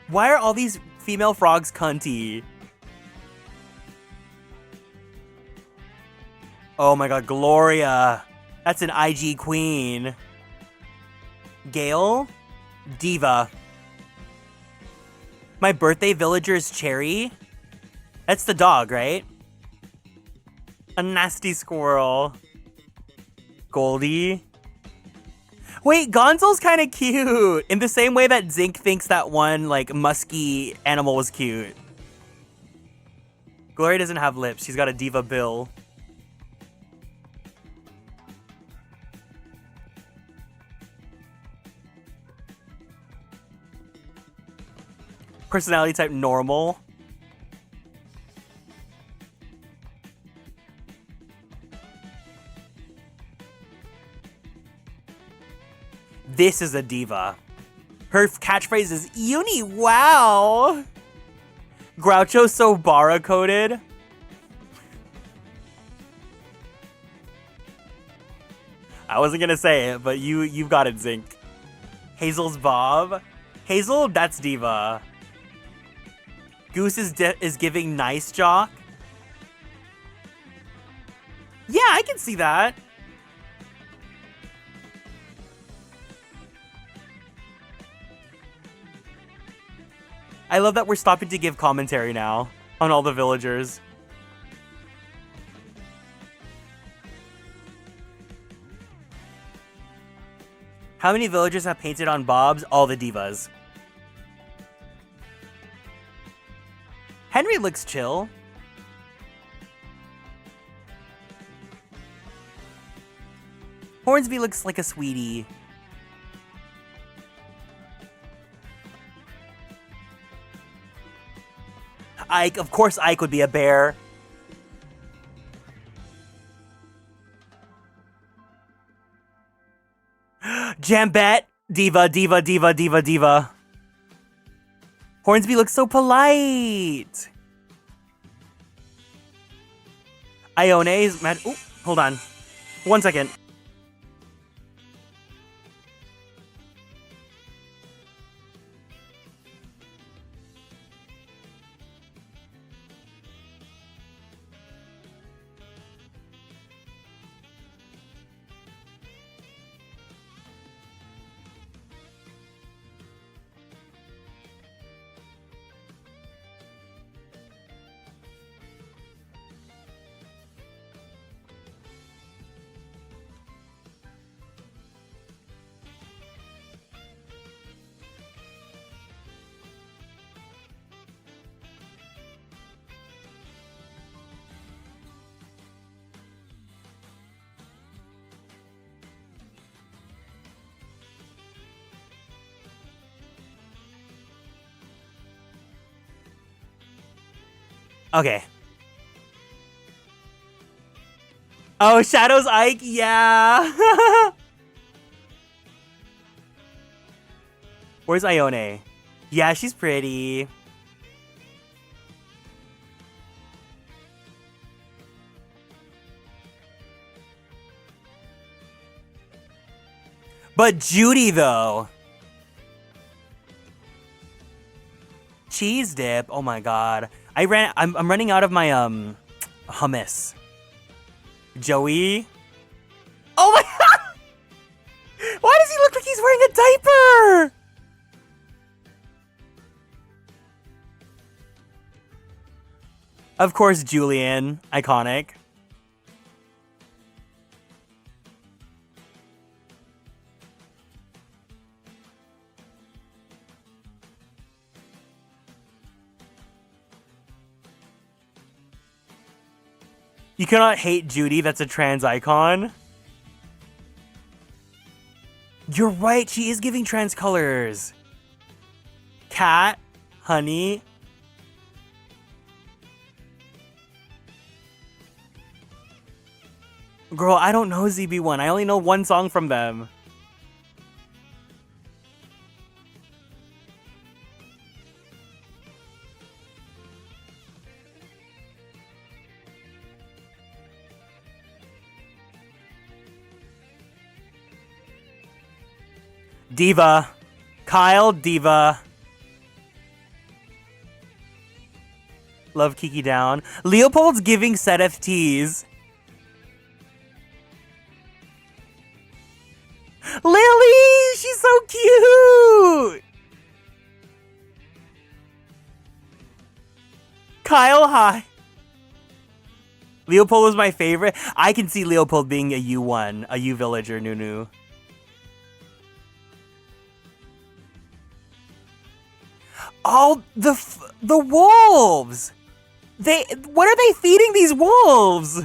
Why are all these female frogs cunty? Oh my god, Gloria. That's an IG queen. Gale? Diva. My birthday villager is Cherry. That's the dog, right? A nasty squirrel. Goldie. Wait, Gonzo's kind of cute. In the same way that Zinc thinks that one, like, musky animal was cute. Gloria doesn't have lips. She's got a diva bill. Personality type normal. This is a diva. Her catchphrase is uni, wow. Groucho's so barra-coded. I wasn't gonna say it, but you've got it, Zinc. Hazel's Bob. Hazel, that's diva. Goose is giving nice jock. Yeah, I can see that. I love that we're stopping to give commentary now on all the villagers. How many villagers have painted on Bobs? All the divas. Henry looks chill. Hornsby looks like a sweetie. Ike, of course Ike would be a bear. Jambette, diva, diva, diva, diva, diva. Hornsby looks so polite. Ione is mad. Oh, hold on. 1 second. Okay. Oh, Shadow's Ike? Yeah. Where's Ione? Yeah, she's pretty. But Judy, though. Cheese dip. Oh my god. I'm running out of my hummus. Joey. Oh my god! Why does he look like he's wearing a diaper? Of course, Julian. Iconic. You cannot hate Judy, that's a trans icon. You're right, she is giving trans colors. Cat, honey. Girl, I don't know ZB1. I only know one song from them. Diva. Kyle, Diva. Love Kiki down. Leopold's giving set FTs. Lily! She's so cute! Kyle, hi. Leopold was my favorite. I can see Leopold being a U1, a U villager, Nunu. Oh, the wolves! What are they feeding these wolves?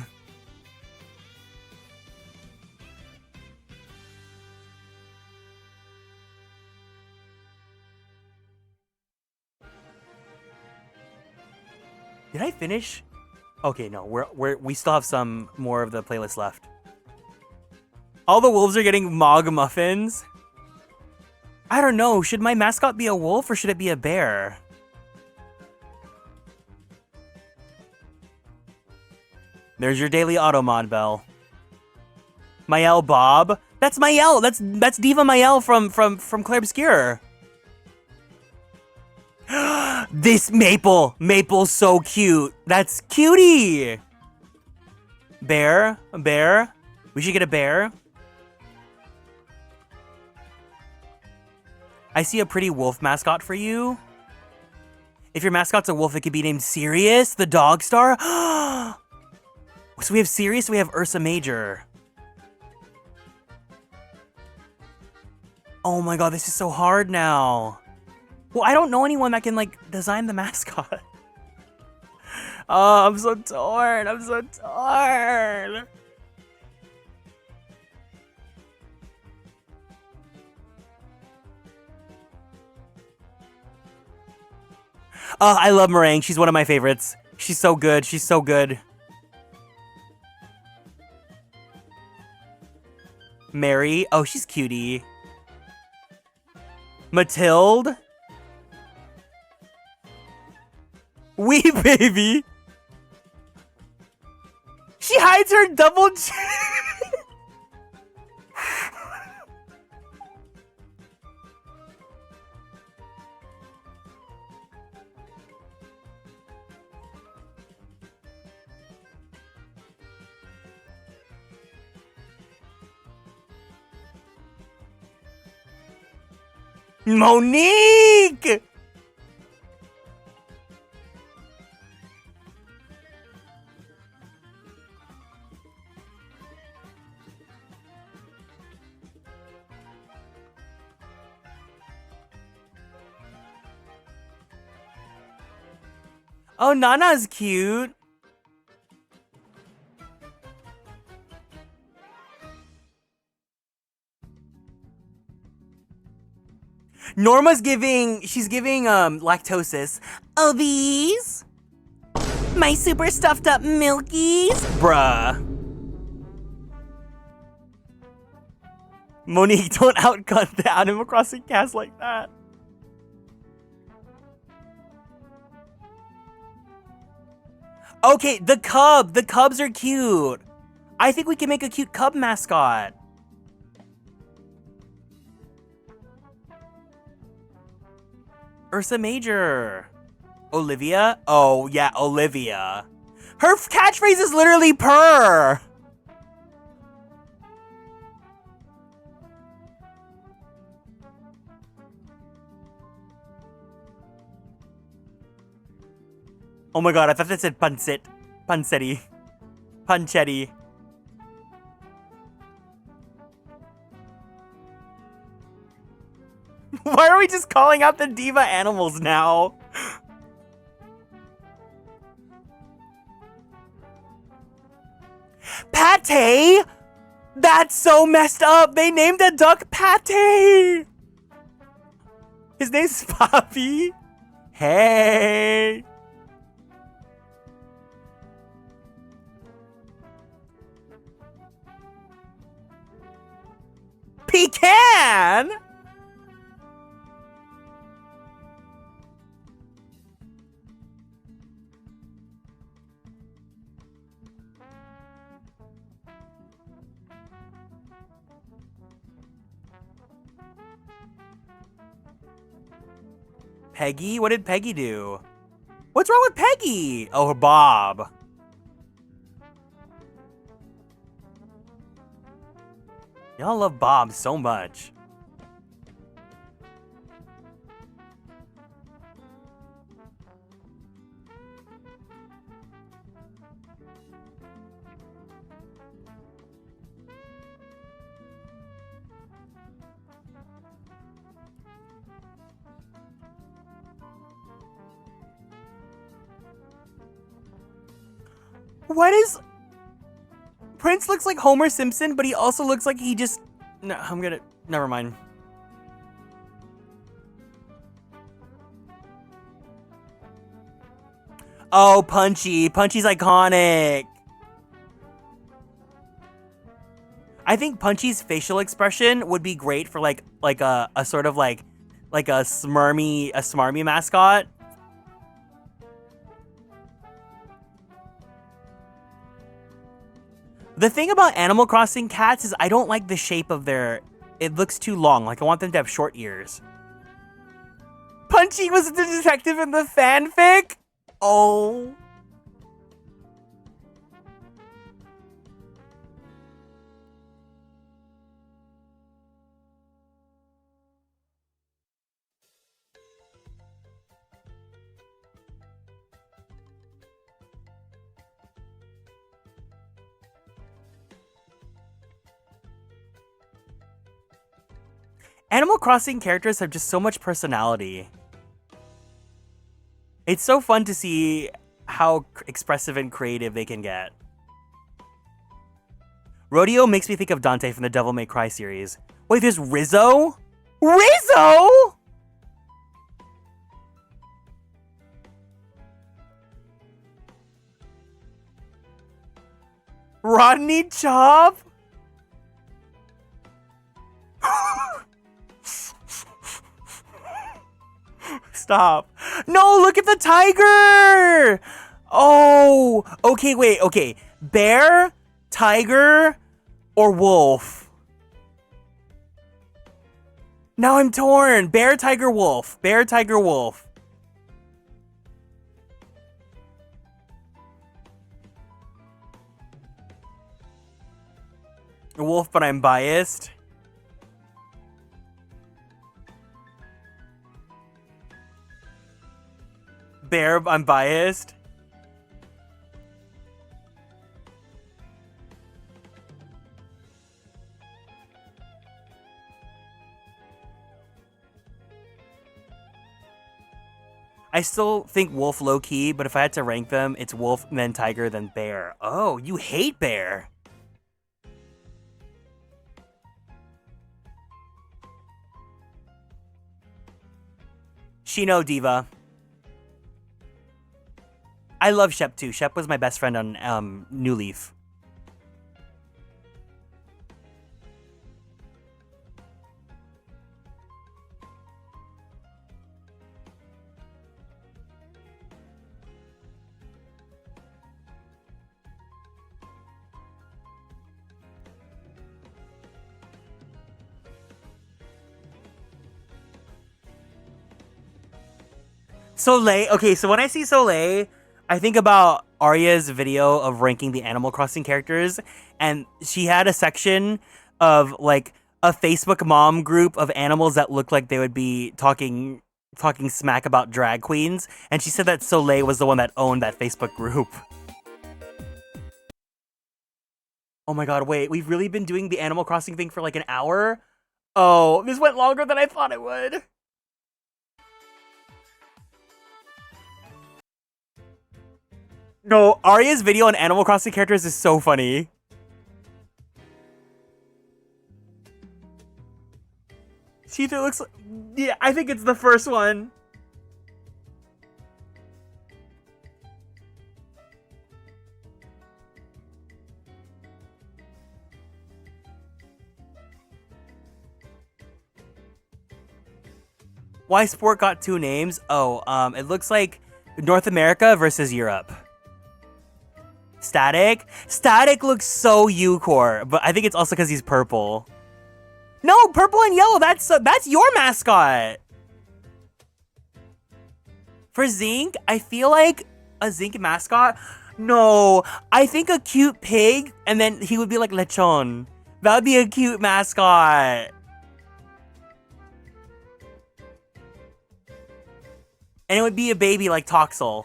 Did I finish? Okay, no, we still have some more of the playlist left. All the wolves are getting Mog muffins. I don't know, should my mascot be a wolf or should it be a bear? There's your daily automod bell. Mael Bob? That's Mael! That's Diva Mael from Claire Obscure. This Maple! Maple's so cute! That's cutie! Bear? A bear? We should get a bear. I see a pretty wolf mascot for you. If your mascot's a wolf, it could be named Sirius, the dog star. So we have Sirius, we have Ursa Major. Oh my god, this is so hard now. Well, I don't know anyone that can, like, design the mascot. Oh, I'm so torn. I'm so torn. Oh, I love Meringue. She's one of my favorites. She's so good. She's so good. Mary. Oh, she's cutie. Mathilde. Wee baby. She hides her double chin. Monique! Oh, Nana's cute. Norma's she's giving lactosis. Oh, these? My super stuffed up milkies? Bruh. Monique, don't outcut the Animal Crossing cast like that. Okay, the cub. The cubs are cute. I think we can make a cute cub mascot. Ursa Major. Olivia? Oh, yeah, Olivia. Her catchphrase is literally purr. Oh my god, I thought that said pancit. Pancetti. Panchetti. Why are we just calling out the diva animals now? Pate? That's so messed up. They named a duck Pate. His name's Poppy. Hey. Pecan! Peggy? What did Peggy do? What's wrong with Peggy? Oh, Bob. Y'all love Bob so much. What is... Prince looks like Homer Simpson, but he also looks like he just... No, I'm gonna... Never mind. Oh, Punchy. Punchy's iconic. I think Punchy's facial expression would be great for like a sort of like a smarmy mascot. The thing about Animal Crossing cats is I don't like the shape of their... It looks too long. Like, I want them to have short ears. Punchy was the detective in the fanfic? Oh. Animal Crossing characters have just so much personality. It's so fun to see how expressive and creative they can get. Rodeo makes me think of Dante from the Devil May Cry series. Wait, there's Rizzo? Rizzo?! Rodney Chop? Stop. No, look at the tiger! Oh, okay, wait, okay. Bear, tiger, or wolf? Now I'm torn. Bear, tiger, wolf. Bear, tiger, wolf. Wolf, but I'm biased. Bear, I'm biased. I still think wolf low-key, but if I had to rank them, it's wolf, then tiger, then bear. Oh, you hate bear. Shino Diva. I love Shep too. Shep was my best friend on New Leaf. Soleil. Okay, so when I see Soleil, I think about Arya's video of ranking the Animal Crossing characters, and she had a section of like a Facebook mom group of animals that looked like they would be talking smack about drag queens, and she said that Soleil was the one that owned that Facebook group. Oh my god, wait, we've really been doing the Animal Crossing thing for like an hour? Oh, this went longer than I thought it would. No, Arya's video on Animal Crossing characters is so funny. She looks like... Yeah, I think it's the first one. Why sport got 2 names? Oh, it looks like North America versus Europe. Static? Static looks so U-core, but I think it's also because he's purple. No, purple and yellow, that's your mascot. For Zinc, I feel like a Zinc mascot. No, I think a cute pig, and then he would be like Lechon. That would be a cute mascot. And it would be a baby like Toxel.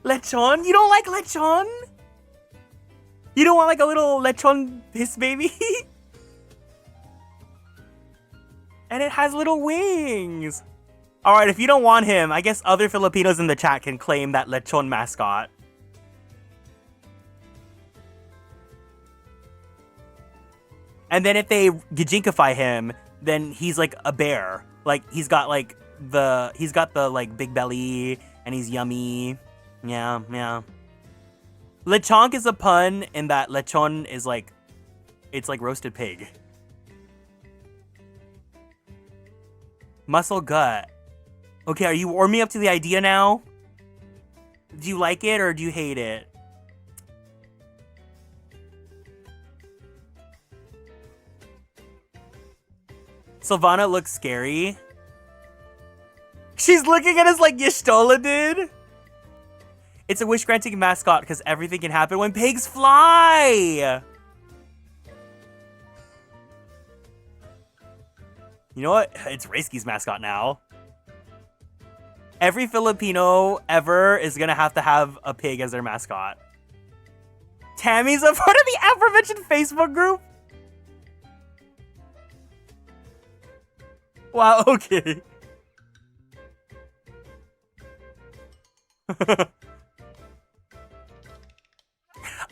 Lechon? You don't like Lechon? You don't want like a little Lechon piss baby? And it has little wings. Alright, if you don't want him, I guess other Filipinos in the chat can claim that Lechon mascot. And then if they Gijinkify him, then he's like a bear. Like he's got the like big belly and he's yummy. Yeah, yeah. Lechonk is a pun in that lechon is like, it's like roasted pig. Muscle gut. Okay, are you warming up to the idea now? Do you like it or do you hate it? Sylvana looks scary. She's looking at us like Y'shtola did. It's a wish-granting mascot because everything can happen when pigs fly. You know what? It's Reisky's mascot now. Every Filipino ever is gonna have to have a pig as their mascot. Tammy's a part of the aforementioned Facebook group? Wow, okay.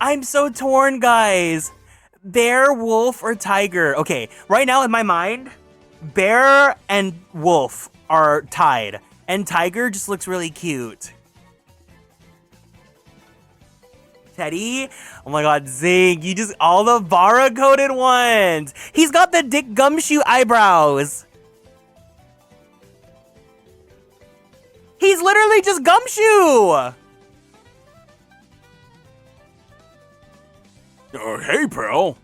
I'm so torn, guys. Bear, wolf, or tiger? Okay, right now in my mind, bear and wolf are tied. And tiger just looks really cute. Teddy? Oh my god, Zing, you just, all the Bara-coded ones. He's got the Dick Gumshoe eyebrows. He's literally just Gumshoe. Hey, pal.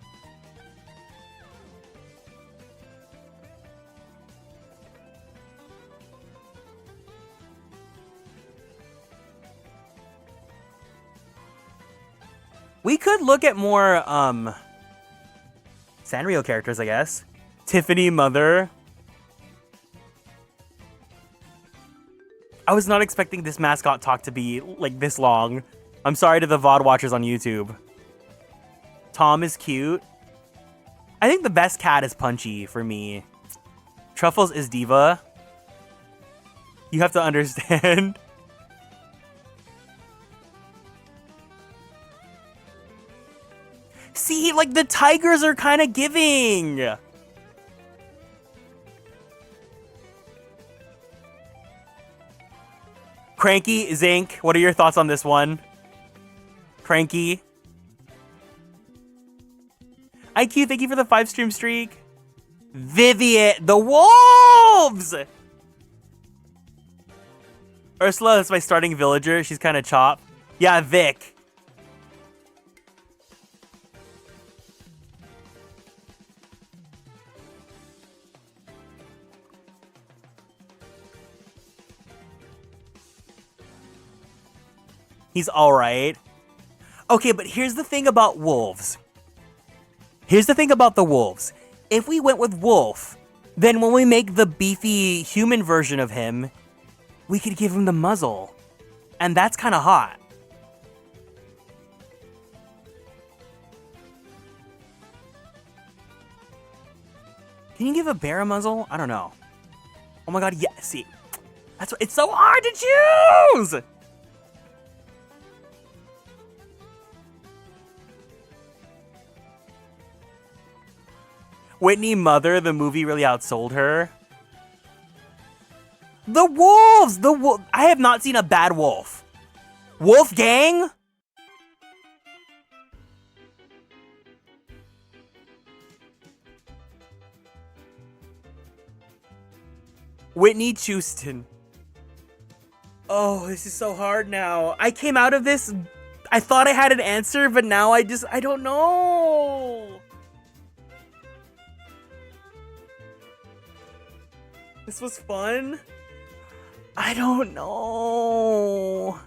We could look at more, Sanrio characters, I guess. Tiffany Mother. I was not expecting this mascot talk to be, like, this long. I'm sorry to the VOD watchers on YouTube. Tom is cute. I think the best cat is Punchy for me. Truffles is Diva. You have to understand. See, like, the tigers are kind of giving. Cranky, Zinc, what are your thoughts on this one? Cranky. IQ, thank you for the 5-stream streak. Vivian, the wolves! Ursula is my starting villager. She's kind of chop. Yeah, Vic. He's alright. Okay, but here's the thing about wolves. Here's the thing about the wolves. If we went with wolf, then when we make the beefy human version of him, we could give him the muzzle. And that's kind of hot. Can you give a bear a muzzle? I don't know. Oh my god, yeah, see. That's what, it's so hard to choose! Whitney Mother, the movie really outsold her. The wolves! I have not seen a bad wolf. Wolfgang? Whitney Houston. Oh, this is so hard now. I came out of this, I thought I had an answer, but now I don't know. This was fun. I don't know.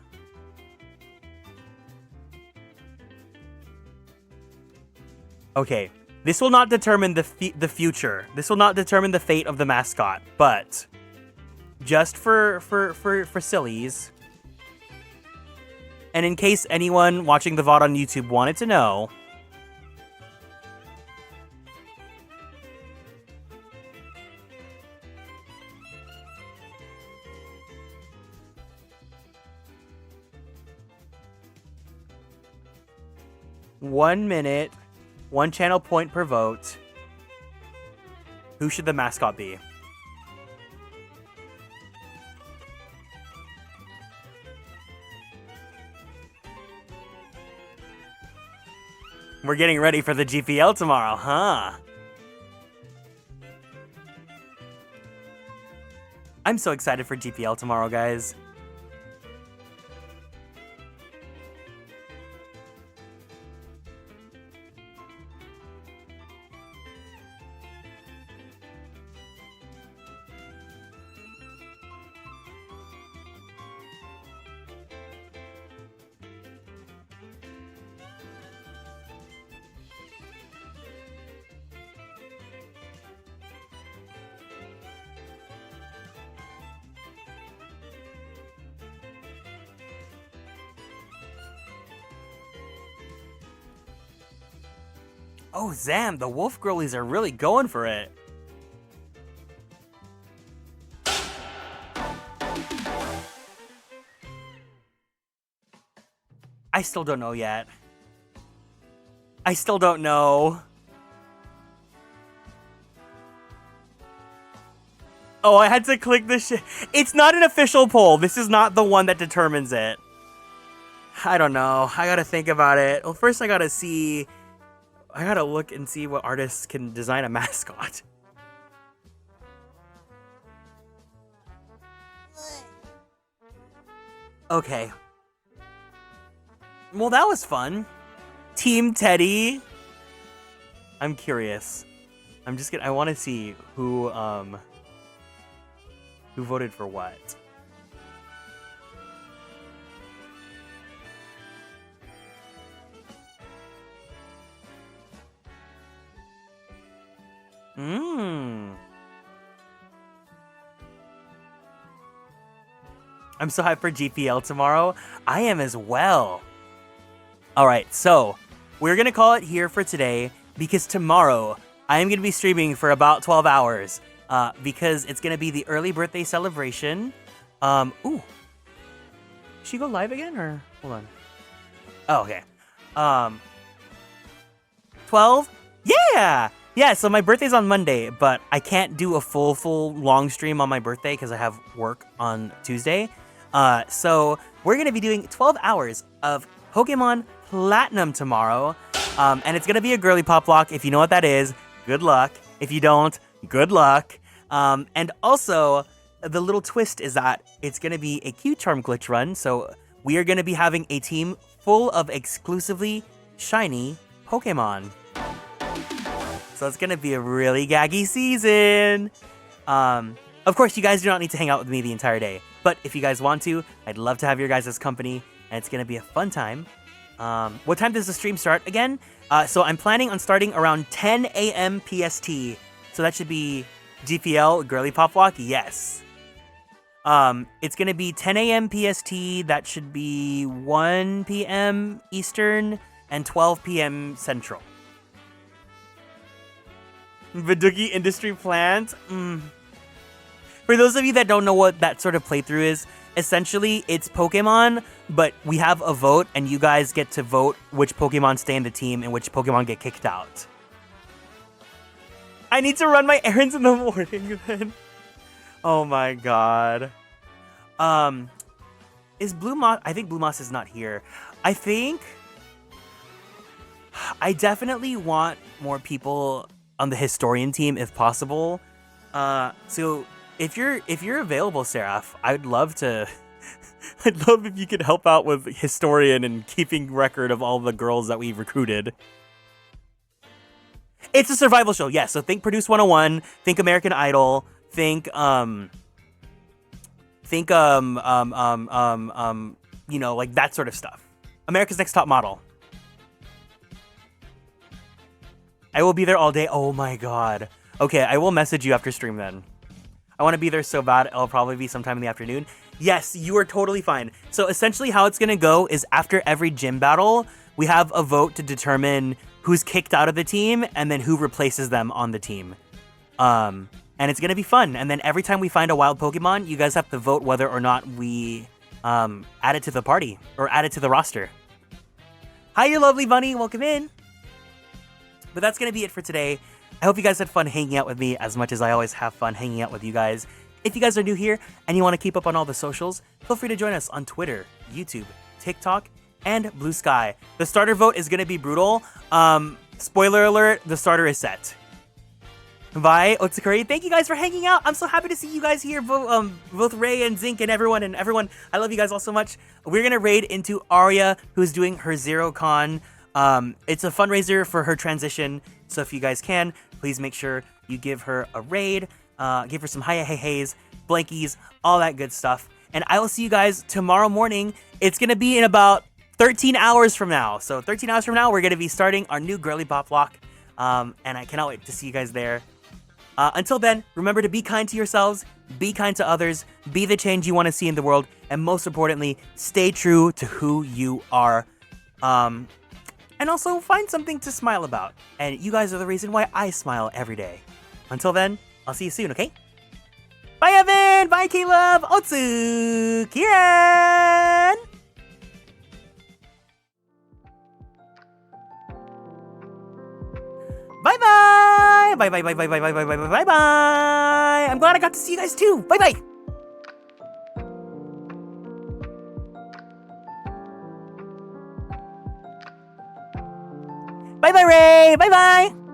Okay, this will not determine the future. This will not determine the fate of the mascot, but just for sillies, and in case anyone watching the VOD on YouTube wanted to know, one minute, one channel point per vote. Who should the mascot be? We're getting ready for the GPL tomorrow, huh? I'm so excited for GPL tomorrow, guys. Oh, Zam, the wolf girlies are really going for it. I still don't know yet. I still don't know. Oh, I had to click this shit. It's not an official poll. This is not the one that determines it. I don't know. I gotta think about it. Well, first I gotta see... I gotta look and see what artists can design a mascot. Okay. Well, that was fun. Team Teddy. I'm curious. I want to see who voted for what. I'm so hyped for GPL tomorrow. I am as well. Alright, so we're going to call it here for today because tomorrow I am going to be streaming for about 12 hours because it's going to be the early birthday celebration. Ooh. Should she go live again or? Hold on. Oh, okay. 12? Yeah! Yeah, so my birthday's on Monday, but I can't do a full long stream on my birthday because I have work on Tuesday. So we're going to be doing 12 hours of Pokemon Platinum tomorrow. And it's going to be a girly pop lock. If you know what that is, good luck. If you don't, good luck. And also, the little twist is that it's going to be a Q-Charm glitch run. So we are going to be having a team full of exclusively shiny Pokemon. So it's going to be a really gaggy season. Of course, you guys do not need to hang out with me the entire day. But if you guys want to, I'd love to have your guys' company. And it's going to be a fun time. What time does the stream start again? So I'm planning on starting around 10 a.m. PST. So that should be GPL, Girly Pop Walk? Yes. It's going to be 10 a.m. PST. That should be 1 p.m. Eastern and 12 p.m. Central. Viduki Industry Plant? For those of you that don't know what that sort of playthrough is, essentially it's Pokemon, but we have a vote and you guys get to vote which Pokemon stay in the team and which Pokemon get kicked out. I need to run my errands in the morning then. Oh my god. Is Blue Moss? I think Blue Moss is not here. I definitely want more people on the historian team if possible. So if you're available, Seraph, I'd love to. I'd love if you could help out with historian and keeping record of all the girls that we've recruited. It's a survival show, yes. So think Produce 101, think American Idol, think you know, like that sort of stuff. America's Next Top Model. I will be there all day. Oh my god. Okay, I will message you after stream then. I want to be there so bad, it'll probably be sometime in the afternoon. Yes, you are totally fine. So essentially how it's going to go is after every gym battle, we have a vote to determine who's kicked out of the team and then who replaces them on the team. And it's going to be fun. And then every time we find a wild Pokemon, you guys have to vote whether or not we add it to the party or add it to the roster. Hi, you lovely bunny. Welcome in. But that's going to be it for today. I hope you guys had fun hanging out with me as much as I always have fun hanging out with you guys. If you guys are new here and you want to keep up on all the socials, feel free to join us on Twitter, YouTube, TikTok, and Blue Sky. The starter vote is going to be brutal. Spoiler alert, the starter is set. Bye, Otsukuri. Thank you guys for hanging out. I'm so happy to see you guys here, both Ray and Zink and everyone. I love you guys all so much. We're going to raid into Arya, who's doing her Zero Con. It's a fundraiser for her transition, so if you guys can, please make sure you give her a raid, give her some hey-hey-heys, blankies, all that good stuff. And I will see you guys tomorrow morning. It's going to be in about 13 hours from now. So 13 hours from now, we're going to be starting our new Girly Pop block, and I cannot wait to see you guys there. Until then, remember to be kind to yourselves, be kind to others, be the change you want to see in the world, and most importantly, stay true to who you are. And also find something to smile about. And you guys are the reason why I smile every day. Until then, I'll see you soon, okay? Bye, Evan! Bye, Caleb! Otsu! Kieran! Bye-bye! Bye-bye! I'm glad I got to see you guys too! Bye-bye! Bye-bye, Ray! Bye-bye!